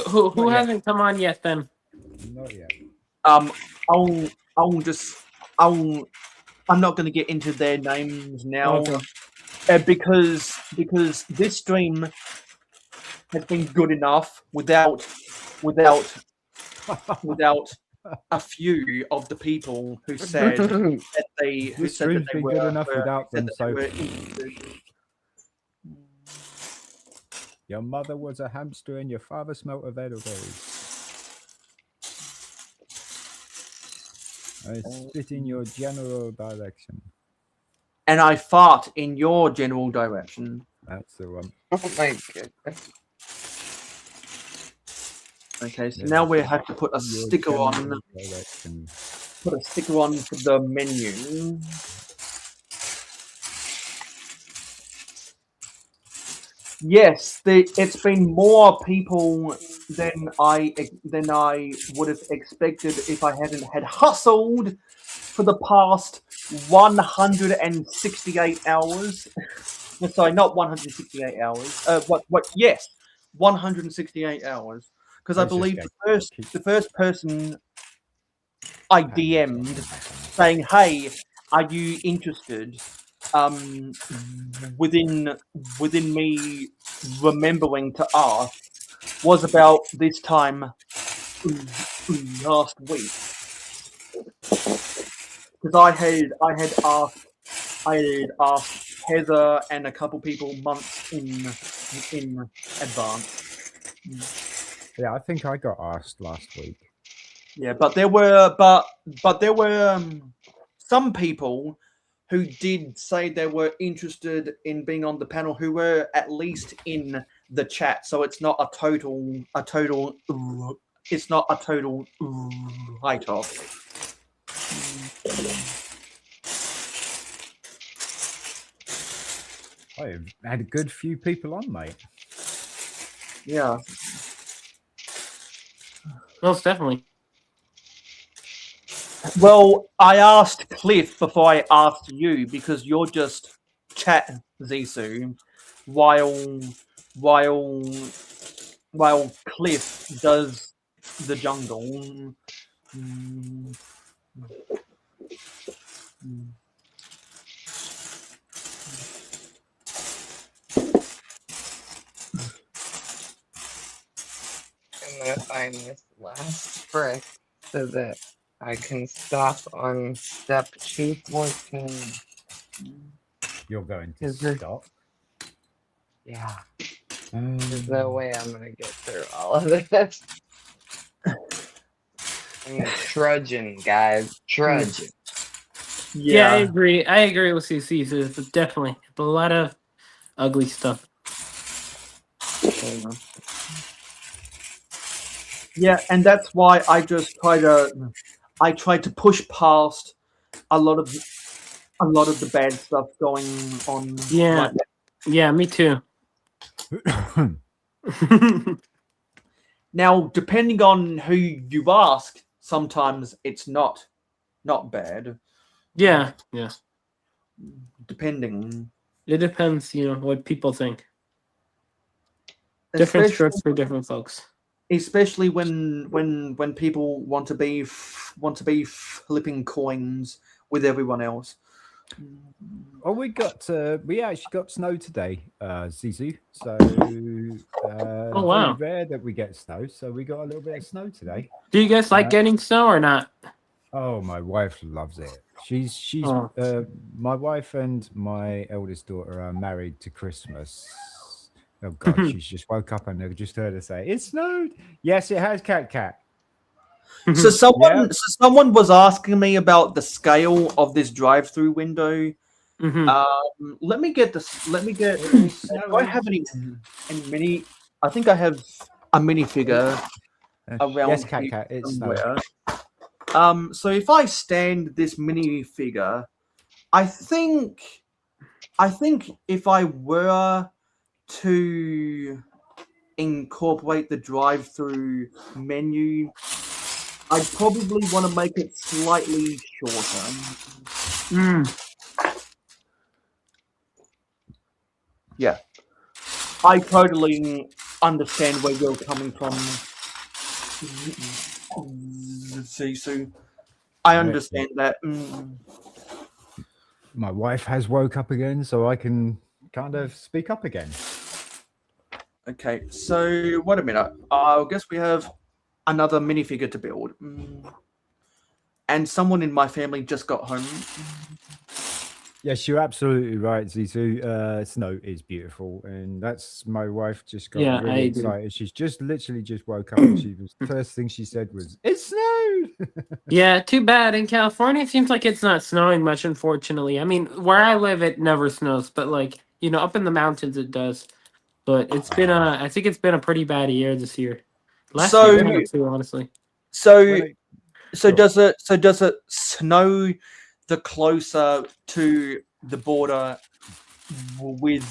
Who Not yet. hasn't come on yet then? Not yet. I'm not going to get into their names now, because this stream has been good enough without a few of the people who said that they This stream's been good enough without them, so your mother was a hamster and your father smelt of edelweiss. I spit in your general direction. And I fart in your general direction. That's the one. Oh my goodness. Okay, so Yeah, now we have to put a your sticker on. general direction. Put a sticker on for the menu. Yes, it's been more people than I would have expected if I hadn't had hustled for the past 168 hours. Sorry, not 168 hours. Yes, 168 hours. Because I Let's just believe go. the first person I DM'd saying, "Hey, are you interested?" Within me remembering to ask was about this time last week, because I had asked Heather and a couple people months in advance. Yeah, I think I got asked last week. Yeah, but there were some people who did say they were interested in being on the panel who were at least in the chat. So it's not a total it's not a total write-off. I've had a good few people on, mate. Yeah. Most definitely. Well, I asked Cliff before I asked you because you're just chat Zisu while Cliff does the jungle. I'm gonna find this last brick so that I can stop on step 214. You're going to Is there- stop. Yeah. There's no way I'm gonna get through all of this. I'm trudging, guys. Trudging. Yeah, I agree. I agree with CC. There's definitely a lot of ugly stuff. Yeah, and that's why I just try to push past a lot of the bad stuff going on. Yeah. right now. Yeah, me too. Now, depending on who you ask, sometimes it's not bad. Yeah, yeah. Depending. It depends, what people think. Different Especially- strokes for different folks. Especially when people want to be flipping coins with everyone else. Oh, we actually got snow today, Zizu. So Oh, wow. very rare that we get snow. So we got a little bit of snow today. Do you guys like getting snow or not? Oh, my wife loves it. She's Oh. my wife and my eldest daughter are married to Christmas. Oh God, she's just woke up and I just heard her say, "It snowed." Yes, it has, cat. So someone was asking me about the scale of this drive-through window. Let me get this. Do I have any mini? I think I have a minifigure around. Yes, cat. here It's somewhere. snow. So if I stand this minifigure, I think if I were to incorporate the drive-through menu, I'd probably want to make it slightly shorter. Yeah. I totally understand where you're coming from, Sisu. I understand that. My wife has woke up again, so I can kind of speak up again. Okay, so wait a minute. I guess we have another minifigure to build. And someone in my family just got home. Yes, you're absolutely right, Zizu. Snow is beautiful, and that's my wife just got Yeah, I really agree. excited. She's just literally just woke up, and first thing she said was, "It snowed." Yeah, too bad. In California, it seems like it's not snowing much, unfortunately. I mean, where I live, it never snows, but up in the mountains, it does. But I think it's been a pretty bad year this year. Last year too, honestly. So does it snow the closer to the border with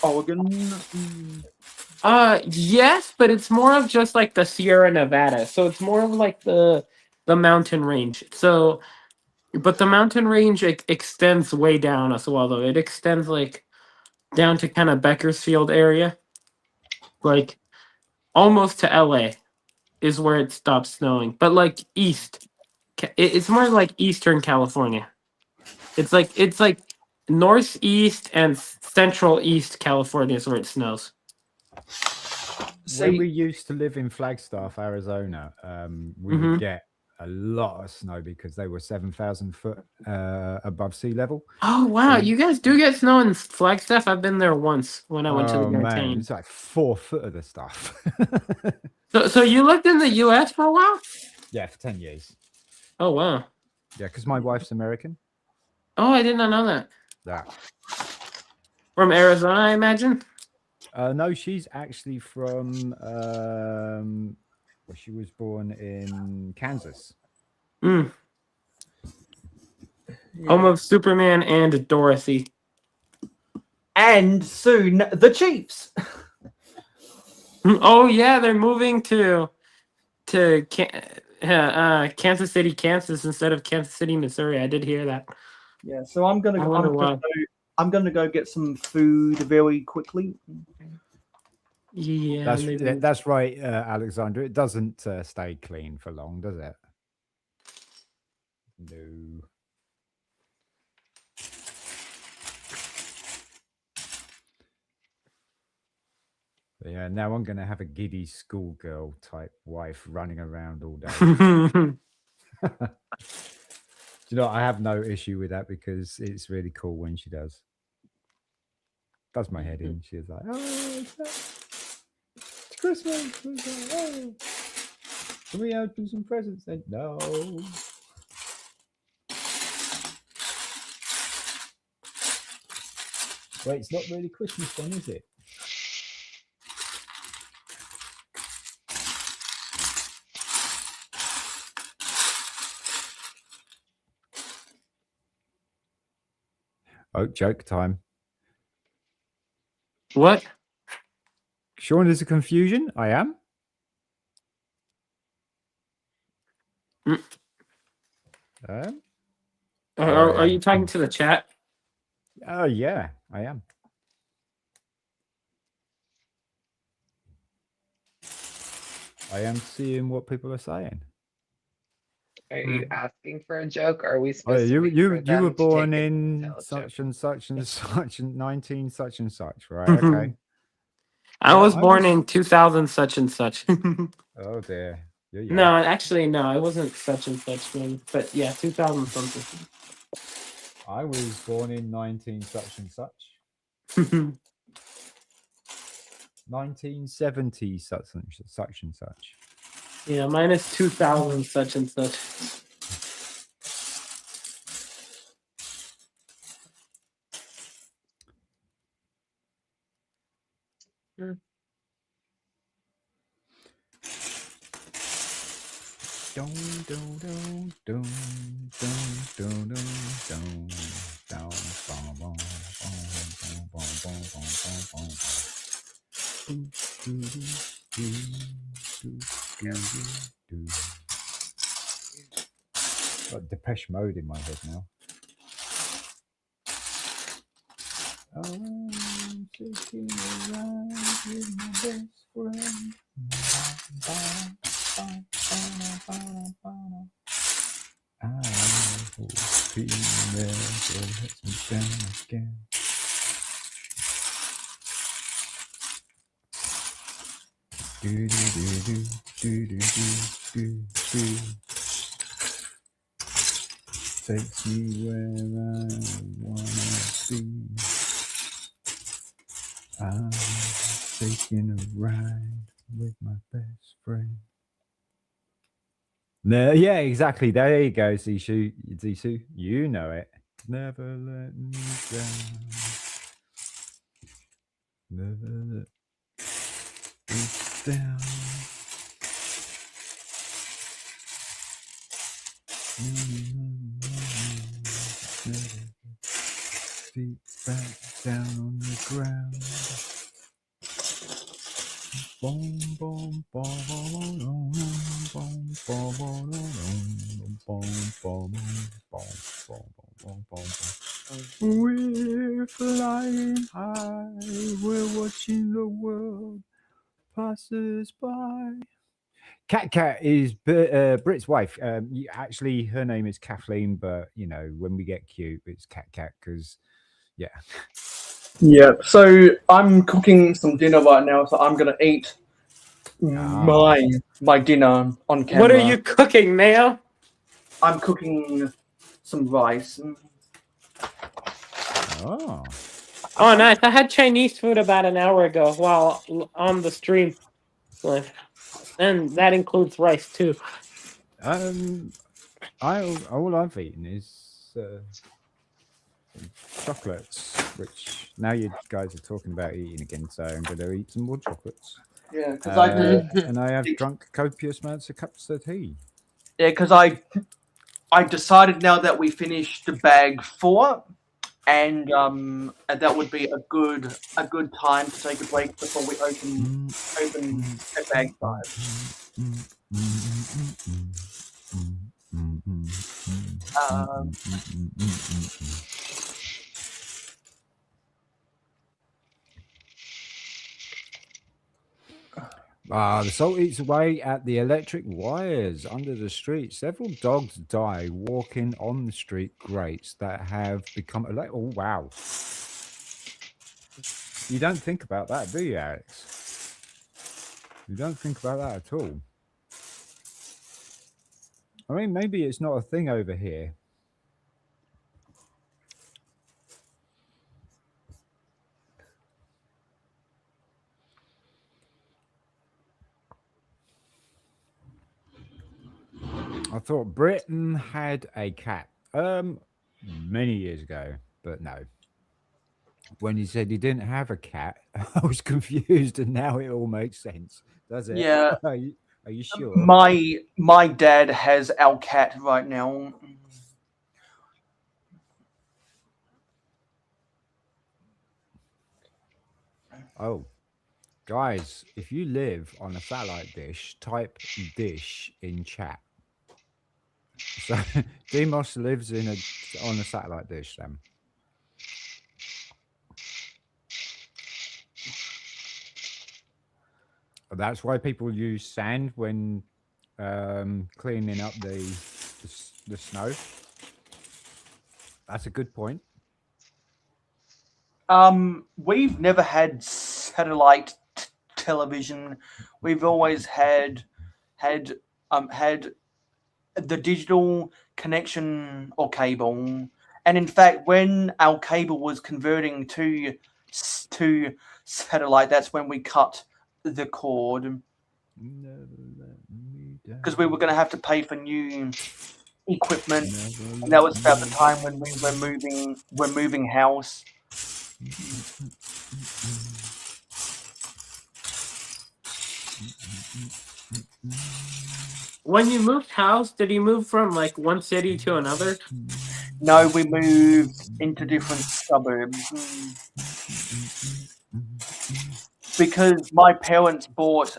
Oregon. Yes, but it's more of just like the Sierra Nevada. So it's more of like the mountain range. So, but the mountain range extends way down as well, though. It extends like down to kind of Bakersfield area, like almost to LA is where it stops snowing. But like east, it's more like Eastern California. It's like northeast and central east California is where it snows. When we used to live in Flagstaff, Arizona, we Mhm. would get a lot of snow because they were 7,000 foot above sea level. Oh wow, you guys do get snow in Flagstaff? I've been there once when I went to the Oh man, Martine. it's like 4 foot of the stuff. So you lived in the US for a while? Yeah, for 10 years. Oh wow. Yeah, because my wife's American. Oh, I did not know that. Yeah. From Arizona, I imagine. No, she's actually from. Well, she was born in Kansas. Mm. Home of Superman and Dorothy. And soon the Chiefs. Oh yeah, they're moving to Kansas City, Kansas instead of Kansas City, Missouri. I did hear that. Yeah, so I'm gonna I wonder why. I'm gonna go get some food very quickly. Yeah, That's right, Alexander. It doesn't stay clean for long, does it? No. But yeah, now I'm going to have a giddy schoolgirl type wife running around all day. Do you know, I have no issue with that because it's really cool when she does. Does my head in. She's like, oh, it's Christmas. It's like, oh. Can we open some presents then? No. Wait, it's not really Christmas then, is it? Oh, joke time. What? Sean, there's a confusion. I am. Are you talking to the chat? Oh, yeah, I am. I am seeing what people are saying. Are you asking for a joke? Or are we Oh, supposed to wait for you were them to born take it in and tell a such joke? and such and such and 19 such and such, right? Okay. I was born in 2000 such and such. Oh dear. You're young. No, actually, no, I wasn't such and such one, but yeah, 2000 something. I was born in 19 such and such. 1970 such and such. Yeah, mine is 2000 such and such. Got Depeche Mode in my head now. I'm taking a ride with my best friend. I hope he never lets me down again. Do do do do do do do do. Takes me where I wanna be. I'm taking a ride with my best friend. No, yeah, exactly. There you go, Zishu. You know it. Never let me down. Never let me down. Never feet back down on the ground. We're flying high, we're watching the world passes by. Cat is Brit's wife. Actually, her name is Kathleen, but you know, when we get cute, it's Cat because, yeah. Yeah, so I'm cooking some dinner right now, so I'm gonna eat my dinner on camera. What are you cooking, Mayo? I'm cooking some rice. Oh. Oh, nice. I had Chinese food about an hour ago while on the stream. And that includes rice, too. All I've eaten is chocolates, which now you guys are talking about eating again, so I'm going to eat some more chocolates. Yeah, because and I have drunk copious amounts of cups of tea. Yeah, because I decided now that we finished the bag 4, and that would be a good time to take a break before we open at bag 5. The salt eats away at the electric wires under the street. Several dogs die walking on the street grates that have become oh wow. You don't think about that, do you, Alex? You don't think about that at all. I mean, maybe it's not a thing over here. I thought Britain had a cat many years ago, but no. When he said he didn't have a cat, I was confused, and now it all makes sense. Does it? Yeah. Are you sure? My dad has our cat right now. Oh, guys, if you live on a satellite dish, type dish in chat. So Demos lives on a satellite dish then. That's why people use sand when cleaning up the snow. That's a good point. We've never had satellite television. We've always had the digital connection or cable. And in fact, when our cable was converting to satellite, that's when we cut the cord, because we were going to have to pay for new equipment, and that was about the time when we were moving house. When you moved house, did you move from like one city to another? No, we moved into different suburbs because my parents bought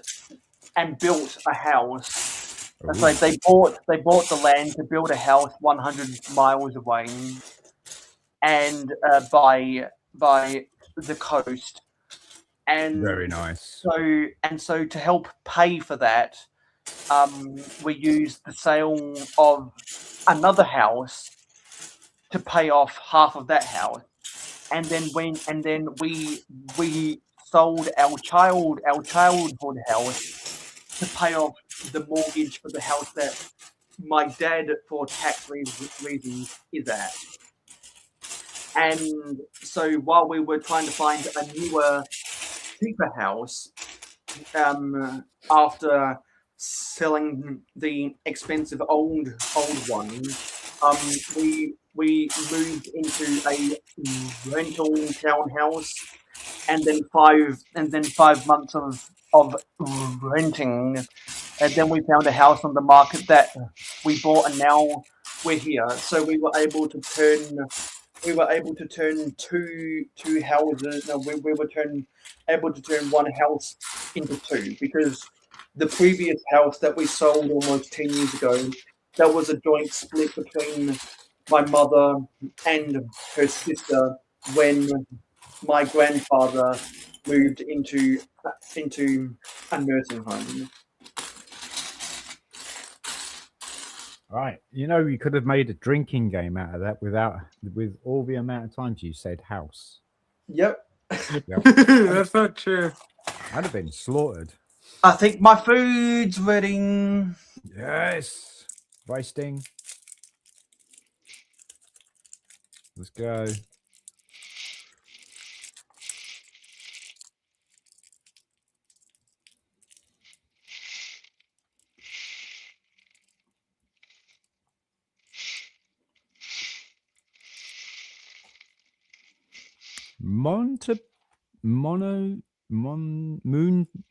and built a house. It's like they bought the land to build a house 100 miles away, and by the coast. And very nice. So to help pay for that, we used the sale of another house to pay off half of that house, and then we sold our childhood house to pay off the mortgage for the house that my dad, for tax reasons, is at. And so while we were trying to find a newer, cheaper house, after selling the expensive old one, we moved into a rental townhouse, and then 5 months of renting, and then we found a house on the market that we bought, and now we're here. So we were able to turn we were able to turn two houses. No, we were able to turn one house into two, because the previous house that we sold almost 10 years ago, that was a joint split between my mother and her sister when my grandfather moved into a nursing home. Right. You know, you could have made a drinking game out of that with all the amount of times you said house. Yep. Yep. That's not true. I'd have been slaughtered. I think my food's ready. Yes. Wasting. Let's go.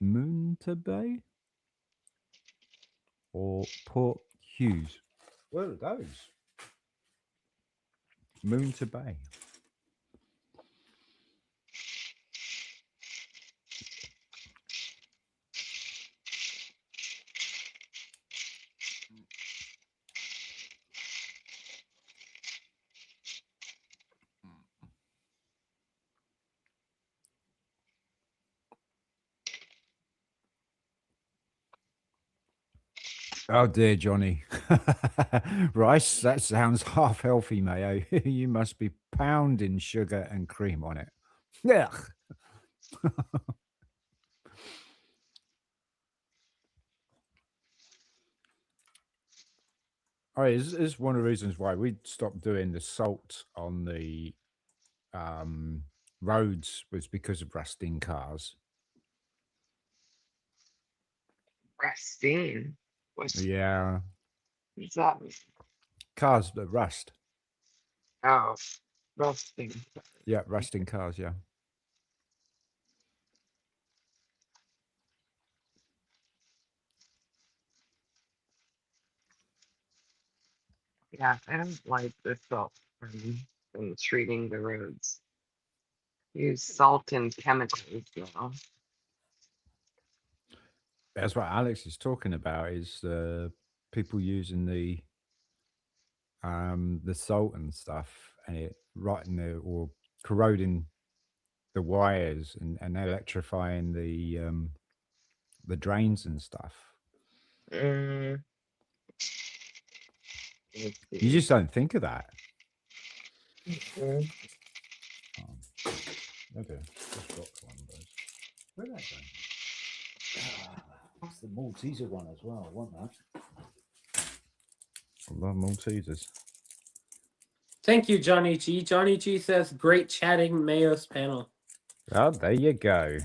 Moontabay or Port Hughes? Where are those? Moontabay. Oh dear, Johnny. Rice, that sounds half healthy, Mayo. You must be pounding sugar and cream on it. Yeah. All right, this is one of the reasons why we stopped doing the salt on the roads, was because of rusting cars. Rusting. What's Yeah, that? cars that rust. Oh, rusting. Yeah, rusting cars. Yeah. Yeah, I don't like the salt from treating the roads. Use salt and chemicals, though. That's what Alex is talking about, is people using the salt and stuff, and it rotting or corroding the wires and electrifying the drains and stuff. Mm. You just don't think of that. Mm. Okay, just got one of those. Where'd that go? It's the Malteser one as well. I want that. I love Maltesers. Thank you, Johnny G. Johnny G says, great chatting Mayo's panel. Oh, there you go.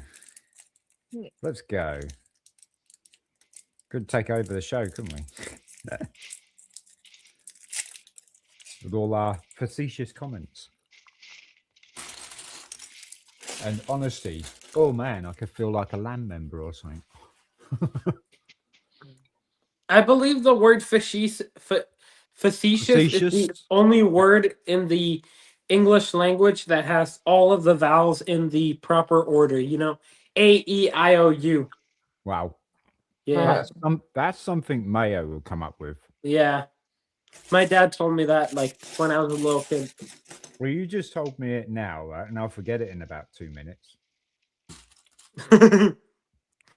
Let's go. Could take over the show, couldn't we? With all our facetious comments. And honesty. Oh man, I could feel like a lamb member or something. I believe the word facetious is the only word in the English language that has all of the vowels in the proper order. You know, A, E, I, O, U. Wow. Yeah. That's something Mayo will come up with. Yeah. My dad told me that like when I was a little kid. Well, you just told me it now, right? And I'll forget it in about 2 minutes.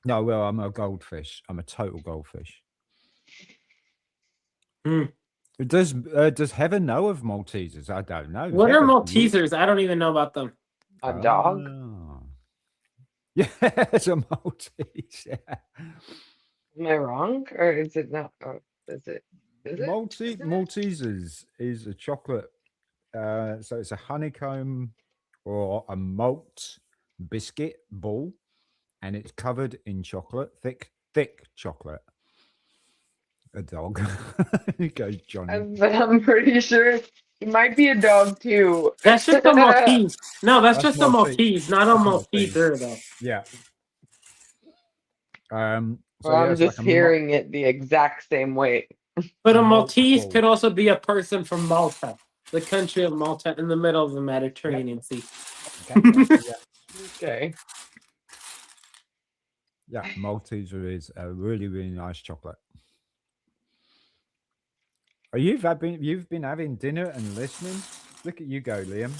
No, well, I'm a goldfish. I'm a total goldfish. Does Heaven know of Maltesers? I don't know. What are Maltesers? I don't even know about them. A dog? Yeah, it's a Maltese. Yeah. Am I wrong, or is it not? Oh, is it? Maltesers is a chocolate. So it's a honeycomb or a malt biscuit ball, and it's covered in chocolate, thick chocolate. A dog. Here goes Johnny. But I'm pretty sure it might be a dog too. That's just a Maltese. No, that's just a Maltese, not a Malteser, though. Yeah. So I'm just like hearing it the exact same way. But a Maltese could also be a person from Malta. the country of Malta in the middle of the Mediterranean Sea. Okay. Yeah, Malteser is a really, really nice chocolate. You've been having dinner and listening? Look at you go, Liam,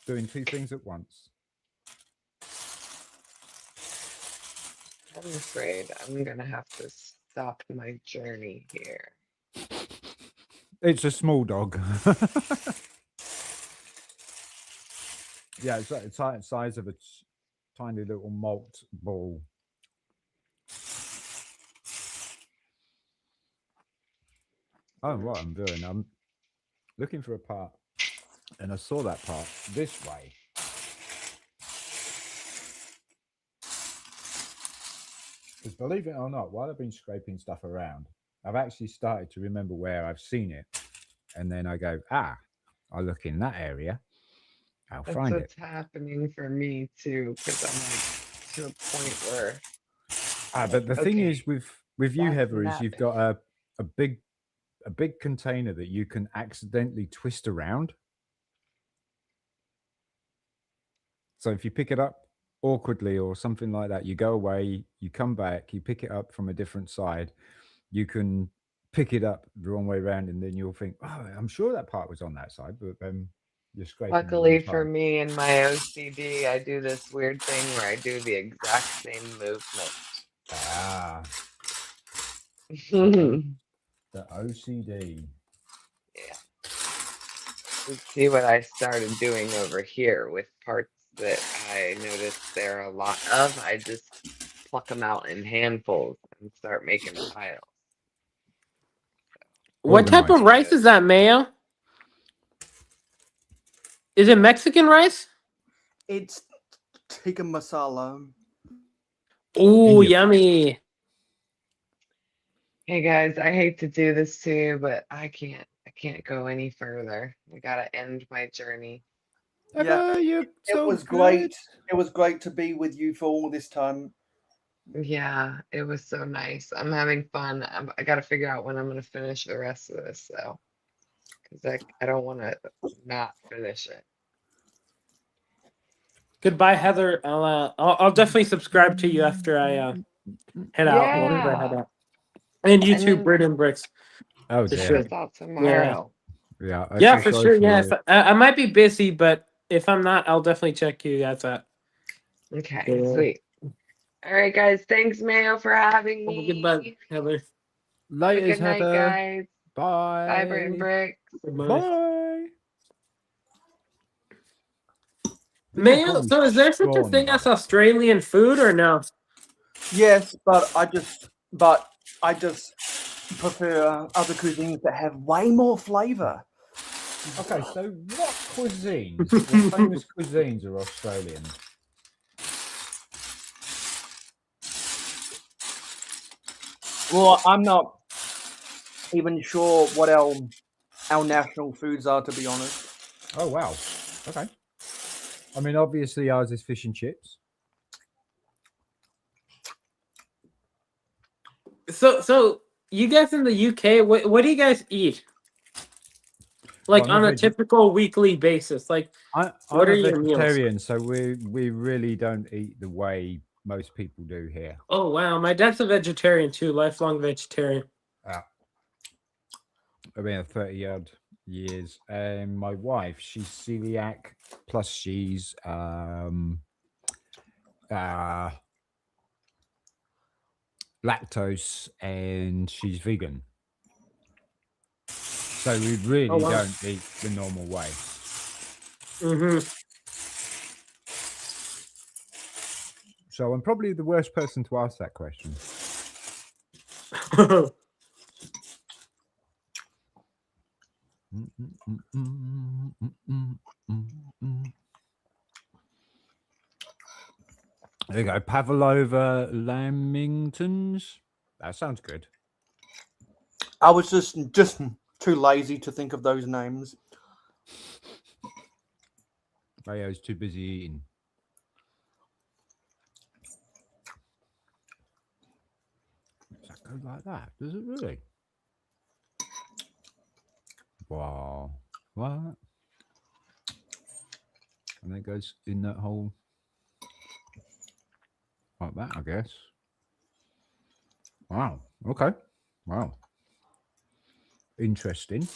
doing two things at once. I'm afraid I'm gonna have to stop my journey here. It's a small dog. Yeah, it's like the size of a tiny little malt ball. Oh, what I'm doing, I'm looking for a part, and I saw that part this way. Because believe it or not, while I've been scraping stuff around, I've actually started to remember where I've seen it. And then I go, I'll look in that area. I'll That's find what's it. happening for me too, because I'm like to a point where. But the thing Okay, is with you, that's Heather, is not you've got a big container that you can accidentally twist around. So if you pick it up awkwardly or something like that, you go away, you come back, you pick it up from a different side, you can pick it up the wrong way around, and then you'll think, oh, I'm sure that part was on that side, but then you're scraping the wrong Luckily for side. me and my OCD, I do this weird thing where I do the exact same movement. The OCD. Yeah. Let's see what I started doing over here with parts that I noticed there are a lot of. I just pluck them out in handfuls and start making piles. What type of rice is that, Mayo? Is it Mexican rice? It's tikka masala. Ooh, yummy. Hey guys, I hate to do this to you, but I can't go any further. I gotta end my journey. Yeah, you're it so was good. great. It was great to be with you for all this time. Yeah, it was so nice. I'm having fun. I gotta figure out when I'm gonna finish the rest of this though, because I don't want to not finish it. Goodbye, Heather. I'll definitely subscribe to you after I head out. Well, after I head Yeah, out. And you and too, then Brit and Bricks. Oh, For check sure. us out Yeah. tomorrow. Yeah, I Yeah, feel for sorry sure. for Yeah, you. I might be busy, but if I'm not, I'll definitely check you guys out. Okay, Yeah. sweet. All right, guys. Thanks, Mayo, for having Have a me. good night, Heather. Have a Laters, good night, Heather. guys. Bye. Bye, Brit and Bricks. Bye. Mayo, so is there such a thing as Australian food or no? Yes, but I just prefer other cuisines that have way more flavor. Okay, so what cuisines, what famous cuisines are Australian? Well, I'm not even sure what our national foods are, to be honest. Oh, wow. Okay. I mean, obviously ours is fish and chips. So you guys in the UK, what do you guys eat? Like Well, on a typical weekly basis, like I'm what a are your meals? vegetarian, so we really don't eat the way most people do here. Oh wow, my dad's a vegetarian too, lifelong vegetarian. I've been 30-odd years, and my wife, she's celiac, plus she's lactose, and she's vegan. So we really don't eat the normal way. So I'm probably the worst person to ask that question. There you go. Pavlova Lamingtons. That sounds good. I was just too lazy to think of those names. Mayo's too busy eating. Does that go like that? Does it really? Wow. What? and it goes in that hole like that, I guess. Wow. Okay. Wow. Interesting.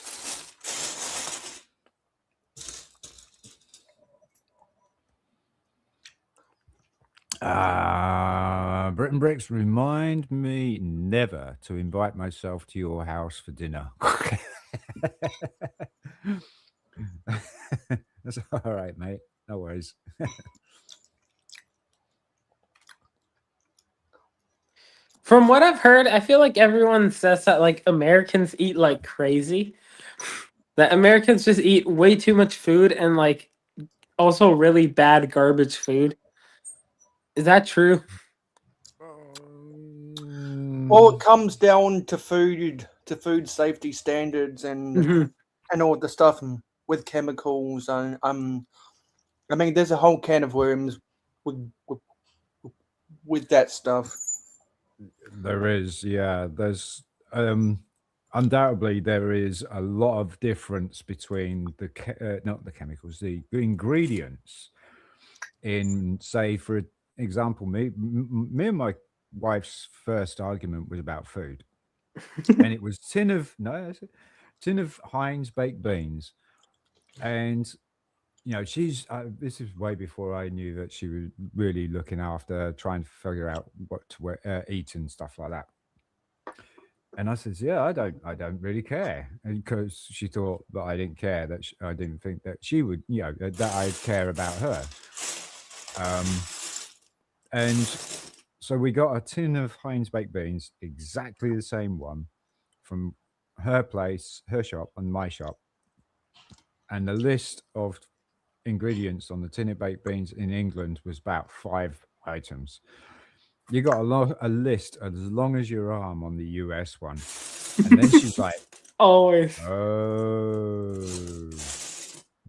Britain Bricks, remind me never to invite myself to your house for dinner. That's all right, mate. No worries. From what I've heard, I feel like everyone says that like Americans eat like crazy. That Americans just eat way too much food and like also really bad garbage food. Is that true? Well, it comes down to food safety standards and all the stuff with chemicals and I mean, there's a whole can of worms with that stuff. There is, yeah. There's undoubtedly there is a lot of difference between not the chemicals, the ingredients in, say, for example, me and my wife's first argument was about food, and it was tin of Heinz baked beans, and she's this is way before I knew that she was really looking after trying to figure out what to eat and stuff like that. And I says, yeah, I don't really care, because she thought that I didn't care, that I didn't think that she would, that I'd care about her. And so we got a tin of Heinz baked beans, exactly the same one, from her place, her shop, and my shop. And the list of ingredients on the tin of baked beans in England was about 5 items. You got a list as long as your arm on the US one. And then she's like, always. Oh,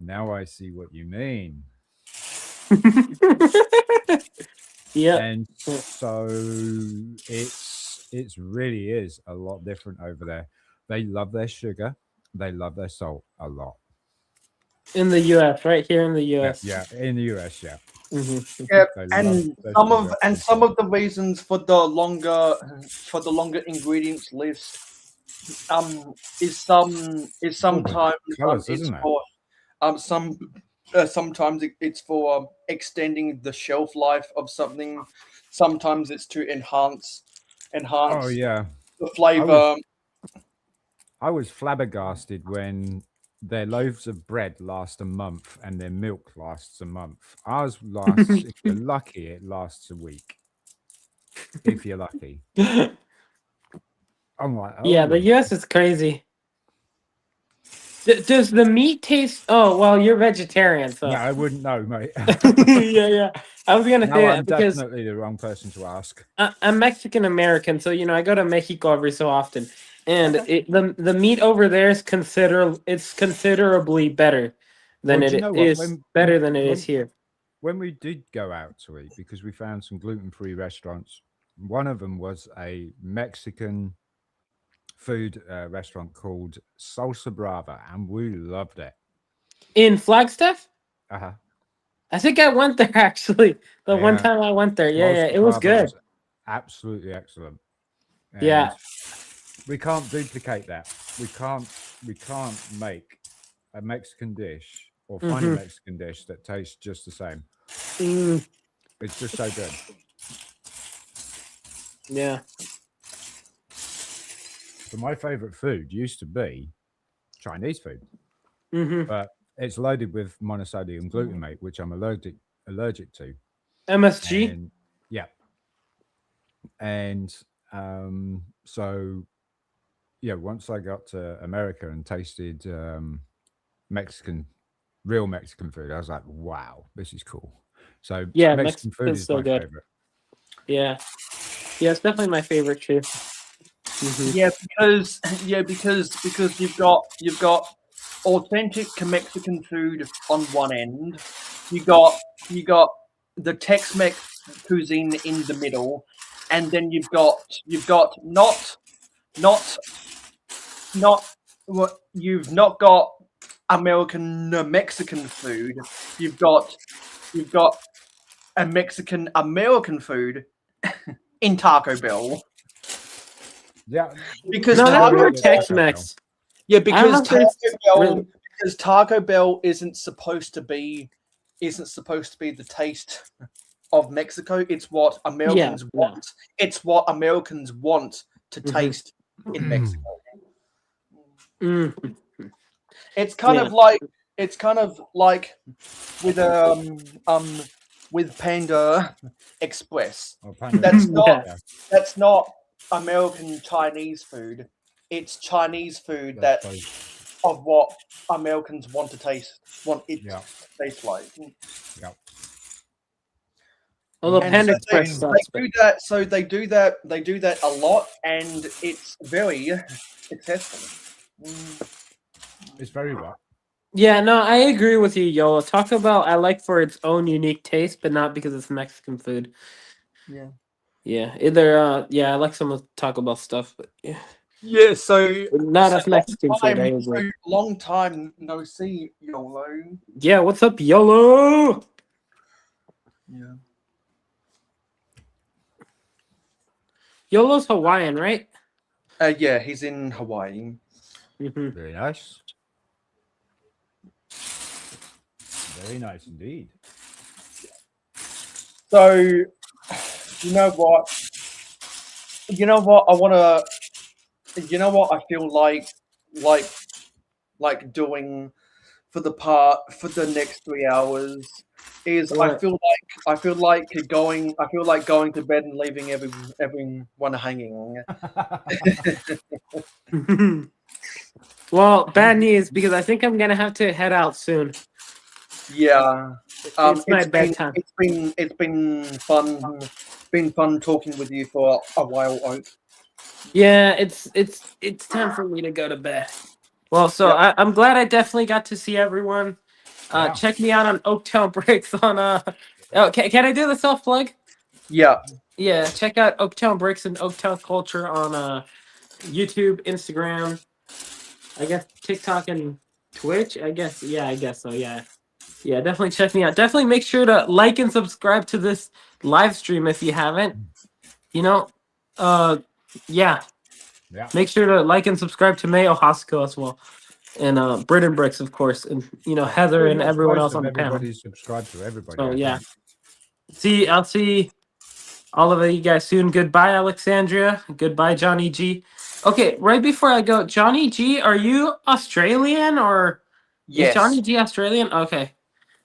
now I see what you mean. Yeah. And so it's really is a lot different over there. They love their sugar. They love their salt a lot. In the US, right here in the US. Yeah, in the US, yeah. Yeah, and some of the reasons for the longer ingredients list is sometimes isn't it? for sometimes it's for extending the shelf life of something. Sometimes it's to enhance Oh yeah, the flavor. I was flabbergasted when their loaves of bread last a month and their milk lasts a month. Ours lasts, if you're lucky, it lasts a week. If you're lucky. I'm like, yeah, the US is crazy. Does the meat taste? Oh, well, you're vegetarian, so. No, I wouldn't know, mate. yeah. I was gonna say I'm that because definitely the wrong person to ask. I'm Mexican American, so I go to Mexico every so often, and the meat over there is considerably better than it is better than it is here. When we did go out to eat, because we found some gluten-free restaurants, one of them was a Mexican food restaurant called Salsa Brava, and we loved it. In Flagstaff? Uh-huh. I think I went there actually. The one time I went there. Yeah, it was good. Absolutely excellent. And yeah. We can't duplicate that. We can't make a Mexican dish or find a Mexican dish that tastes just the same. It's just so good. Yeah. So my favorite food used to be Chinese food. But it's loaded with monosodium glutamate, which I'm allergic to. MSG? And, yeah. And so, yeah, once I got to America and tasted real Mexican food, I was like, wow, this is cool. So yeah, Mexican food is so my good. favorite. Yeah. Yeah, it's definitely my favorite too. Yeah, because you've got authentic Mexican food on one end. You got the Tex-Mex cuisine in the middle, and then you've got not got American Mexican food. You've got a Mexican American food in Taco Bell. Yeah. Because No, that's Taco more Bell, Tex-Mex. yeah, I don't because know if it's really- Taco Bell isn't supposed to be the taste of Mexico. It's what Americans no. want. It's what Americans want to Mhm. taste in Mexico. Mm. It's kind of like with Panda Express. Oh, Panda That's Express, not that's not American Chinese food. It's Chinese food That's that both. of what Americans want it Yeah. to taste like. Yeah. Although And Panda so Express sucks, but do that. So they do that a lot, and it's very successful. It's very what? yeah, no, I agree with you, Yola. Taco Bell I like for its own unique taste, but not because it's Mexican food. Yeah. Yeah, either yeah, I like some of Taco Bell stuff, but yeah, Yeah. So not as Mexican food. I so agree. long time no see, YOLO. Yeah, what's up, YOLO? Yeah. YOLO's Hawaiian, right? Yeah, he's in Hawaii. Mm-hmm. Very nice. Very nice indeed. So, you know what? I feel like doing for the next 3 hours is I What? feel like going to bed and leaving everyone hanging. Well, bad news because I think I'm gonna have to head out soon. Yeah. It's my bedtime. It's been fun talking with you for a while, Oak. Yeah, it's time for me to go to bed. Well, so Yep. I'm glad I definitely got to see everyone. Yeah. Check me out on Oaktown Bricks on Oh, can I do the self plug? Yeah. Yeah, check out Oaktown Bricks and Oaktown Culture on YouTube, Instagram, I guess TikTok and Twitch. I guess so. Yeah, definitely check me out. Definitely make sure to like and subscribe to this live stream if you haven't. You know, yeah. Yeah. Make sure to like and subscribe to mayohosko as well, and Britain Bricks, of course, and Heather Pretty and much everyone most else of on the panel. everybody's subscribed to everybody. So I yeah, think. I'll see all of you guys soon. Goodbye, Alexandria. Goodbye, Johnny G. Okay, right before I go, Johnny G, are you Australian or is Johnny Yes. G Australian? Okay.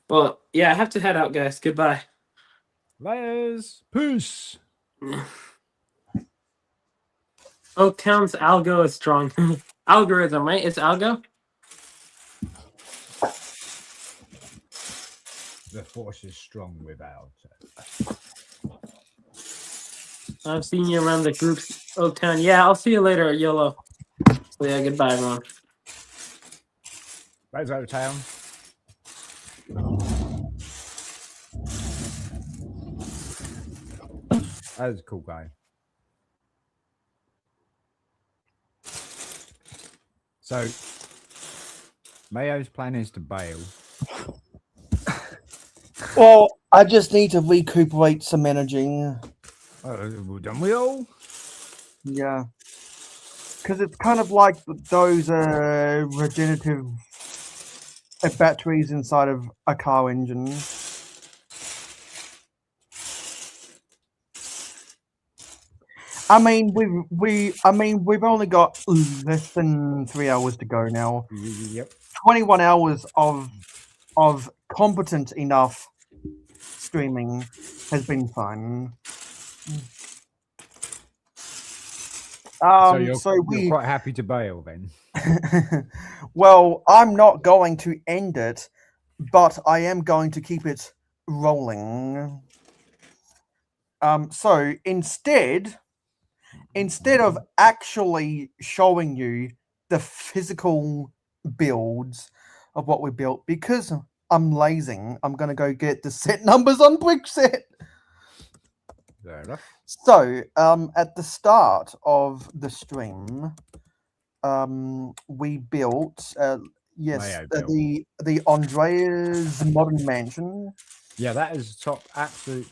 Well, yeah, I have to head out, guys. Goodbye. Layers. Peace. Oaktown's algo is strong. Algorithm, right? It's algo? The force is strong without. I've seen you around the groups, Oaktown. Yeah, I'll see you later, YOLO. So yeah, goodbye, everyone. Right out of town. That was a cool guy. So, Mayo's plan is to bail. Well, I just need to recuperate some energy. Done we all? Yeah. Because it's kind of like those regenerative batteries inside of a car engine. I mean, we've only got less than 3 hours to go now. Yep. 21 hours of competent enough streaming has been fun. So you're we quite happy to bail then? well, I'm not going to end it, but I am going to keep it rolling. So instead of actually showing you the physical builds of what we built, because I'm lazy, I'm going to go get the set numbers on Brickset. Fair enough. So, at the start of the stream, we built, Yes, Mayo built. the Andrea's Modern Mansion. Yeah, that is top absolute.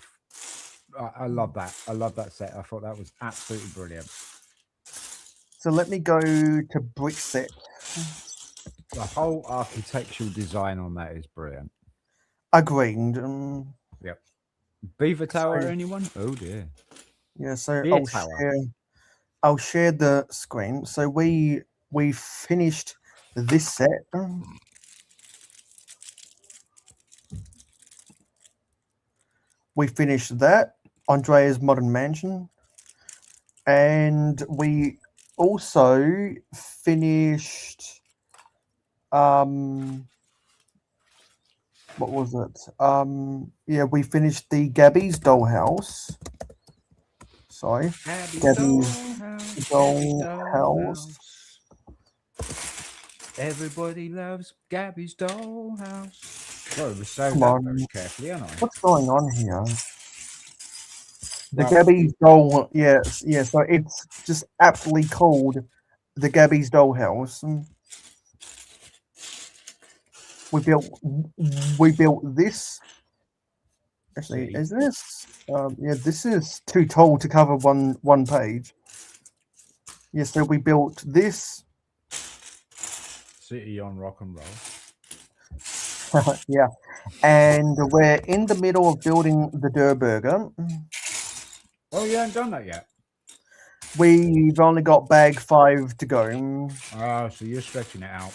I love that. I love that set. I thought that was absolutely brilliant. So let me go to brick set. The whole architectural design on that is brilliant. Agreed. Yep. Beaver Tower, So- anyone? Oh dear. Yeah, so Beer tower. I'll share the screen. So we finished this set. We finished that, Andrea's Modern Mansion, and we also finished what was it? Yeah, we finished the Gabby's Dollhouse. Sorry, Gabby's Dollhouse. Everybody loves Gabby's Dollhouse. Well, we say Come that on. very carefully, aren't I? What's going on here? The Well- Gabby's Doll, yes, yeah. So it's just aptly called the Gabby's Dollhouse. We built this. Actually, See? is this? Yeah, this is too tall to cover one page. Yeah, so we built this. City on rock and roll. Yeah, and we're in the middle of building the Der Burger. Oh, you haven't done that yet. We've only got bag 5 to go. Oh, so you're stretching it out.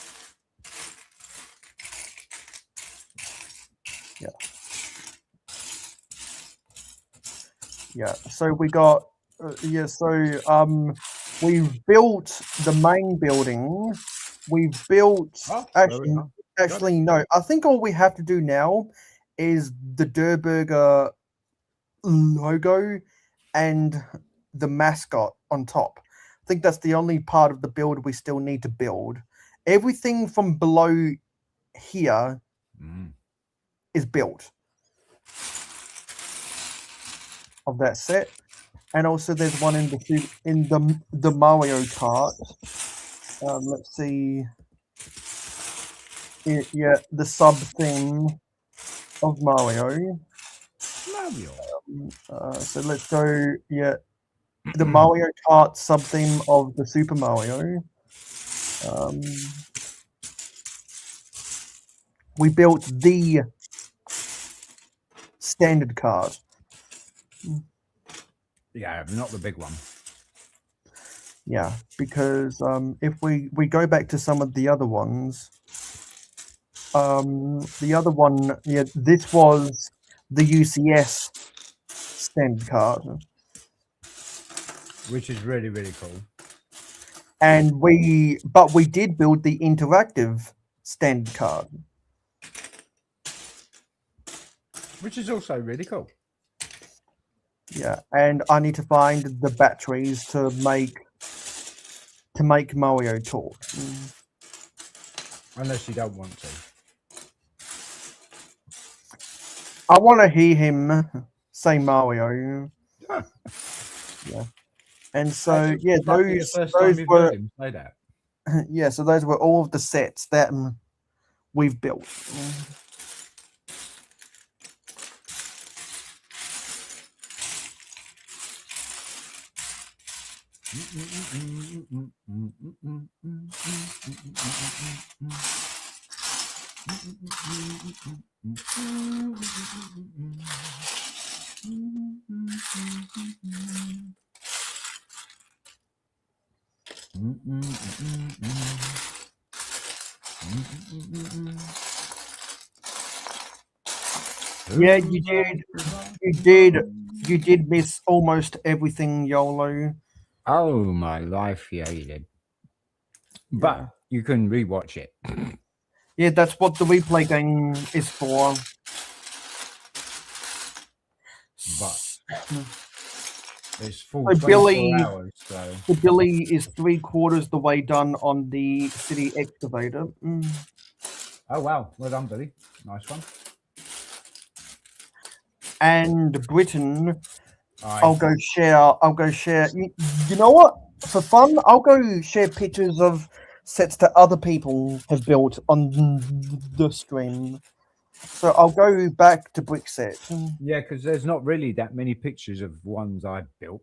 Yeah, so we got we've built the main building. We've built Oh, there we go. actually no. I think all we have to do now is the Der Burger logo and the mascot on top. I think that's the only part of the build we still need to build. Everything from below here is built of that set, and also there's one in the Mario Kart. Let's see. Yeah, the sub theme of Mario. So let's go. Yeah, the Mario Kart sub theme of the Super Mario. We built the standard card. Yeah, not the big one. Yeah, because if we go back to some of the other ones, the other one, yeah, this was the UCS standard card, Which is really, really cool. and we did build the interactive standard card. Which is also really cool. Yeah, and I need to find the batteries to make Mario talk. Unless you don't want to. I want to hear him say Mario. Yeah, and so yeah, those were Say that. yeah, so those were all of the sets that we've built. Yeah, you did miss almost everything, YOLO. Oh my life, yeah, you did. But you can rewatch it. Yeah, that's what the replay game is for. But it's full So 24 Billy- hours, so The Billy is 3/4 the way done on the city excavator. oh wow, well done, Billy. Nice one. And Britain, Aye. I'll go share. You know what? For fun, I'll go share pictures of sets that other people have built on the stream. So I'll go back to Brickset. Yeah, because there's not really that many pictures of ones I built.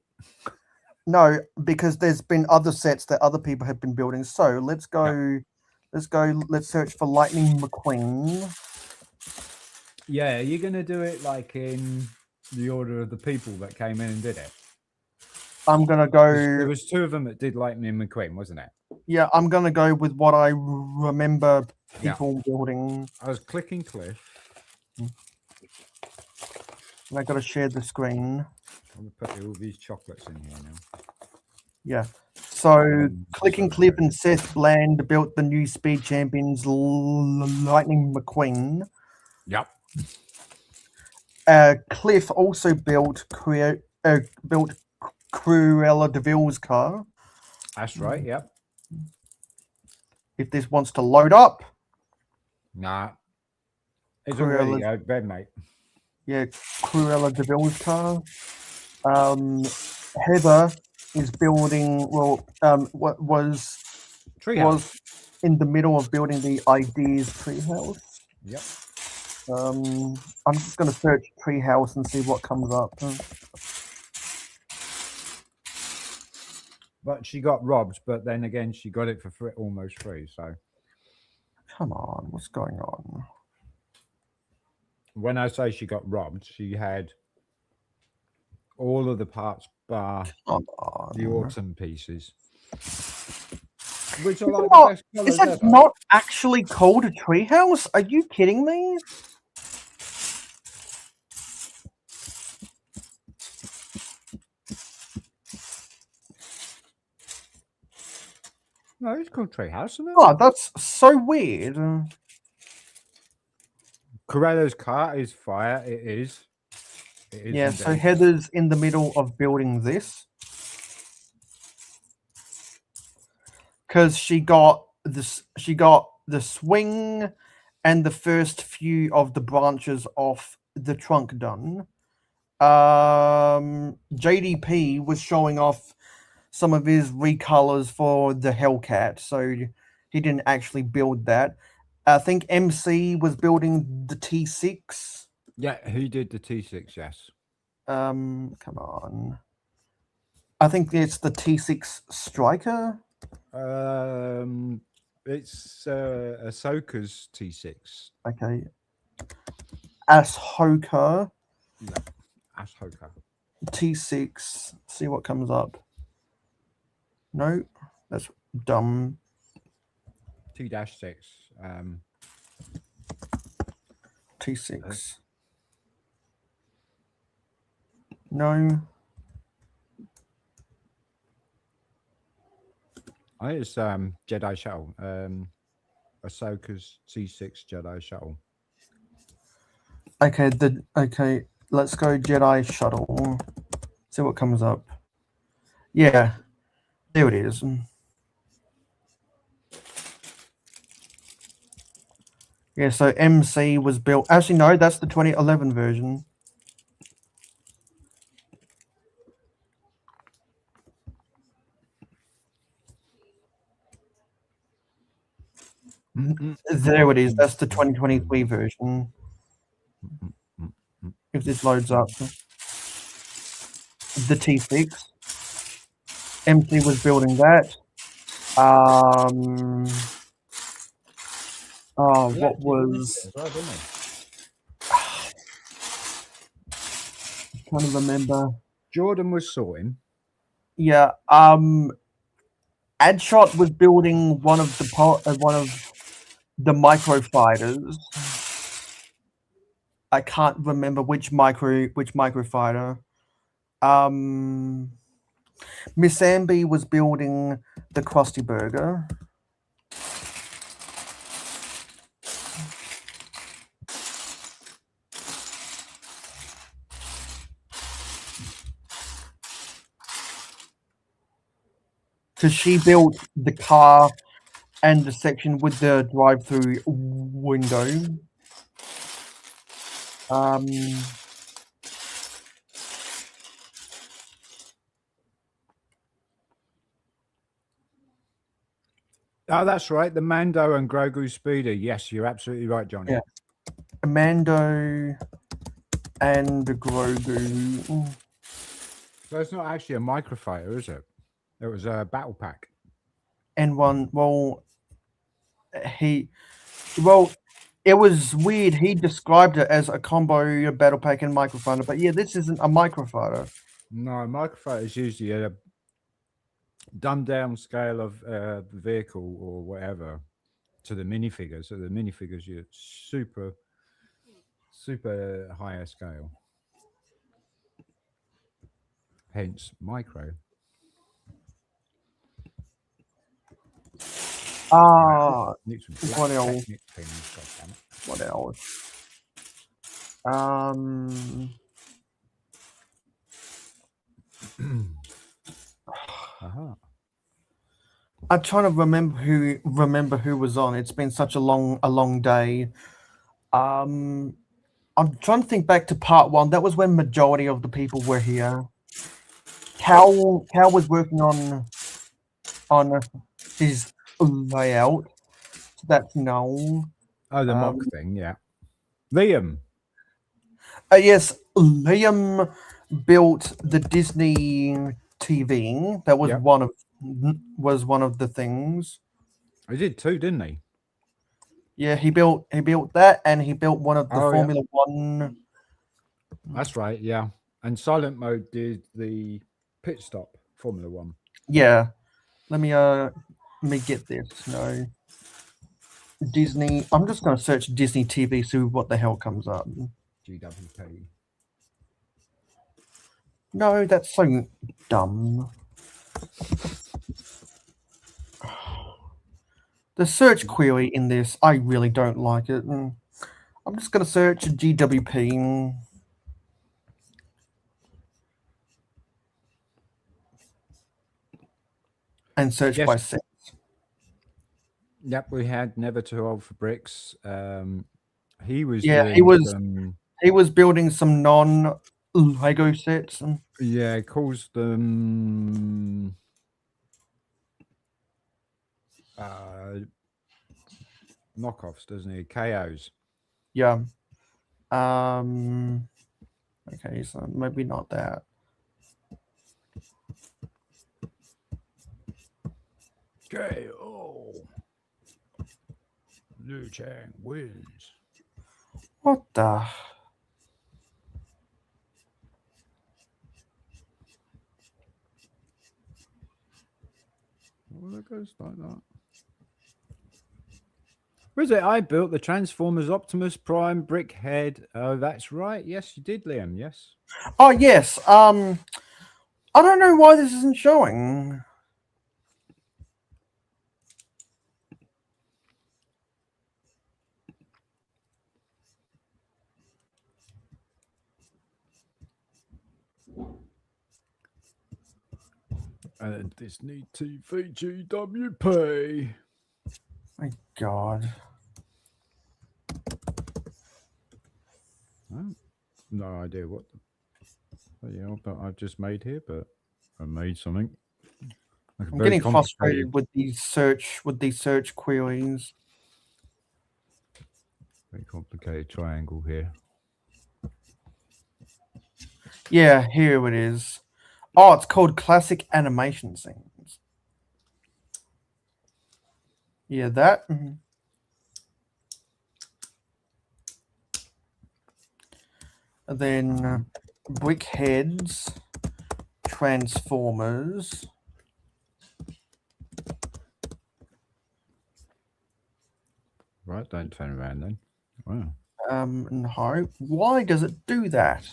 No, because there's been other sets that other people have been building. So let's go. Let's search for Lightning McQueen. Yeah, are you going to do it like in the order of the people that came in and did it? I'm gonna 'Cause there go. was 2 of them that did Lightning McQueen, wasn't it? Yeah, I'm gonna go with what I remember Yeah. people building. I was clicking Cliff. And I gotta share the screen. I'm going to put all these chocolates in here now. Yeah. So clicking so Cliff good. and Seth Bland built the new Speed Champions Lightning McQueen. Yep. Cliff also built Cruella DeVille's car. That's right, yep. If this wants to load up. Nah. It's already bed, mate. Yeah, Cruella DeVille's car. Heather is building. What was in the middle of building the Ideas treehouse. Yep. I'm just going to search treehouse and see what comes up. But she got robbed, but then again, she got it for free, almost free. So, come on, what's going on? When I say she got robbed, she had all of the parts bar the autumn pieces, which are like the best colours Is it ever. not actually called a treehouse? Are you kidding me? No, it's called Treehouse, isn't it? Oh, that's so weird. Corella's car is fire. It is. It is Yeah, so indeed. Heather's in the middle of building this. Because she got the swing and the first few of the branches off the trunk done. JDP was showing off some of his recolors for the Hellcat, so he didn't actually build that. I think MC was building the T6. Yeah, who did the T6? Yes. Come on. I think it's the T6 Striker. It's Ahsoka's T6. Okay. Ashoka. Yeah, Ashoka. T6. See what comes up. No, that's dumb. T-6. T6. No. I think it's Jedi Shuttle. Ahsoka's T6 Jedi Shuttle. Okay, let's go Jedi Shuttle. See what comes up. Yeah. There it is. Yeah, so MC was built. Actually, no, that's the 2011 version. There it is. That's the 2023 version. If this loads up. The T6. MC was building that. What was... Trying to remember. Jordan was sorting. Yeah. Adshot was building one of the microfighters. I can't remember which microfighter. Miss Amby was building the Krusty Burger. Because she built the car and the section with the drive-through window. Oh, that's right. The Mando and Grogu speeder. Yes, you're absolutely right, Johnny. Yeah. Mando and Grogu. So it's not actually a microfighter, is it? It was a battle pack. And one, well, it was weird. He described it as a combo battle pack and microfighter, but yeah, this isn't a microfighter. No, a microfighter is usually a dumbed down scale of the vehicle or whatever to the minifigures. So the minifigures, you're super higher scale. Hence micro. Ah, Need some what black else? Technic things, goddammit. What else? Aha. I'm trying to remember who was on. It's been such a long day. I'm trying to think back to part 1. That was when majority of the people were here. Cal was working on his layout. So that's Noel. Oh, the mock thing, yeah. Liam. Yes, Liam built the Disney TV. That was Yep. one of the things. He did too, didn't he? Yeah, he built that, and he built one of the Oh, yeah. Formula One. That's right, yeah. And Silent Mode did the pit stop Formula One. Yeah, let me get this. No, Disney. I'm just going to search Disney TV, see what the hell comes up. GWP. No, that's so dumb. The search query in this, I really don't like it. I'm just going to search GWP. And search Yes. by set. Yep, we had Never Too Old for Bricks. He was Yeah, doing he was building some non-Lego sets. Yeah, he calls them knockoffs, doesn't he? KOs. Yeah. Okay, so maybe not that. KO. Liu Chang wins. What the? Well, it goes like that. Was it? I built the Transformers Optimus Prime brick head. Oh, that's right. Yes, you did, Liam. Yes. Oh yes. I don't know why this isn't showing. And Disney TV GWP. My God. Oh, no idea what. But I've just made here, but I made something. I'm getting frustrated with these search queries. Very complicated triangle here. Yeah, here it is. Oh, it's called classic animation scenes. Yeah, that. And then Brickheads, Transformers. Right, don't turn around then. Wow. No. Why does it do that?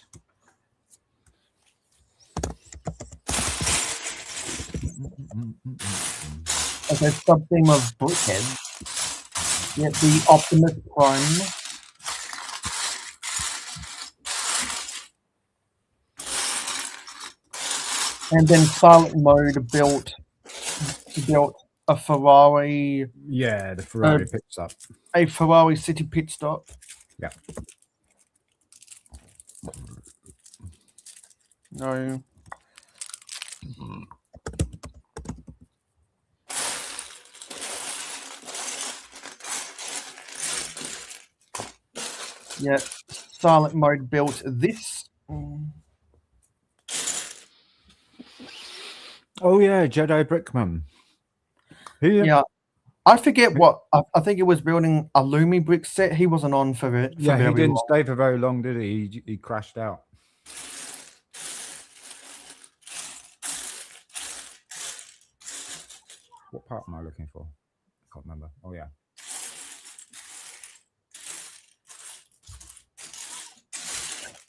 Okay, sub-theme of Brickheads. Yet the Optimus Prime. And then Silent Mode built a Ferrari. Yeah, the Ferrari pit stop. A Ferrari City pit stop. Yeah. No. Yeah, silent mode built this. Oh yeah, Jedi Brickman. Yeah, I forget what I think it was building a Lumi brick set. He wasn't on for it. For Yeah, he very didn't long. stay for very long, did he? He crashed out. What part am I looking for? I can't remember. Oh yeah.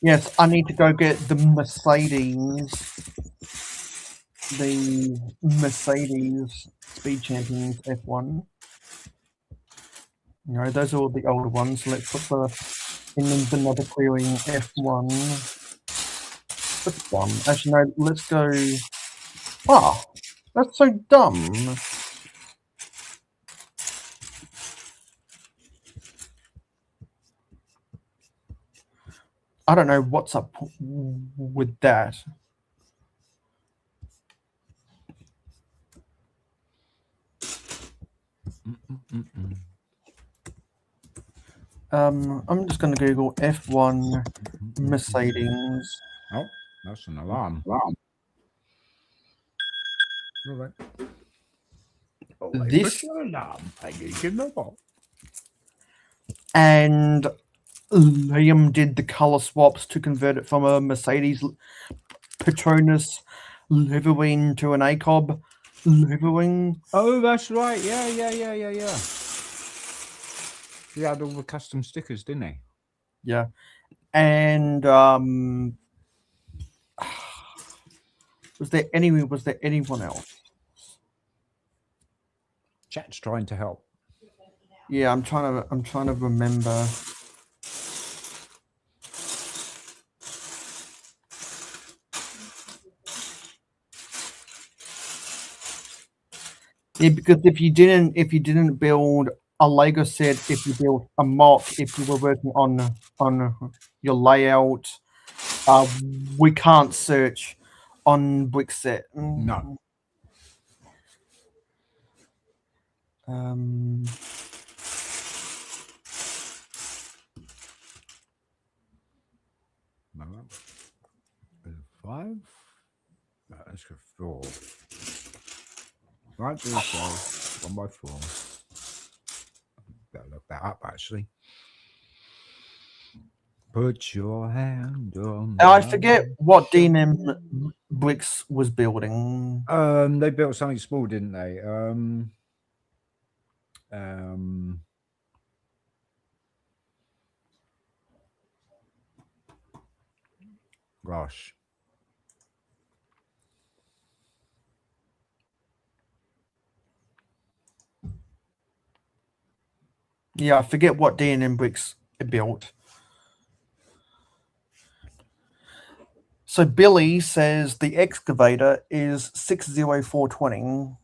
Yes, I need to go get the Mercedes. The Mercedes Speed Champions F1. You know, those are all the older ones. Let's put in the nether clearing F1. F1. Actually, no, let's go. Ah, that's so dumb. I don't know what's up with that. I'm just going to Google F1 Mercedes. Oh, that's an alarm. Wow. All right. This alarm. I get the ball. and Liam did the color swaps to convert it from a Mercedes Petronas Liverwing to an ACOB Liverwing. Oh, that's right. Yeah. He had all the custom stickers, didn't he? Yeah, and was there anyone else? Chat's trying to help. Yeah, I'm trying to remember. Yeah, because if you didn't build a Lego set, if you built a mock, if you were working on your layout, we can't search on brick set. No. Five. Let's go 4. Right, do so 1 by 4. Better look that up actually. Put your hand on. I forget what D&M Bricks was building. They built something small, didn't they? Gosh. Yeah, I forget what D&M Bricks built. So Billy says the excavator is 60420.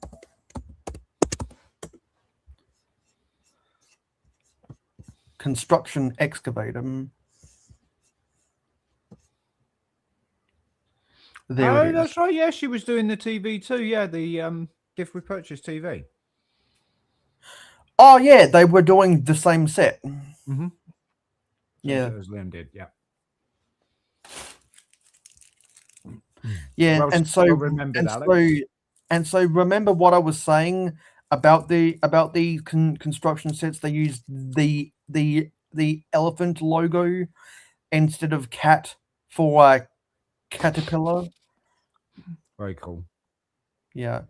Construction excavator. There it is. That's right. Yeah, she was doing the TV too. Yeah, the gift with purchase TV. Oh yeah, they were doing the same set. Mm-hmm. Yeah, as Liam did. Yeah. Yeah, Well, and so well remembered, and so remember what I was saying about the construction sets. They used the elephant logo instead of cat for caterpillar. Very cool. Yeah,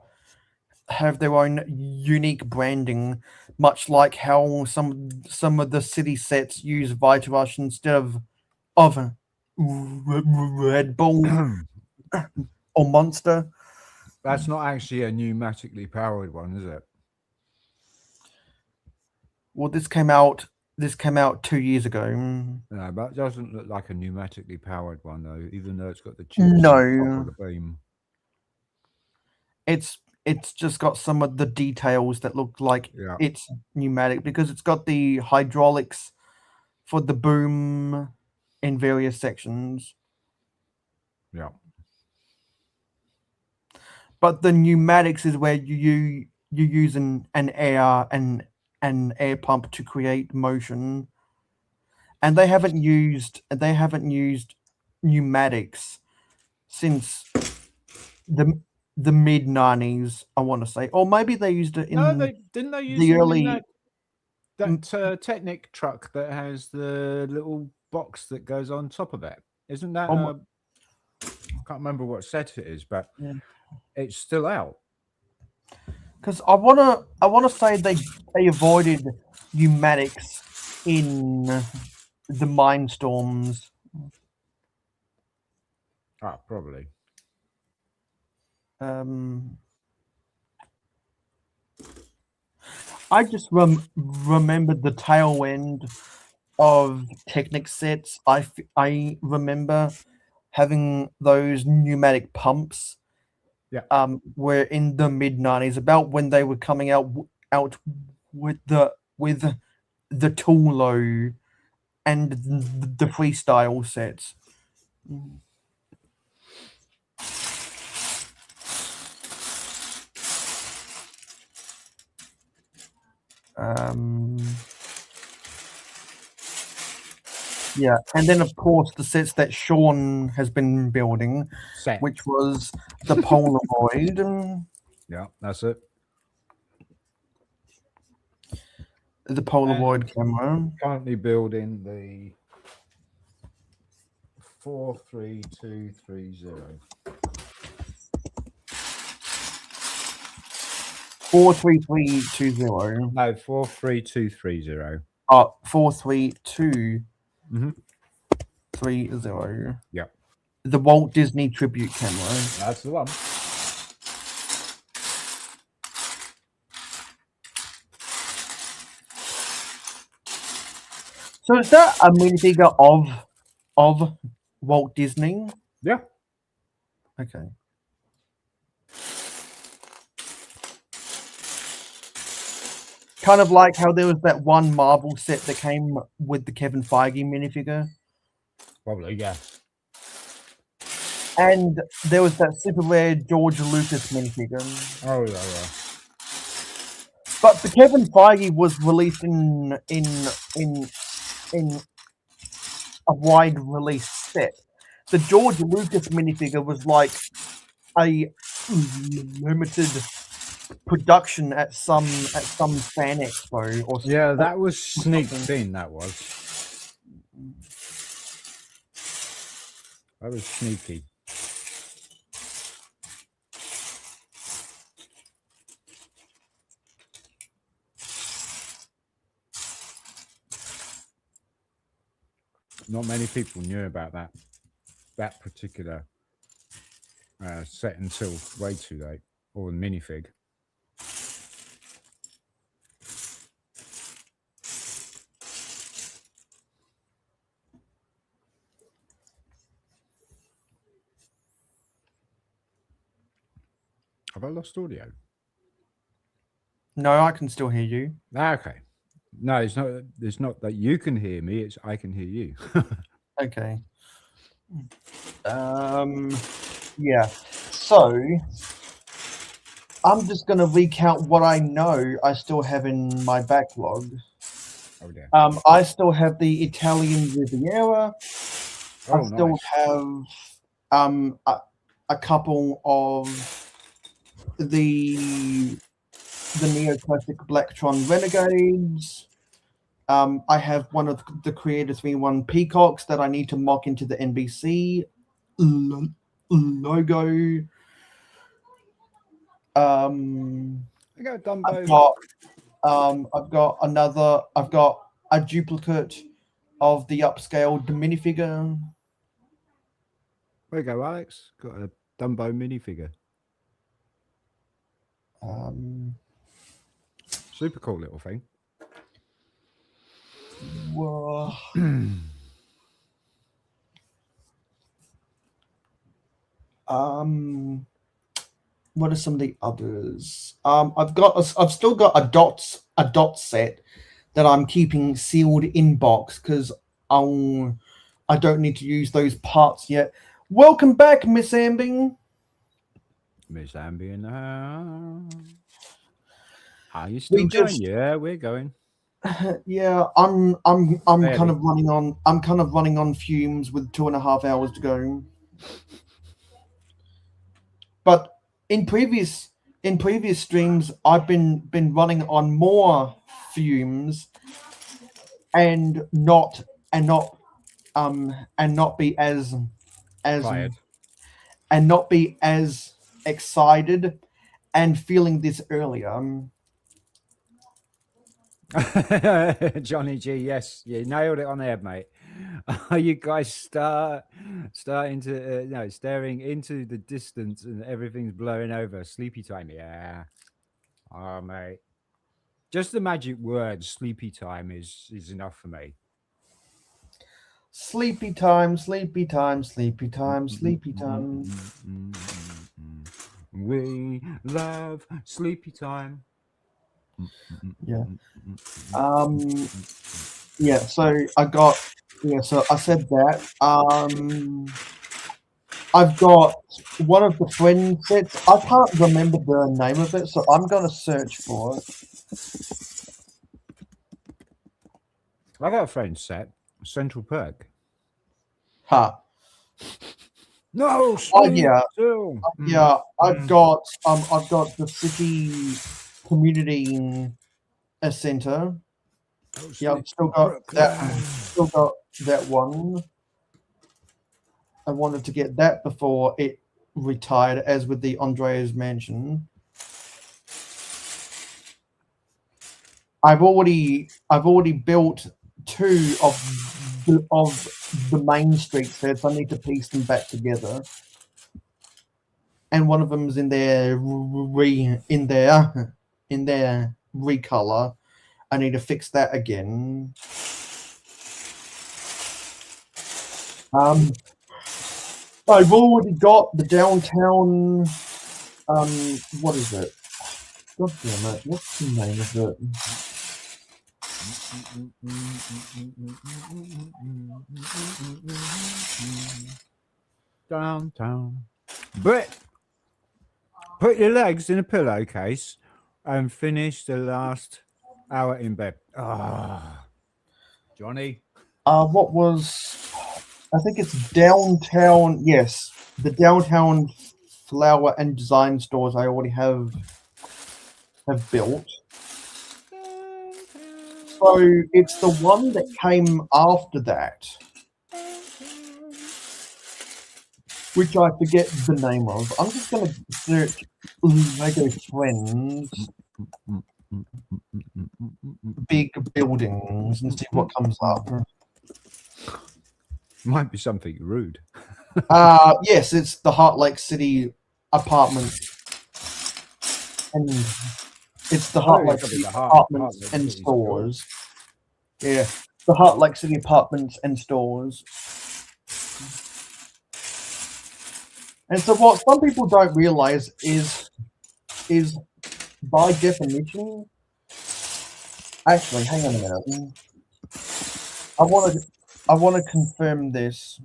have their own unique branding, much like how some of the city sets use Vitarush instead of Red Bull or Monster. That's not actually a pneumatically powered one, is it? Well, this came out 2 years ago. No, but it doesn't look like a pneumatically powered one though, even though it's got the chips No. on top of the beam. It's just got some of the details that look like it's pneumatic because it's got the hydraulics for the boom in various sections. Yeah. But the pneumatics is where you use an air pump to create motion, and they haven't used pneumatics since the mid 90s, I want to say, or maybe they used it in No, didn't they use the them early. in that Technic truck that has the little box that goes on top of it? Isn't that? I can't remember what set it is, but Yeah. it's still out. Because I wanna say they avoided pneumatics in the Mindstorms. Ah, probably. I just remembered the tail end of Technic sets. I remember having those pneumatic pumps. Yeah. Were in the mid 90s, about when they were coming out with the Toolo and the freestyle sets. Yeah, and then of course the sets that Sean has been building, which was the Polaroid. Yeah, that's it. The Polaroid camera. Currently building the 43230. 43320. No, 43230. 432. Mm-hmm. 30. Yeah. The Walt Disney tribute camera. That's the one. So is that a minifigure of Walt Disney? Yeah. Okay. Kind of like how there was that one Marvel set that came with the Kevin Feige minifigure. Probably, yeah. And there was that super rare George Lucas minifigure. Oh, yeah. But the Kevin Feige was released in a wide release set. The George Lucas minifigure was like a limited production at some fan expo or something. Yeah, that was sneaked in. That was sneaky. Not many people knew about that particular set until way too late, or the minifig. Have I lost audio? No, I can still hear you. Okay. No, it's not. It's not that you can hear me. It's I can hear you. Okay. Yeah. So I'm just gonna recount what I know I still have in my backlog. Oh yeah. I still have the Italian Riviera. Oh, I still nice. have a couple of the neoclassic Blacktron Renegades. I have one of the Creator 3-1 Peacocks that I need to mock into the NBC logo. I got Dumbo. I've got a duplicate of the upscaled minifigure. There you go, Alex. Got a Dumbo minifigure. Super cool little thing. Whoa. What are some of the others? I've still got a dot set that I'm keeping sealed in box because I don't need to use those parts yet. Welcome back, Miss Ambing. Miss Ambi in the house. Are you still going? Yeah, we're going. Yeah, I'm kind Barely. of running on fumes with 2.5 hours to go. But in previous streams, I've been running on more fumes and not be as Tired. and not be as excited and feeling this earlier. Johnny G, yes, you nailed it on the head, mate. Are you guys starting to staring into the distance and everything's blowing over? Sleepy time, yeah. Oh, mate. Just the magic word sleepy time is enough for me. Sleepy time, sleepy time, sleepy time, sleepy time. We love sleepy time. Yeah. Yeah, so I said that. I've got one of the friend sets. I can't remember the name of it, so I'm gonna search for it. I got a friend set, Central Perk. Ha. No, Oh yeah. still. Yeah, I've got the city community center. Yeah, I've still got that one. I wanted to get that before it retired, as with the Andrea's Mansion. I've already built 2 of the main street sets. I need to piece them back together. And one of them's in their recolor. I need to fix that again. I've already got the downtown. What is it? God damn it! What's the name of it? Downtown. But put your legs in a pillowcase and finish the last hour in bed. Ah, Johnny. What was? I think it's downtown. Yes, the downtown flower and design stores I already have built. So it's the one that came after that, which I forget the name of. I'm just going to search Lego Friends big buildings and see what comes up. Might be something rude. Yes, it's the Heart Lake City apartment, and it's the Heart Lake City apartments and stores. Yeah, the Heart Lake City apartments and stores. And so, what some people don't realize is by definition. Actually, hang on a minute. I want to confirm this.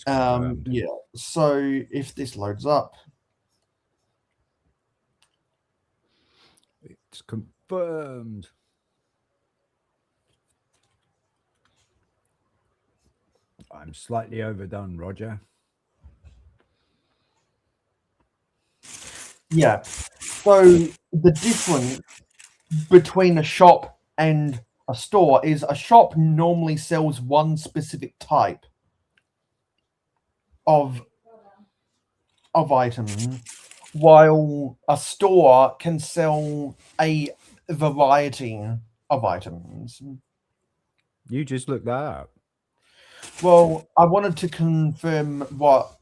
Yeah. So if this loads up, it's confirmed. I'm slightly overdone, Roger. Yeah. So the difference between a shop and a store is a shop normally sells one specific type of item, while a store can sell a variety of items. You just looked that up. Well, I wanted to confirm what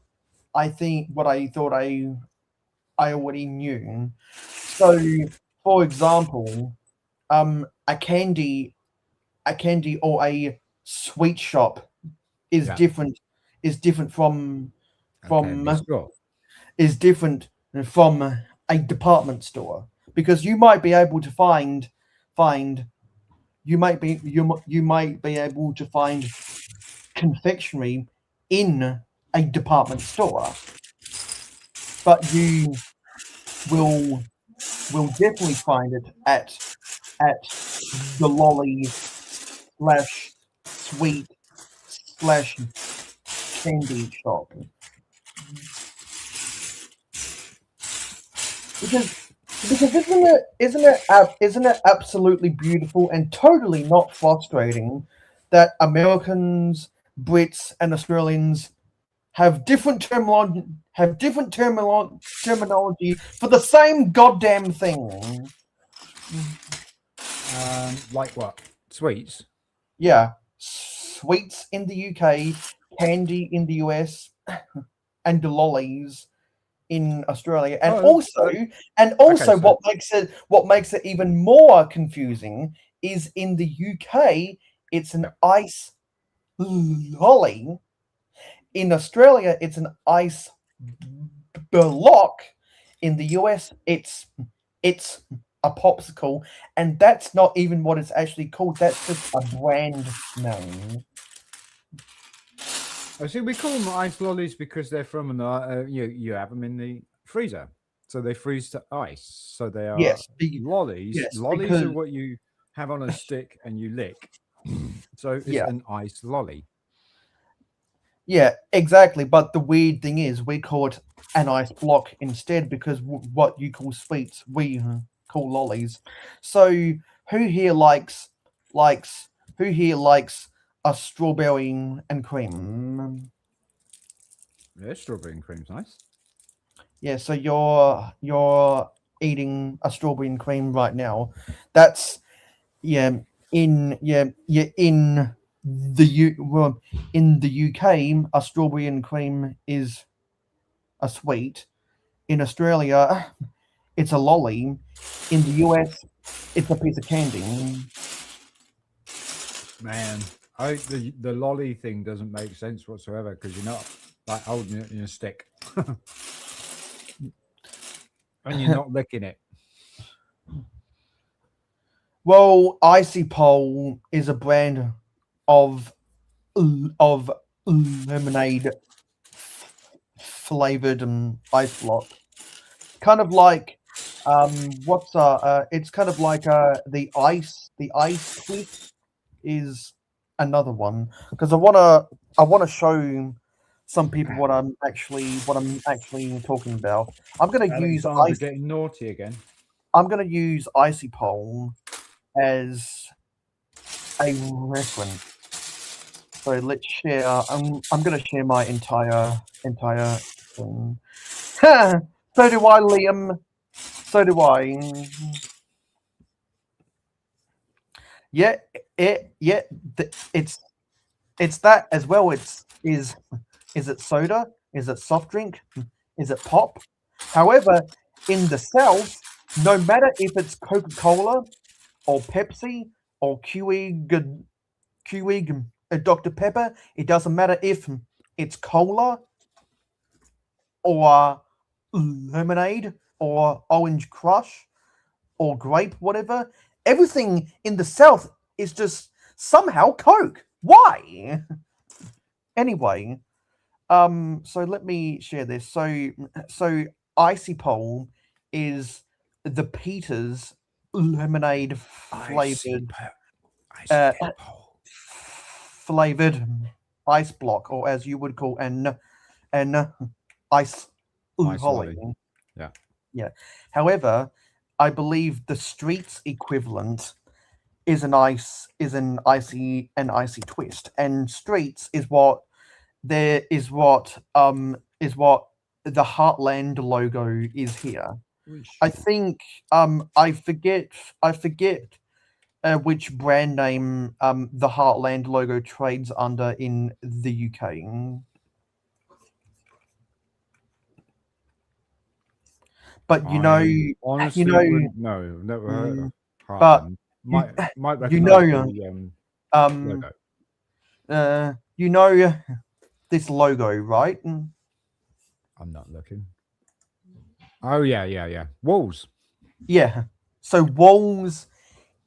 I thought I already knew. So, for example, a candy or a sweet shop is different from a department store, because you might be able to find confectionery in a department store, but you will definitely find it at the lolly slash sweet slash candy shop. Because isn't it absolutely beautiful and totally not frustrating that Americans, Brits, and Australians have different terminology for the same goddamn thing. Like what? Sweets? Yeah, sweets in the UK, candy in the US, and the lollies in Australia, and Okay, so- what makes it even more confusing is in the UK it's an ice lolly. In Australia, it's an ice block. In the US, it's a popsicle, and that's not even what it's actually called. That's just a brand name. I see. We call them ice lollies because they're from you have them in the freezer, so they freeze to ice. So they are lollies. yes, Lollies because- are what you have on a stick and you lick. So it's Yeah. an ice lolly. Yeah, exactly. But the weird thing is, we call it an ice block instead because what you call sweets, we call lollies. So who here likes a strawberry and cream? Yeah, strawberry and cream's nice. Yeah, so you're eating a strawberry and cream right now. That's in the UK, a strawberry and cream is a sweet. In Australia, it's a lolly. In the US, it's a piece of candy. Man, the lolly thing doesn't make sense whatsoever because you're not like holding it in a stick, and you're not licking it. Well, Icy Pole is a brand of lemonade flavored ice block. Kind of like it's kind of like the ice twist is another one because I wanna show some people what I'm actually talking about. I'm gonna use Alexander getting naughty again. I'm gonna use Icy Pole as a reference. So let's share. I'm gonna share my entire thing. So do I, Liam. So do I. Yeah, it's that as well. Is it soda? Is it soft drink? Is it pop? However, in the South, no matter if it's Coca-Cola or Pepsi or Keurig Dr. Pepper, it doesn't matter if it's cola or lemonade or orange crush or grape, whatever. Everything in the South is just somehow Coke. Why? Anyway, so let me share this. So Icy Pole is the Peters lemonade flavored flavored ice block, or as you would call an ice lolly. Yeah. However, I believe the streets equivalent is an icy twist, and streets is what the Heartland logo is here. I think I forget which brand name the Heartland logo trades under in the UK. But honestly wouldn't know. Never heard of but Heartland. Might you recognize logo. This logo, right? I'm not looking. Oh yeah. Walls. Yeah. So walls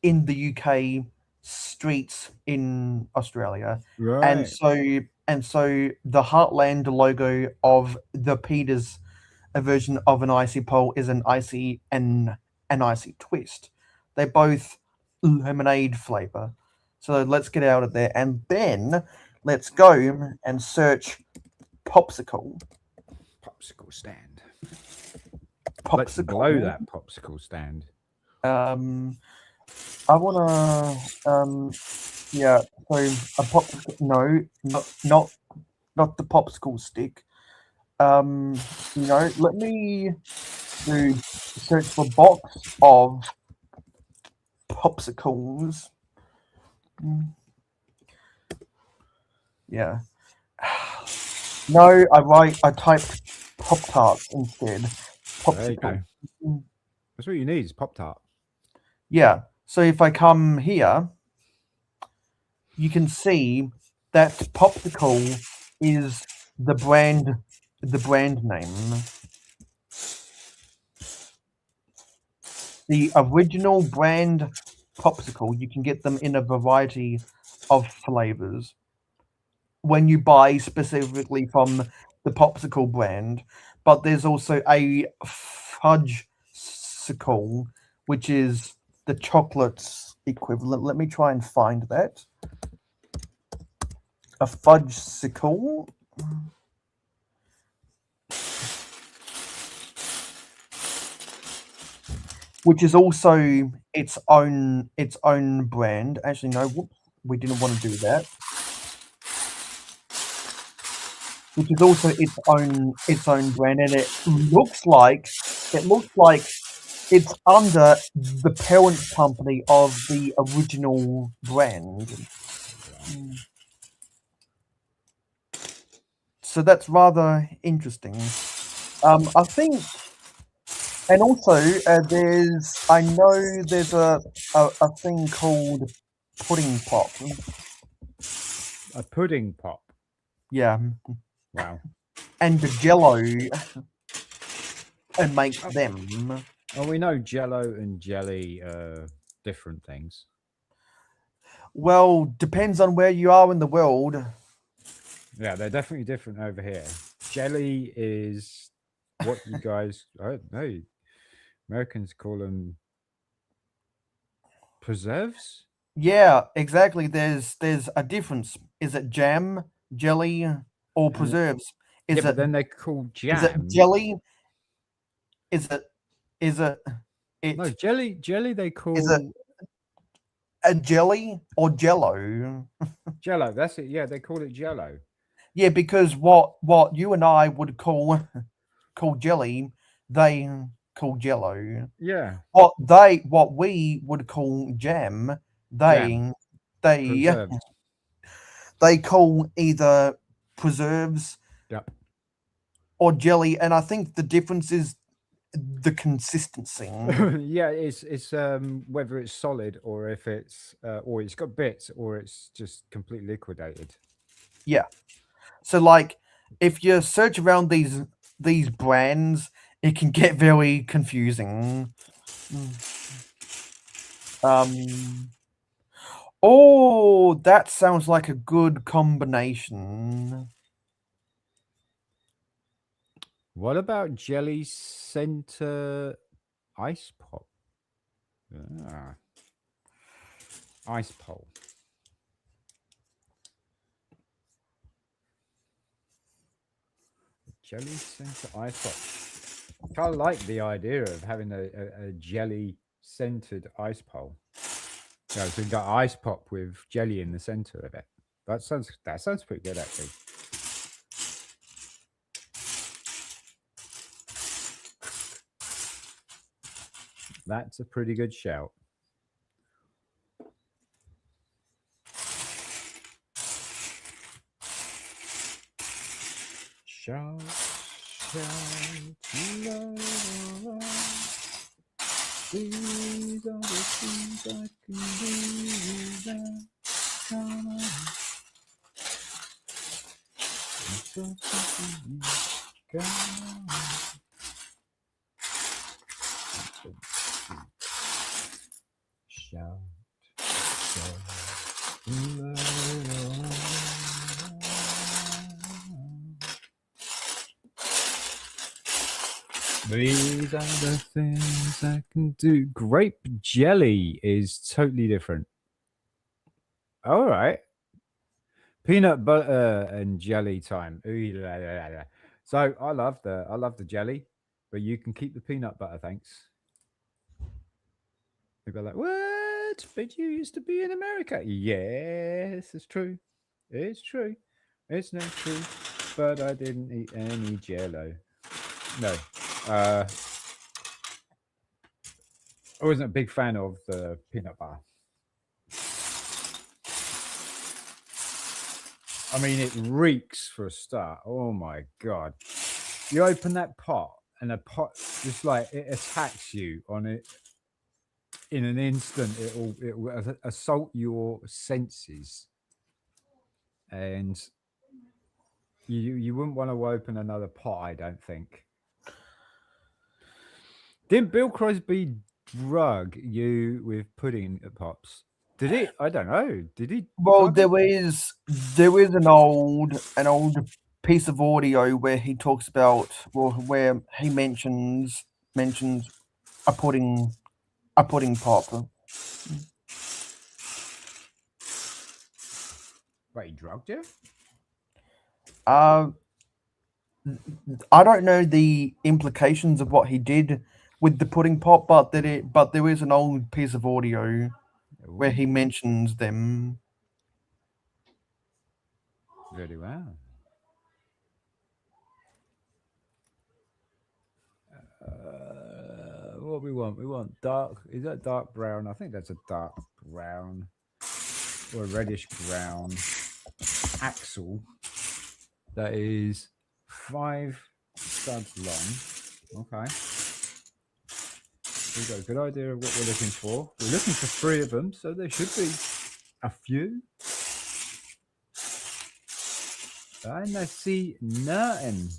in the UK, streets in Australia, Right. and so the Heartland logo of the Peters a version of an icy pole is an icy and an icy twist. They're both lemonade flavor. So let's get out of there, and then let's go and search popsicle. Popsicle stand. Popsicle. Let's blow that popsicle stand. I wanna yeah, so a popsicle, no, not the popsicle stick. Let me do search for box of popsicles. Yeah. No, I typed Pop Tarts instead. There you go. Popsicle. That's what you need is Pop-Tart. Yeah. So if I come here, you can see that popsicle is the brand name. The original brand popsicle, you can get them in a variety of flavors when you buy specifically from the popsicle brand, but there's also a fudge-sicle, which is the chocolate's equivalent. Let me try and find that. A fudge-sicle. Which is also its own brand. Actually, no, whoops, we didn't want to do that. Which is also its own brand, and it looks like it's under the parent company of the original brand. So that's rather interesting. I think, and also I know there's a thing called pudding pop. A pudding pop. Yeah. Wow. And the Jello and make them. Well, we know Jello and jelly are different things. Well, depends on where you are in the world. Yeah, they're definitely different over here. Jelly is what you guys, I don't know, Americans call them preserves? Yeah, exactly. There's a difference. Is it jam, jelly, or preserves? But then they're called jam. Is it jelly? Is it no, jelly they call. Is it a jelly or jello? Jello, that's it. Yeah, they call it jello. Yeah, because what you and I would call jelly, they call jello. Yeah. What we would call jam, they call either preserves or jelly, and I think the difference is the consistency. Yeah, it's whether it's solid or if it's or it's got bits or it's just completely liquidated. Yeah. So like if you search around these brands, it can get very confusing. Oh, that sounds like a good combination. What about Jelly Center Ice Pop? Ice Pole. Jelly Center Ice Pop. I kind of like the idea of having a jelly centered ice pole. Yeah, so we've got ice pop with jelly in the center of it. That sounds pretty good actually. That's a pretty good shout. Shout, love. These are the things I can do without. Come on. Shout, These are the things I can do. Grape jelly is totally different. All right. Peanut butter and jelly time. Ooh, la, la, la, la. So I love the jelly, but you can keep the peanut butter, thanks. People are like, what? But you used to be in America. Yes, it's true. It's true. It's not true. But I didn't eat any jello. No. I wasn't a big fan of the peanut butter. I mean, it reeks for a start. Oh my God. You open that pot and the pot just like it attacks you on it in an instant. It will assault your senses. And you wouldn't want to open another pot, I don't think. Didn't Bill Crosby drug you with pudding pops? Did he? I don't know. Did he? Well, there is an old piece of audio where he talks about, well, where he mentions a pudding pop. Wait, he drugged you? I don't know the implications of what he did with the pudding pop, but there is an old piece of audio where he mentions them. Very well. What we want? We want dark. Is that dark brown? I think that's a dark brown or a reddish brown axle. That is 5 studs long. Okay. We've got a good idea of what we're looking for. We're looking for 3 of them, so there should be a few. And I see nothing.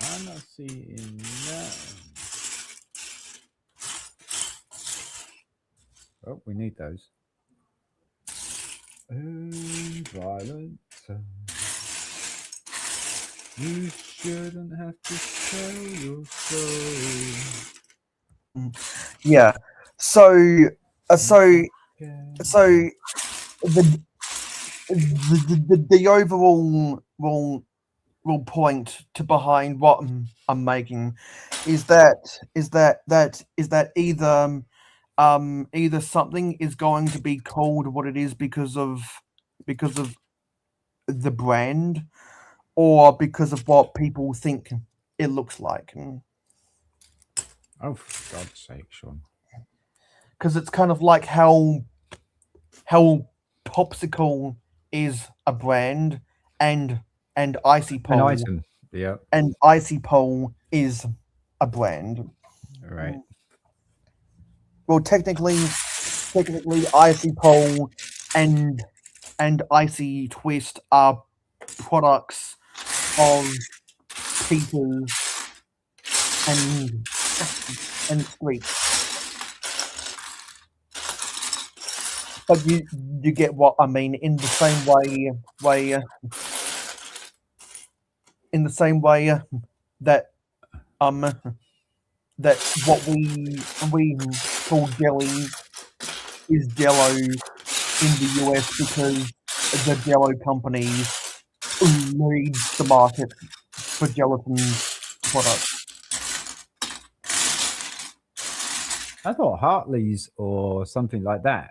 I'm not seeing nothing. Oh, we need those. Violent. You shouldn't have to tell your story. Yeah. So the overall point to behind what I'm making is that either something is going to be called what it is because of the brand, or because of what people think it looks like. Oh, for God's sake, Sean. Because it's kind of like how Popsicle is a brand and Icy Pole. An item, yeah. And Icy Pole is a brand. Right. Well, technically Icy Pole and Icy Twist are products of Peter's and Sweet. But you get what I mean. In the same way that that what we call jelly is Jello in the US because the Jello company leads the market for gelatin products. I thought Hartley's or something like that,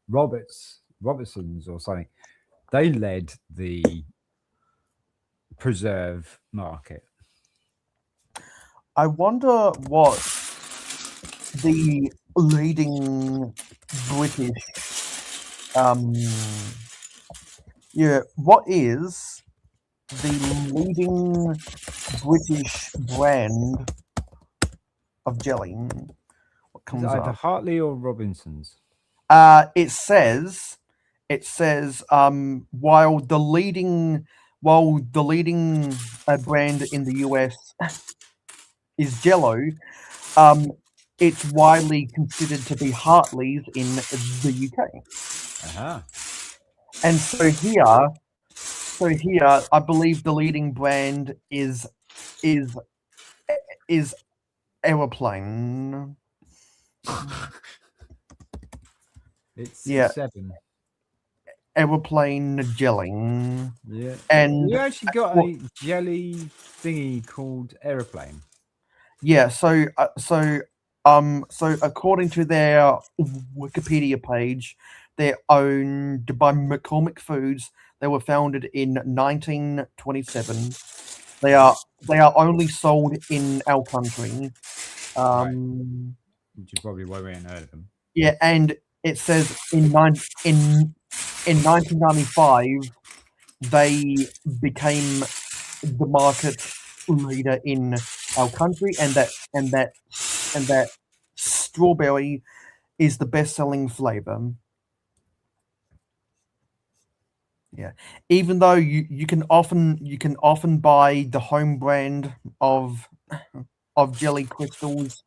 Robertson's or something, they led the preserve market. I wonder what the leading British, what is the leading British brand of jelly? What comes Is it either up? Hartley or Robinson's? It says, while the leading brand in the US is Jello, it's widely considered to be Hartley's in the UK. Uh-huh. And so here, I believe the leading brand is Aeroplane. It's Yeah. 7. Aeroplane jelly. Yeah. And You actually got a jelly thingy called Aeroplane. yeah, so according to their Wikipedia page, they're owned by McCormick Foods. They were founded in 1927. They are only sold in our country. Which is probably why we ain't heard of them. Yeah, and it says in 1995 they became the market leader in our country, and that strawberry is the best-selling flavor. Yeah, even though you can often buy the home brand of jelly crystals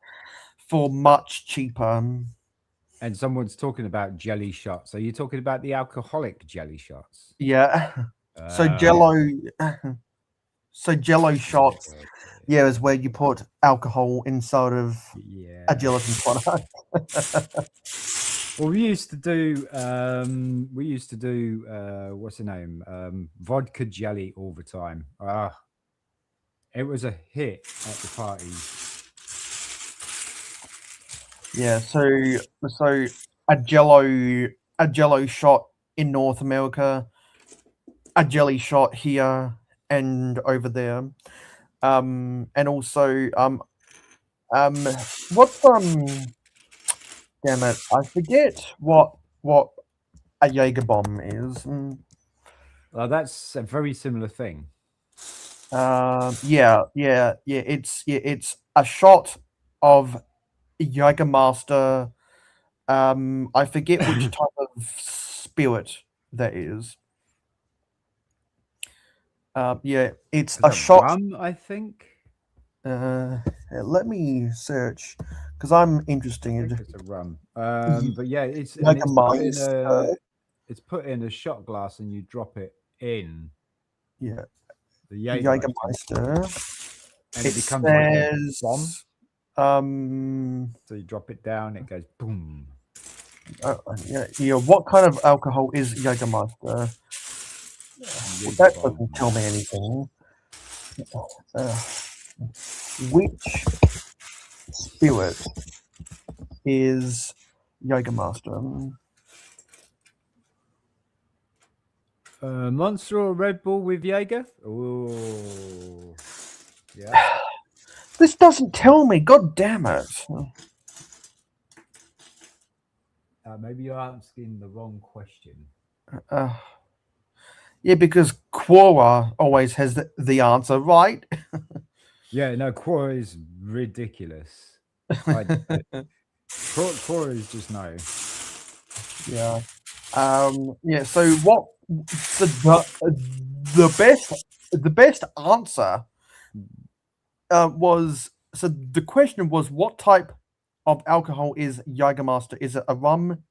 for much cheaper. And someone's talking about jelly shots. Are you talking about the alcoholic jelly shots? Yeah. So Jello shots, yeah, is where you put alcohol inside of a gelatin product. Well, we used to do what's the name? Vodka jelly all the time. It was a hit at the parties. Yeah, so a Jello shot in North America, a jelly shot here and over there, and also what's damn it, I forget what a Jaeger bomb is. That's a very similar thing. Yeah, it's a shot of Jägermeister. I forget which type of spirit that is. Yeah, it's a shot. Rum, I think. Let me search because I'm interested. I think it's a rum. But yeah, it's put in a shot glass and you drop it in. Yeah, the Jägermeister. And it becomes says, like a bomb. So you drop it down, it goes boom. Yeah. What kind of alcohol is Jägermeister? That doesn't tell me anything. Which spirit is Jägermeister? Monster or Red Bull with Jaeger? Oh, yeah. This doesn't tell me. God damn it! Maybe you're asking the wrong question. Yeah, because Quora always has the answer, right? Yeah, no, Quora is ridiculous. Quora is just no. Yeah. Yeah. So what? So the best answer was, so the question was, what type of alcohol is Jägermeister? Is it a rum,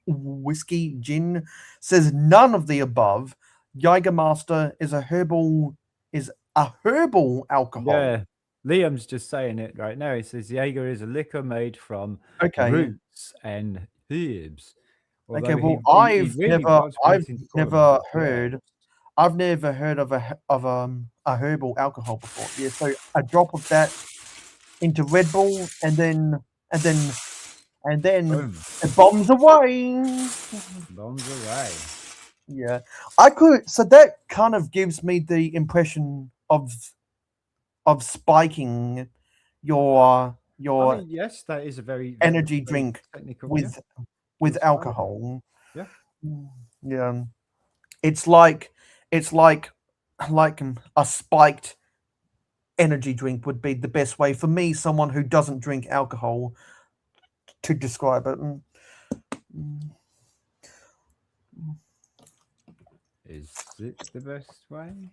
whiskey, gin? Says none of the above. Jägermeister is a herbal alcohol. Yeah, Liam's just saying it right now. He says Jaeger is a liquor made from roots and herbs. Okay, well, I've never heard of a herbal alcohol before. Yeah, so a drop of that into Red Bull, and then Boom. it bombs away. Bombs away. Yeah, I could. So that kind of gives me the impression of spiking your I mean, yes, that is a very energy drink technical, with alcohol. Yeah. Yeah. It's like a spiked energy drink would be the best way for me, someone who doesn't drink alcohol, to describe it. Is it the best way?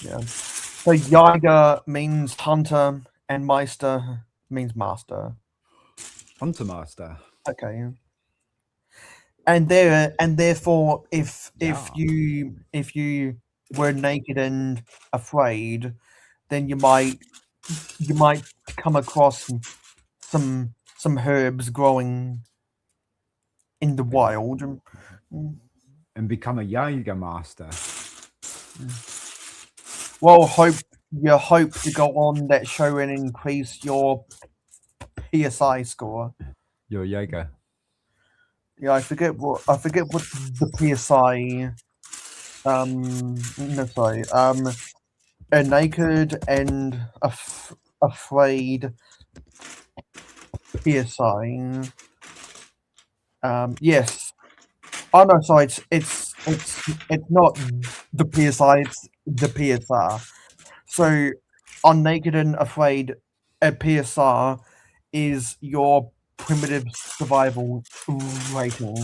Yeah. So Jaeger means hunter, and Meister means master. Hunter Master. Okay. And therefore, if you were naked and afraid, then you might come across some herbs growing in the wild. And become a Jaeger Master. Well, hope to go on that show and increase your PSI score. Your Jaeger. Yeah, I forget what the PSI. No, sorry. A naked and afraid PSI. Yes. Oh no, sorry. It's not the PSI. It's the PSR. So, on naked and afraid, a PSR is your primitive survival rating.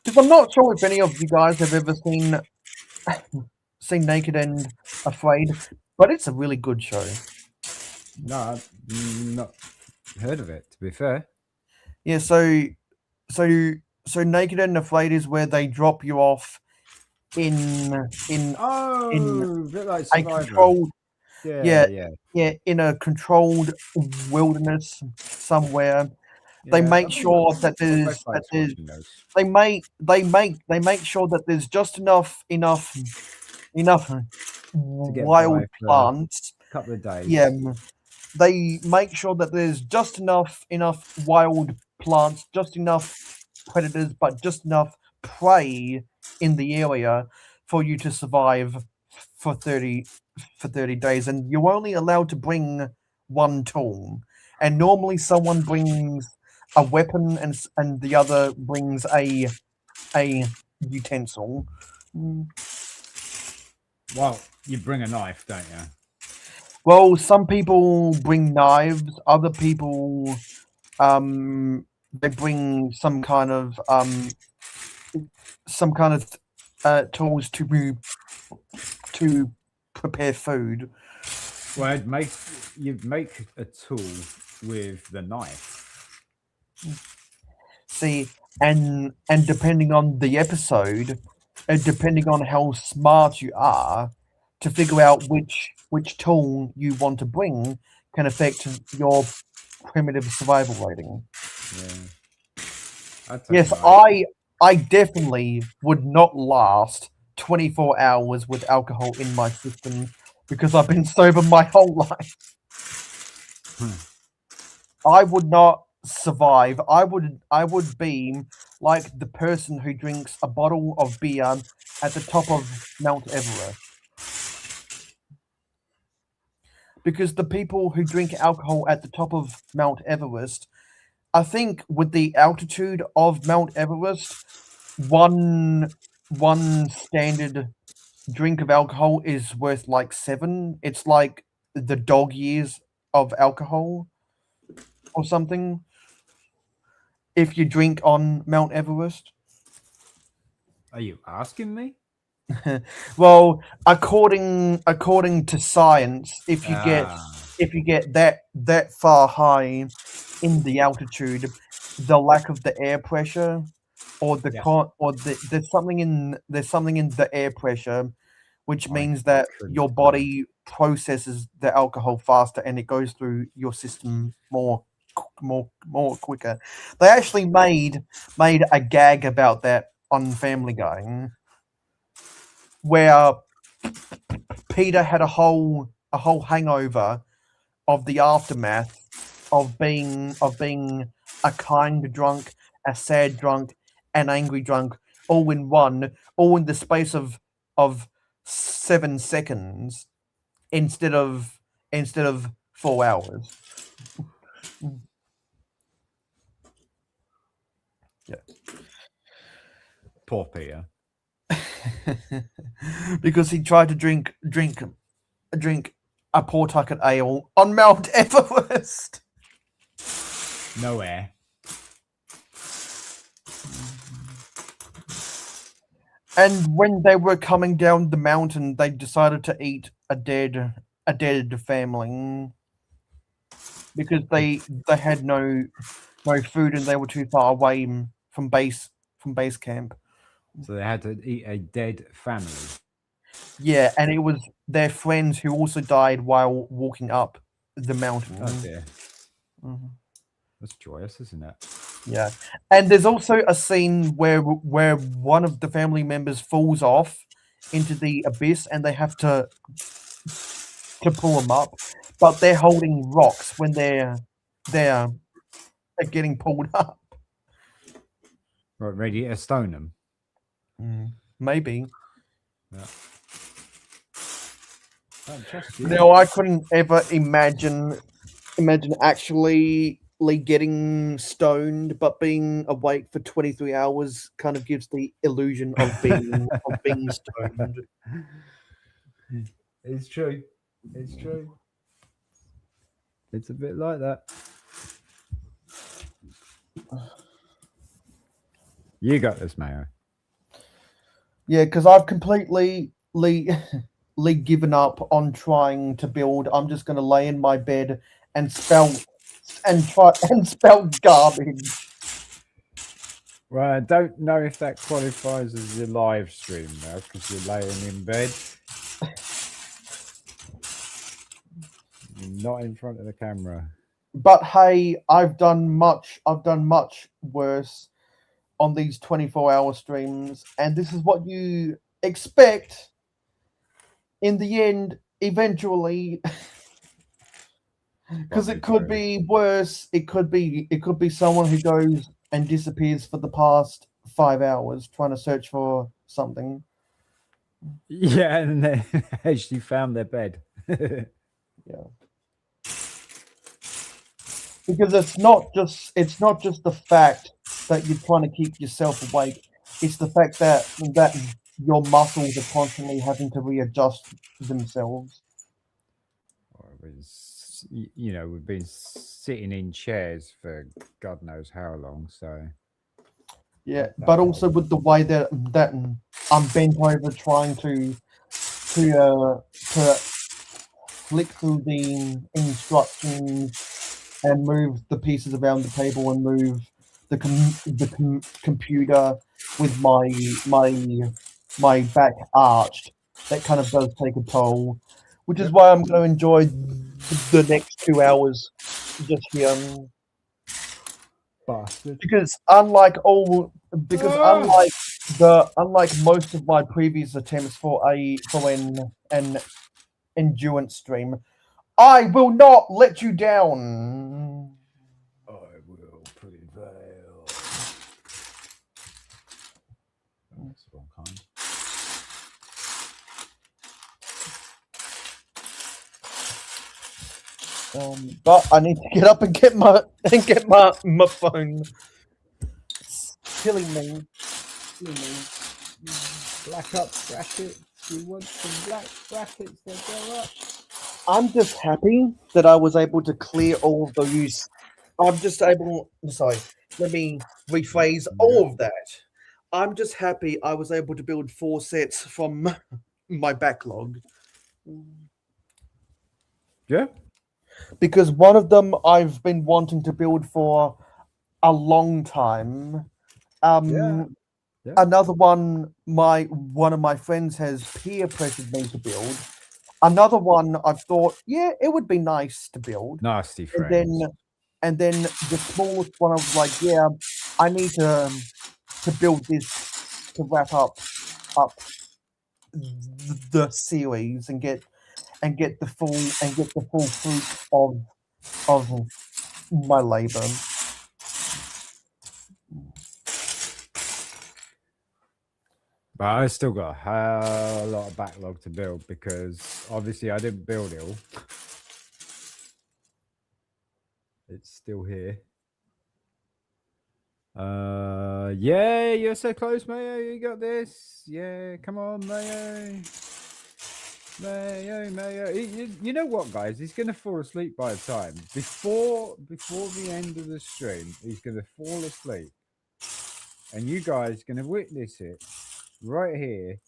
Because I'm not sure if any of you guys have ever seen Naked and Afraid, but it's a really good show. No, I've not heard of it, to be fair. Yeah, so Naked and Afraid is where they drop you off in Oh, a bit like a Survivor. controlled Yeah. in a controlled wilderness somewhere. They Yeah, make I've sure been- that my there's website's watching those. they make sure that there's just enough get wild by for plants. a couple of days. Yeah, they make sure that there's just enough wild plants, just enough predators, but just enough prey in the area for you to survive for 30 days, and you're only allowed to bring one tool. And normally, someone brings a weapon, and the other brings a utensil. Well, you bring a knife, don't you? Well, some people bring knives. Other people, they bring some kind of tools to prepare food. Well, you'd make a tool with the knife. See, and depending on the episode, and depending on how smart you are, to figure out which tool you want to bring can affect your primitive survival rating. Yeah. Yes, I definitely would not last 24 hours with alcohol in my system because I've been sober my whole life. I would not survive. I would be like the person who drinks a bottle of beer at the top of Mount Everest. Because the people who drink alcohol at the top of Mount Everest, I think with the altitude of Mount Everest, one standard drink of alcohol is worth like 7. It's like the dog years of alcohol or something. If you drink on Mount Everest. Are you asking me? Well, according to science, if you get that far high in the altitude, the lack of the air pressure, or there's something in the air pressure, which means that your body processes the alcohol faster and it goes through your system more quicker. They actually made a gag about that on Family Guy, where Peter had a whole hangover of the aftermath of being a kind drunk, a sad drunk, an angry drunk, all in the space of 7 seconds instead of 4 hours. Yeah. Poor Peter. Because he tried to drink a Pawtucket ale on Mount Everest. No air. And when they were coming down the mountain, they decided to eat a dead family because they had no food and they were too far away from base camp. So they had to eat a dead family. Yeah, and it was their friends who also died while walking up the mountain. Oh dear. Mhm. That's joyous, isn't it? Yeah, and there's also a scene where one of the family members falls off into the abyss, and they have to pull them up, but they're holding rocks when they're getting pulled up. Right, ready to stone them. Maybe. Yeah. Just you. No, I couldn't ever imagine actually getting stoned, but being awake for 23 hours kind of gives the illusion of being stoned. It's true. It's true. It's a bit like that. You got this, Mayo. Yeah, because I've completely given up on trying to build. I'm just going to lay in my bed and spell garbage. Well, I don't know if that qualifies as your live stream now because you're laying in bed. Not in front of the camera. But hey, I've done much worse on these 24-hour streams, and this is what you expect in the end, eventually. Because it could be worse. It could be someone who goes and disappears for the past 5 hours trying to search for something. Yeah, and they actually found their bed. Yeah. Because it's not just the fact that you're trying to keep yourself awake. It's the fact that your muscles are constantly having to readjust themselves. You know, we've been sitting in chairs for God knows how long, so yeah. But also with the way that I'm bent over trying to flick through the instructions and move the pieces around the table and move the computer with my back arched. That kind of does take a toll, which is why I'm going to enjoy the next 2 hours just here. Bastard. Because unlike most of my previous attempts for an endurance stream, I will not let you down. I will prevail. That's the wrong kind. But I need to get up and get my phone. It's killing me. Black up brackets. You want some black brackets that go up? I'm just happy that I was able to clear all of those. Sorry, let me rephrase all of that. I'm just happy I was able to build 4 sets from my backlog. Yeah. Because one of them I've been wanting to build for a long time. Yeah. Another one, one of my friends has peer pressured me to build. Another one I've thought, yeah, it would be nice to build. Nasty friends. And then the smallest one, I was like, yeah, I need to build this to wrap up the series and get the full fruit of my labor. But I still got a hell lot of backlog to build because obviously I didn't build it all. It's still here. Yeah, you're so close, Mayo. You got this. Yeah, come on, Mayo. Mayo. You know what, guys? He's gonna fall asleep by the time before the end of the stream. He's gonna fall asleep, and you guys are gonna witness it. right here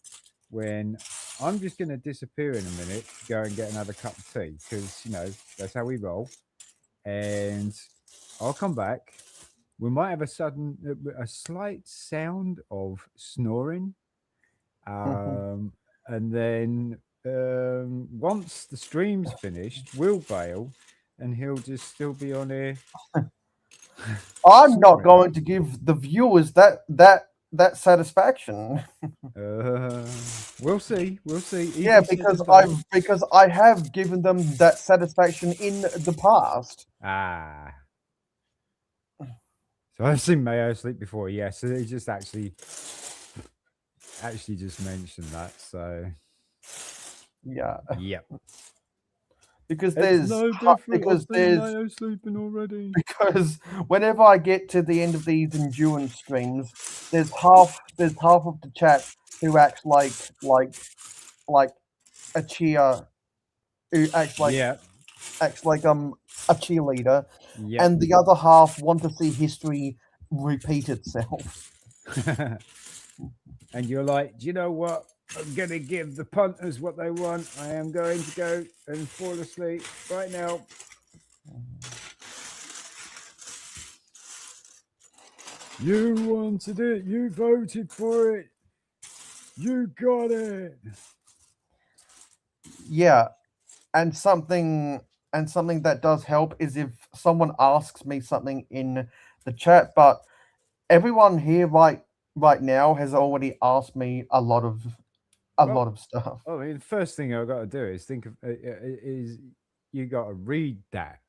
when I'm just going to disappear in a minute, go and get another cup of tea because, that's how we roll. And I'll come back. We might have a slight sound of snoring. And then once the stream's finished, we'll bail and he'll just still be on here. I'm not going to give the viewers that satisfaction. We'll see. Yeah, because I have given them that satisfaction in the past. So I've seen Mayo sleep before. Yes, so he just actually just mentioned that. So yeah. Yep. Because It's there's no different. because I've seen there's Mayo sleeping already. because whenever I get to the end of these endurance streams, there's half of the chat who acts like a cheer, who acts like a cheerleader, and the other half want to see history repeat itself. And you're like, do you know what? I'm going to give the punters what they want. I am going to go and fall asleep right now. You wanted it. You voted for it. You got it. Yeah, and something that does help is if someone asks me something in the chat, but everyone here right now has already asked me a lot of stuff. I mean, the first thing I've got to do is think of is you got to read that.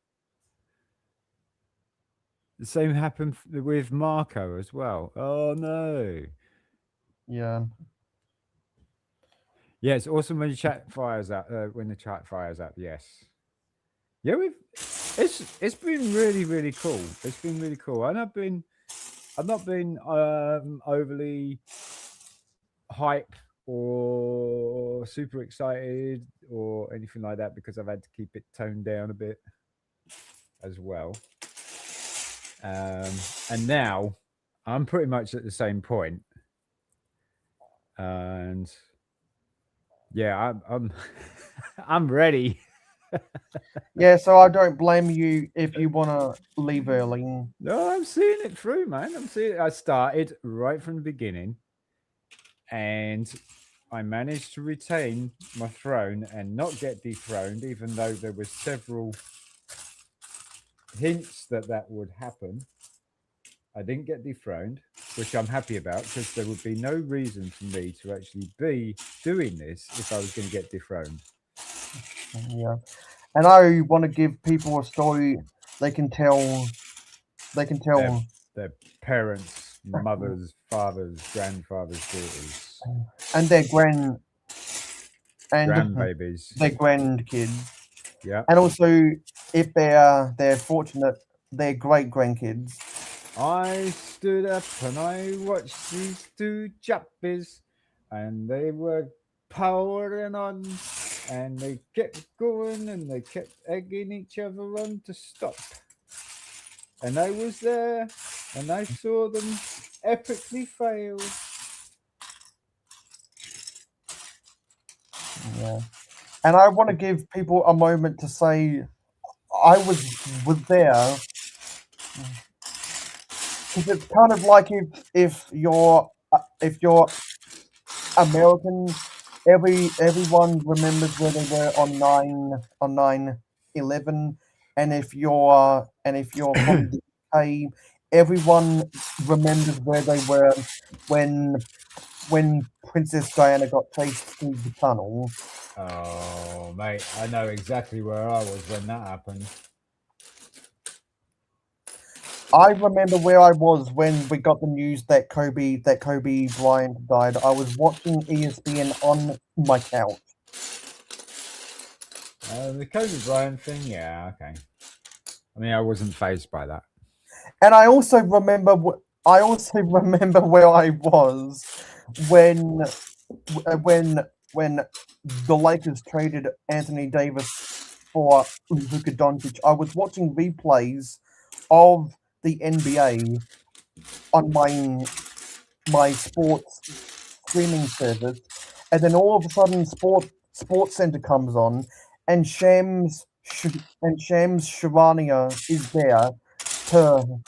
The same happened with Marco as well. Oh no. Yeah. Yeah, it's awesome when the chat fires up. When the chat fires up, yes. Yeah, it's been really, really cool. It's been really cool, and I've not been overly hype or super excited or anything like that because I've had to keep it toned down a bit as well. And now I'm pretty much at the same point. And yeah, I'm I'm ready. Yeah, so I don't blame you if you want to leave early. No, I'm seeing it through, man. I started right from the beginning, and I managed to retain my throne and not get dethroned, even though there were several hints that would happen. I didn't get dethroned, which I'm happy about because there would be no reason for me to actually be doing this if I was going to get dethroned. Yeah, and I want to give people a story they can tell. Their parents, mothers, fathers, grandfathers, daughters, and their grandbabies, their grandkids. Yeah, and also if they're fortunate, their great grandkids. I stood up and I watched these two chappies, and they were powering on, and they kept going, and they kept egging each other on to stop. And I was there, and I saw them epically fail. Yeah, and I want to give people a moment to say I was there. Because it's kind of like if you're American, everyone remembers where they were on 9/11, and if you're from the UK, everyone remembers where they were when Princess Diana got chased through the tunnel. Oh, mate, I know exactly where I was when that happened. I remember where I was when we got the news that Kobe Bryant died. I was watching ESPN on my couch. The Kobe Bryant thing, yeah, okay. I mean, I wasn't fazed by that. And I also remember where I was when the Lakers traded Anthony Davis for Luka Doncic. I was watching replays of the NBA on my sports streaming service, and then all of a sudden Sports Center comes on, and Shams Sharania is there to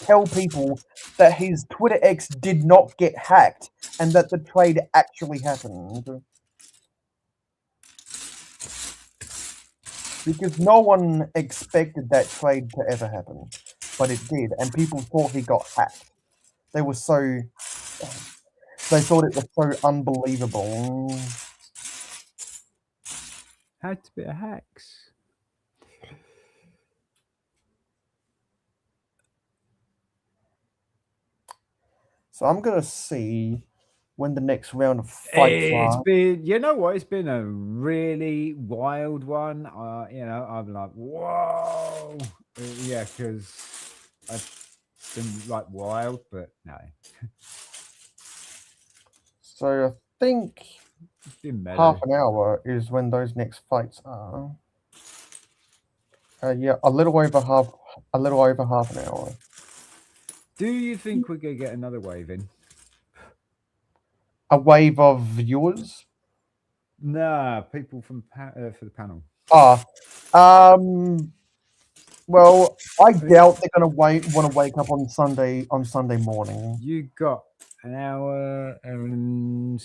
tell people that his Twitter X did not get hacked and that the trade actually happened. Because no one expected that trade to ever happen, but it did, and people thought he got hacked. They thought it was so unbelievable. Had to be a hacks. So I'm gonna see when the next round of fights It's are. been, you know what? It's been a really wild one. I'm like, whoa, yeah, because I've been like wild, but no. So I think It's been mellow. half an hour is when those next fights are. Yeah, a little over half an hour. Do you think we're gonna get another wave in? A wave of viewers. Nah, people from for the panel. Well, I doubt they're gonna want to wake up on Sunday morning. You got an hour and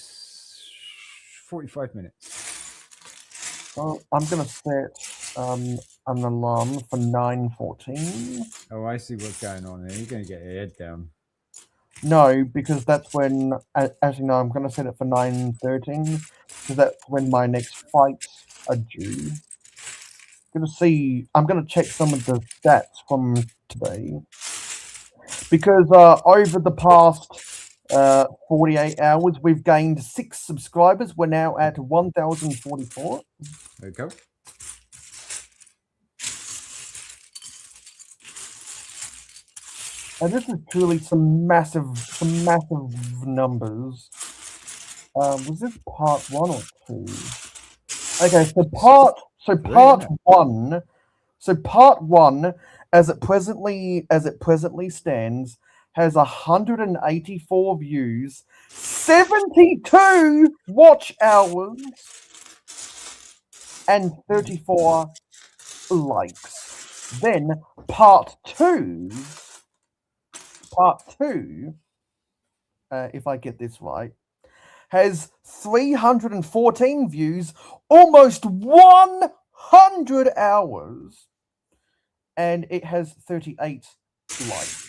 45 minutes. Well, I'm gonna set an alarm for 9:14. Oh, I see what's going on there. You're gonna get your head down. No, because that's when, as you know, I'm gonna set it for 9:13 because that's when my next fights are due. I'm gonna check some of the stats from today because over the past 48 hours we've gained 6 subscribers. We're now at 1,044. There you go. And this is truly some massive numbers. Was this part 1 or 2? Okay, so part 1, as it presently stands, has 184 views, 72 watch hours, and 34 likes. Then part 2, if I get this right, has 314 views, almost 100 hours, and it has 38 likes.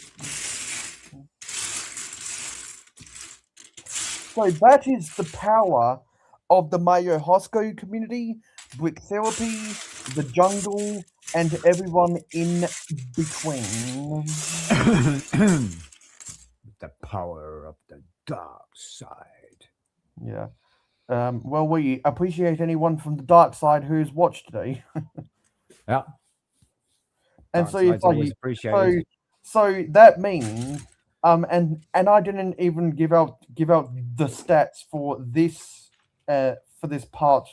So that is the power of the mayohosko community, Brick Therapy, the jungle, and everyone in between. The power of the dark side. Yeah. Well, we appreciate anyone from the dark side who's watched today. Yeah. And Dark so side's always appreciated. so that means and I didn't even give out the stats for this part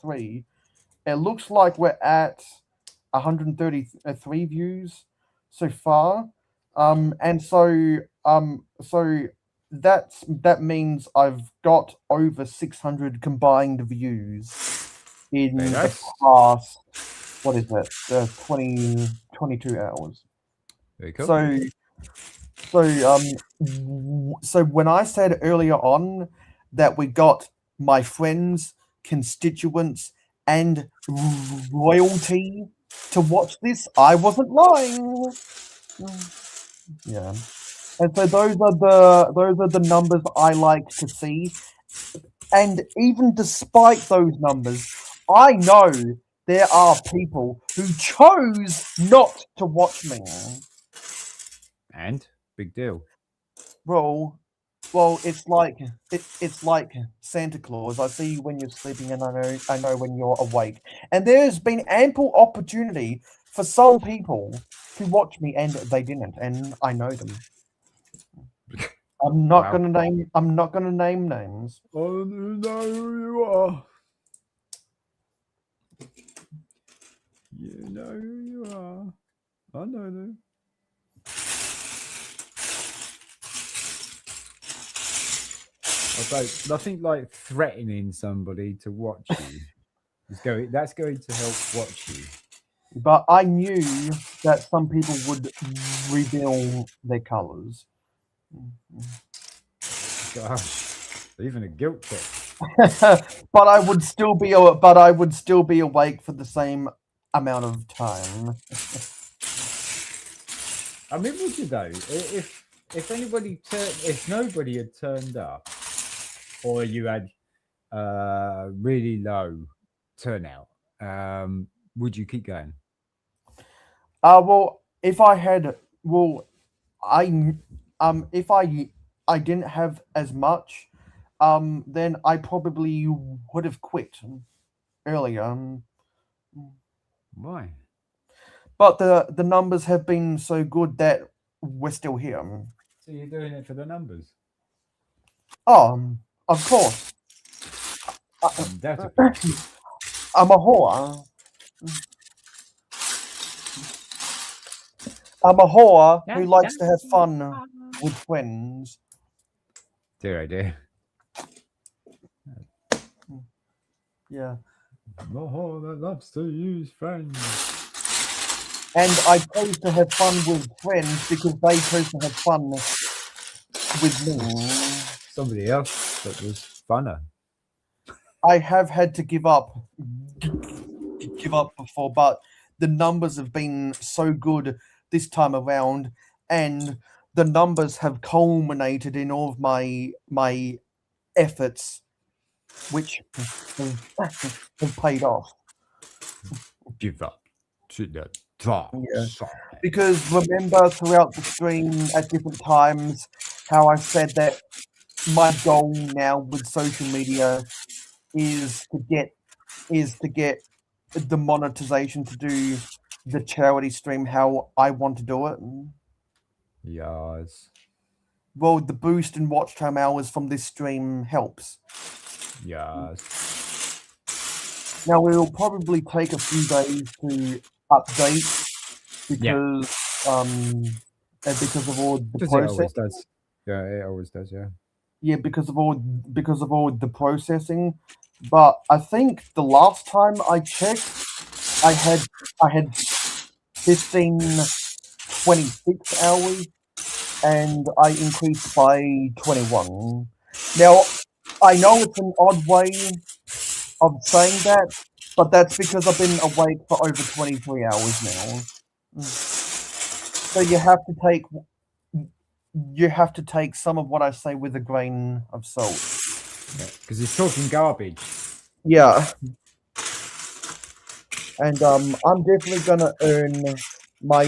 3. It looks like we're at 133 views so far. And so that means I've got over 600 combined views in the past, what is it, 22 hours. There you go. So when I said earlier on that we got my friends, constituents, and royalty to watch this, I wasn't lying. Yeah. And so those are the numbers I like to see. And even despite those numbers, I know there are people who chose not to watch me. And big deal. Well, it's like Santa Claus. I see you when you're sleeping, and I know when you're awake. And there's been ample opportunity for some people to watch me, and they didn't, and I know them. I'm not gonna name names. Oh, you know who you are. You know who you are. I know them. Although nothing like threatening somebody to watch you. That's going to help watch you. But I knew that some people would reveal their colors. Gosh, even a guilt trip. But I would still be awake for the same amount of time. I mean, would you though? If nobody had turned up, or you had really low turnout, would you keep going? Well, if I had, if I didn't have as much, then I probably would have quit earlier. Why? But the numbers have been so good that we're still here. So you're doing it for the numbers? Of course. Undoubtedly. I'm a whore. I'm a whore who likes to have fun with friends. Dear idea. Yeah. I'm a whore that loves to use friends. And I chose to have fun with friends because they chose to have fun with me. Somebody else that was funner. I have had to give up before, but the numbers have been so good this time around, and the numbers have culminated in all of my efforts, which have paid off. Give up to the dark side. Because remember throughout the stream at different times how I said that my goal now with social media is to get the monetization to do the charity stream how I want to do it. Yes. Well, the boost in watch time hours from this stream helps. Yes. Now it will probably take a few days to update because of all the process. It always does. Yeah, it always does. Yeah. Yeah, because of all the processing. But I think the last time I checked, I had 26 hours, and I increased by 21. Now I know it's an odd way of saying that, but that's because I've been awake for over 23 hours now. So you have to take some of what I say with a grain of salt. Because he's talking garbage. Yeah. And I'm definitely gonna earn my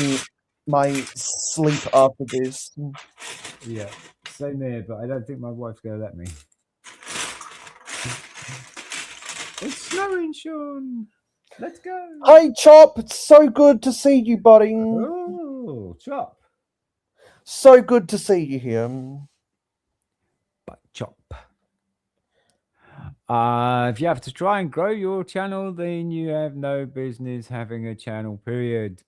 sleep after this. Yeah, same here, but I don't think my wife's gonna let me. It's snowing, Sean. Let's go. Hey Chop, it's so good to see you, buddy. Oh, Chop. So good to see you here. But Chop. If you have to try and grow your channel, then you have no business having a channel, period.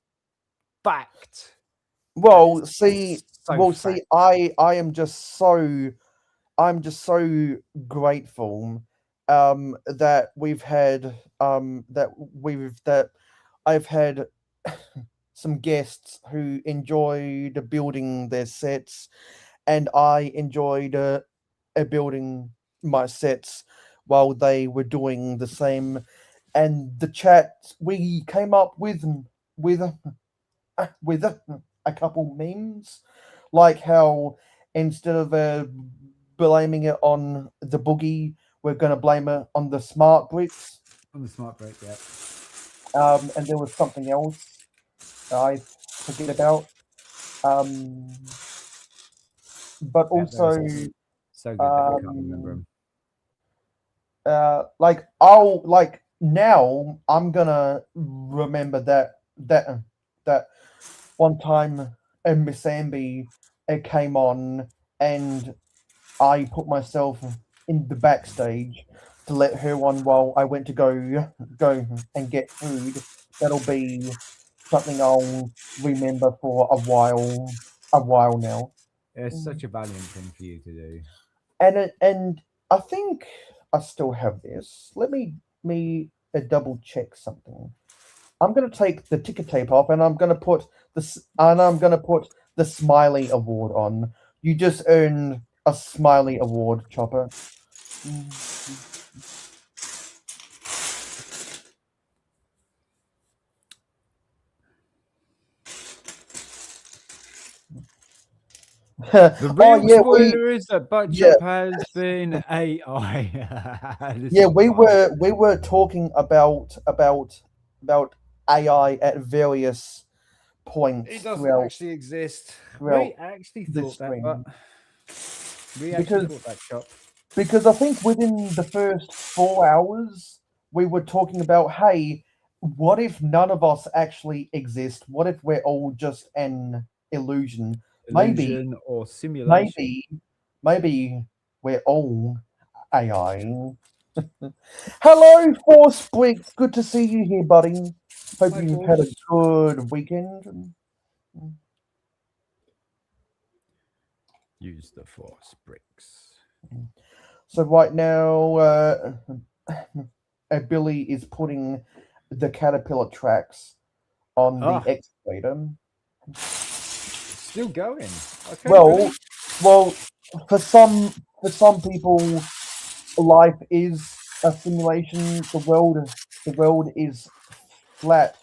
Fact. Well, see, fact. I'm just so grateful that I've had some guests who enjoyed building their sets, and I enjoyed building my sets while they were doing the same. And the chat, we came up with a couple memes, like how instead of blaming it on the boogie, we're going to blame it on the smart bricks. On the smart brick, yeah. And there was something else I forget about. But also, so good that I can't remember them. Now I'm gonna remember that one time Miss Amby came on and I put myself in the backstage to let her on while I went to go and get food. That'll be something I'll remember for a while now. It's such a valiant thing for you to do. And I think I still have this. Let me double check something. I'm gonna take the ticker tape off, and I'm gonna put the Smiley Award on. You just earned a Smiley Award, Chopper. The real Oh yeah, spoiler is that yeah. Buttchop has been AI. This Yeah, is we fun. were talking about AI at various points He doesn't throughout actually exist. throughout We actually this thought that, but stream we actually because thought that, Chop. because I think within the first 4 hours we were talking about, hey, what if none of us actually exist? What if we're all just an illusion? Illusion or simulation. Maybe we're all AI. Hello, Force Bricks. Good to see you here, buddy. Hope Hi, you've had a Force. good weekend. Use the Force bricks. So right now, Billy is putting the caterpillar tracks on the excavator. Still going. Okay, Well, Billy. well, for some people, life is a simulation. The world is flat.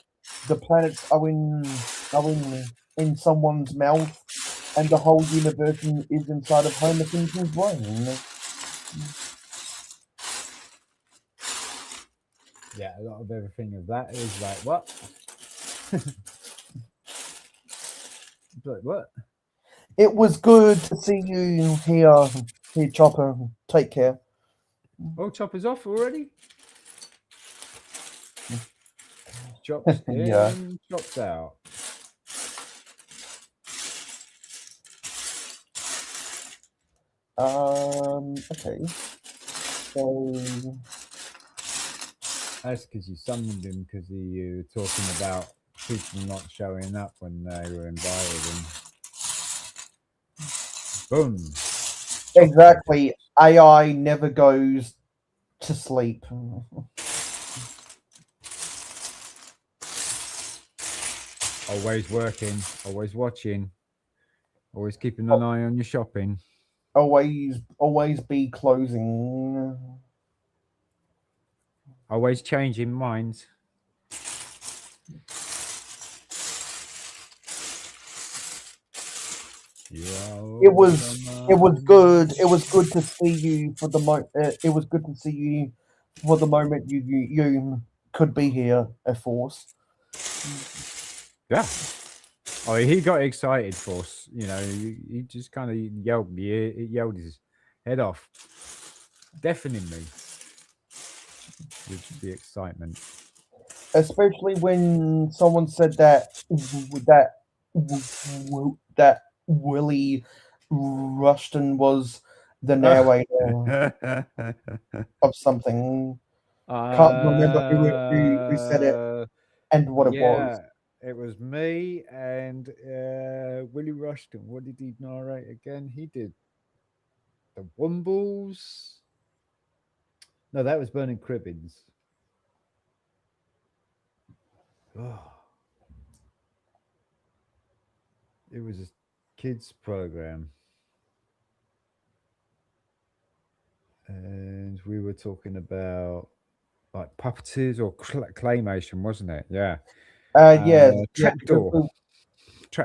The planets are in someone's mouth, and the whole universe is inside of Homer Simpson's brain. Yeah, a lot of everything of that is like what? Like what? It was good to see you here, Chopper. Take care. Oh, Chopper's off already. Chops in, Yeah. chops out. Okay. So that's because you summoned him because you were talking about people not showing up when they were invited. And boom. exactly, AI never goes to sleep. Always working, always watching, always keeping an eye on your shopping. Always be closing. Always changing minds. It was good. It was good to see you for the it was good to see you for the moment you could be here, a Force. Yeah. Oh, he got excited, Force. You know, he just kind of yelled his head off, deafening me with the excitement. Especially when someone said that Willie Rushton was the narrator of something. Can't remember who said it and what it was. It was me and Willie Rushton. What did he narrate again? He did the Wumbles. No, that was Burning Cribbins. Oh. It was a kids program. And we were talking about like puppeteers or claymation, wasn't it? Yeah. Trapdoor.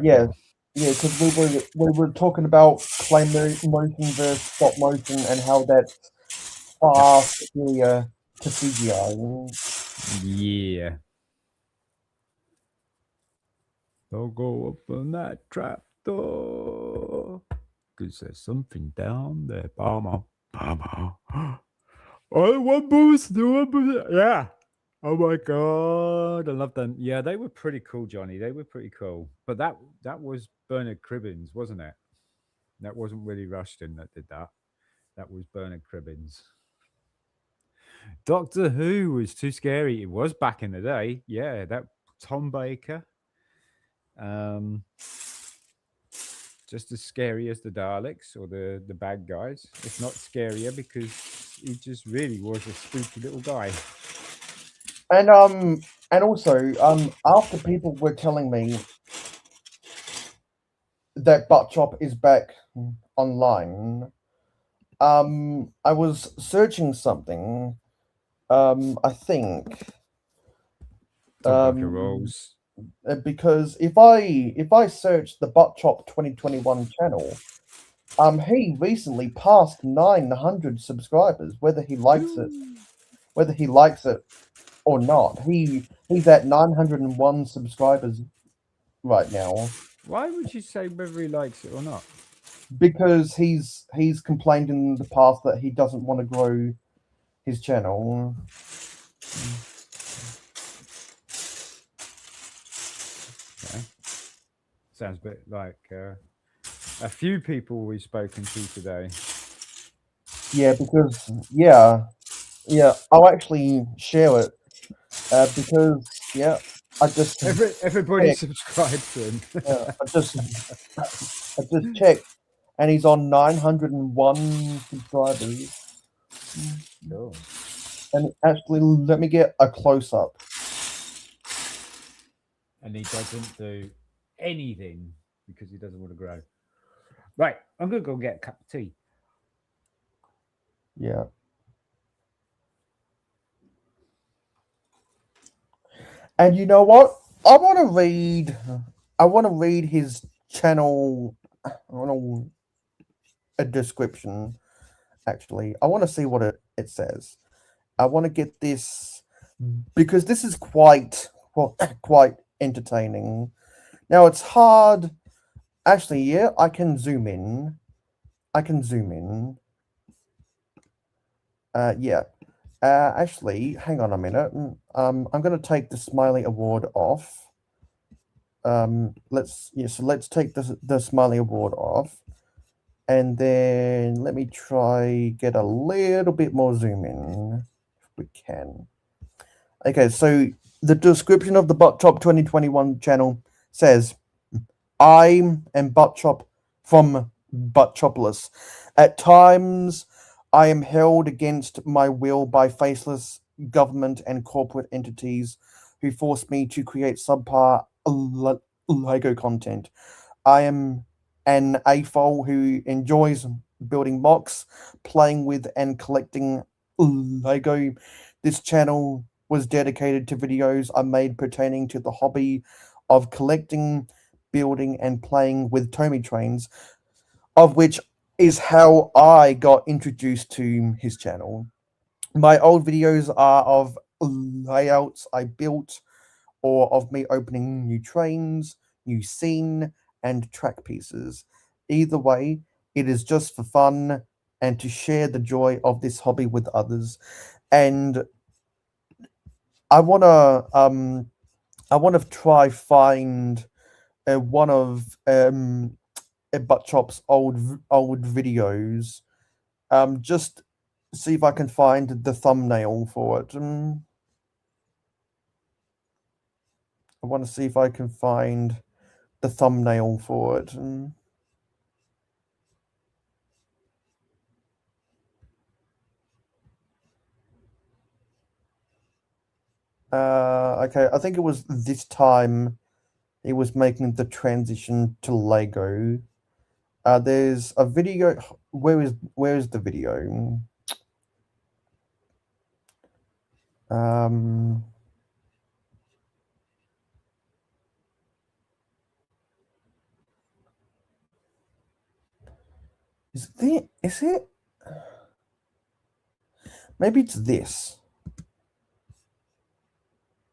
Yeah, because we were talking about clay motion versus stop motion and how that's far superior to CGI. Yeah. Don't go up on that trapdoor. Because there's something down there. Palmer. Oh, the one boost. Yeah. Oh my god. I love them. Yeah, they were pretty cool, Johnny. They were pretty cool. But that was Bernard Cribbins, wasn't it? That wasn't Willie Rushton that did that. That was Bernard Cribbins. Doctor Who was too scary. It was back in the day. Yeah, that Tom Baker. Just as scary as the Daleks or the bad guys, if not scarier, because just really was a spooky little guy. And also after people were telling me that Butt Chop is back online, I was searching something. I think Don't your rolls. because if I search the Butt Chop 2021 channel, he recently passed 900 subscribers. Whether he likes it or not, he's at 901 subscribers right now. Why would you say whether he likes it or not? Because he's complained in the past that he doesn't want to grow his channel. Okay. Sounds a bit like a few people we've spoken to today. Yeah, because yeah, I'll actually share it because I just Everybody checked. subscribe to him. I just checked, and he's on 901 subscribers. Cool. And actually, let me get a close up. And he doesn't do anything because he doesn't want to grow. Right, I'm gonna go get a cup of tea. Yeah. And you know what? I want to read his channel. I want a description. Actually, I want to see what it says. I want to get this because this is quite entertaining. Now it's hard. Actually, yeah, I can zoom in. Yeah. Actually, hang on a minute. I'm going to take the Smiley Award off. Let's take the Smiley Award off, and then let me try get a little bit more zoom in if we can. Okay, so the description of the Butt Chop 2021 channel says, "I am Butt Chop from Buttchopolis. At times, I am held against my will by faceless government and corporate entities who force me to create subpar Lego content. I am an AFOL who enjoys building mocks, playing with and collecting Lego. This channel was dedicated to videos I made pertaining to the hobby of collecting, building, and playing with Tomy trains, of which is how I got introduced to his channel. My old videos are of layouts I built or of me opening new trains, new scene, and track pieces. Either way, it is just for fun and to share the joy of this hobby with others. And I wanna try find one of Butt Chop's old videos. Just see if I can find the thumbnail for it. I want to see if I can find the thumbnail for it. Okay, I think it was this time he was making the transition to Lego. There's a video. Where is the video? Is it? Maybe it's this.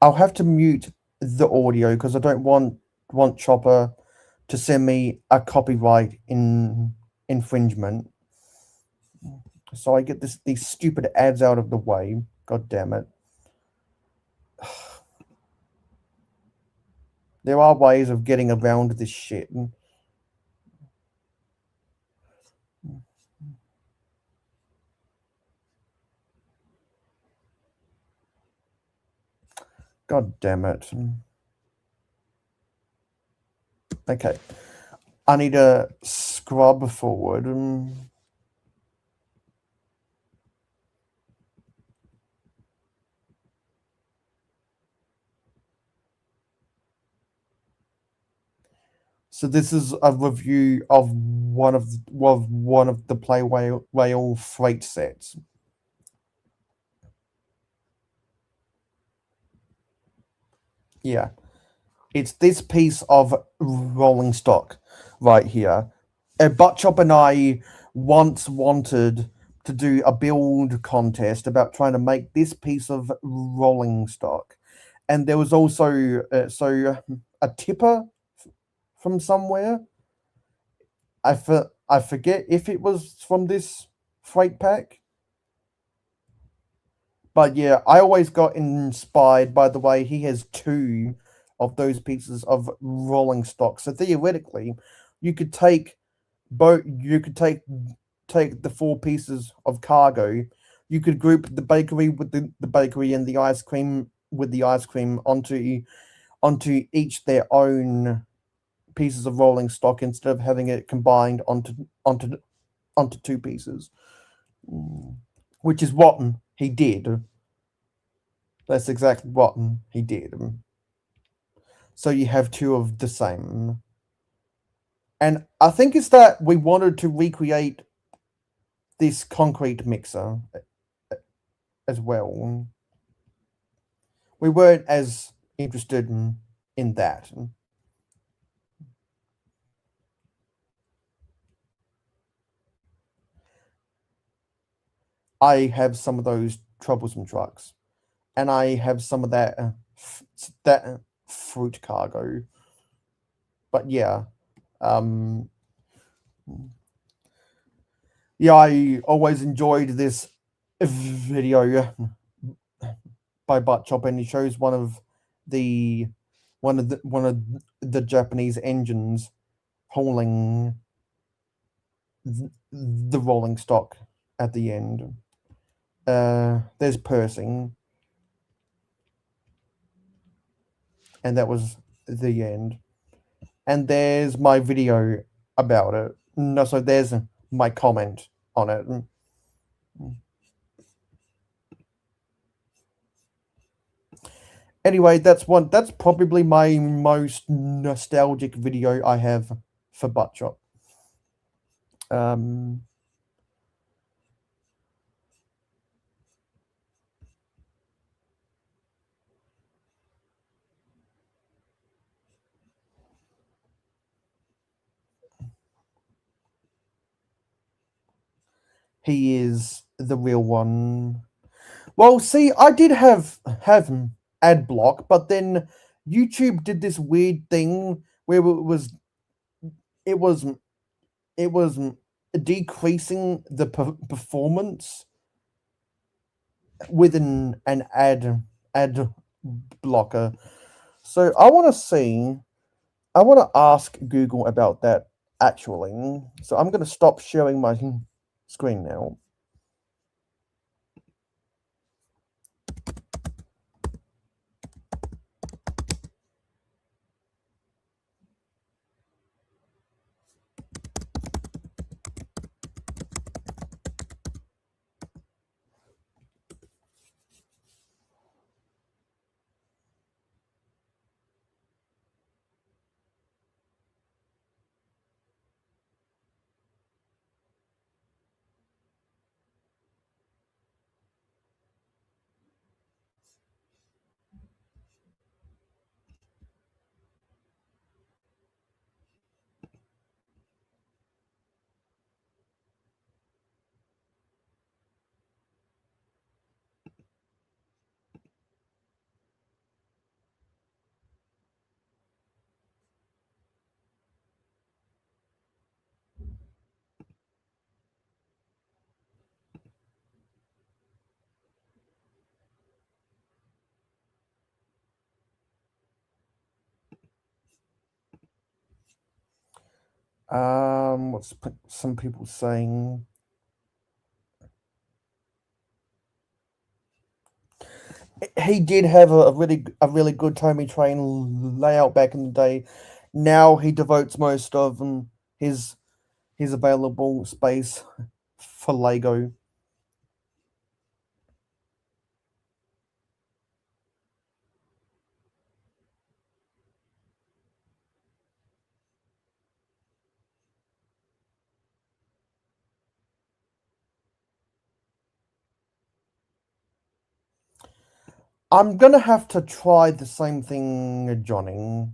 I'll have to mute the audio because I don't want Chopper to send me a copyright infringement. So I get these stupid ads out of the way. God damn it. There are ways of getting around this shit. God damn it. Okay. I need to scrub forward. So this is a review of one of the Play Rail freight sets. Yeah, it's this piece of rolling stock right here. Buttchop and I once wanted to do a build contest about trying to make this piece of rolling stock, and there was also a tipper from somewhere. I forget if it was from this freight pack. But yeah, I always got inspired by the way he has two of those pieces of rolling stock. So theoretically, you could take take the four pieces of cargo. You could group the bakery with the bakery and the ice cream with the ice cream onto each their own pieces of rolling stock instead of having it combined onto two pieces. Which is what he did. That's exactly what he did. So you have two of the same. And I think it's that we wanted to recreate this concrete mixer as well. We weren't as interested in that. I have some of those troublesome trucks, and I have some of that fruit cargo. But yeah, yeah, I always enjoyed this video by Buttchop, and he shows one of the Japanese engines hauling the rolling stock at the end. There's pursing, and that was the end. And there's my video about it. No, so there's my comment on it. Anyway, that's probably my most nostalgic video I have for Buttchop. He is the real one. Well, see, I did have ad block, but then YouTube did this weird thing where it was decreasing the performance with an ad blocker. So I want to ask Google about that actually. So I'm going to stop sharing my screen now. What's some people saying? He did have a really good Tommy Train layout back in the day. Now he devotes most of his available space for Lego. I'm gonna have to try the same thing, Johnny.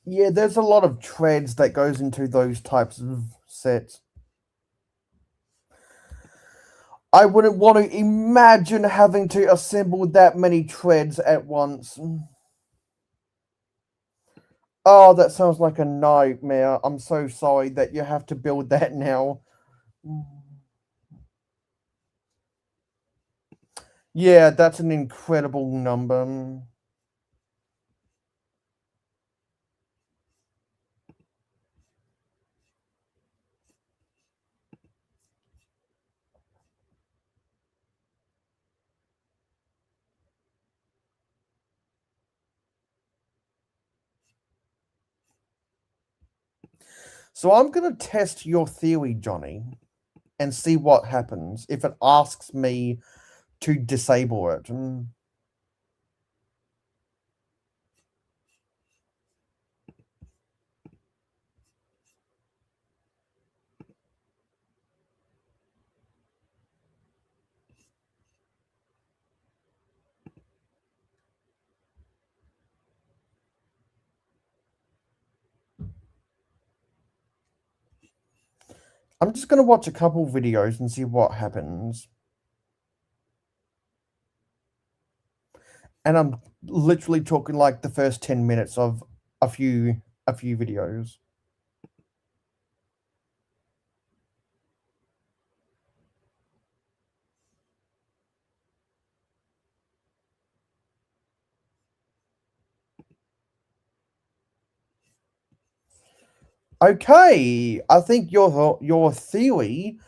Yeah, there's a lot of treads that goes into those types of sets. I wouldn't want to imagine having to assemble that many treads at once. Oh, that sounds like a nightmare. I'm so sorry that you have to build that now. Yeah, that's an incredible number. So I'm going to test your theory, Johnny, and see what happens if it asks me to disable it. I'm just going to watch a couple videos and see what happens. And I'm literally talking like the first 10 minutes of a few videos. Okay, I think your theory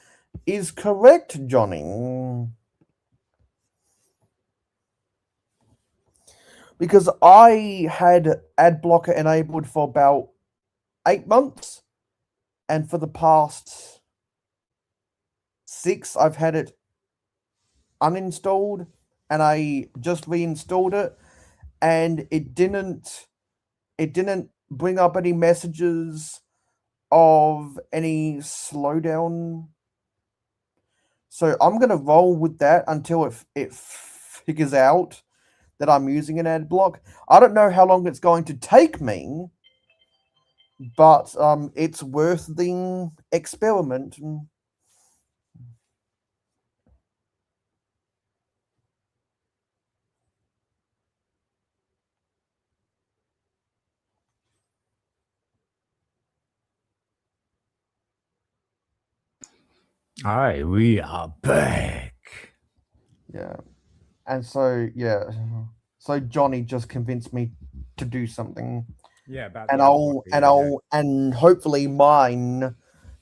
is correct, Johnny. Because I had ad blocker enabled for about 8 months, and for the past 6 I've had it uninstalled, and I just reinstalled it, and it didn't bring up any messages of any slowdown. So I'm gonna roll with that until it figures out that I'm using an ad block. I don't know how long it's going to take me, but it's worth the experiment. Hi, we are back. Yeah, and so yeah, so Johnny just convinced me to do something. Yeah, about And the I'll ad blocker, and hopefully my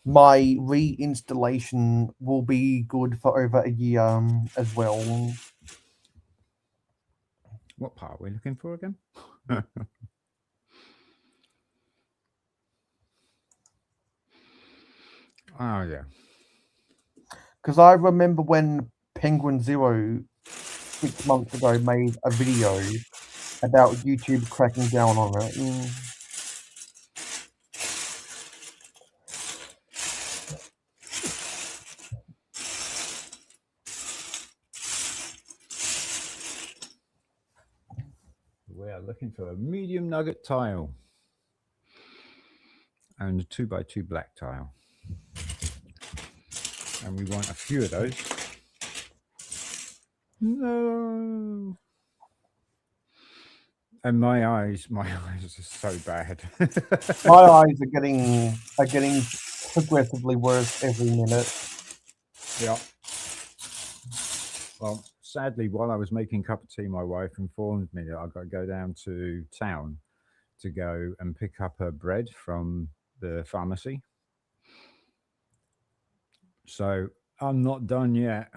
reinstallation will be good for over a year as well. What part are we looking for again? Oh yeah. Because I remember when Penguin Zero 6 months ago made a video about YouTube cracking down on it. We are looking for a medium nugget tile and a 2x2 black tile. And we want a few of those. No. And my eyes are so bad. My eyes are getting progressively worse every minute. Yeah. Well, sadly, while I was making a cup of tea, my wife informed me that I've got to go down to town to go and pick up her bread from the pharmacy. So I'm not done yet.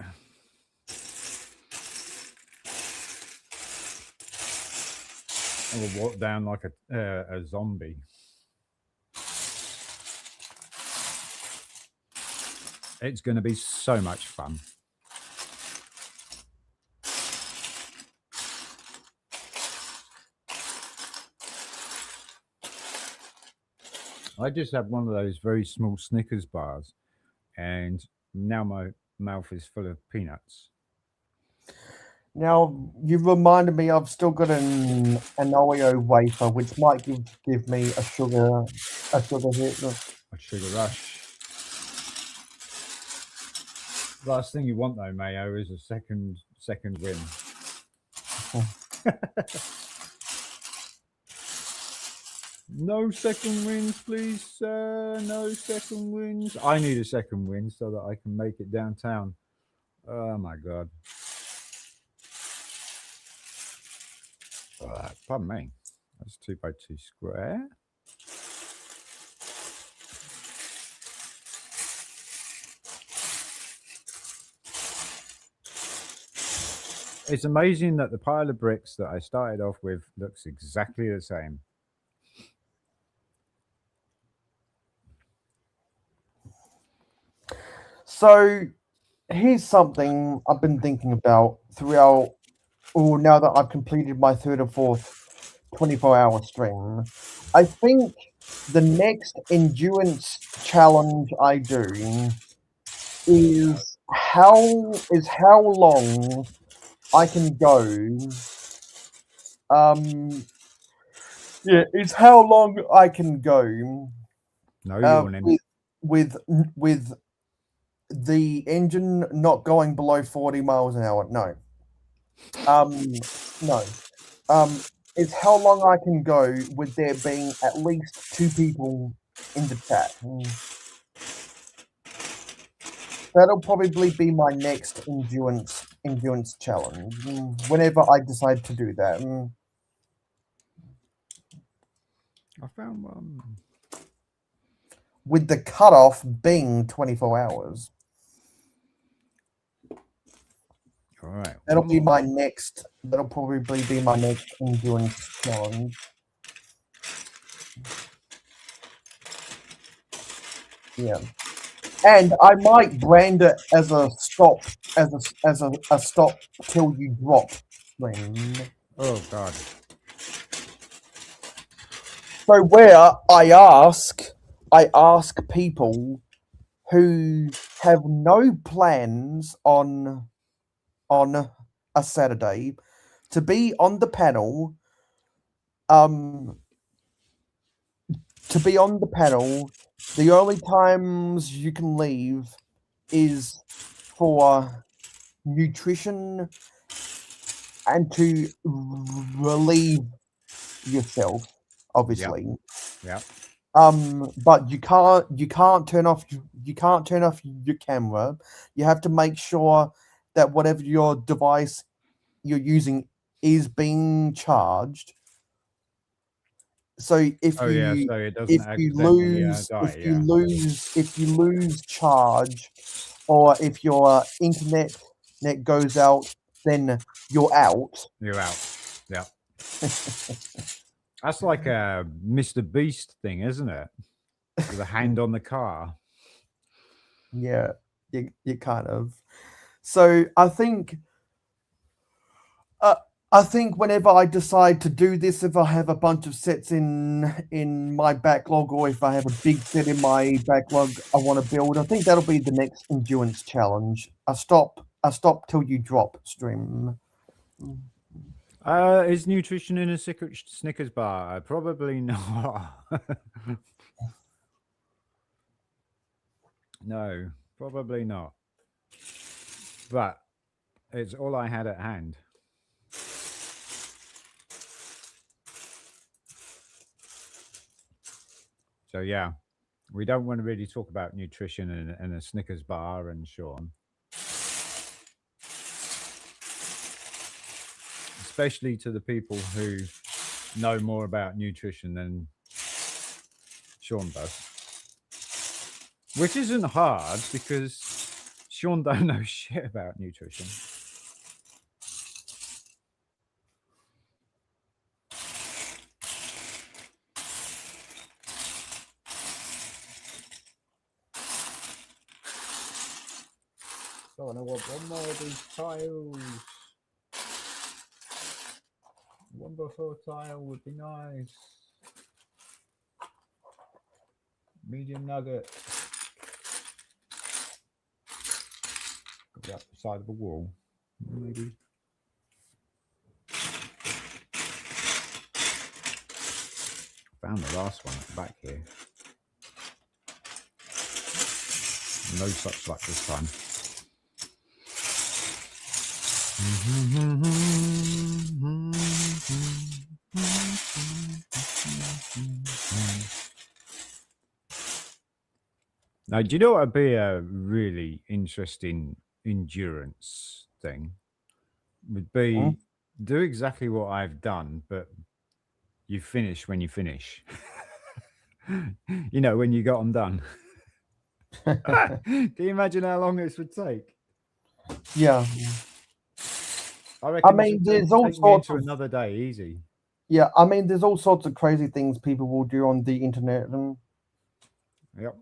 I will walk down like a zombie. It's going to be so much fun. I just had one of those very small Snickers bars, and now my mouth is full of peanuts. Now, you've reminded me I've still got an Oreo wafer, which might give me a sugar hit. A sugar rush. Last thing you want though, Mayo, is a second win. No second wins, please, sir. No second wins. I need a second win so that I can make it downtown. Oh my god. Pardon me. That's 2x2 square. It's amazing that the pile of bricks that I started off with looks exactly the same. So, here's something I've been thinking about throughout, or now that I've completed my third or fourth 24-hour stream. I think the next endurance challenge I do is how long I can go. It's how long I can go. No yawning. With the engine not going below 40 miles an hour. No. No. It's how long I can go with there being at least 2 people in the chat. That'll probably be my next endurance challenge. Whenever I decide to do that. I found one. With the cutoff being 24 hours. All right. That'll be my next. That'll probably be my next endurance challenge. Yeah, and I might brand it as a stop, as a stop till you drop stream. Oh god. So where I ask people who have no plans on a Saturday to be on the panel. The only times you can leave is for nutrition and to relieve yourself, obviously. Yeah. But you can't turn off your camera. You have to make sure that whatever your device you're using is being charged. So if so it doesn't if you lose charge, or if your internet goes out, then you're out. You're out. Yeah. That's like a Mr. Beast thing, isn't it? With a hand on the car. Yeah. You kind of. So I think whenever I decide to do this, if I have a bunch of sets in my backlog, or if I have a big set in my backlog I want to build, I think that'll be the next endurance challenge. I stop till you drop stream. Is nutrition in a Snickers bar? Probably not. No, probably not. But it's all I had at hand. So yeah, we don't want to really talk about nutrition and a Snickers bar and Sean. Especially to the people who know more about nutrition than Sean does. Which isn't hard because Sean don't know shit about nutrition. So I want one more of these tiles. One before tile would be nice. Medium nugget. Go up the side of the wall. Maybe. Found the last one at the back here. No such luck this time. Now, do you know what would be a really interesting endurance thing? Would be do exactly what I've done, but you finish when you finish. You know, when you got them done. Can you imagine how long this would take? Yeah. I reckon mean, there's all sorts of another day easy. Yeah, I mean, there's all sorts of crazy things people will do on the internet. And yep.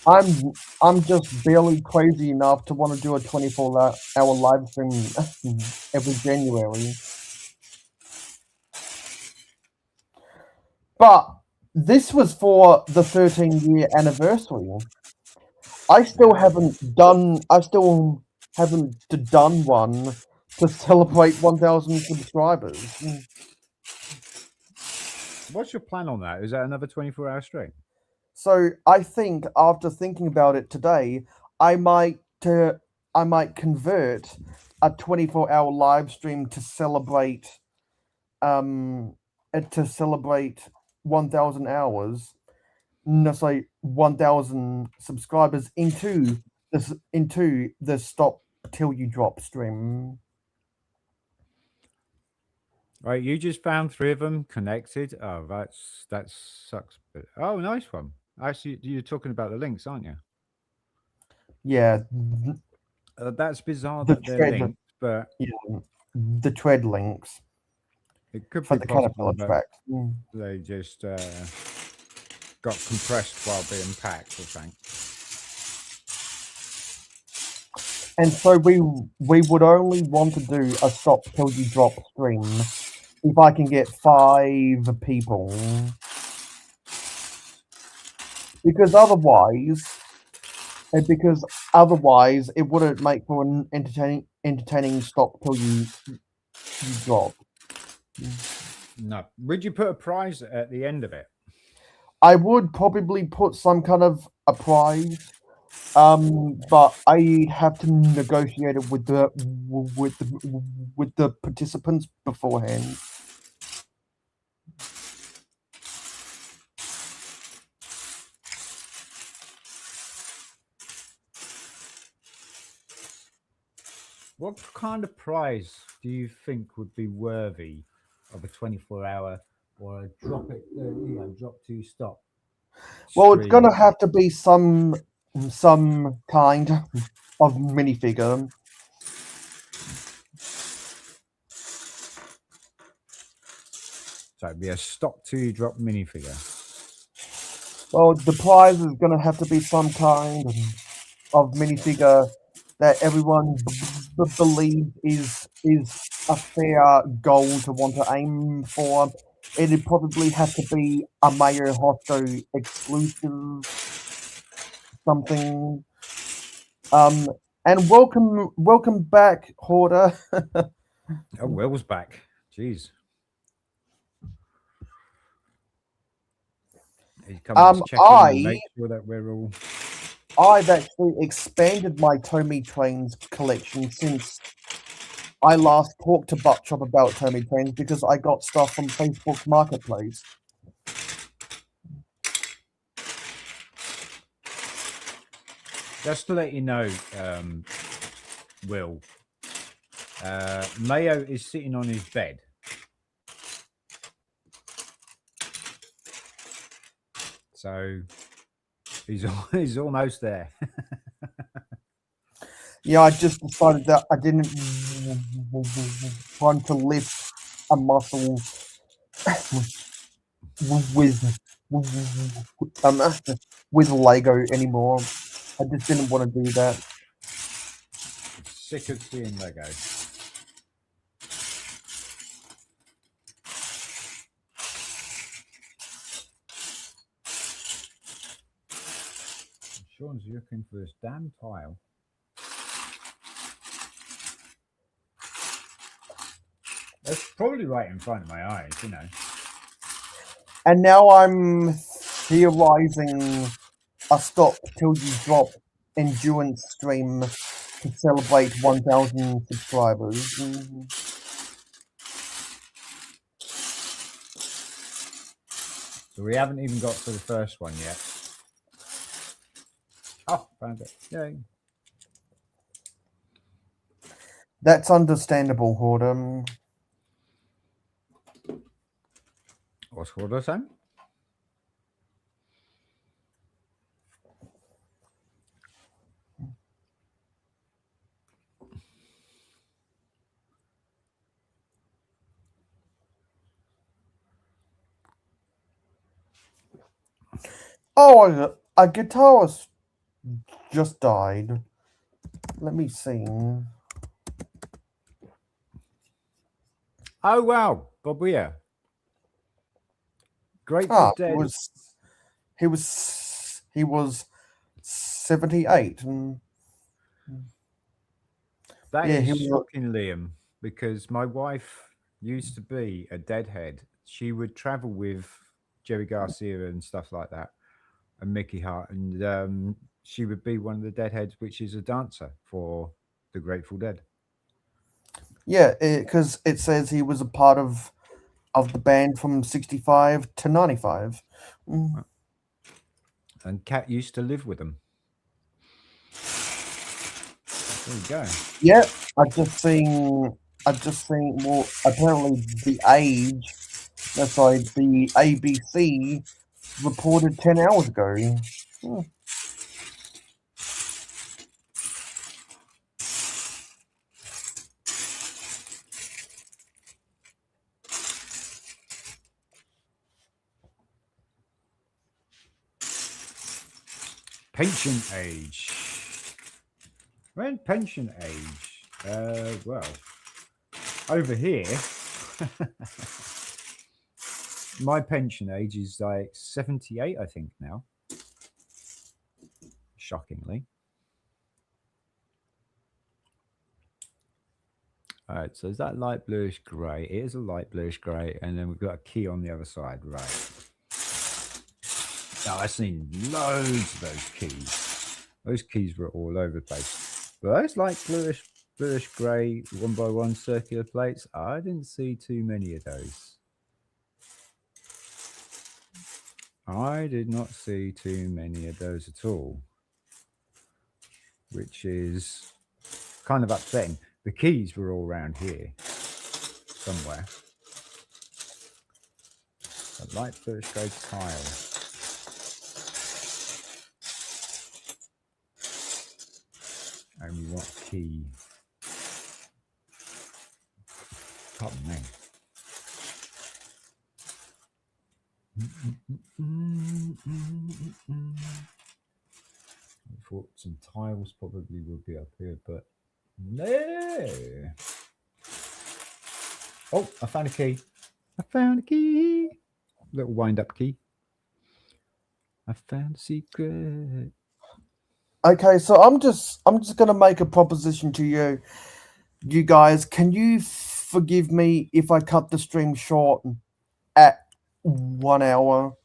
I'm just barely crazy enough to want to do a 24-hour live stream every January. But this was for the 13-year anniversary. I still haven't done one to celebrate 1,000 subscribers. What's your plan on that? Is that another 24-hour stream? So I think after thinking about it today, I might convert a 24-hour live stream to celebrate 1,000 hours, no, sorry, 1,000 subscribers into the stop till you drop stream. Right, you just found 3 of them connected. Oh, that sucks. But, oh, nice one. Actually, you're talking about the links, aren't you? Yeah. That's bizarre that they're linked, but yeah, the tread links. It could for be the possible Caterpillar track. they just got compressed while being packed, I think. And so we would only want to do a stop till you drop stream if I can get 5 people, because otherwise it wouldn't make for an entertaining stop till you drop. No. Would you put a prize at the end of it? I would probably put some kind of a prize, but I have to negotiate it with the participants beforehand. What kind of prize do you think would be worthy of a 24-hour or a drop to stop? Well, it's gonna have to be some kind of minifigure. So it'd be a stop to drop minifigure. Well, the prize is going to have to be some kind of minifigure that everyone believes is a fair goal to want to aim for. It'd probably have to be a mayohosko exclusive something. And welcome back, Hoarder. Oh, Will's back. Jeez. He's coming to check in and make sure that we're all. I've actually expanded my Tommy Trains collection since I last talked to Buckshop about Tommy Trains because I got stuff from Facebook Marketplace. Just to let you know, Will, Mayo is sitting on his bed. So he's almost there. Yeah, I just decided that I didn't want to lift a muscle with Lego anymore. I just didn't want to do that. Sick of seeing Lego. Sean's looking for his damn tile. That's probably right in front of my eyes, you know. And now I'm theorizing a stop till you drop endurance stream to celebrate 1,000 subscribers. So we haven't even got to the first one yet. Oh, found it. Yay. That's understandable, Hoarder. What's Hoarder saying? Oh, a guitarist just died. Let me see. Oh, wow. Bob Weir. Grateful Dead. He was 78. That Yeah, is he was- shocking, Liam, because my wife used to be a Deadhead. She would travel with Jerry Garcia and stuff like that, and Mickey Hart, and she would be one of the Deadheads, which is a dancer for the Grateful Dead. Yeah, because it says he was a part of the band from 65 to 95. And Kat used to live with them. There you go. Yeah, I've just seen. Well, apparently the the ABC reported 10 hours ago. Pension age. When pension age? Well, over here, my pension age is like 78, I think now. Shockingly. All right, so is that light bluish grey? It is a light bluish grey, and then we've got a key on the other side, right? Now, I've seen loads of those keys. Those keys were all over the place. But those light bluish grey 1x1 circular plates, I didn't see too many of those. I did not see too many of those at all, which is kind of upsetting. The keys were all around here somewhere. A light bluish grey tile. And we want a key. Pardon me. I thought some tiles probably would be up here, but no. Oh, I found a key. I found a key. Little wind-up key. I found a secret. Okay, so I'm just gonna make a proposition to you. You guys, can you forgive me if I cut the stream short at 1 hour?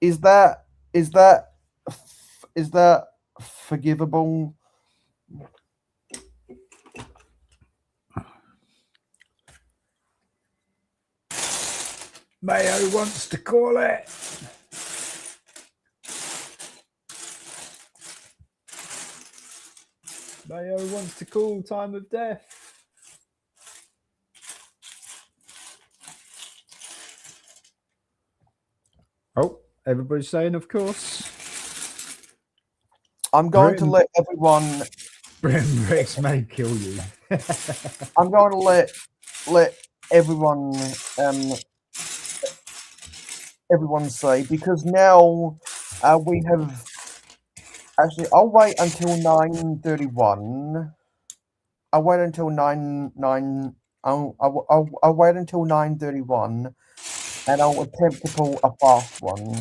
Is that forgivable? Mayo wants to call it. Mayo wants to call time of death. Oh, everybody's saying, of course. I'm going to let everyone. Rex may kill you. I'm going to let everyone everyone say, because now we have. Actually, I'll wait until 9:31. I'll wait until 9. I'll wait until 9:31, and I'll attempt to pull a fast one.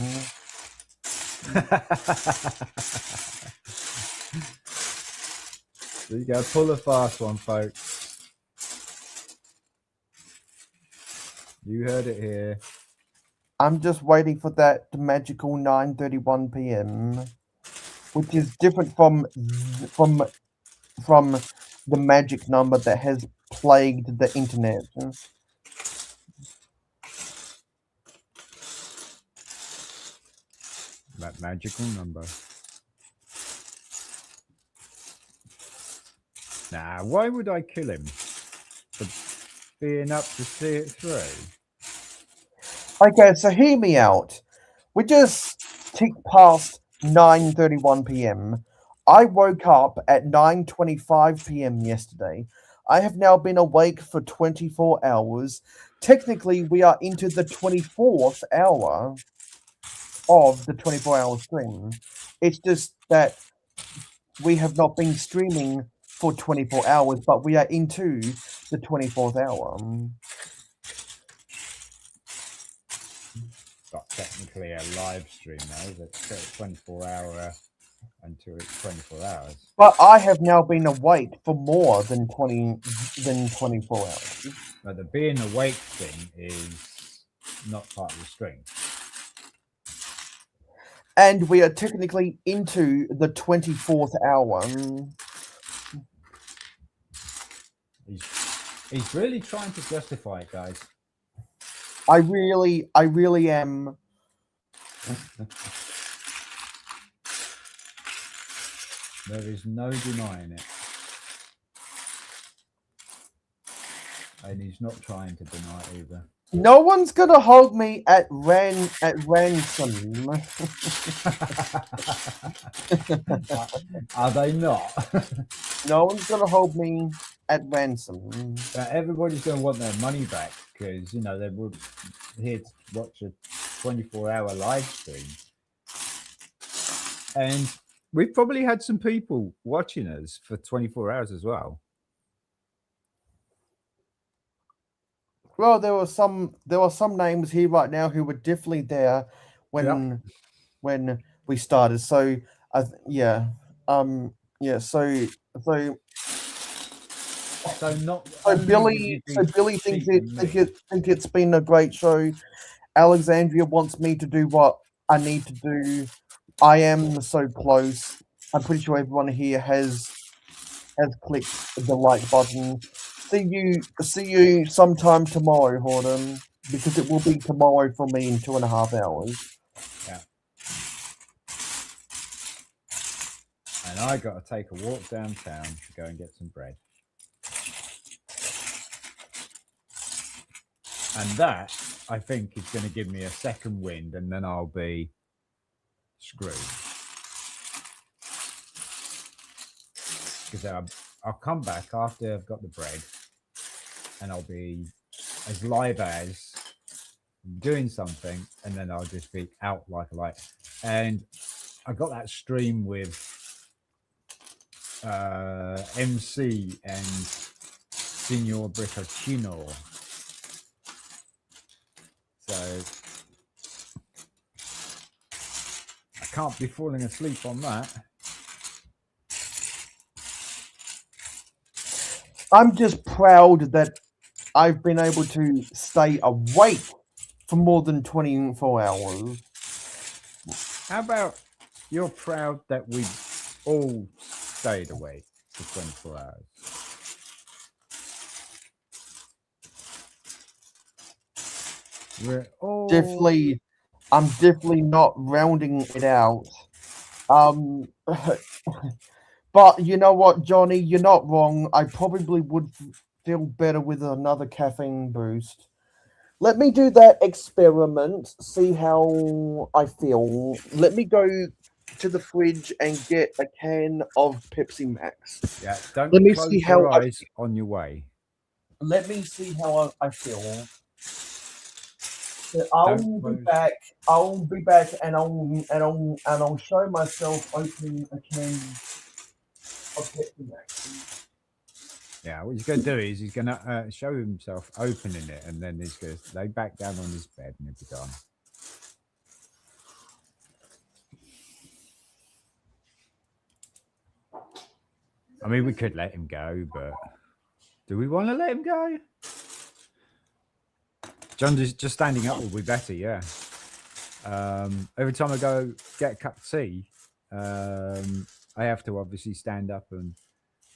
So you go, pull a fast one, folks. You heard it here. I'm just waiting for that magical 9:31 p.m., which is different from the magic number that has plagued the internet. That magical number. Nah, why would I kill him? For being up to see it through. Okay, so hear me out. We just ticked past 9:31 p.m. I woke up at 9:25 p.m. yesterday. I have now been awake for 24 hours. Technically, we are into the 24th hour of the 24-hour stream. It's just that we have not been streaming for 24 hours, but we are into the 24th hour. It's not technically a live stream now, is it? It's 24 hour until it's 24 hours. But I have now been awake for more than 24 hours. But the being awake thing is not part of the stream. And we are technically into the 24th hour. He's really trying to justify it, guys. I really am. There is no denying it. And he's not trying to deny it either. No one's gonna hold me at ransom. Are they not? No one's gonna hold me at ransom. Everybody's going to want their money back because, you know, they were here to watch a 24-hour live stream. And we've probably had some people watching us for 24 hours as well. Well, there were some names here right now who were definitely there when we started. So so Billy thinks it's been a great show. Alexandria wants me to do what I need to do. I am so close. I'm pretty sure everyone here has clicked the like button. See you sometime tomorrow, Horden, because it will be tomorrow for me in 2.5 hours. Yeah. And I got to take a walk downtown to go and get some bread. And that, I think, is going to give me a second wind, and then I'll be screwed. Because I'll come back after I've got the bread, and I'll be as live as doing something, and then I'll just be out like a light. And I got that stream with MC and Signor Briccacino. So I can't be falling asleep on that. I'm just proud that I've been able to stay awake for more than 24 hours. How about you're proud that we all stayed awake for 24 hours? We're all I'm definitely not rounding it out. But you know what, Johnny, you're not wrong. I probably would feel better with another caffeine boost. Let me do that experiment, see how I feel. Let me go to the fridge and get a can of Pepsi Max. Yeah, don't Let me close see your how eyes on your way. Let me see how I feel. So I'll Don't be close. back. I'll be back, and I'll show myself opening a can of Pepsi Max. Yeah, what he's going to do is he's going to show himself opening it, and then he's going to lay back down on his bed and he'll be gone. I mean, we could let him go, but do we want to let him go? John just standing up will be better, yeah. Every time I go get a cup of tea, I have to obviously stand up and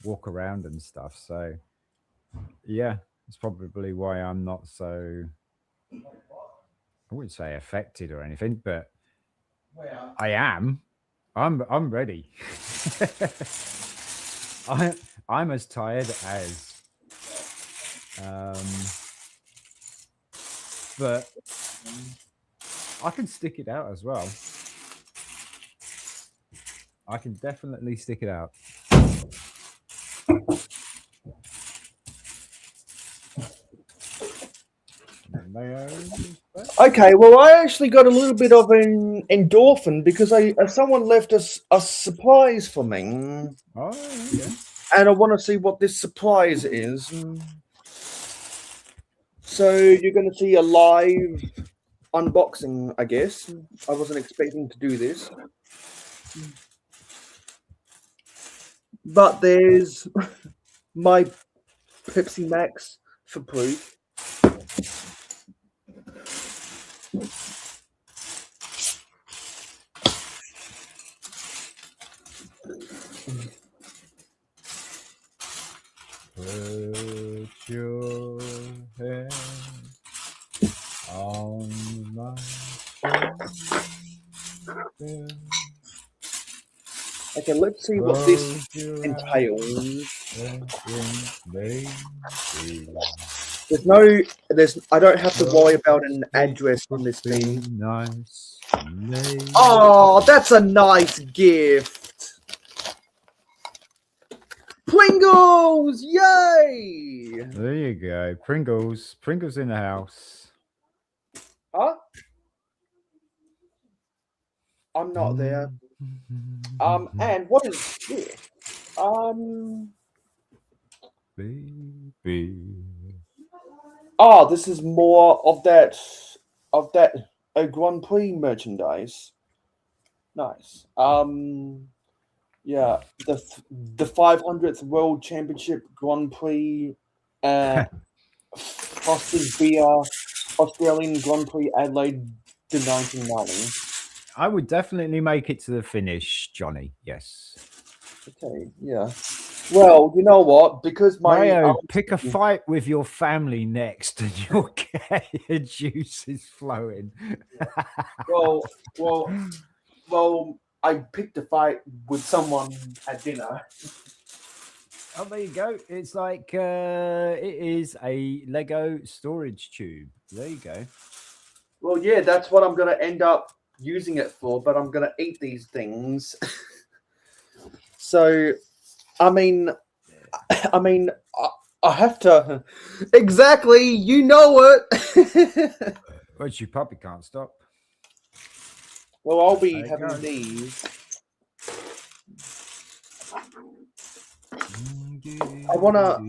walk around and stuff. So, yeah, it's probably why I'm not so, I wouldn't say affected or anything, but I am. I'm ready. I'm as tired as, but I can stick it out as well. I can definitely stick it out. Okay, well, I actually got a little bit of an endorphin because someone left us a surprise for me. Oh, yeah. And I want to see what this surprise is. So you're going to see a live unboxing, I guess. I wasn't expecting to do this. But there's my Pepsi Max for proof. Put your hand on my shoulder. Okay, let's see what this entails. I don't have to worry about an address on this thing. Nice. Oh, that's a nice gift. Pringles! Yay! There you go. Pringles. Pringles in the house. Huh? I'm not there. And what is this? Baby. Oh, this is more of that Grand Prix merchandise. Nice. Yeah, the 500th World Championship Grand Prix, Foster's Beer, Australian Grand Prix Adelaide to 1990. I would definitely make it to the finish, Johnny. Yes. Okay, yeah. Well, you know what? Because Mayo, pick a fight with your family next, and you'll get your juices flowing. well, I picked a fight with someone at dinner. Oh, there you go. It's like it is a Lego storage tube. There you go. Well, yeah, that's what I'm going to end up using it for, but I'm going to eat these things. So, I mean, I have to. Exactly, you know it. But you probably can't stop. Well, I'll be There it having goes. these. I wanna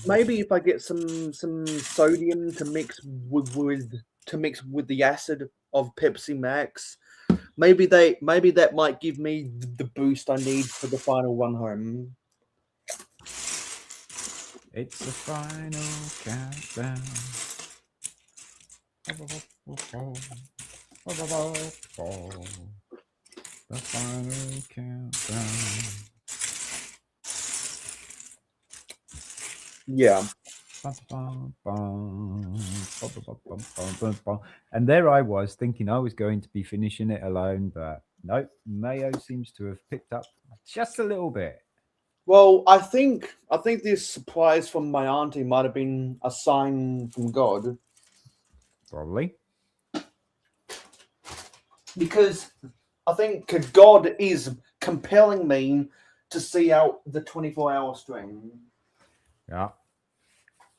maybe if I get some sodium to mix with the acid of Pepsi Max, maybe that might give me the boost I need for the final run home. It's the final countdown. The final countdown. Yeah. And there I was thinking I was going to be finishing it alone, but nope, Mayo seems to have picked up just a little bit. Well, I think this surprise from my auntie might have been a sign from God. Probably. Because I think God is compelling me to see out the 24-hour stream. Yeah.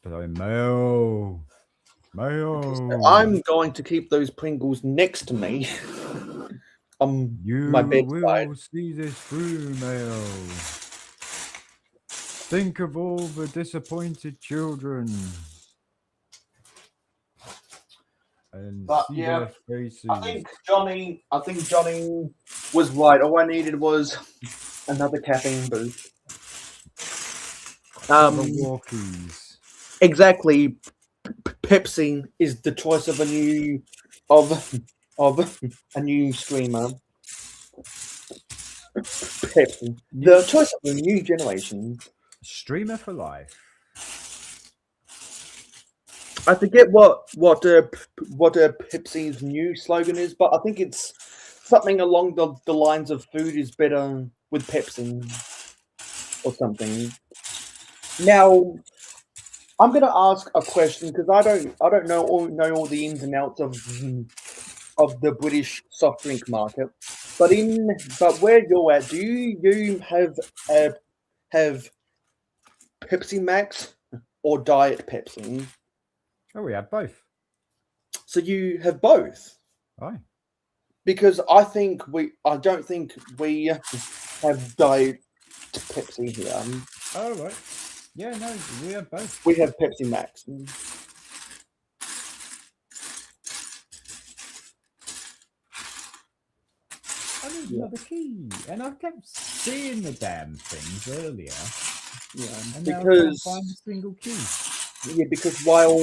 But Mayo. I'm going to keep those Pringles next to me. You my bedside. will see this through, Mayo. Think of all the disappointed children. And But, see yeah, their faces. I think Johnny was right. All I needed was another caffeine boost. Walkies. Exactly. Pepsi is the choice of a new streamer. Pepsi, the choice of a new generation. Streamer for life. I forget what Pepsi's new slogan is, but I think it's something along the lines of "food is better with Pepsi" or something. Now, I'm going to ask a question because I don't know all the ins and outs of the British soft drink market, but where you're at, do you have Pepsi Max or Diet Pepsi? Oh, we have both. So you have both. Aye. Because I don't think we have Diet Pepsi here. Oh, right. Yeah, no, we have both. We have Pepsi Max. I need another key. And I kept seeing the damn things earlier. Yeah, and now I can't find a single key. Yeah, because while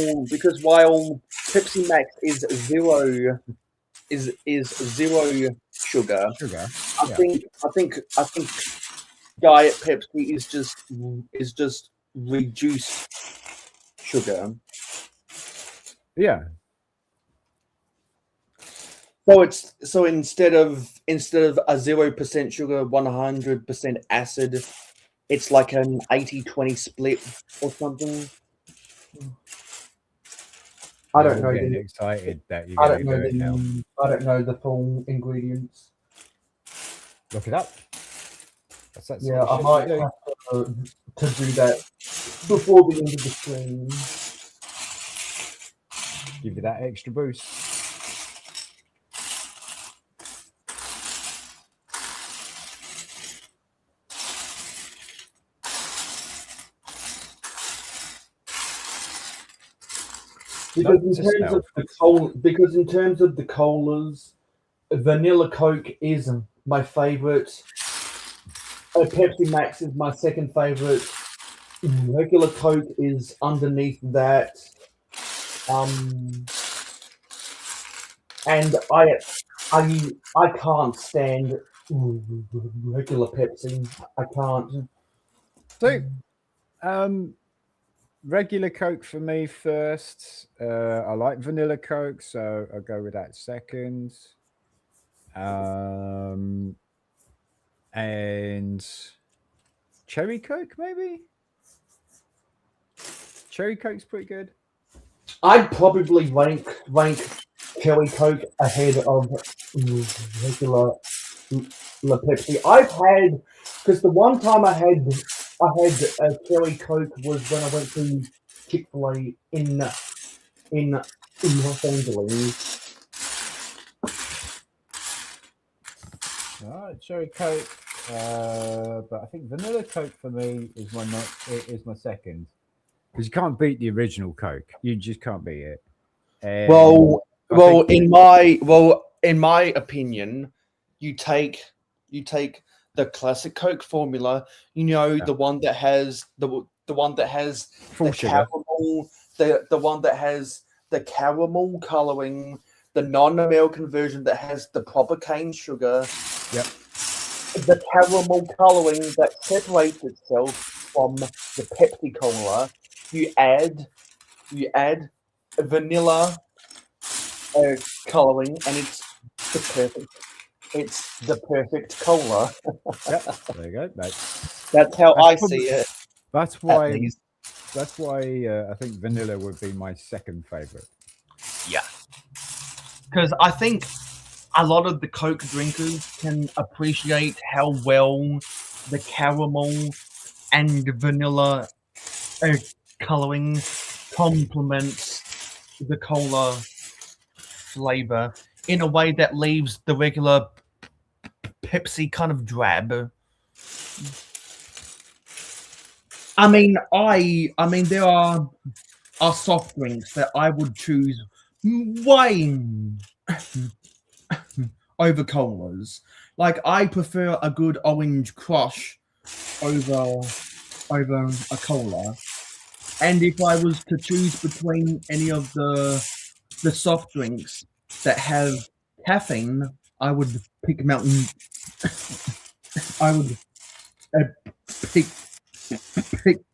Pepsi Max is zero sugar. I think Diet Pepsi is just reduced sugar. Yeah. So instead of a 0% sugar, 100% acid, it's like an 80-20 split or something. I don't know. Getting excited that you're I going don't to do it now. I don't know the full ingredients. Look it up. That's that Yeah, I shit might you do. have to do that before the end of the stream. Give you that extra boost. Because in terms of the colas, Vanilla Coke is my favorite. Pepsi Max is my second favorite. Regular Coke is underneath that. And I can't stand regular Pepsi. I can't. So, regular Coke for me first. I like vanilla Coke, so I'll go with that second. And cherry Coke, maybe? Cherry Coke's pretty good. I'd probably rank cherry Coke ahead of regular Pepsi. Because the one time I had a cherry Coke was when I went to Chick-fil-A in Los Angeles, Alright, cherry Coke. But I think vanilla Coke for me is my second. Because you can't beat the original Coke. You just can't beat it. And in my opinion, you take the classic Coke formula. The one that has the full the sugar. caramel, the one that has the caramel coloring, the non-American version that has the proper cane sugar. Yep. The caramel coloring that separates itself from the Pepsi Cola. You add vanilla coloring, and it's the perfect cola. Yep. There you go. That's how I see it. That's why. I think vanilla would be my second favorite. Yeah, because I think a lot of the Coke drinkers can appreciate how well the caramel and vanilla coloring complements the cola flavor in a way that leaves the regular Pepsi kind of drab. I mean, there are soft drinks that I would choose way over colas. Like, I prefer a good orange crush over a cola. And if I was to choose between any of the soft drinks that have caffeine, I would pick Mountain. I would pick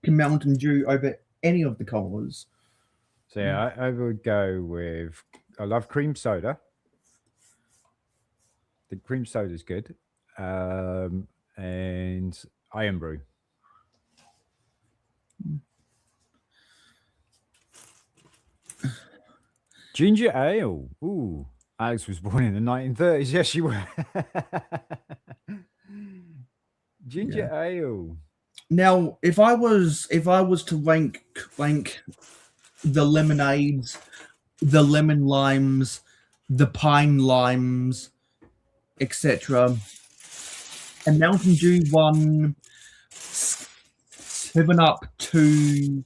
Mountain Dew over any of the colas. So yeah, I would go with. I love cream soda. The cream soda is good, and Iron Brew. Ginger ale. Ooh, Alex was born in the 1930s. Yes, you were. Ginger ale. Now, if I was to rank the lemonades, the lemon limes, the pine limes, etc., and Mountain Dew 1, 7-Up 2,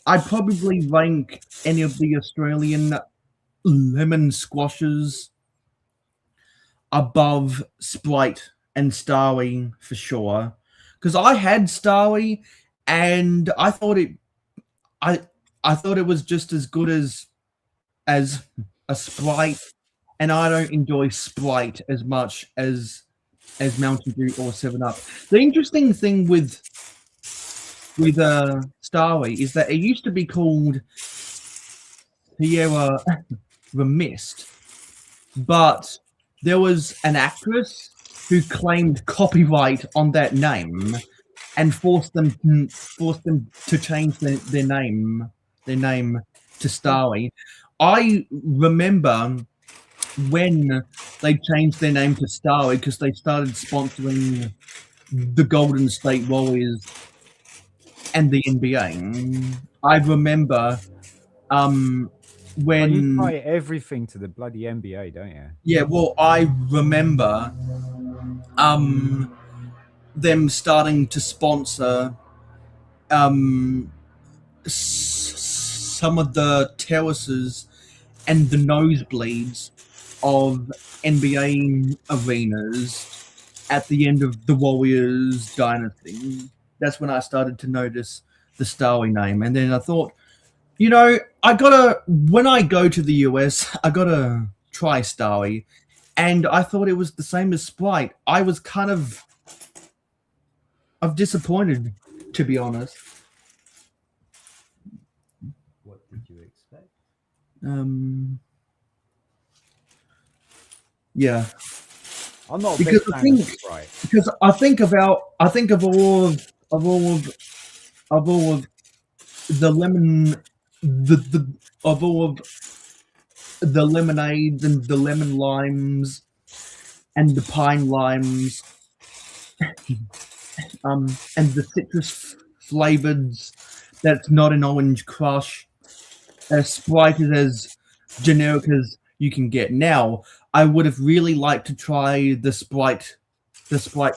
I'd probably rank any of the Australian lemon squashes above Sprite and Starry for sure. Because I had Starry and I thought it was just as good as a Sprite, and I don't enjoy Sprite as much as Mountain Dew or 7-Up. The interesting thing with Starry is that it used to be called Sierra the Mist, but there was an actress who claimed copyright on that name and forced them to change their name to Starry. I remember when they changed their name to Starry because they started sponsoring the Golden State Warriors and the NBA. I remember when you tie everything to the bloody NBA, don't you? Yeah, well, I remember them starting to sponsor some of the terraces and the nosebleeds of NBA arenas at the end of the Warriors dynasty. That's when I started to notice the Starry name. And then I thought, when I go to the US, I gotta try Starry. And I thought it was the same as Sprite. I was kind of disappointed, to be honest. What did you expect? Yeah. I'm not a big fan of Sprite. Because I think of all of the lemon, of all of the lemonades and the lemon limes and the pine limes, and the citrus flavors that's not an orange crush. Sprite is as generic as you can get. Now, I would have really liked to try the Sprite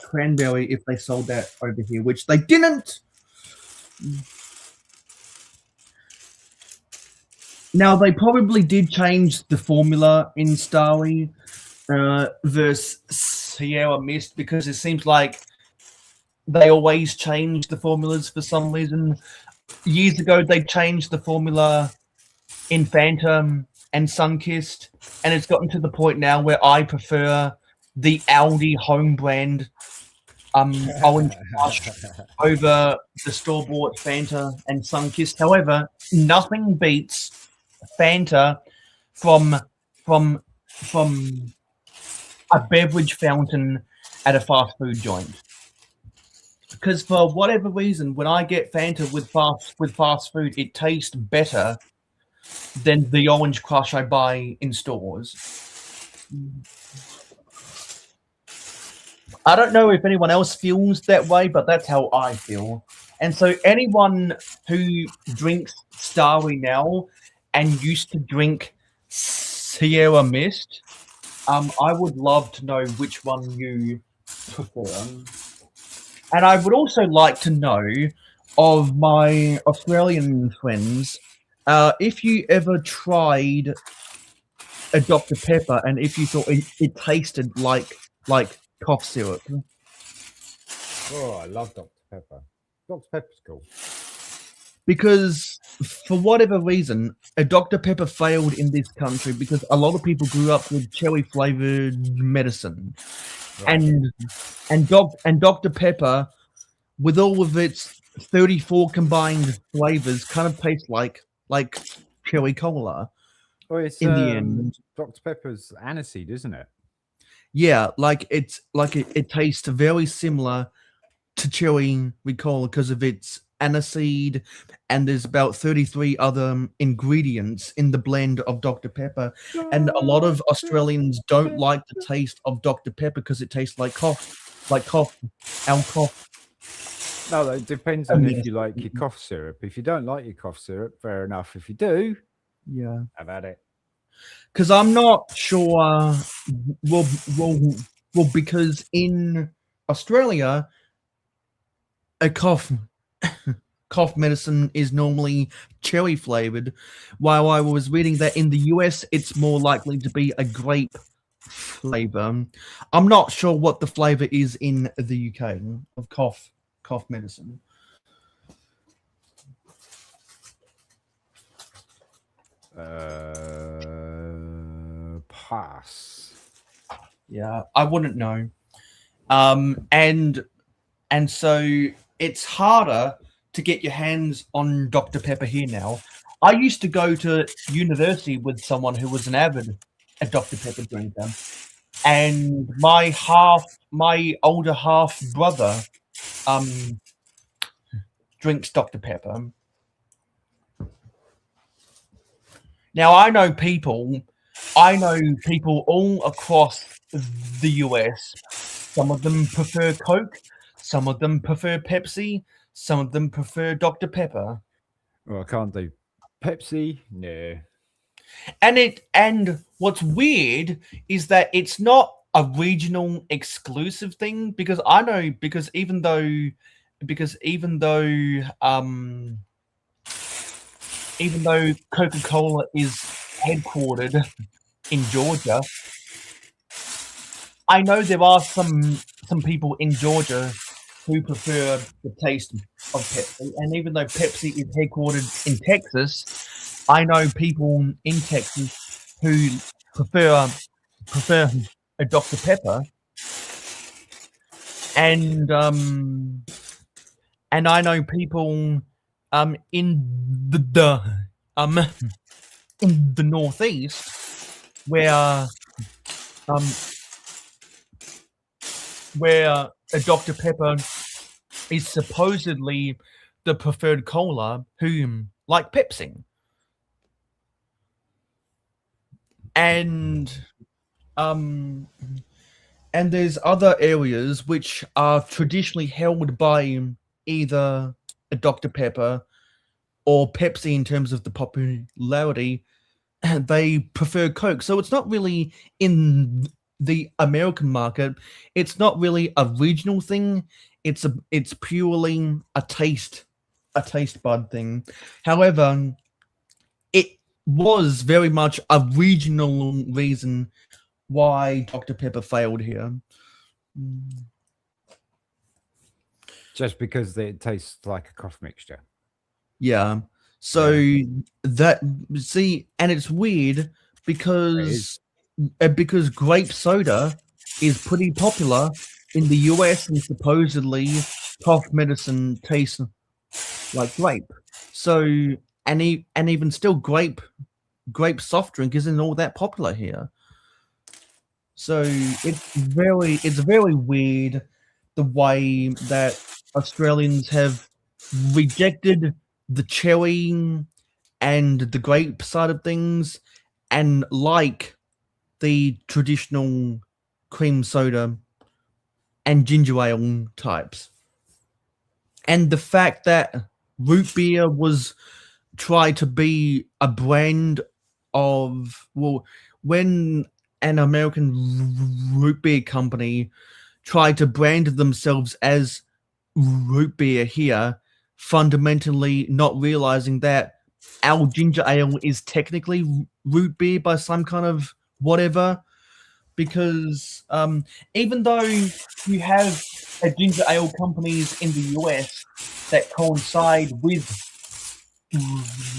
cranberry if they sold that over here, which they didn't. Now, they probably did change the formula in Starry versus Sierra Mist, because it seems like they always change the formulas for some reason. Years ago, they changed the formula in Phantom and Sunkissed, and it's gotten to the point now where I prefer the Aldi home brand Orange Crush over the store-bought Fanta and Sunkissed. However, nothing beats Fanta from a beverage fountain at a fast food joint. Because for whatever reason, when I get Fanta with fast food, it tastes better than the Orange Crush I buy in stores. I don't know if anyone else feels that way, but that's how I feel. And so anyone who drinks Starry now and used to drink Sierra Mist, I would love to know which one you prefer. And I would also like to know of my Australian friends, if you ever tried a Dr. Pepper and if you thought it tasted like cough syrup. Oh, I love Dr. Pepper. Dr. Pepper's cool. Because for whatever reason, a Dr. Pepper failed in this country because a lot of people grew up with cherry flavored medicine. Right. And Dr. Pepper, with all of its 34 combined flavors, kind of tastes like cherry cola. Oh, it's in the end. Dr. Pepper's aniseed, isn't it? Yeah, it tastes very similar to cherry cola because of its aniseed, and there's about 33 other ingredients in the blend of Dr. Pepper. And a lot of Australians don't like the taste of Dr. Pepper because it tastes like cough, our cough. No, it depends on if you like your cough syrup. If you don't like your cough syrup, fair enough. If you do, yeah, have at it. Because I'm not sure. Well, because in Australia, a cough medicine is normally cherry flavored, while I was reading that in the US, it's more likely to be a grape flavor. I'm not sure what the flavor is in the UK of cough medicine. Pass. Yeah, I wouldn't know. And so it's harder to get your hands on Dr. Pepper here now. I used to go to university with someone who was an avid Dr. Pepper drinker, and my older half brother drinks Dr. Pepper. Now I know people all across the US. Some of them prefer Coke, some of them prefer Pepsi, some of them prefer Dr. Pepper. Well, I can't do Pepsi, no. And what's weird is that it's not a regional exclusive thing, because I know even though Coca-Cola is headquartered in Georgia, I know there are some people in Georgia who prefer the taste of Pepsi, and even though Pepsi is headquartered in Texas, I know people in Texas who prefer a Dr. Pepper, and I know people in the Northeast where a Dr. Pepper is supposedly the preferred cola, who like Pepsi. And there's other areas which are traditionally held by either a Dr. Pepper or Pepsi in terms of the popularity, they prefer Coke. So it's not really in the American market. It's not really a regional thing. It's purely a taste bud thing. However, it was very much a regional reason why Dr. Pepper failed here. Just because it tastes like a cough mixture. Yeah. So that see, and it's weird because grape soda is pretty popular in the US, and supposedly cough medicine tastes like grape. So and even still grape soft drink isn't all that popular here. So it's very weird the way that Australians have rejected the cherry and the grape side of things, and like the traditional cream soda and ginger ale types. And the fact that root beer was tried to be a brand of, well, when an American root beer company tried to brand themselves as root beer here, fundamentally not realizing that our ginger ale is technically root beer by some kind of whatever, because even though you have ginger ale companies in the US that coincide with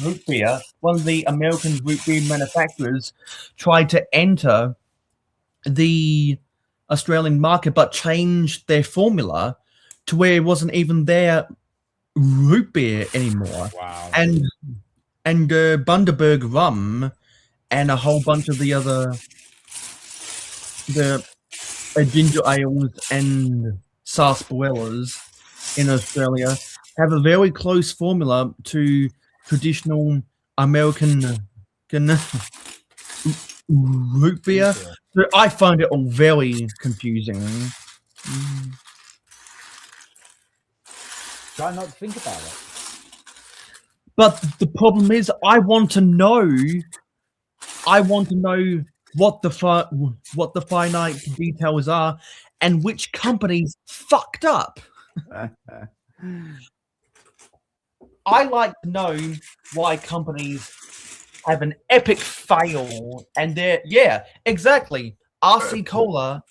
root beer, one of the American root beer manufacturers tried to enter the Australian market but changed their formula to where it wasn't even their root beer anymore. Wow. And Bundaberg rum and a whole bunch of the other ginger ales and sarsaparillas in Australia have a very close formula to traditional American root beer. So I find it all very confusing. Try not to think about it. But the problem is, I want to know what the finite details are, and which companies fucked up. I like to know why companies have an epic fail, and exactly. RC Cola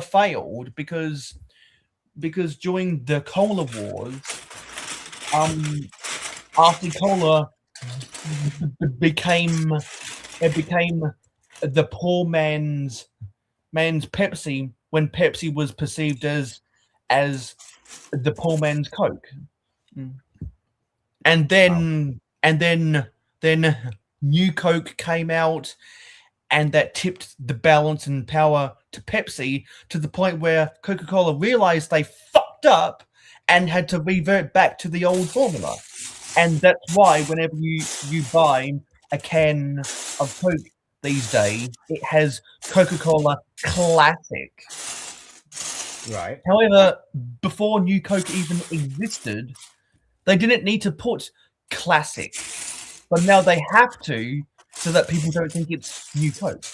failed because during the Cola Wars, RC Cola became the poor man's Pepsi when Pepsi was perceived as the poor man's Coke. And then New Coke came out, and that tipped the balance and power to Pepsi to the point where Coca-Cola realized they fucked up and had to revert back to the old formula. And that's why whenever you buy a can of Coke these days, it has Coca-Cola Classic. Right. However, before New Coke even existed, they didn't need to put Classic. But now they have to, so that people don't think it's New Coke.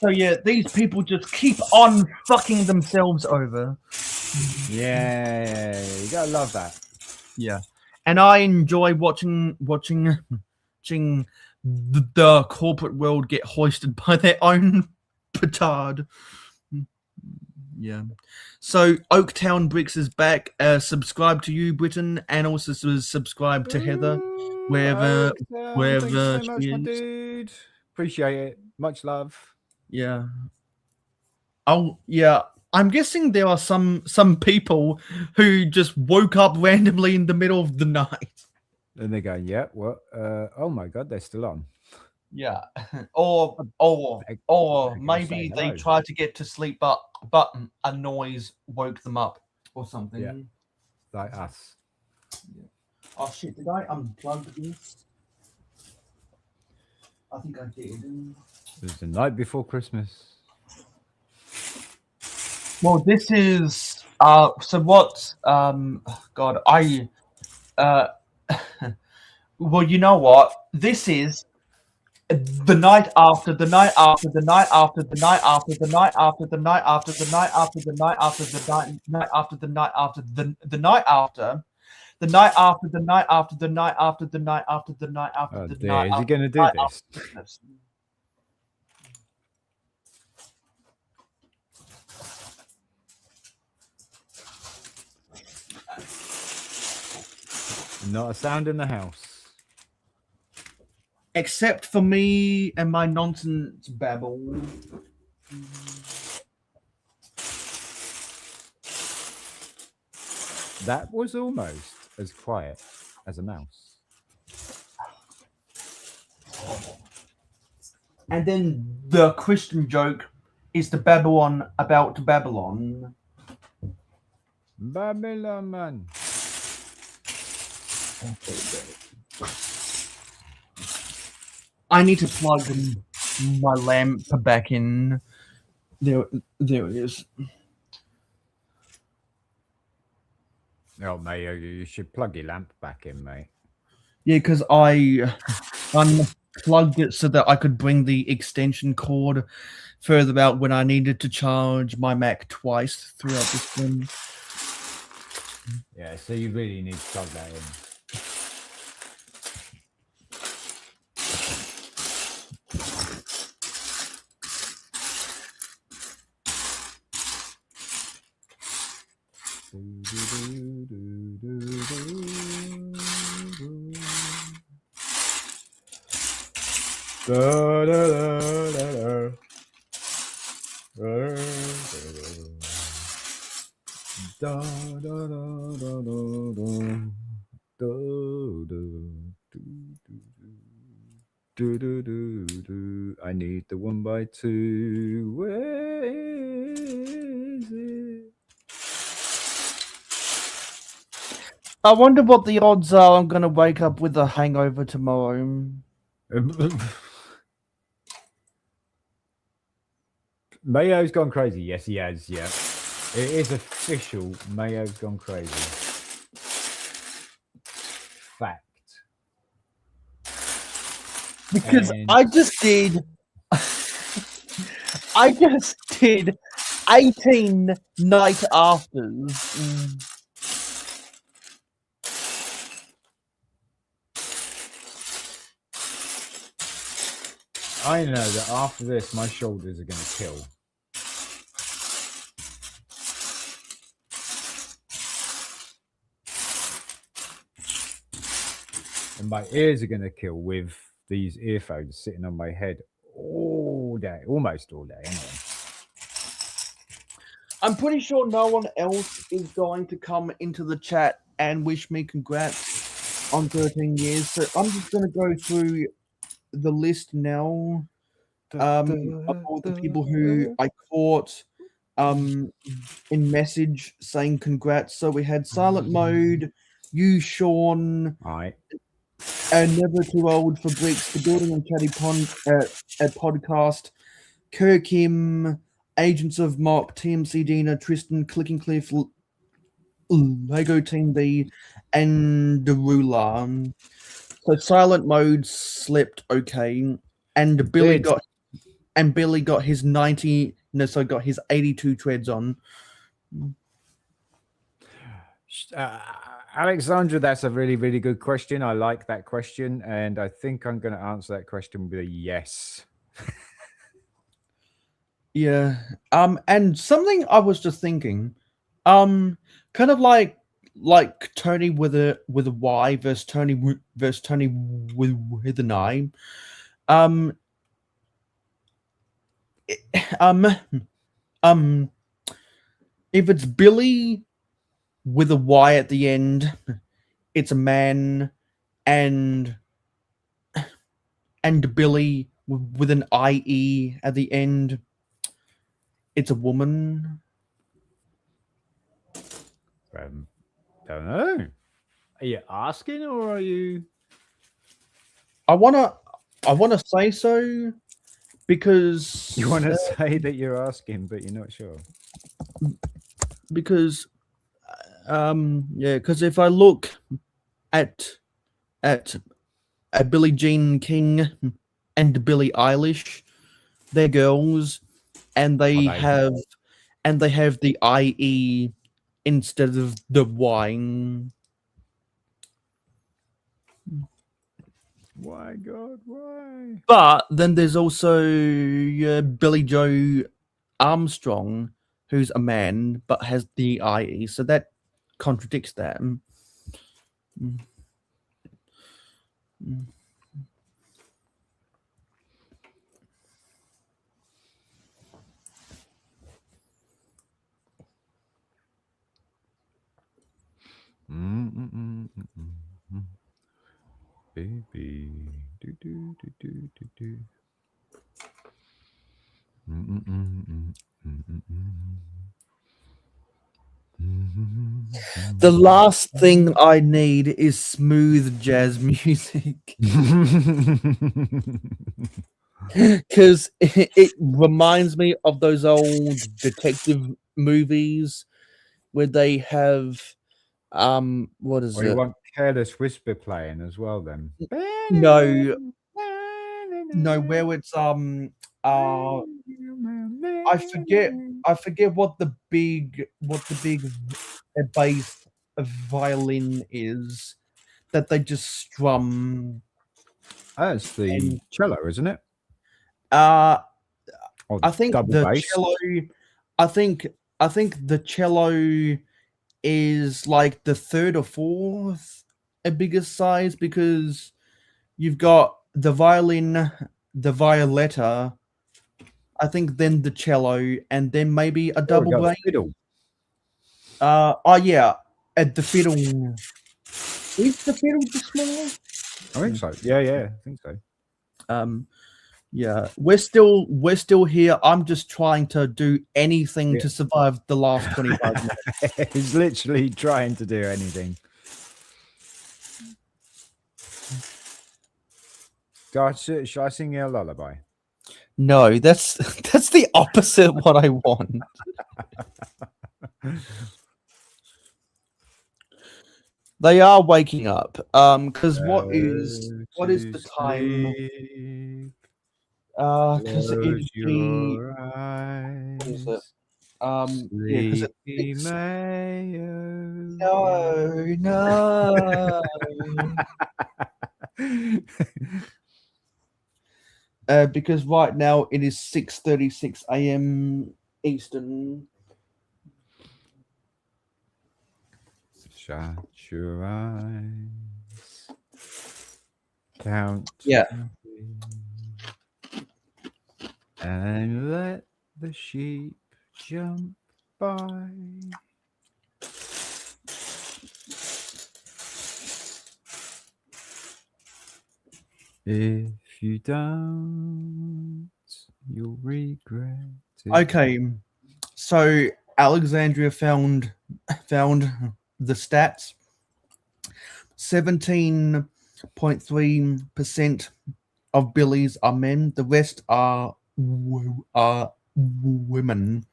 So yeah, these people just keep on fucking themselves over. Yeah, you gotta love that. Yeah, and I enjoy watching the corporate world get hoisted by their own petard. Yeah. So Oaktown Bricks is back. Subscribe to you, Britain, and also subscribe to Heather, wherever Thanks so much, she my is. dude. Appreciate it. Much love. Yeah. Oh yeah. I'm guessing there are some people who just woke up randomly in the middle of the night. And they're going, yeah, what? Oh my god, they're still on. Yeah. Or maybe they hello. tried to get to sleep, but a noise woke them up or something. Yeah. Like us. Yeah. Oh shit! Did I unplug this? I think I did. It was the night before Christmas. Well, this is so what? God, Well, you know what? This is the night after, the night after, the night after, the night after, the night after, the night after, the night after, the night after, the night after, the night after, the night after, the night after, the night after, the night after, the night after, the night after, Oh the dear, night is he after, going to the do night this? after Christmas. Not a sound in the house. Except for me and my nonsense babble. That was almost as quiet as a mouse. And then the Christian joke is the Babylon about Babylon. Babylon, man. I need to plug my lamp back in. There it is. Oh, Mayo, you should plug your lamp back in, mate. Yeah, because I unplugged it so that I could bring the extension cord further out when I needed to charge my Mac twice throughout this thing. Yeah, so you really need to plug that in. I need the 1x2. Where is it? I wonder what the odds are I'm going to wake up with a hangover tomorrow. Mayo's gone crazy. Yes, he has. Yeah, it is official. Mayo's gone crazy. Fact. Because And- I just did 18 night afters. I know that after this, my shoulders are going to kill. And my ears are going to kill with these earphones sitting on my head all day, almost all day. Anyway. I'm pretty sure no one else is going to come into the chat and wish me congrats on 13 years. So I'm just going to go through the list now of all the people who I caught in message saying congrats. So we had Silent Mode, you, Sean, Right. and Never Too Old for Bricks, the Building and Chatty podcast, Kirkim, Agents of Mop, TMC Dina, Tristan, Clicking Cliff, Lego Team B, and Darula. So Silent Mode slept okay, and Billy got his 82 treads on. Alexandra, that's a really, really good question. I like that question, and I think I'm going to answer that question with a yes. Yeah. And something I was just thinking, kind of like Tony with a Y versus Tony with an I. If it's Billy with a Y at the end, it's a man, and Billy with an IE at the end, it's a woman. Don't know. Are you asking or are you? I wanna say so because You want to say that you're asking, but you're not sure. Because because if I look at Billie Jean King and Billie Eilish. They're girls, and they have the IE instead of the Y. Why, God, why? But then there's also Billy Joe Armstrong, who's a man but has the IE, so that contradicts that. Baby. Do, do, do, do, do, do. The last thing I need is smooth jazz music. Because it reminds me of those old detective movies where they have what is Or it? you want Careless Whisper playing as well then? No, where it's I forget what the big bass violin is that they just strum. It's the cello, isn't it? I think double the bass? cello. I think the cello is like the third or fourth biggest size, because you've got the violin, the violetta, I think, then the cello, and then maybe a double got bass. fiddle. Yeah, at the fiddle. Is the fiddle the small? I think so. Yeah, I think so. Yeah, we're still here. I'm just trying to do anything to survive the last 25 minutes. He's literally trying to do anything. Should I sing you a lullaby? No, that's the opposite of what I want. They are waking up. Because what is the time? Because it is your what is it? eyes. Yeah, because it's Sleepy 6. Mayo. No. Because right now it is 6:36 a.m. Eastern. Shut your eyes. Count. Yeah. And let the sheep jump by. If you don't, you'll regret it. Okay, so Alexandria found the stats. 17.3% of billies are men. The rest are women.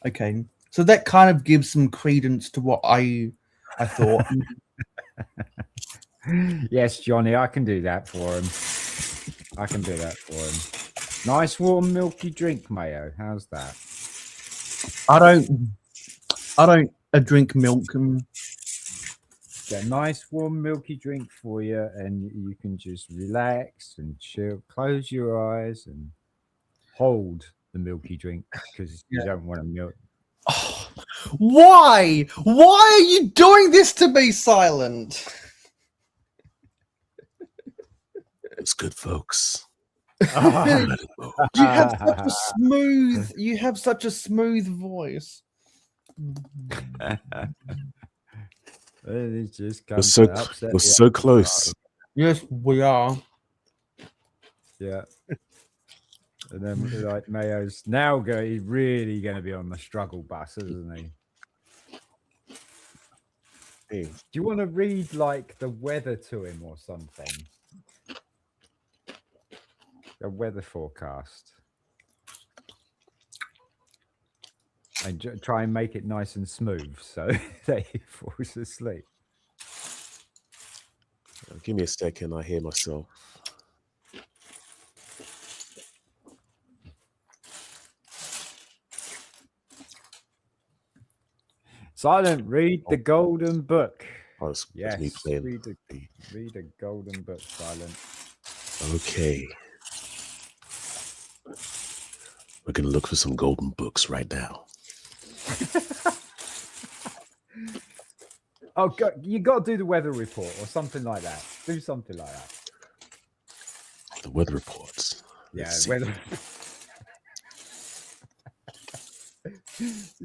Okay, so that kind of gives some credence to what I thought. Yes, Johnny, I can do that for him. Nice warm milky drink, Mayo. How's that? I don't drink milk. Get a nice warm milky drink for you, and you can just relax and chill. Close your eyes and hold the milky drink, because you don't want to milk. Oh, why are you doing this to me, Silent? It's good, folks. You have such a smooth voice. It just We're comes so close. Yes, we are. Yeah. And then like Mayo's now he's really going to be on the struggle bus, isn't he? Hey. Do you want to read like the weather to him or something? A weather forecast. And try and make it nice and smooth so that he falls asleep. Give me a second. I hear myself. Silent, read the golden book. Oh, it's Yes, me playing. read a golden book, Silent. Okay. We're gonna look for some golden books right now. Oh, you got to do the weather report or something like that. Do something like that. The weather reports. Yeah, Let's see. weather.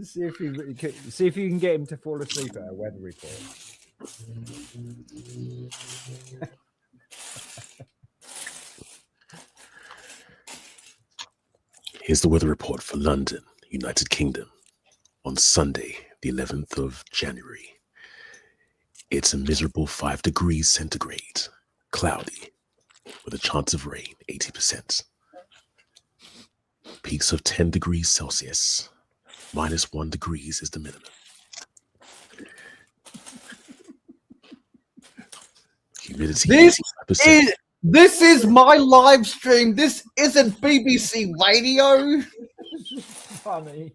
see if you can get him to fall asleep at a weather report. Here's the weather report for London, United Kingdom, on Sunday, the 11th of January. It's a miserable 5 degrees centigrade, cloudy, with a chance of rain, 80%. Peaks of 10 degrees Celsius, -1 degrees is the minimum. Humidity, 85%. This is my live stream. This isn't BBC Radio. Funny.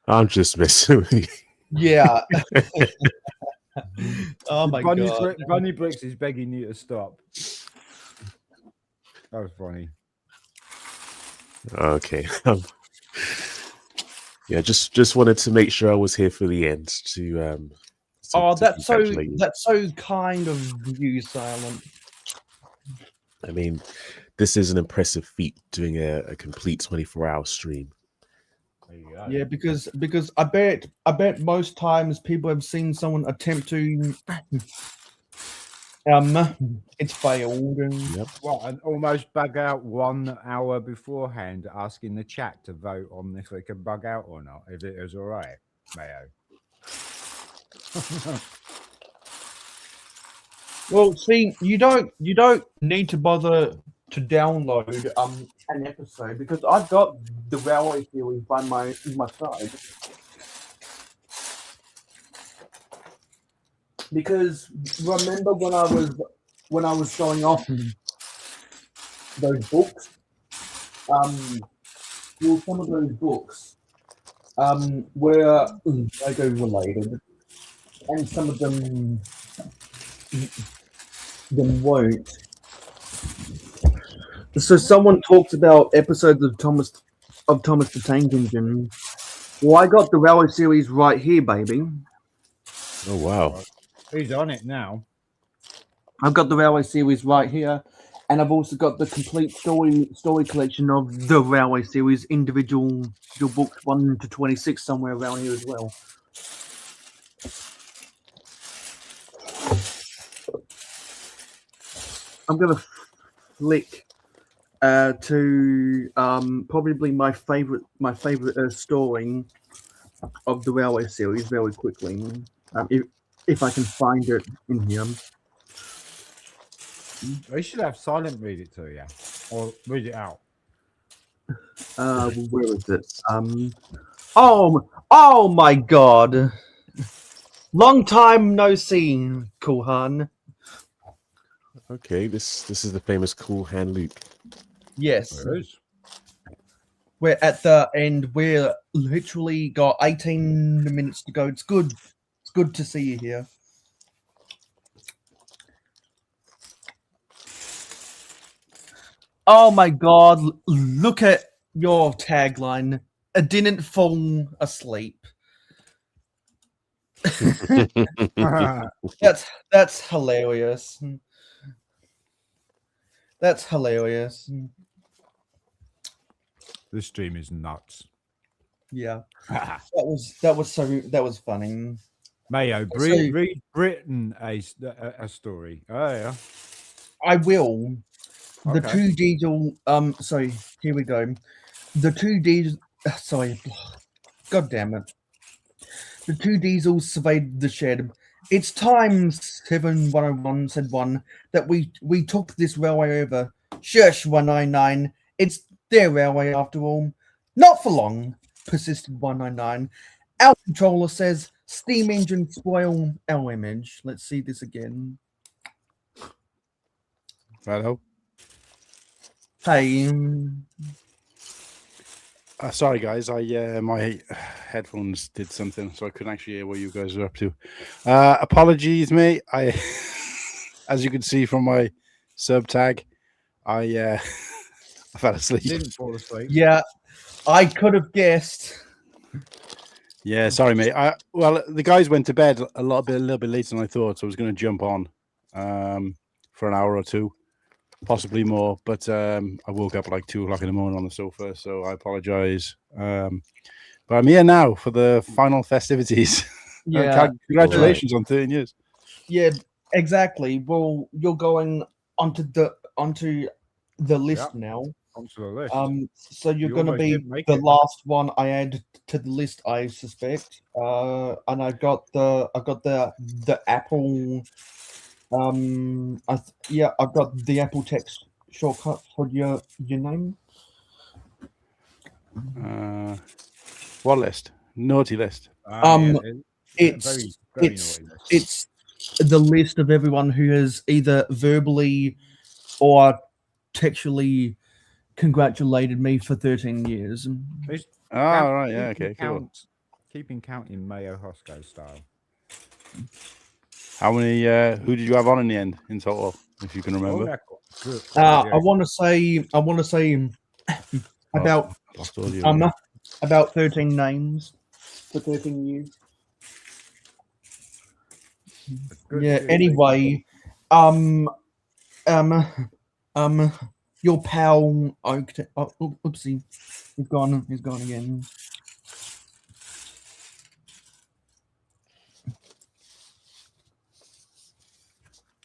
I'm just messing with you. Yeah. Oh my god. Bunny Bricks is begging you to stop. That was funny. Okay. Yeah, just wanted to make sure I was here for the end to Oh, that's so congratulate you. that's so kind of you, Silent. I mean, this is an impressive feat, doing a complete 24-hour stream. Yeah, because I bet most times people have seen someone attempt to it's failed. Yep. Well, and almost bug out 1 hour beforehand, asking the chat to vote on if they can bug out or not, if it was all right, Mayo. Well, see, you don't need to bother to download an episode because I've got the Railway series by my side. Because remember when I was showing off those books, well, some of those books were Lego related, and some of them won't. So someone talked about episodes of Thomas the Tank Engine. Well, I got the Railway series right here, baby. Oh wow. He's on it now. I've got the Railway series right here, and I've also got the complete story collection of the Railway series, individual books 1 to 26 somewhere around here as well. I'm gonna flick to probably my favorite story of the Railway series very quickly, if I can find it in here. We should have Silent read it to you, or read it out. Where is it? Oh my god! Long time no see, Kulhan. Okay, this is the famous Cool Hand Luke. Yes. There it is. We're at the end. We're literally got 18 minutes to go. It's good. It's good to see you here. Oh my god, look at your tagline. I didn't fall asleep. That's hilarious. That's hilarious. This stream is nuts. Yeah. that was funny. Mayo, read Britain a story. Oh yeah. I will. The Okay. two diesel sorry, here we go. The two diesel sorry. God damn it. The two diesels surveyed the shed. It's time, 7101 said one, that we took this railway over. Shush, 199. It's their railway after all. Not for long, persisted 199. Our controller says, Steam engine spoil our image. Let's see this again. Hello. Hey, Sorry, guys. My headphones did something, so I couldn't actually hear what you guys were up to. Apologies, mate. As you can see from my sub tag, I fell asleep. Didn't fall asleep. yeah, I could have guessed. Yeah, sorry, mate. Well, the guys went to bed a little bit later than I thought, so I was going to jump on for an hour or two, possibly more. But I woke up at like 2 o'clock in the morning on the sofa, so I apologize. But I'm here now for the final festivities. Yeah, Congratulations on 13 years. Yeah, exactly. Well, you're going onto the list now. Onto the list. So you're You going to almost be didn't make the it. last one I add to the list, I suspect. And I got the Apple. I've got the Apple text shortcut for your name. What list? Naughty list. It's very it's naughty list. it's the list of everyone who has either verbally or textually congratulated me for 13 years. Right, yeah, okay, cool. Keeping count in mayohosko style. How many? Who did you have on in the end in total, if you can remember? I want to say about Lost audio. about 13 names for 13 years. Yeah. Anyway, your pal Oak. Oopsie, he's gone. He's gone again.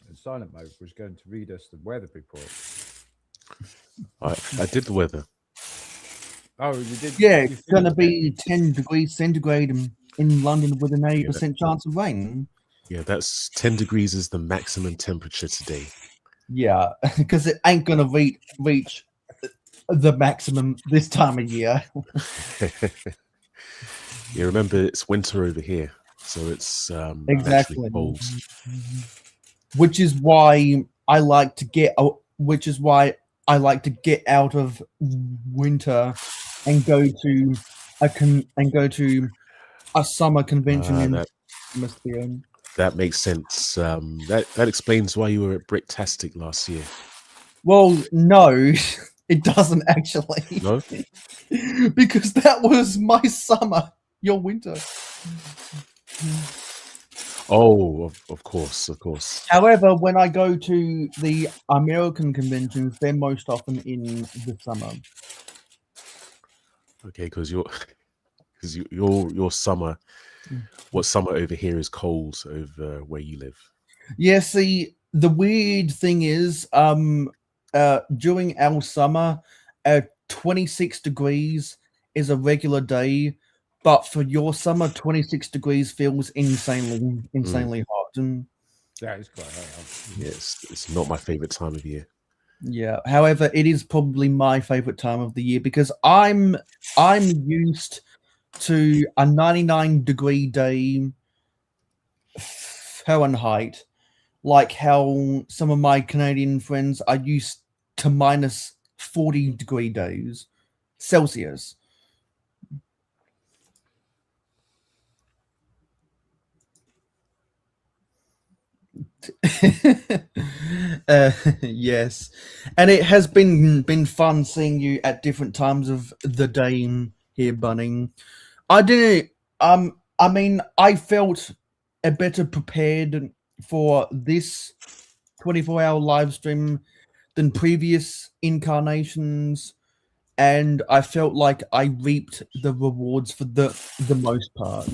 And Silent Mode was going to read us the weather report. I did the weather. Oh, you did? Yeah, you it's going to finished it? be 10 degrees centigrade in London with an 80% chance of rain. Yeah, that's 10 degrees is the maximum temperature today. Yeah, because it ain't going to reach the maximum this time of year. Yeah, remember it's winter over here, so it's Exactly. actually cold. Which is why I like to get. Which is why I like to get out of winter and go to a summer convention in atmosphere. That makes sense. That explains why you were at Bricktastic last year. Well, no, it doesn't actually. No? Because that was my summer, your winter. Oh, of course. However, when I go to the American conventions, they're most often in the summer. Okay, because your summer, what summer over here is cold over where you live. Yeah, see, the weird thing is, during our summer, 26 degrees is a regular day, but for your summer, 26 degrees feels insanely hot. And yeah, it's quite hot. Yes, it's not my favorite time of year. yeah, however, it is probably my favorite time of the year because I'm used to a 99-degree day Fahrenheit, like how some of my Canadian friends are used to minus 40-degree days Celsius. Yes, and it has been fun seeing you at different times of the day here, Bunning. I didn't. I mean, I felt a better prepared for this 24-hour live stream than previous incarnations, and I felt like I reaped the rewards for the most part.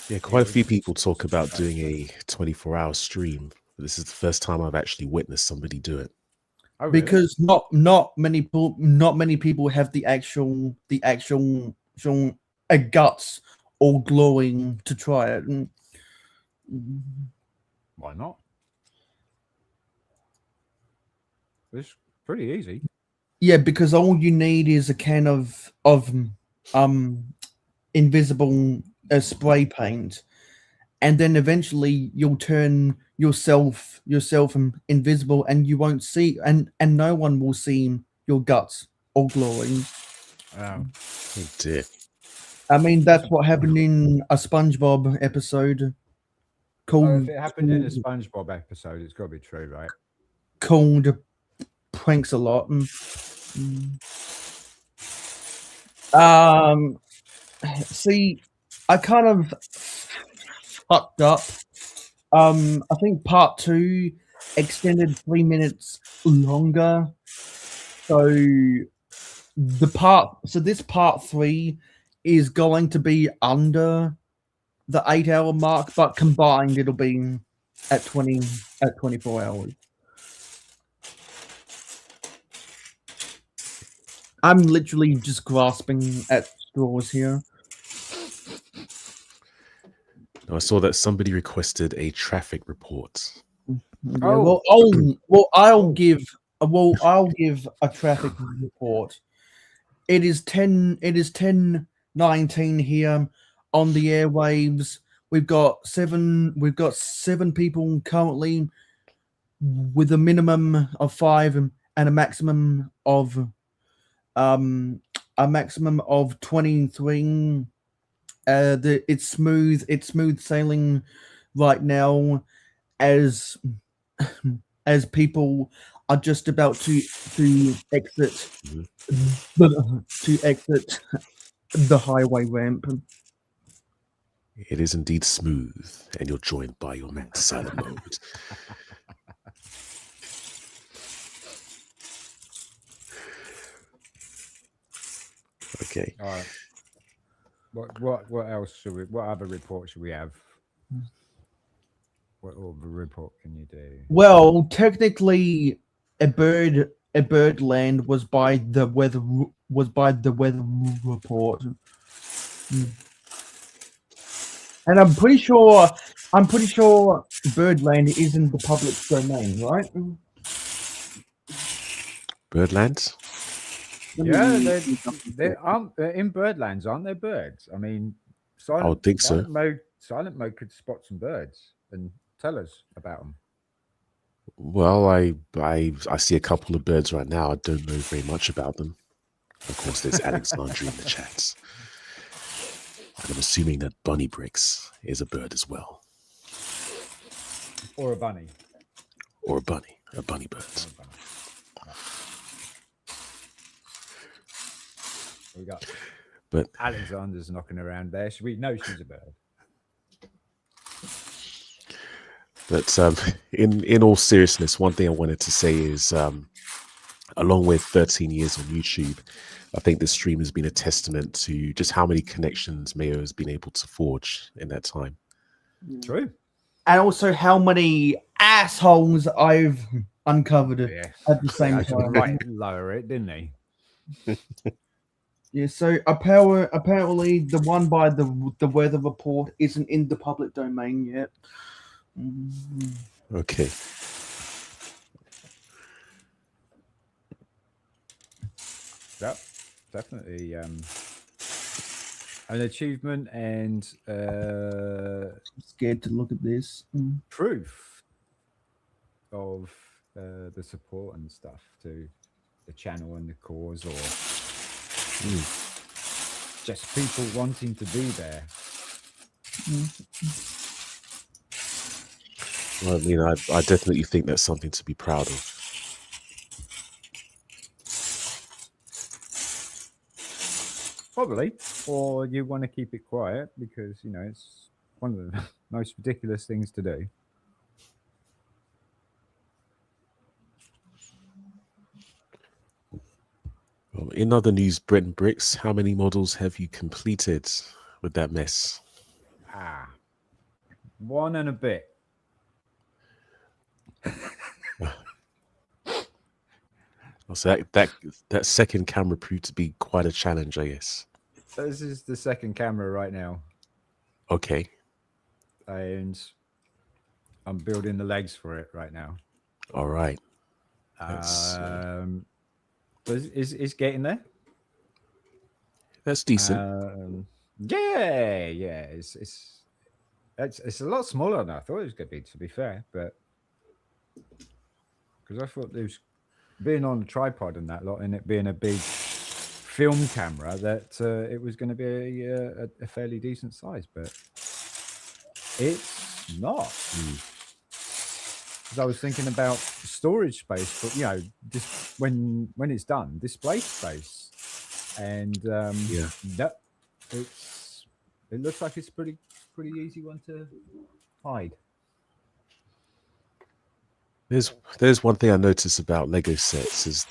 Yeah, quite a few people talk about doing a 24-hour stream. But this is the first time I've actually witnessed somebody do it. Oh, really? Because not many people have the actual guts or glowing to try it. Why not? It's pretty easy. Yeah, because all you need is a can of invisible spray paint, and then eventually you'll turn yourself invisible, and you won't see, and no one will see your guts or glory. Wow. Oh dear. I mean, that's what happened in a SpongeBob episode called Oh, if it happened in a SpongeBob episode, it's got to be true, right? called Pranks a Lot. See, I kind of fucked up. I think part 2 extended 3 minutes longer. So this part 3 is going to be under the 8-hour mark, but combined it'll be at 24 hours. I'm literally just grasping at straws here. Now, I saw that somebody requested a traffic report. Yeah, I'll give a traffic report. It is 10:19 here on the airwaves. We've got seven people currently, with a minimum of 5 and a maximum of 23. It's smooth sailing right now, as people are just about to exit the highway ramp. It is indeed smooth, and you're joined by your man Silent Mode. Okay. All right. What else should we? What other report should we have? What other report can you do? Well, technically, a bird land was by the weather report, and I'm pretty sure Birdland is in the public domain, right? Birdlands? Yeah, they're in Birdlands, aren't there? Birds. I mean, I would think so. Silent mode could spot some birds and tell us about them. Well, I see a couple of birds right now. I don't know very much about them. Of course, there's Alexandria in the chats. And I'm assuming that Bunny Bricks is a bird as well. Or a bunny. Or a bunny bird. We got. But Alexander's knocking around there. We know she's a bird. But in all seriousness, one thing I wanted to say is, along with 13 years on YouTube, I think this stream has been a testament to just how many connections Mayo has been able to forge in that time. True. And also how many assholes I've uncovered at the same time. Right, lower it, didn't he? Yeah, so apparently the one by the weather report isn't in the public domain yet. Okay. Yep, definitely an achievement and I'm scared to look at this. Proof of the support and stuff to the channel and the cause, or just people wanting to be there. Well, I mean, I definitely think that's something to be proud of. Probably, or you want to keep it quiet because, you know, it's one of the most ridiculous things to do. Well, in other news, Brenton Bricks, how many models have you completed with that mess? 1 and a bit. So that second camera proved to be quite a challenge, I guess. This is the second camera right now. Okay. And I'm building the legs for it right now. All right. But it's getting there. That's decent. Yeah. It's a lot smaller than I thought it was going to be. To be fair, but because I thought there was being on a tripod and that lot, and it being a big film camera, that it was going to be a fairly decent size, but it's not. Because I was thinking about storage space, but just when it's done, display space, and that it looks like it's pretty easy one to hide. There's one thing I noticed about Lego sets is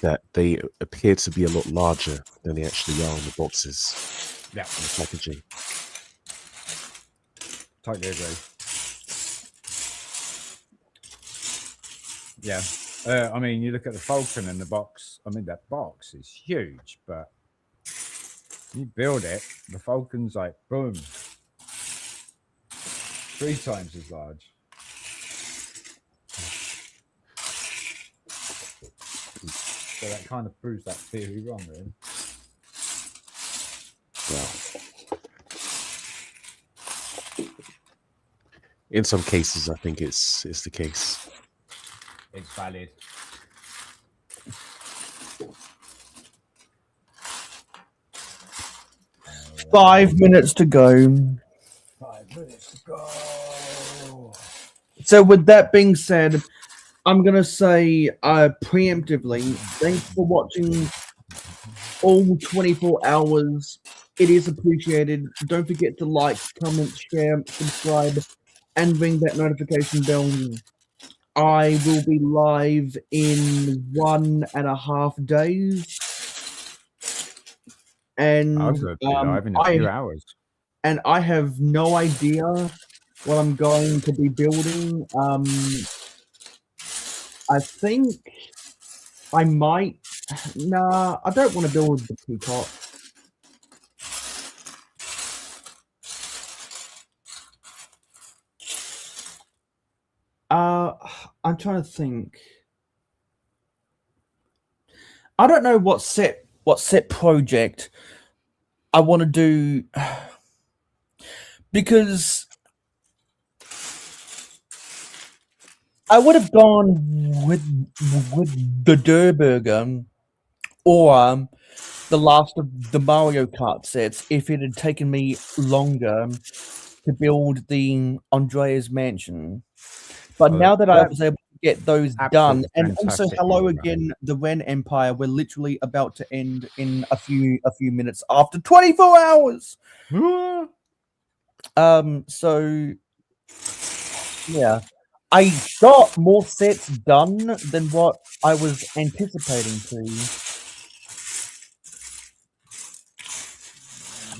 that they appear to be a lot larger than they actually are in the boxes. Yeah, in the packaging. Totally agree. Yeah, I mean, you look at the Falcon in the box. I mean, that box is huge, but you build it, the Falcon's like boom, 3 times as large. So that kind of proves that theory wrong, really. Wow. In some cases, I think it's the case. It's valid. Five minutes to go. 5 minutes to go. So with that being said, I'm going to say preemptively, thanks for watching all 24 hours. It is appreciated. Don't forget to like, comment, share, subscribe, and ring that notification bell. I will be live in 1.5 days. And I'm going to be live in a few hours. And I have no idea what I'm going to be building. I think I might. Nah, I don't want to build the peacock. I'm trying to think. I don't know what set project I want to do, because I would have gone with the Durburger or the last of the Mario Kart sets if it had taken me longer to build the Andrea's Mansion. But now that I was able to get those done, and also hello again, the Ren Empire. We're literally about to end in a few minutes after 24 hours. So yeah, I got more sets done than what I was anticipating to.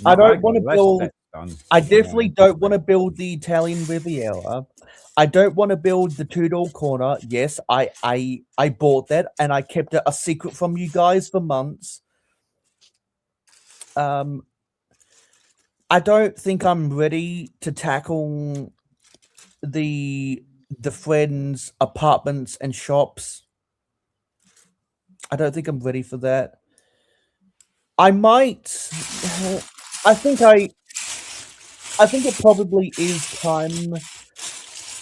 I don't want to build. I definitely don't want to build the Italian Riviera. I don't want to build the two-door corner. Yes, I bought that and I kept it a secret from you guys for months. I don't think I'm ready to tackle the friends' apartments and shops. I don't think I'm ready for that. I might. I think it probably is time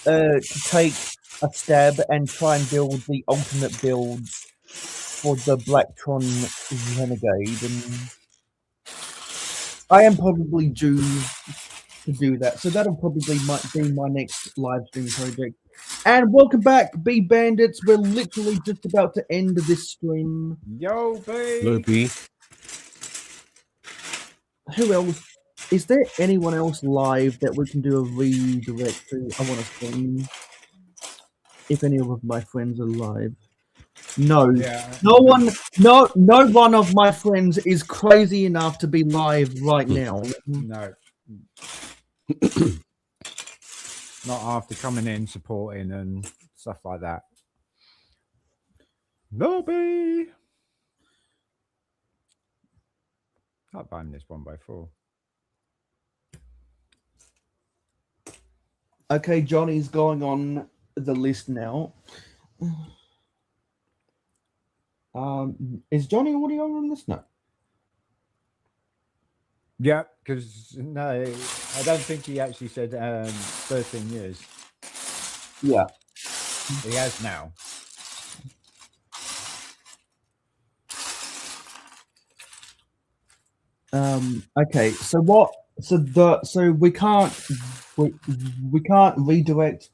to take a stab and try and build the ultimate builds for the Blacktron Renegade, and I am probably due to do that. So that'll probably might be my next live stream project. And welcome back, B Bandits. We're literally just about to end this stream. Yo, B. Hello, B. Who else? Is there anyone else live that we can do a redirect to? I want to stream. If any of my friends are live. No. Yeah. No one of my friends is crazy enough to be live right now. No. Not after coming in, supporting and stuff like that. Lobby. Not buying this 1x4. Okay, Johnny's going on the list now. Is Johnny already on this? No. Yeah, because no, I don't think he actually said 13 years. Yeah. He has now. Okay. So what? So we can't redirect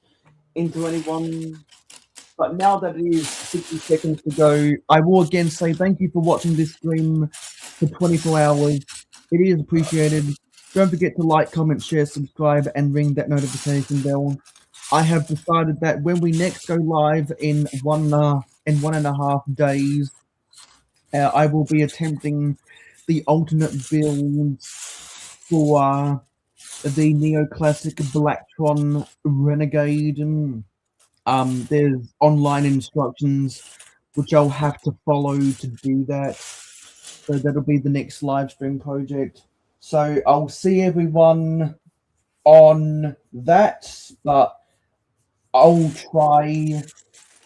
into anyone. But now that it is 60 seconds to go, I will again say thank you for watching this stream for 24 hours. It is appreciated. Don't forget to like, comment, share, subscribe, and ring that notification bell. I have decided that when we next go live in 1.5 days, I will be attempting the alternate builds for the neoclassic Blacktron Renegade. And there's online instructions which I'll have to follow to do that. So that'll be the next live stream project. So I'll see everyone on that, but I'll try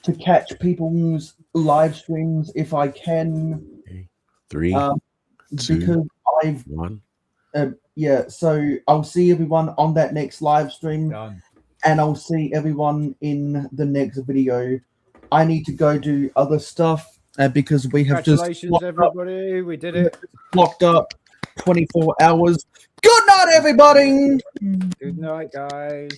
to catch people's live streams if I can. 3, 2, Because I've 1. yeah, so I'll see everyone on that next live stream. Done. And I'll see everyone in the next video. I need to go do other stuff because we have just Congratulations, everybody. We did it. clocked up 24 hours. Good night, everybody. Good night, guys.